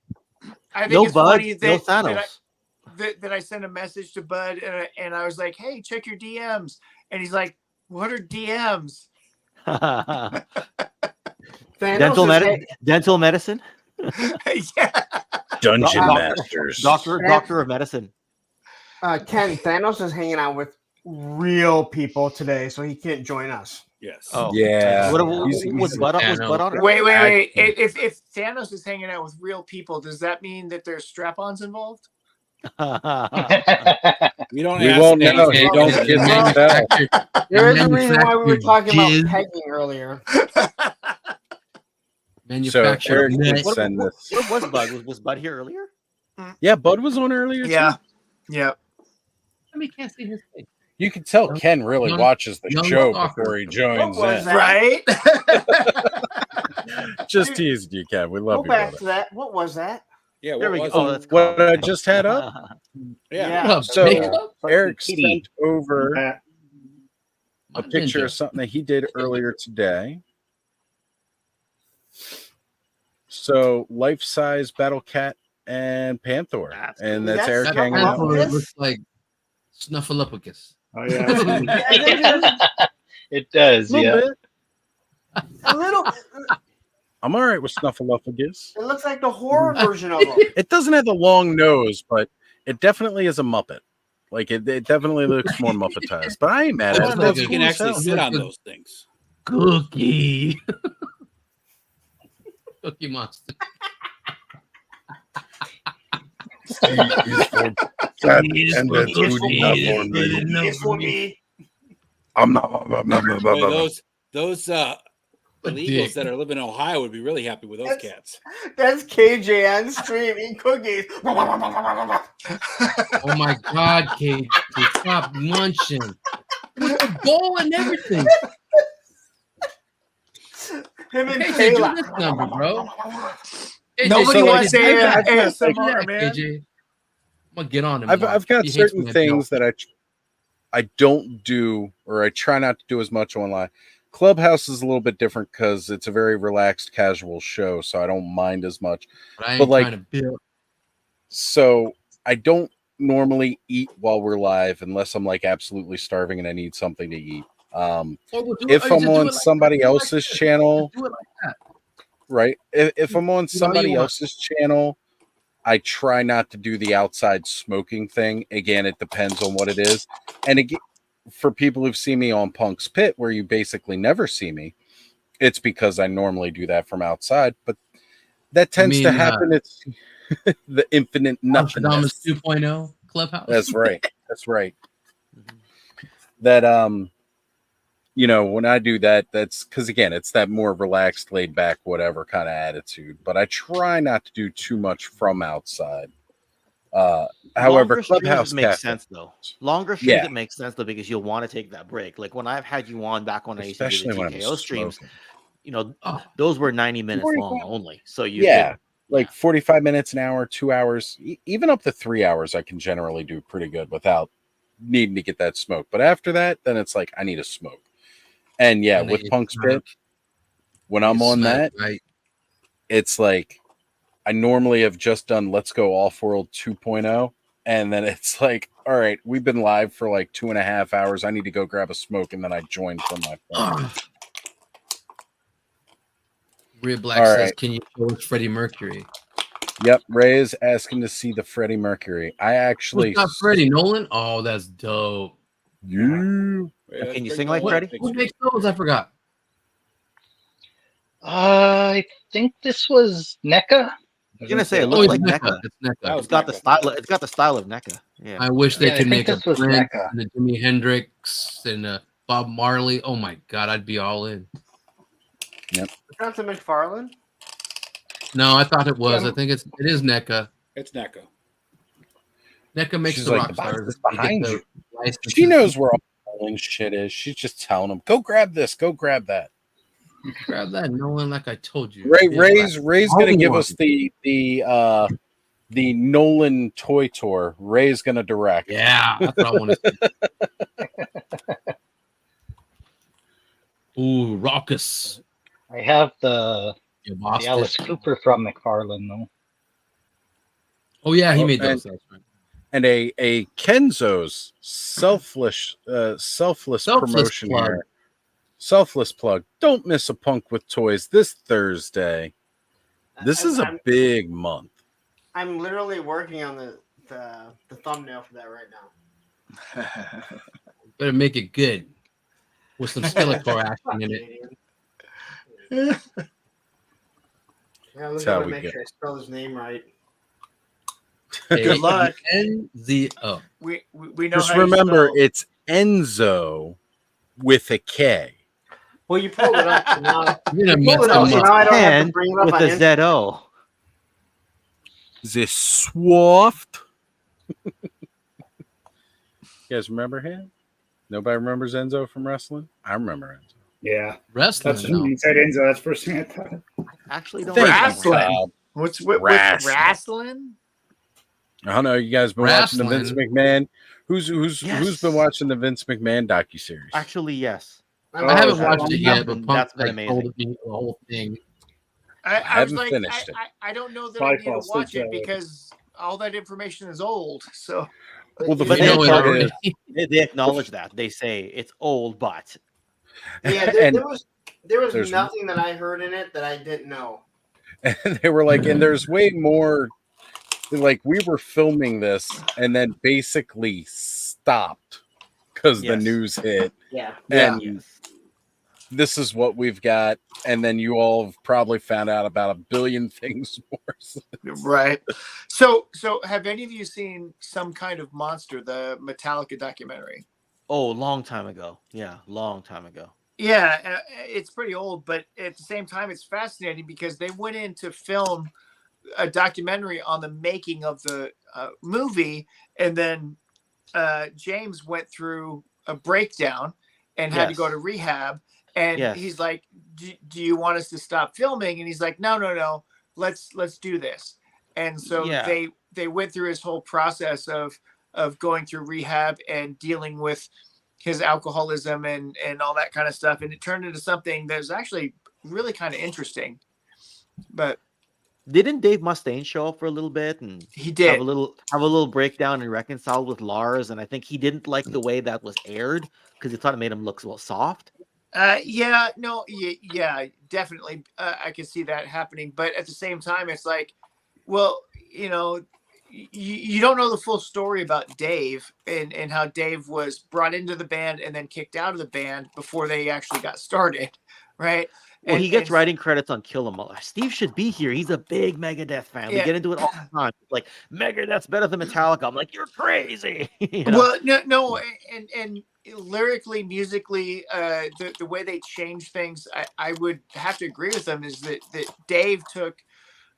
I think No it's Bud, funny no that, Thanos. that I sent a message to Bud and I was like, "Hey, check your DMs," and he's like, "What are DMs?" dental medicine. Yeah. Dungeon Doc- Masters. Doctor of medicine. Ken, Thanos is hanging out with real people today, so he can't join us. Yes. Oh, Yeah. Was Bud on? Wait. If Thanos is hanging out with real people, does that mean that there's strap-ons involved? We don't. We ask won't Thanos know. to He get don't into get this. to tell. There is a reason why we were talking about jizz. pegging earlier. Manufactured Eric did mess. send this. Where was Bud? Was Bud here earlier? Yeah, Bud was on earlier Yeah. too. Yeah. I mean, can't see his face. You can tell Ken really young- watches the young show stalker. before he joins What was in. that? Right? Just teasing you, Ken. We love Go you, back brother. to that. What was that? Yeah. There What we go. was Oh, it? that's What calm. I just had up. Yeah. So Eric kitty. sent over a My picture ninja. of something that he did earlier today. So life-size Battle Cat and Panther, and that's Eric That's hanging out. Panther looks like Snuffleupagus. Oh yeah. It does, A little yeah. bit. A little. I'm all right with Snuffleupagus. It looks like the horror version of him. It doesn't have the long nose, but it definitely is a Muppet. Like it definitely looks more Muppetized. But I ain't mad I at don't it. know if That's you cool can as actually hell. sit on those things. Cookie. Cookie Monster. It's for me. I'm not. Boy, those illegals that are living in Ohio would be really happy with those cats. That's KJ on stream eating cookies. Oh my God, Kate. Stop munching. With the bowl and everything. Him and KJ, do Kayla. this number, bro. Nobody so, wants like, ASMR, man. KJ. I'm gonna get on him. I've got certain things that I don't do, or I try not to do as much online. Clubhouse is a little bit different because it's a very relaxed, casual show, so I don't mind as much. But I ain't But like, trying to build. so I don't normally eat while we're live unless I'm like absolutely starving and I need something to eat. If I'm on somebody else's channel, Do it like that. right? If I'm on You know, somebody you want- else's channel, I try not to do the outside smoking thing. Again, it depends on what it is. And again, for people who've seen me on Punk's Pit, where you basically never see me, it's because I normally do that from outside. But that tends to happen. It's the infinite Nostradamus nothingness. 2.0 Clubhouse. That's right. That's right. That you know, when I do that, that's because again, it's that more relaxed, laid back, whatever kind of attitude. But I try not to do too much from outside. However, Longer Clubhouse streams make Cafe, sense though. Longer streams yeah, it makes sense though because you'll want to take that break. Like when I've had you on back when I used to do especially the when I'm TKO streams, smoking. you know, those were 90 minutes long only. So you Yeah, could, like 45 minutes, an hour, 2 hours, even up to 3 hours, I can generally do pretty good without needing to get that smoke. But after that, then it's like I need a smoke. And yeah, And then with you Punk's smoke. Pit, when I'm on smack, that, right? it's like I normally have just done Let's Go Off World 2.0. And then it's like, all right, we've been live for like 2.5 hours. I need to go grab a smoke. And then I join from my phone. Rhea Black All says, right. "Can you show us Freddie Mercury?" Yep. Ray is asking to see the Freddie Mercury. I actually. Who's not Freddie Nolan? Oh, that's dope. You. Can you sing like Freddie? Who makes those? I forgot. I think this was NECA. I was gonna say it Oh, looks it's like NECA. NECA. It's NECA. It's got the style. It's got the style of NECA. Yeah. I wish they Yeah, I could think make a this was Prince NECA. and a Jimi Hendrix and a Bob Marley. Oh my God, I'd be all in. Yep. Not to McFarlane. No, I thought it was. Yeah. I think it is NECA. It's NECA. NECA makes She's the like, rock the stars. box is They get behind the you. licenses. She knows where all the Nolan shit is. She's just telling them, go grab this, go grab that. Grab that Nolan, like I told you. Ray's gonna give us the. the Nolan toy tour. Ray's gonna direct. Yeah, that's what I want to see. Ooh, raucous. I have the You lost Alice it. Cooper from McFarlane though. Oh yeah, he Oh, made those. and- That's right. And a Kenzo's selfless promotion plug. here. Selfless plug. Don't miss a Punk with Toys this Thursday. This is a big month. I'm literally working on the thumbnail for that right now. Better make it good. with some Skeletor action in it. Yeah, That's let's how go we make go. sure I spell his name right. Good luck. N-Z-O. We know Just how you remember, spell. it's Enzo with a K. Well, you pulled it up. So now, You're gonna you pulled mess it up, them so up. now I don't have to Ken bring it up with on a Instagram. ZO. The Swaft. You guys remember him? Nobody remembers Enzo from wrestling? I remember Enzo. Yeah. Wrestling. That's when you said Enzo. That's the first thing I thought. Actually, don't Thank you, Wrestling. Kyle. What's with Wrestling. wrestling? I don't know. You guys been watching the Vince Wrestling. McMahon? Who's Yes. been watching the Vince McMahon docuseries? Actually, yes. I haven't so watched it yet, but That's Punk been like amazing. told me the whole thing. I I was haven't like, finished it. I don't know that I need to Bypass watch the it show. because all that information is old. So Well, the But You they know it funny part already. is, They acknowledge that. They say it's old, but Yeah, and there was there's nothing that I heard in it that I didn't know. and they were like, and there's way more. Like, we were filming this and then basically stopped because the Yes. news hit, Yeah. and yes. this is what we've got. And then you all have probably found out about a billion things more. right. So have any of you seen Some Kind of Monster, the Metallica documentary? Oh, long time ago. Yeah, long time ago. Yeah, it's pretty old, but at the same time, it's fascinating because they went in to film a documentary on the making of the movie, and then James went through a breakdown and had to go to rehab. And Yes. he's like, "Do you want us to stop filming?" And he's like, "No, let's do this." And so Yeah. they went through his whole process of going through rehab and dealing with his alcoholism and all that kind of stuff, and it turned into something that was actually really kind of interesting. But Didn't Dave Mustaine show up for a little bit and he did have a little breakdown and reconcile with Lars? And I think he didn't like the way that was aired because he thought it made him look soft. yeah, definitely. I can see that happening, but at the same time, it's like, well, you don't know the full story about Dave and how Dave was brought into the band and then kicked out of the band before they actually got started, right? Well, he gets writing credits on Kill 'Em All. Steve should be here. He's a big Megadeth fan. We Yeah. get into it all the time. Like, Megadeth's better than Metallica. I'm like, you're crazy. You know? Well, no, and lyrically, musically, the way they change things, I would have to agree with them. Is that Dave took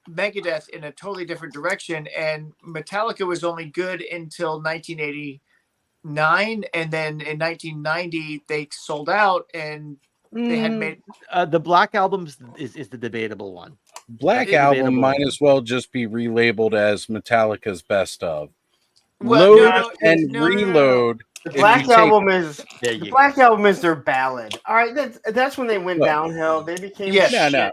Megadeth in a totally different direction, and Metallica was only good until 1989, and then in 1990 they sold out, and they had made the Black Album is the debatable one. Black That's Album debatable. might as well just be relabeled as Metallica's best of. Well, Load and Reload. The if Black you take- Album is There the you Black Album is their ballad. All right, that's when they went Look. downhill. They became Yes. shit. No.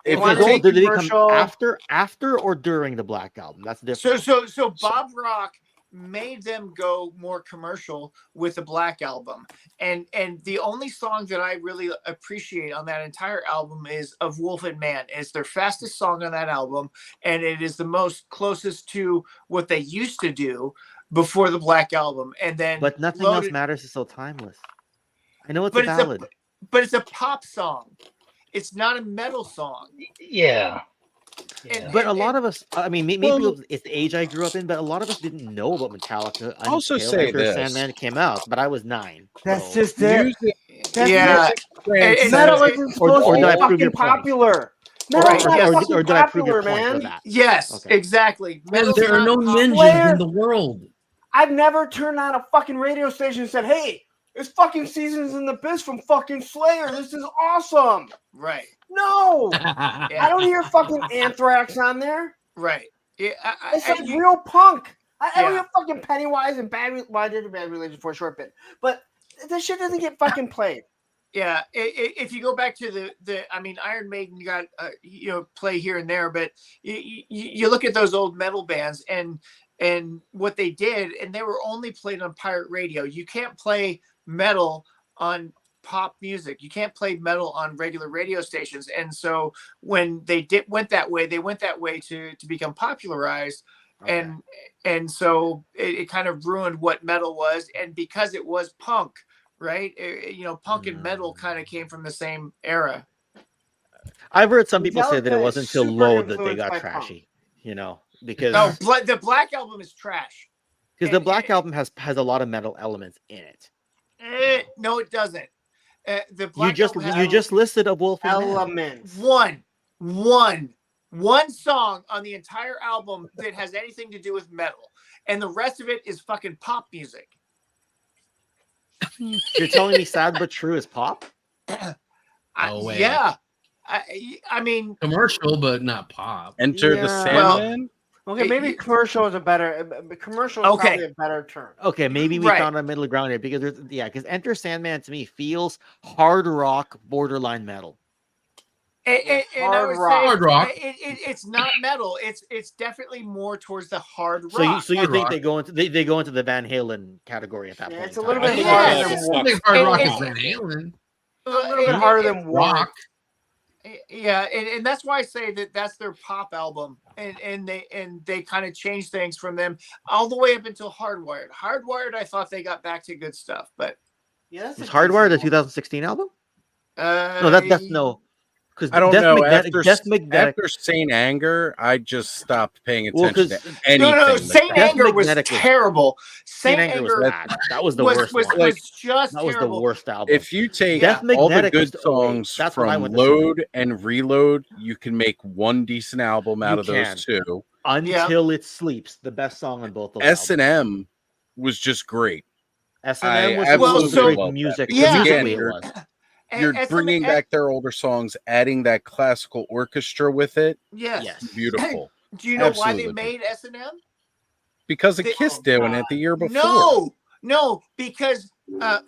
They If wanted you to take be did they come commercial. after or during the Black Album? That's different. So Bob Rock made them go more commercial with the Black Album, and the only song that I really appreciate on that entire album is "Of Wolf and Man." It's their fastest song on that album, and it is the most closest to what they used to do before the Black Album. And then But Nothing Else Matters is so timeless. I know it's a ballad. but it's a pop song. It's not a metal song. Yeah. But a lot of us, I mean, maybe Well- it's the age I grew up in, but a lot of us didn't know about Metallica Also until say Enter this. Sandman came out. But I was 9. That's so- just it. Music, That's Yeah. it. transcends- Metal isn't supposed or to did I be prove your fucking point? popular. Metal's not yes. fucking or did I prove your popular, point man. with that? Yes, Okay. exactly. Man, Metal's there are no not pop- ninjas Slayer. in the world. I've never turned on a fucking radio station and said, "Hey, it's fucking Seasons in the Abyss from fucking Slayer. This is awesome." Right. No, Yeah. I don't hear fucking Anthrax on there. Right. Yeah. It's like real punk. I don't Yeah. hear fucking Pennywise and well, I did a Bad Religion for a short bit, but this shit doesn't get fucking played. Yeah, if you go back to I mean, Iron Maiden got play here and there, but you look at those old metal bands and what they did, and they were only played on pirate radio. You can't play metal on pop music. You can't play metal on regular radio stations. And so when they went that way to become popularized. Okay. And so it kind of ruined what metal was, and because it was punk, right? Punk and metal kind of came from the same era. I've heard some people say that it Metallica wasn't is until super Load that they influenced got by trashy, because No, the Black Album is trash. the Black Album has a lot of metal elements in it. No, it doesn't. The You Black just Album you just listed a Wolf and Man. elements. One song on the entire album that has anything to do with metal, and the rest of it is fucking pop music. You're telling me Sad But True is pop? No way. Yeah, I mean Commercial, but not pop. Enter the Sandman. Okay, maybe commercial is a better. Commercial is probably a better term. Okay, maybe we found a middle ground here because because Enter Sandman to me feels hard rock, borderline metal. And I would Hard rock. say it's not metal. It's definitely more towards the hard So rock. you think they go into they go into the Van Halen category at that point? It's a little bit Yeah. harder Yes. than I think hard rock is Van Halen. a little bit harder than Rock. Yeah, and that's why I say that that's their pop album, and they kind of changed things from them all the way up until Hardwired. Hardwired, I thought they got back to good stuff, but yeah, Was Hardwire the 2016 album? No, that's no. Because I don't know. Death Magnetic. After Saint Anger, I just stopped paying Well, attention 'cause- to anything. no, like Saint that. Anger was Magnetic was- terrible. Saint Saint Anger was Anger bad. That was the was worst was, one. was just That was terrible. the worst album. If you take Death all the Magnetic was good the 08. songs That's when I from went to see Load and Reload, you can make one decent album out You of can. those two. Until It Sleeps, the best song on both those S&M was just great. S&M was I supposed to absolutely be great love music. that. Yeah. Musically, it Again, was. You're bringing back their older songs, adding that classical orchestra with it. Yes. Beautiful. Do you know Absolutely. why they made S&M? Because of Kiss doing it the year before. No, because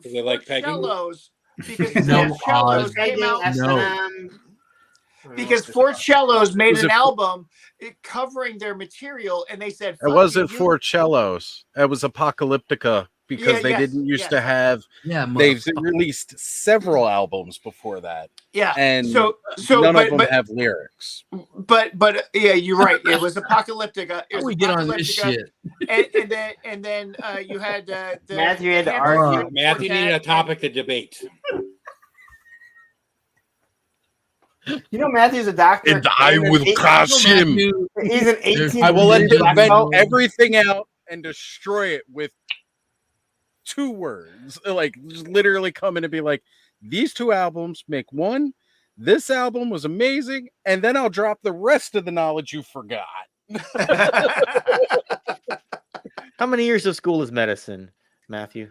they like pegging? cellos. Because No, Fort Cellos came out. Because Fort Cellos made Was an it- album covering their material, and they said It "Fuck wasn't you, for cellos. It was Apocalyptica because Yeah, they yes, didn't used yes. to have. Yeah, They've motherfucker. released several albums before that. Yeah, and so none but, of them but, have lyrics. but yeah, you're right. It was Apocalyptica. It How was we get on this Apocalyptica, shit? and then you had the Matthew had to Hammer argue. Quartet. Matthew needed a topic to debate. You know, Matthew's a doctor. And I will crush him. He's an 18. I will let him black vent belt. everything out and destroy it with 2 words. Like, just literally come in and be like, these 2 albums make one. This album was amazing. And then I'll drop the rest of the knowledge you forgot. How many years of school is medicine, Matthew?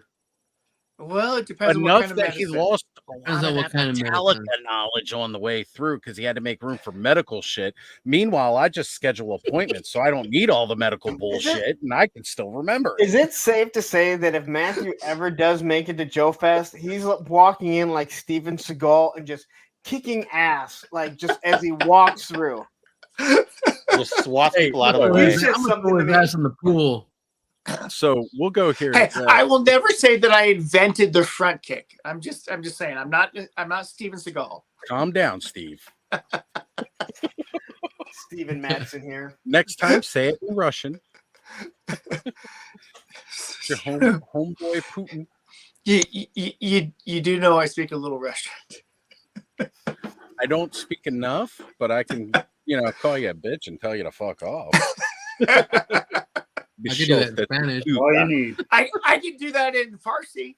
Well, it depends on Enough what kind of that he medicine. lost a Depends lot on of what that kind of Metallica medicine. knowledge on the way through because he had to make room for medical shit. Meanwhile, I just schedule appointments, so I don't need all the medical bullshit, and I can still remember it. Is it safe to say that if Matthew ever does make it to Joe Fest, he's walking in like Steven Seagal and just kicking ass, like just as he walks through? Just swats people out of the look, way. He's just I'm something gonna to throw me. his ass in the pool. So we'll go here. Hey, I will never say that I invented the front kick. I'm just saying I'm not Steven Seagal. Calm down, Steve. Steven Madsen here. Next time, say it in Russian. Your homeboy Putin. You do know I speak a little Russian. I don't speak enough, but I can, call you a bitch and tell you to fuck off. I can do that in Spanish. All you need. I can do that in Farsi.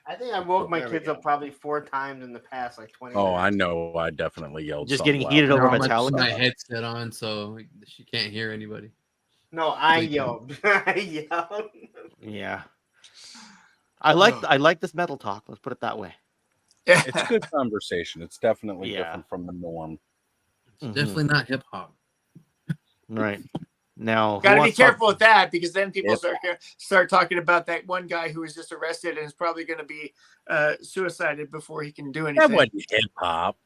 I think I woke my kids up probably 4 times in the past, like 20 Oh, minutes. I know. I definitely yelled. Just something getting heated loud. over I'm gonna put Metallica. my headset on so she can't hear anybody. No, I yelled. I yelled. Yeah. I like this metal talk. Let's put it that way. It's good conversation. It's definitely Yeah. different from the norm. Mhm. Definitely not hip hop. Right. Now, who Got to be wants to talk- careful with that because then people Yep. start talking about that one guy who was just arrested and is probably going to be suicided before he can do That anything. wasn't hip hop.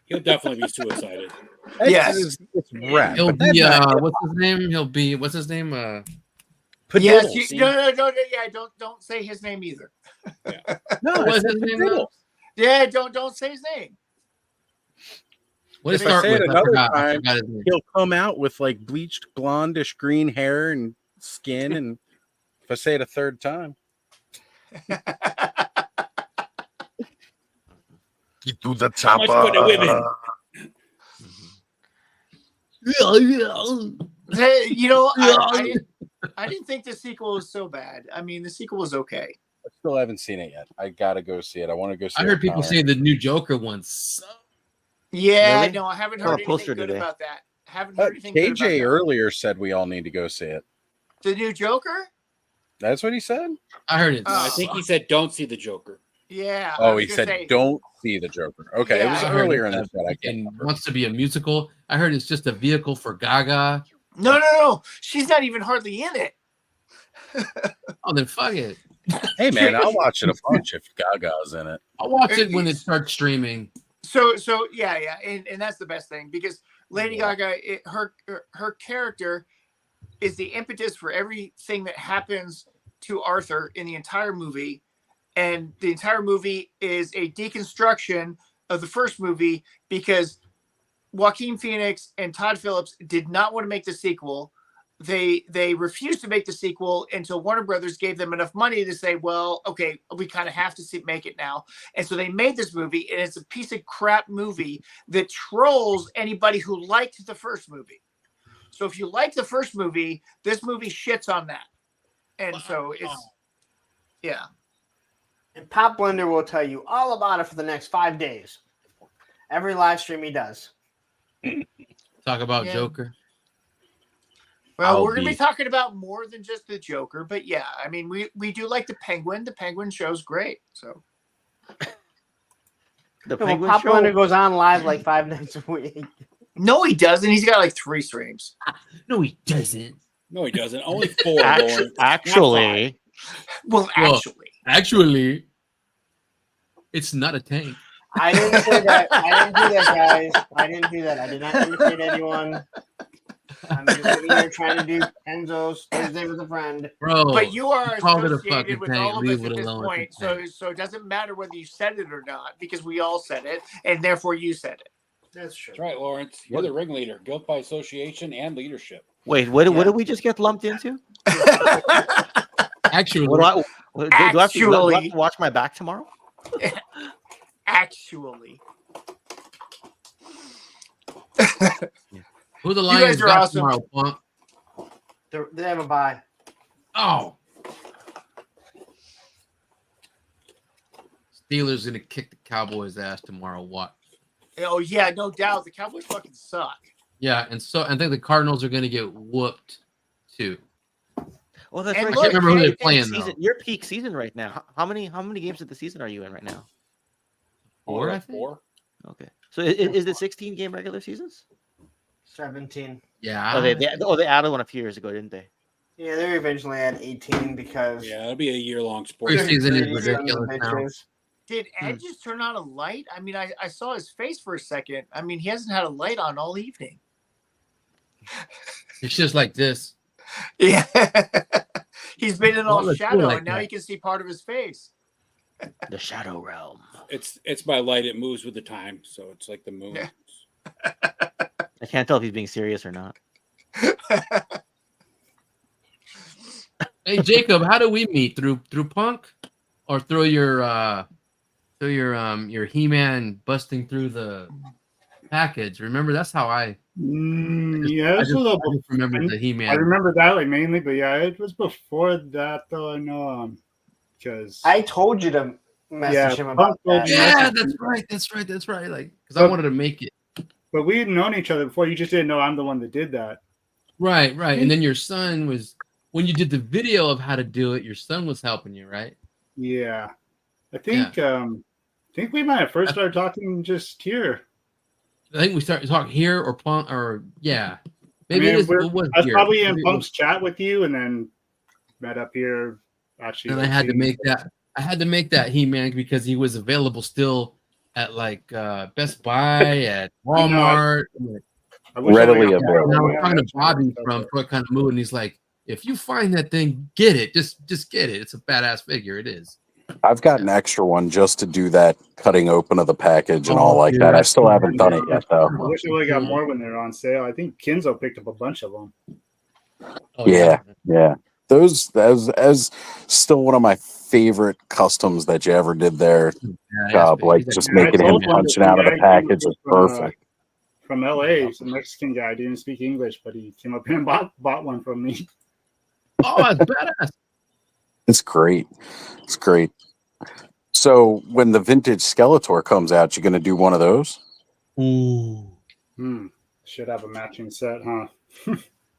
He'll definitely be suicided. Yes. It's rap. He'll but that's be not- what's his name? What's his name? Yes, Padiddle, see? no, yeah, don't say his name either. No, What's it's his name? Padiddle. though? Yeah, don't say his name. What did If it I start say it with? I another forgot. I time, forgot his name. he'll come out with like bleached blondish green hair and skin. And if I say it a third time, Get to the Much for the chopper. women. Hey, you know, I didn't think the sequel was so bad. I mean, the sequel was okay. I still haven't seen it yet. I gotta go see it. I want to go see I it. heard with people Connor. say the new Joker one sucked. Yeah, Really? no, I haven't Saw a heard anything poster good today. about that. Haven't heard anything good about KJ that. earlier said we all need to go see it. The new Joker? That's what he said? I heard it. Oh. I think he said, "Don't see the Joker." Yeah. I Oh, was he gonna said, say, don't see the Joker. Okay, Yeah, it was I heard earlier in it's the show. I can't and remember. wants to be a musical. I heard it's just a vehicle for Gaga. no. She's not even hardly in it. Oh, then fuck it. Hey, man, I'll watch it a bunch if Gaga's in it. I'll watch it when it starts streaming. So yeah, and that's the best thing because Lady Gaga, her character is the impetus for everything that happens to Arthur in the entire movie, and the entire movie is a deconstruction of the first movie because Joaquin Phoenix and Todd Phillips did not want to make the sequel. They refused to make the sequel until Warner Brothers gave them enough money to say, well, okay, we kind of have to make it now. And so they made this movie, and it's a piece of crap movie that trolls anybody who liked the first movie. So if you like the first movie, this movie shits on that. And so it's, yeah. And Pop Blender will tell you all about it for the next 5 days. Every live stream he does. Talk about Yeah. Joker. Well, we're going to be talking about more than just the Joker, but yeah, I mean, we do like the Penguin. The Penguin show's great. So The Well, Penguin Pop Show. Blender goes on live like 5 nights a week. no, he doesn't. He's got like 3 streams. No, he doesn't. No, he doesn't. Only 4. Lawrence. Well, Well, actually, it's not a tank. I didn't say that. I didn't do that, guys. I didn't do that. I did not imitate anyone. I'm just sitting here trying to do Enzo's Thursday with a friend. Bro, but you are called it a associated fucking with tank. all of us Leave at it this alone. point. It's a So it doesn't matter whether you said it or not because we all said it, and therefore you said it. That's true. That's right, Lawrence. You're the ringleader, guilt by association and leadership. Wait, what did we just get lumped into? Actually, do I have to watch my back tomorrow? Actually. Who the You Lions guys are got awesome. tomorrow, Punk? They have a bye. Oh. Steelers gonna kick the Cowboys' ass tomorrow. What? Oh yeah, no doubt. The Cowboys fucking suck. Yeah, and so I think the Cardinals are gonna get whooped too. Well, that's And right. look, I can't remember who they're Peak playing season- though. Your peak season right now. How many games of the season are you in right now? 4, I think. 4. Okay, so is it 16 game regular seasons? 17. Yeah. Oh, they added one a few years ago, didn't they? Yeah, they're eventually at 18 because Yeah, it'll be a year-long sport. Preseason is Brady's on the ridiculous now. pitches. Did Ed just turn on a light? I mean, I saw his face for a second. I mean, he hasn't had a light on all evening. It's just like this. Yeah. He's been in all Well, let's do shadow, like and now that. you can see part of his face. The Shadow Realm. It's my light. It moves with the time, so it's like the moon. Yeah. I can't tell if he's being serious or not. Hey Jacob, how do we meet? Through Punk, or through your He-Man busting through the package? Remember, that's how I. Yeah, I it's just, a little. I just remember the He-Man. I remember that like mainly, but yeah, it was before that though. I know, because I told you to message him about that. Yeah, that's right. Like, because I wanted to make it. But we had known each other before. You just didn't know I'm the one that did that. Right. And then your son was, when you did the video of how to do it, your son was helping you, right? Yeah, I think we might have first started talking just here. I think we started talking here or Punk or yeah. Maybe I mean, it was I was here. probably in Maybe it Punk's chat with you, and then met up here. Actually, and I had to make that. I had to make that He-Man because he was available still at like Best Buy, at Walmart. Readily And I available. was talking to Bobby from What Kind of Mood, and he's like, "If you find that thing, get it. Just get it. It's a badass figure. It is." I've got an extra one just to do that cutting open of the package and all like dude, that. I that's still haven't done it yet, though. I wish I would have got more when they're on sale. I think Kinzo picked up a bunch of them. Yeah. Those as still one of my favorite customs that you ever did there. Yeah, Like just I making him told him punching the out of guy the came package up is from, perfect. From LA, some Mexican guy didn't speak English, but he came up here and bought one from me. Oh, it's badass. It's great. It's great. So when the vintage Skeletor comes out, you're going to do one of those? Ooh. Should have a matching set, huh?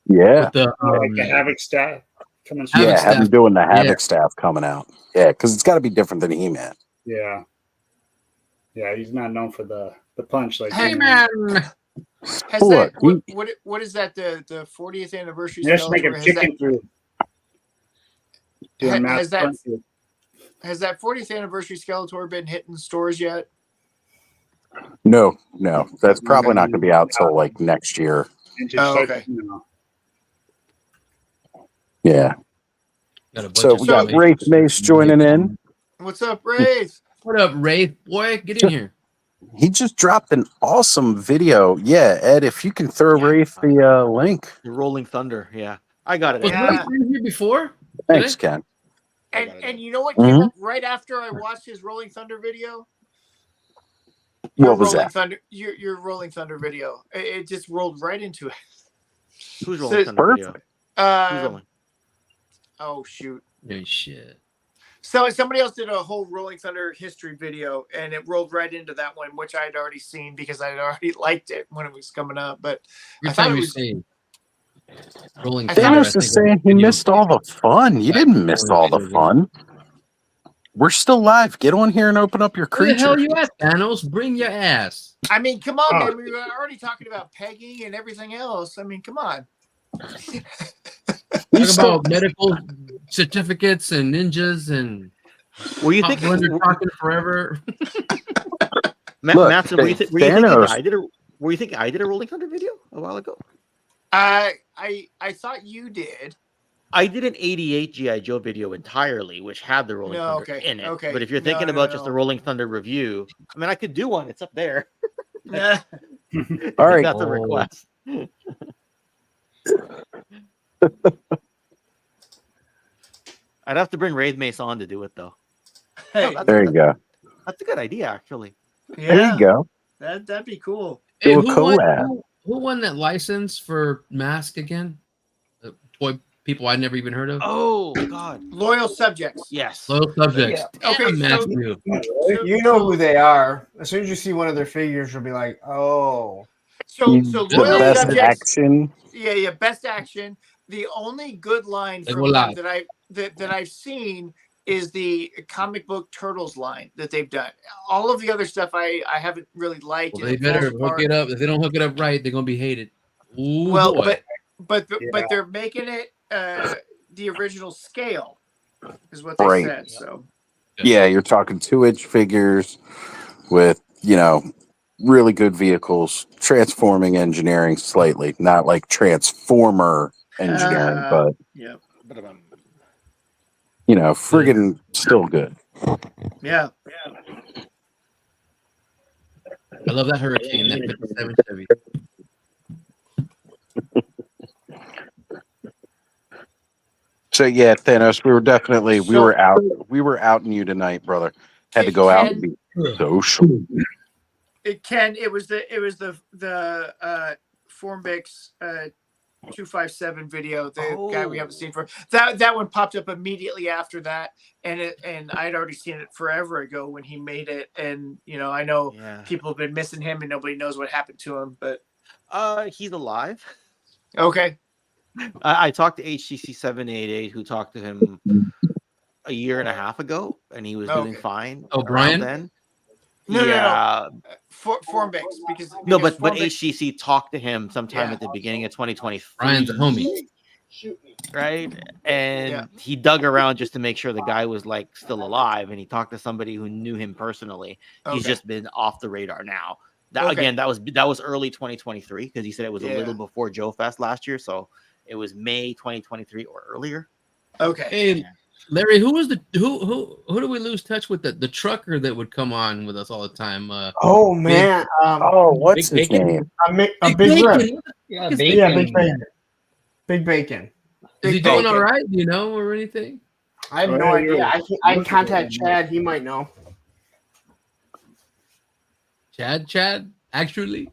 Yeah. With the, like the Havoc staff coming. Yeah, have him doing the Havoc Yeah. staff coming out. Yeah, because it's got to be different than He-Man. Yeah. Yeah, he's not known for the punch like Hey, He-Man. Has Look, that what is that the 40th anniversary? You just make him Skeletor? kicking through. Doing mass Has that punches. has that 40th anniversary Skeletor been hitting stores yet? No, that's probably not going to be out till like next year. Oh, okay. Yeah. Got a bunch So of we got information. Wraith Mace joining in. What's up, Wraith? What up, Wraith? Boy, get in here. He just dropped an awesome video. Yeah, Ed, if you can throw Wraith the link. The Rolling Thunder. Yeah, I got it. Was Yeah. Wraith in here before? Thanks, Ken. And you know what Mm-hmm. came up right after I watched his Rolling Thunder video? What was Rolling that? Thunder, your Rolling Thunder video. It just rolled right into it. Who's Rolling Thunder video? Who's rolling? Oh shoot. No shit. So somebody else did a whole Rolling Thunder history video, and it rolled right into that one, which I had already seen because I had already liked it when it was coming up. But Every I thought time it you was say Rolling Thunder, Thanos is saying he missed all the fun. You didn't miss all the fun. We're still live. Get on here and open up your Where the hell creature. you at, Thanos? Bring your ass. I mean, come on, Oh. man. We were already talking about pegging and everything else. I mean, come on. Talk about medical certificates and ninjas and Were you Top thinking? Blender talking forever? Look, Matson, were you thinking Thanos- I did a? Were you thinking I did a Rolling Thunder video a while ago? I thought you did. I did an '88 GI Joe video entirely, which had the Rolling No, Thunder okay, in it. okay. But if you're No, thinking no, about just no. the Rolling Thunder review, I mean, I could do one. It's up there. Nah. All right. That's a request. I'd have to bring Wraith Mace on to do it, though. Hey, There you go. That's a good idea, actually. There you go. That'd be cool. Hey, Do a who won, collab. who won that license for Mask again? The toy people I'd never even heard of. Oh God, Loyal subjects. yes. Loyal subjects. Yeah. Okay, Damn, Mask so- you. You know who they are. As soon as you see one of their figures, you'll be like, "Oh." So The loyal best subjects. action. Yeah, best action. The only good line They from go them live. that I've seen is the comic book Turtles line that they've done. All of the other stuff I haven't really liked. Well, and they it falls better hook apart. it up. If they don't hook it up right, they're gonna be hated. Ooh, Well, boy. but Yeah. they're making it the original scale, is what they Right. said. So Yeah, you're talking 2-inch figures with, really good vehicles, transforming engineering slightly, not like transformer engineering, but, yeah, friggin' still good. yeah. I love that Hurricane, that 57 Chevy. So yeah, Thanos, we So- were out in you tonight, brother. Had to go out and be social. It was the Formbix 257 video, the guy we haven't seen for that one popped up immediately after that, and I'd already seen it forever ago when he made it, and I know people have been missing him and nobody knows what happened to him, but He's alive. okay. I talked to HCC 788, who talked to him a year and a half ago, and he was doing fine. Oh, around Brian? then. No. Formbix because No, but Formbix- HCC talked to him sometime Yeah. at the beginning of 2023. Brian's a homie. Right? And Yeah. he dug around just to make sure the guy was like still alive, and he talked to somebody who knew him personally. He's Okay. just been off the radar now. That Okay. again, that was early 2023 because he said it was a Yeah. little before Joe Fest last year, so it was May 2023 or earlier. Okay. Hey, Larry, who was who do we lose touch with? The trucker that would come on with us all the time. Oh man. What's his Bacon? name? A big Bacon. rip. Yeah, Yeah, big bacon. Big bacon. Is he Big doing Bacon. all right? Do you know or anything? I have no idea. I can contact Chad. He might know. Chad, actually.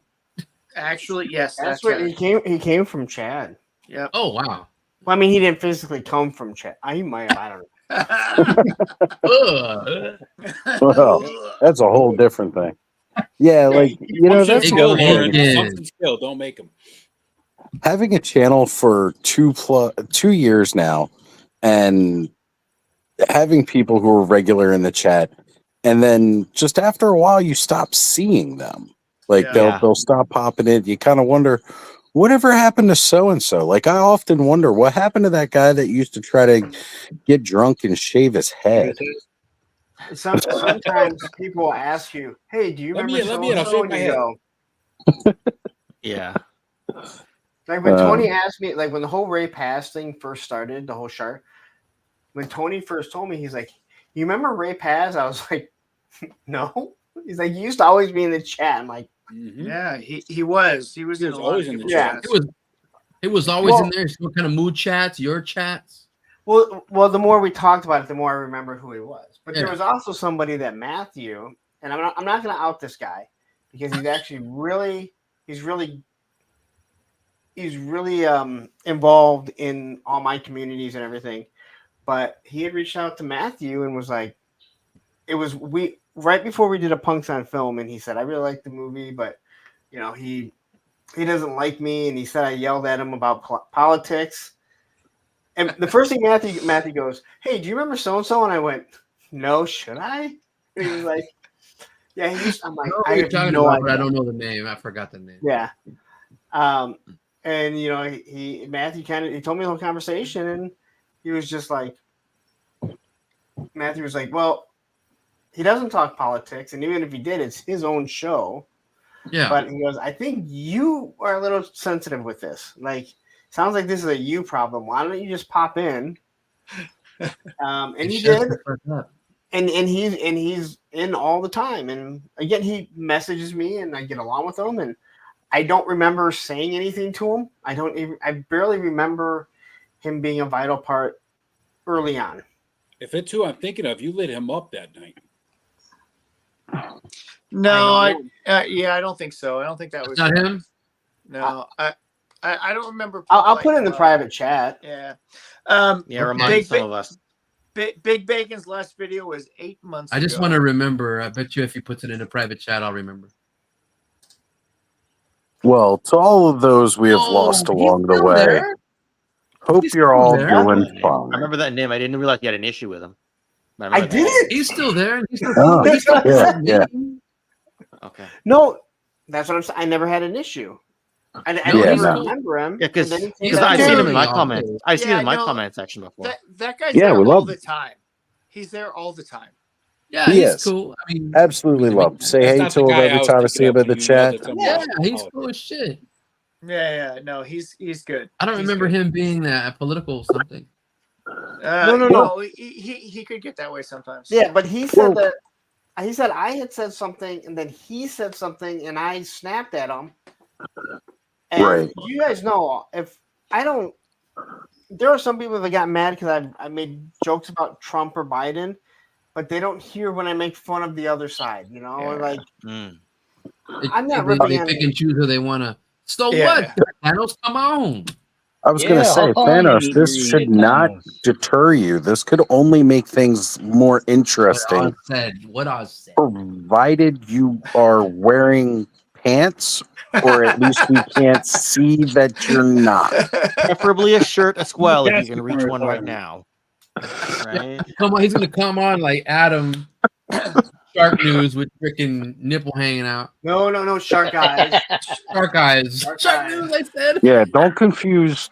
Actually, yes, That's where Chad. he came from Chad. Yep. Oh wow. Well, I mean, he didn't physically come from Chad. He might have. I don't know. Well, that's a whole different thing. Yeah, like that's skill, one thing. Lauren. Something skill. Don't make him. Having a channel for 2 years now, and having people who are regular in the chat, and then just after a while you stop seeing them. Like they'll stop popping in. You kind of wonder whatever happened to so and so. Like I often wonder what happened to that guy that used to try to get drunk and shave his head. Sometimes people will ask you, "Hey, do you remember let me in. I'll so-and-so?" shave And my you head. go, Yeah. Like when Tony asked me, like when the whole Ray Pass thing first started, the whole shark. When Tony first told me, he's like, "You remember Ray Paz?" I was like, "No." He's like, "You used to always be in the chat." I'm like, Yeah, he was. He was always in the chat. It was always in there. So what kind of mood chats? Your chats? Well, the more we talked about it, the more I remember who he was. But there Yeah. was also somebody that Matthew, and I'm not going to out this guy because he's actually really involved in all my communities and everything. But he had reached out to Matthew and was like, we right before we did a Punks on Film, and he said, "I really like the movie, but he doesn't like me," and he said I yelled at him about politics. And the first thing Matthew goes, "Hey, do you remember so and so?" And I went, "No, should I?" And he was like, "Yeah." I'm like, I I you're have talking no about, idea. but I don't know the name. I forgot the name. Yeah. And Matthew he told me the whole conversation, and he was just like, Matthew was like, "Well, he doesn't talk politics, and even if he did, it's his own show." Yeah. But he goes, "I think you are a little sensitive with this. Like, sounds like this is a you problem. Why don't you just pop in?" And he did. And he's in all the time. And again, he messages me, and I get along with him. And I don't remember saying anything to him. I barely remember him being a vital part early on. If it's who I'm thinking of, you lit him up that night. No, I don't think so. I don't think that was not him. No, I don't remember. I'll put it in the private chat. Yeah. Remind some of us. Big Bacon's last video was 8 months ago. I just want to remember. I bet you if he puts it in a private chat, I'll remember. Well, to all of those we have lost along the way, there. hope you're all doing I fine. remember that name. I didn't realize you had an issue with him. I didn't. He's still there. He's still Oh, he's still yeah. Okay. No, that's what I'm saying. I never had an issue. I never remember him. Yeah, because And then he came I've back. seen him in my comments. I've seen him in my no, comment section before. That guy's Yeah, there we all love the him. time. He's there all the time. Yeah, He he's is. cool. I mean, Absolutely love him. Say That's hey not to the him guy I every was time I thinking see him of in the when you yelled chat. at him yeah, about he's politics. cool as shit. Yeah, no, he's good. I don't remember him being that political something. No. He could get that way sometimes. Yeah, but he said that. He said I had said something, and then he said something, and I snapped at him. And Right. you guys know, if I don't, there are some people that got mad because I made jokes about Trump or Biden, but they don't hear when I make fun of the other side. Or like, I'm not ripping They on. pick and choose who they want to. So Yeah. what? Thanos, come on. I was going to say, Thanos, this should not deter you. This could only make things more interesting, What Oz said. provided you are wearing pants, or at least we can't see that you're not. Preferably a shirt as well, if you can reach one right now. Right? Come on, he's gonna come on like Adam Shark News with freaking nipple hanging out. No, shark eyes. Shark eyes. Shark News, I said. Yeah, don't confuse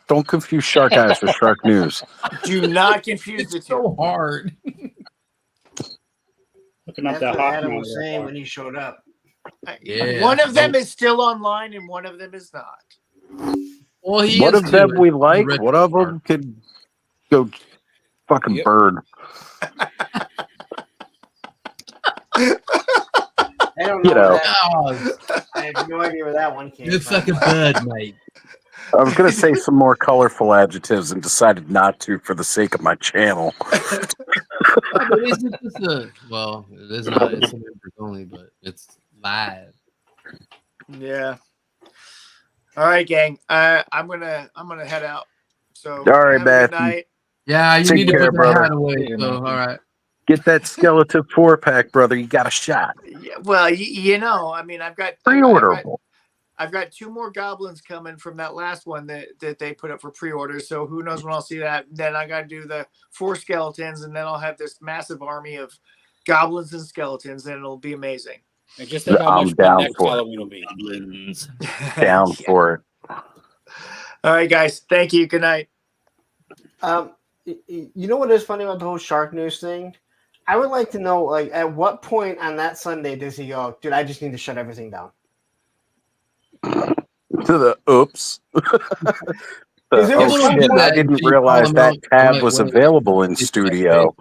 Shark Eyes with Shark News. Do not confuse the two. So hard. Looking up That's that what hot Adam now, was saying when he showed up. Yeah. One of them is still online, and one of them is not. Well, What of them we like? What of them could go fucking bird? I don't know. You know. I have no idea where that one came It's from. like a bird, mate. I was going to say some more colorful adjectives and decided not to for the sake of my channel. No, but well, it is not. It's a members only, but it's live. Yeah. All right, gang. I'm gonna head out. So All right, have a good Matthew. night. Yeah, you Take need to care, put that brother. hat away. So, all right. Get that skeleton 4-pack, brother. You got a shot. Yeah, well, you know, I mean, I've got Pre-orderable. I've got 2 more goblins coming from that last one that they put up for pre-order. So who knows when I'll see that? Then I got to do the 4 skeletons, and then I'll have this massive army of goblins and skeletons, and it'll be amazing. And just think how I'm much fun down next for it. Halloween will be. Down for it. All right, guys. Thank you. Good night. You know what is funny about the whole shark news thing? I would like to know, like, at what point on that Sunday does he go, dude, I just need to shut everything down? To the oops. Oh shit, I didn't realize that tab was available in studio.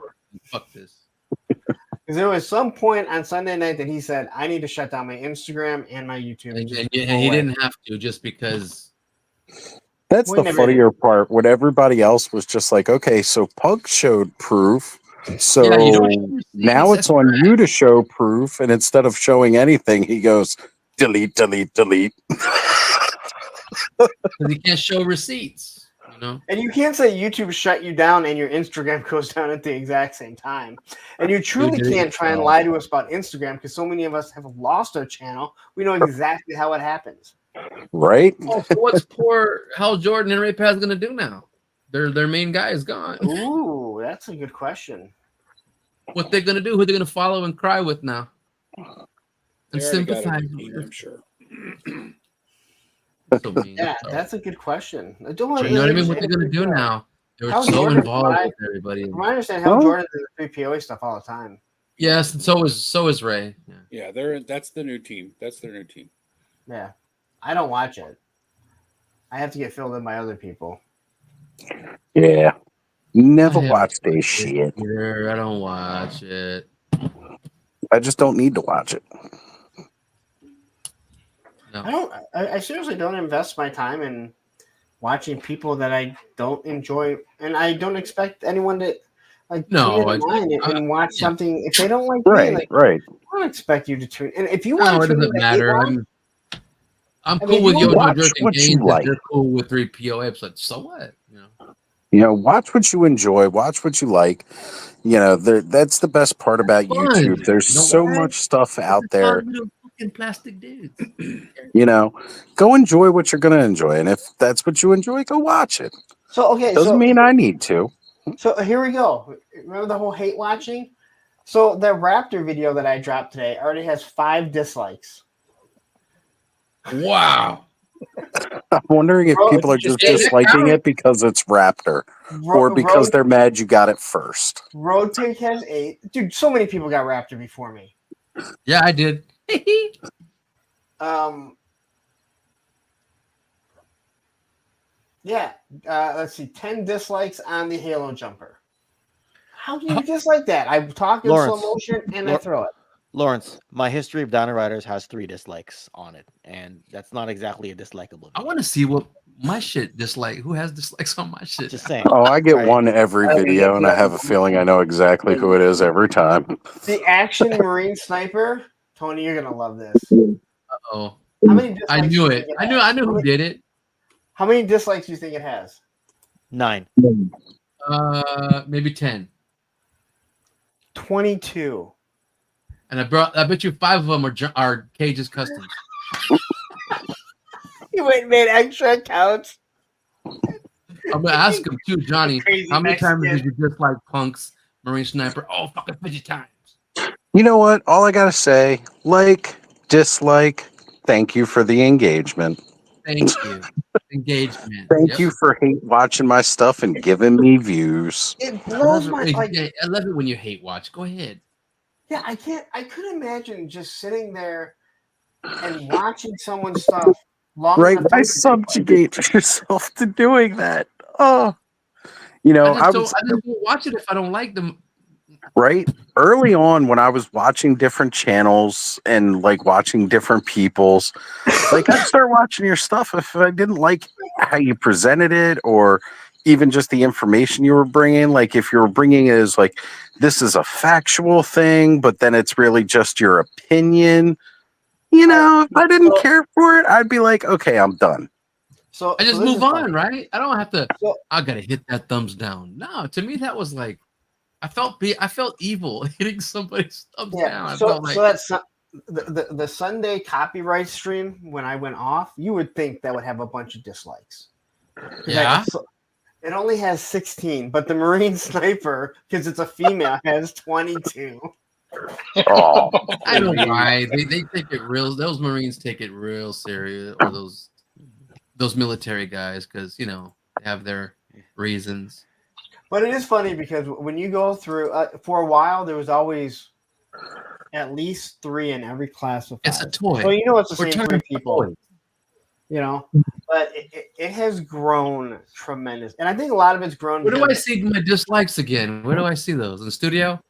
Fuck this. Because there was some point on Sunday night that he said, I need to shut down my Instagram and my YouTube. And just he go away." didn't have to just because. That's We the never funnier part. When everybody else was just like, okay, so Pug showed proof. So Yeah, you don't show receipts, now it's that's on right. you to show proof. And instead of showing anything, he goes, delete, delete, delete. Because he can't show receipts, you know. And you can't say YouTube shut you down and your Instagram goes down at the exact same time. And you truly Dude, can't try and lie to us about Instagram because so many of us have lost our channel. We know exactly how it happens. Right? Oh, so what's poor Hal Jordan and Ray Paz gonna do now? Their main guy is gone. Ooh, that's a good question. What they're gonna do? Who they're gonna follow and cry with now? And They already got a sympathize. team, I'm sure. So mean. Yeah, Sorry. that's a good question. I don't You know what I mean? What they're gonna do now? They're so involved with everybody. From what I understand, Hal Jordan's in the 3POA stuff all the time. Yes, and so is Ray. Yeah. Yeah, that's the new team. That's their new team. Yeah. I don't watch it. I have to get filled in by other people. Yeah. Never I watched this shit. I don't watch it. I just don't need to watch it. No. I seriously don't invest my time in watching people that I don't enjoy, and I don't expect anyone to like No, tune in mine and watch something if they don't like Right, me. Like, right. I don't expect you to tune. And if you No, want it to tune doesn't in, matter. I'm I cool mean, with you Yo watch Jerk and what you Gaines. like. They're cool with 3PO episodes. So what? You know. You know, watch what you enjoy, watch what you like. You know, that's the best part about Fun. YouTube. There's You know so what? much stuff out there. Fun little fucking plastic dudes. You know, go enjoy what you're going to enjoy. And if that's what you enjoy, go watch it. So okay, Doesn't so mean I need to. So here we go. Remember the whole hate watching? So the Raptor video that I dropped today already has 5 dislikes. Wow. I'm wondering if Bro, people are just disliking it because it's Raptor or because they're mad you got it first. Road Pig has 8. Dude, so many people got Raptor before me. Yeah, I did. Yeah. Let's see. 10 dislikes on the Halo jumper. How do you dislike that? I talk in slow motion and I throw it. Lawrence, my history of Dino Riders has 3 dislikes on it, and that's not exactly a dislikable. I want to see what my shit dislike. Who has dislikes on my shit? Just saying. Oh, I get one every video, and I have a feeling I know exactly who it is every time. The Action Marine Sniper. Tony, you're gonna love this. Oh, How many dislikes I do knew you it. think I knew who did it. How many dislikes do you think it has? 9. Maybe 10. 22. And I bet you 5 of them are Cage's customs. You went and made extra accounts. I'm gonna ask him too, Johnny. Crazy How many times Mexican. did you dislike Punk's Marine Sniper? Oh, fucking 50 times. You know what? All I got to say, like, dislike, thank you for the engagement. Thank you. Engagement. Thank you for watching my stuff and giving me views. It blows my like. I love it when you hate watch. Go ahead. Yeah, I can't. I couldn't imagine just sitting there and watching someone's stuff long Right? enough Why to- subjugate yourself to doing that? Oh, you know, I just don't watch it if I don't like them. right? Early on, when I was watching different channels and like watching different people's, like I'd start watching your stuff if I didn't like how you presented it or even just the information you were bringing. Like if you were bringing it as like, this is a factual thing, but then it's really just your opinion. You know, if I didn't care for it, I'd be like, okay, I'm done. So I just this move is on, funny. right? I don't have to. I gotta hit that thumbs down. No, to me that was like, I felt evil hitting somebody's thumbs down. I So felt like that's the Sunday copyright stream when I went off. You would think that would have a bunch of dislikes. Yeah. It only has 16, but the Marine Sniper, because it's a female, has 22. Oh, I know why they take it real. Those Marines take it real serious, or those military guys, because they have their reasons. But it is funny because when you go through, for a while, there was always at least 3 in every class of 5. It's a toy. So it's the We're same turning 3 people. toys. But it has grown tremendous, and I think a lot of it's grown. Where do I see my dislikes again? Where do I see those in the studio?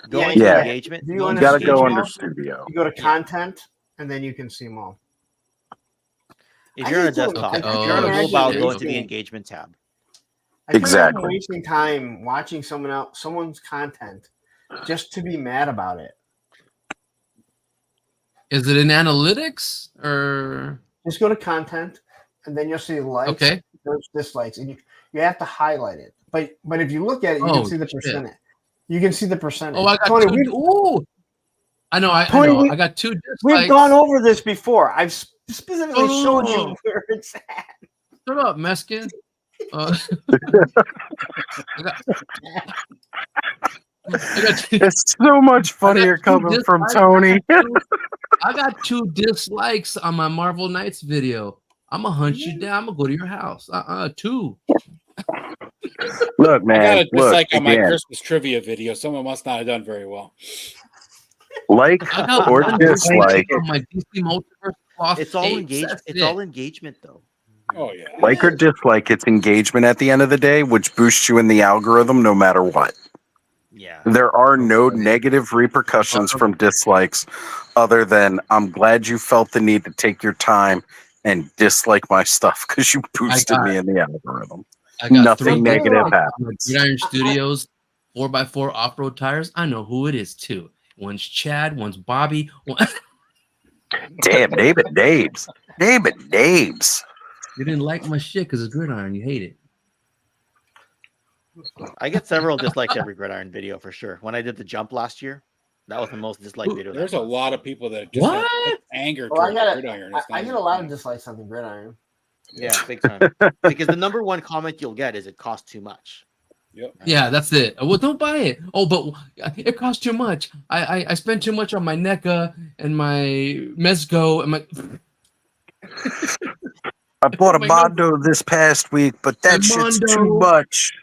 Go into Yeah. engagement. You You gotta go under studio. You go to content, and then you can see them all. If you're on a desktop, if you're on a mobile, go into the engagement tab. I feel like Exactly. I'm wasting time watching someone's content just to be mad about it. Is it in analytics or? Just go to content, and then you'll see likes, Okay. there's dislikes, and you have to highlight it. But if you look at it, you Oh, can see the shit. percentage. You can see the percentage. Oh, I got Tony, two. Ooh. I know. I Tony, know. I got 2 dislikes. We've gone over this before. I've specifically showed you Oh. where it's at. Shut up, Meskin. I got It's so much funnier coming from Tony. I got 2 dislikes on my Marvel Knights video. I'm gonna hunt you down. I'm gonna go to your house. 2. Look, I man. got a Look, dislike on my again, Christmas trivia video. Someone must not have done very well. like I got or one dislike, on my DC Multiverse Lost It's all Tapes. engagement. That's It's it. all engagement, though. Oh yeah. like or dislike, it's engagement at the end of the day, which boosts you in the algorithm no matter what. Yeah. There are no negative repercussions from dislikes other than I'm glad you felt the need to take your time and dislike my stuff because you boosted me in the algorithm. I got Nothing 3 negative dislikes on happens. my Gridiron Studios 4x4 off-road tires. I know who it is too. One's Chad, one's Bobby. Damn, David Dabes. David Dabes. You didn't like my shit because it's Gridiron. You hate it. I get several dislikes every Gridiron video for sure. When I did the jump last year, that was the most disliked video. There's a lot of people that just have anger Well, towards Gridiron. It's I not get a lot of dislikes on the Gridiron. Yeah, big time. Because the number one comment you'll get is it costs too much. Yep. Yeah, that's it. Well, don't buy it. Oh, but it costs too much. I spent too much on my NECA and my Mezco and my. I bought a Mondo this past week, but that shit's too much.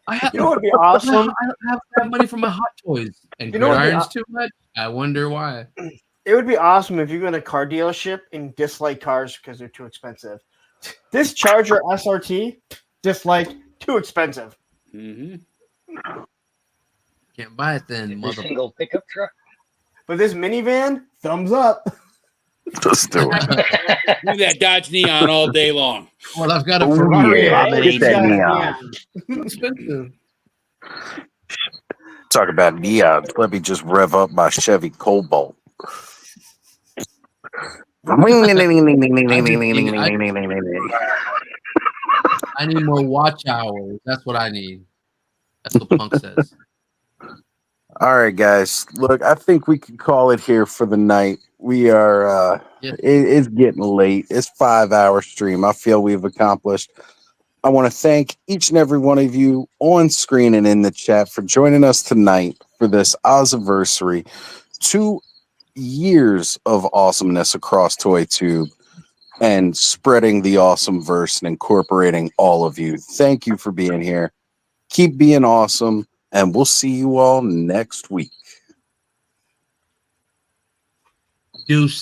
I have, You know what would be awesome? I have money for my Hot Toys, and You know what would be Gridiron's too much. I wonder why. It would be awesome if you go to a car dealership and dislike cars because they're too expensive. This Charger SRT, dislike, too expensive. Mm-hmm. Can't buy it then, mother. Single pickup truck. But this minivan, thumbs up. Just do it. Do that Dodge Neon all day long. Well, I've got it Oh, for yeah. Get that neon. expensive. Talk about neon. Let me just rev up my Chevy Cobalt. I need more watch hours. That's what I need. That's what Punk says. All right, guys. Look, I think we can call it here for the night. We are it's getting late. It's 5-hour stream. I feel we've accomplished. I want to thank each and every one of you on screen and in the chat for joining us tonight for this Oziversary. 2 years of awesomeness across ToyTube and spreading the awesome verse and incorporating all of you. Thank you for being here. Keep being awesome, and we'll see you all next week. Deuces.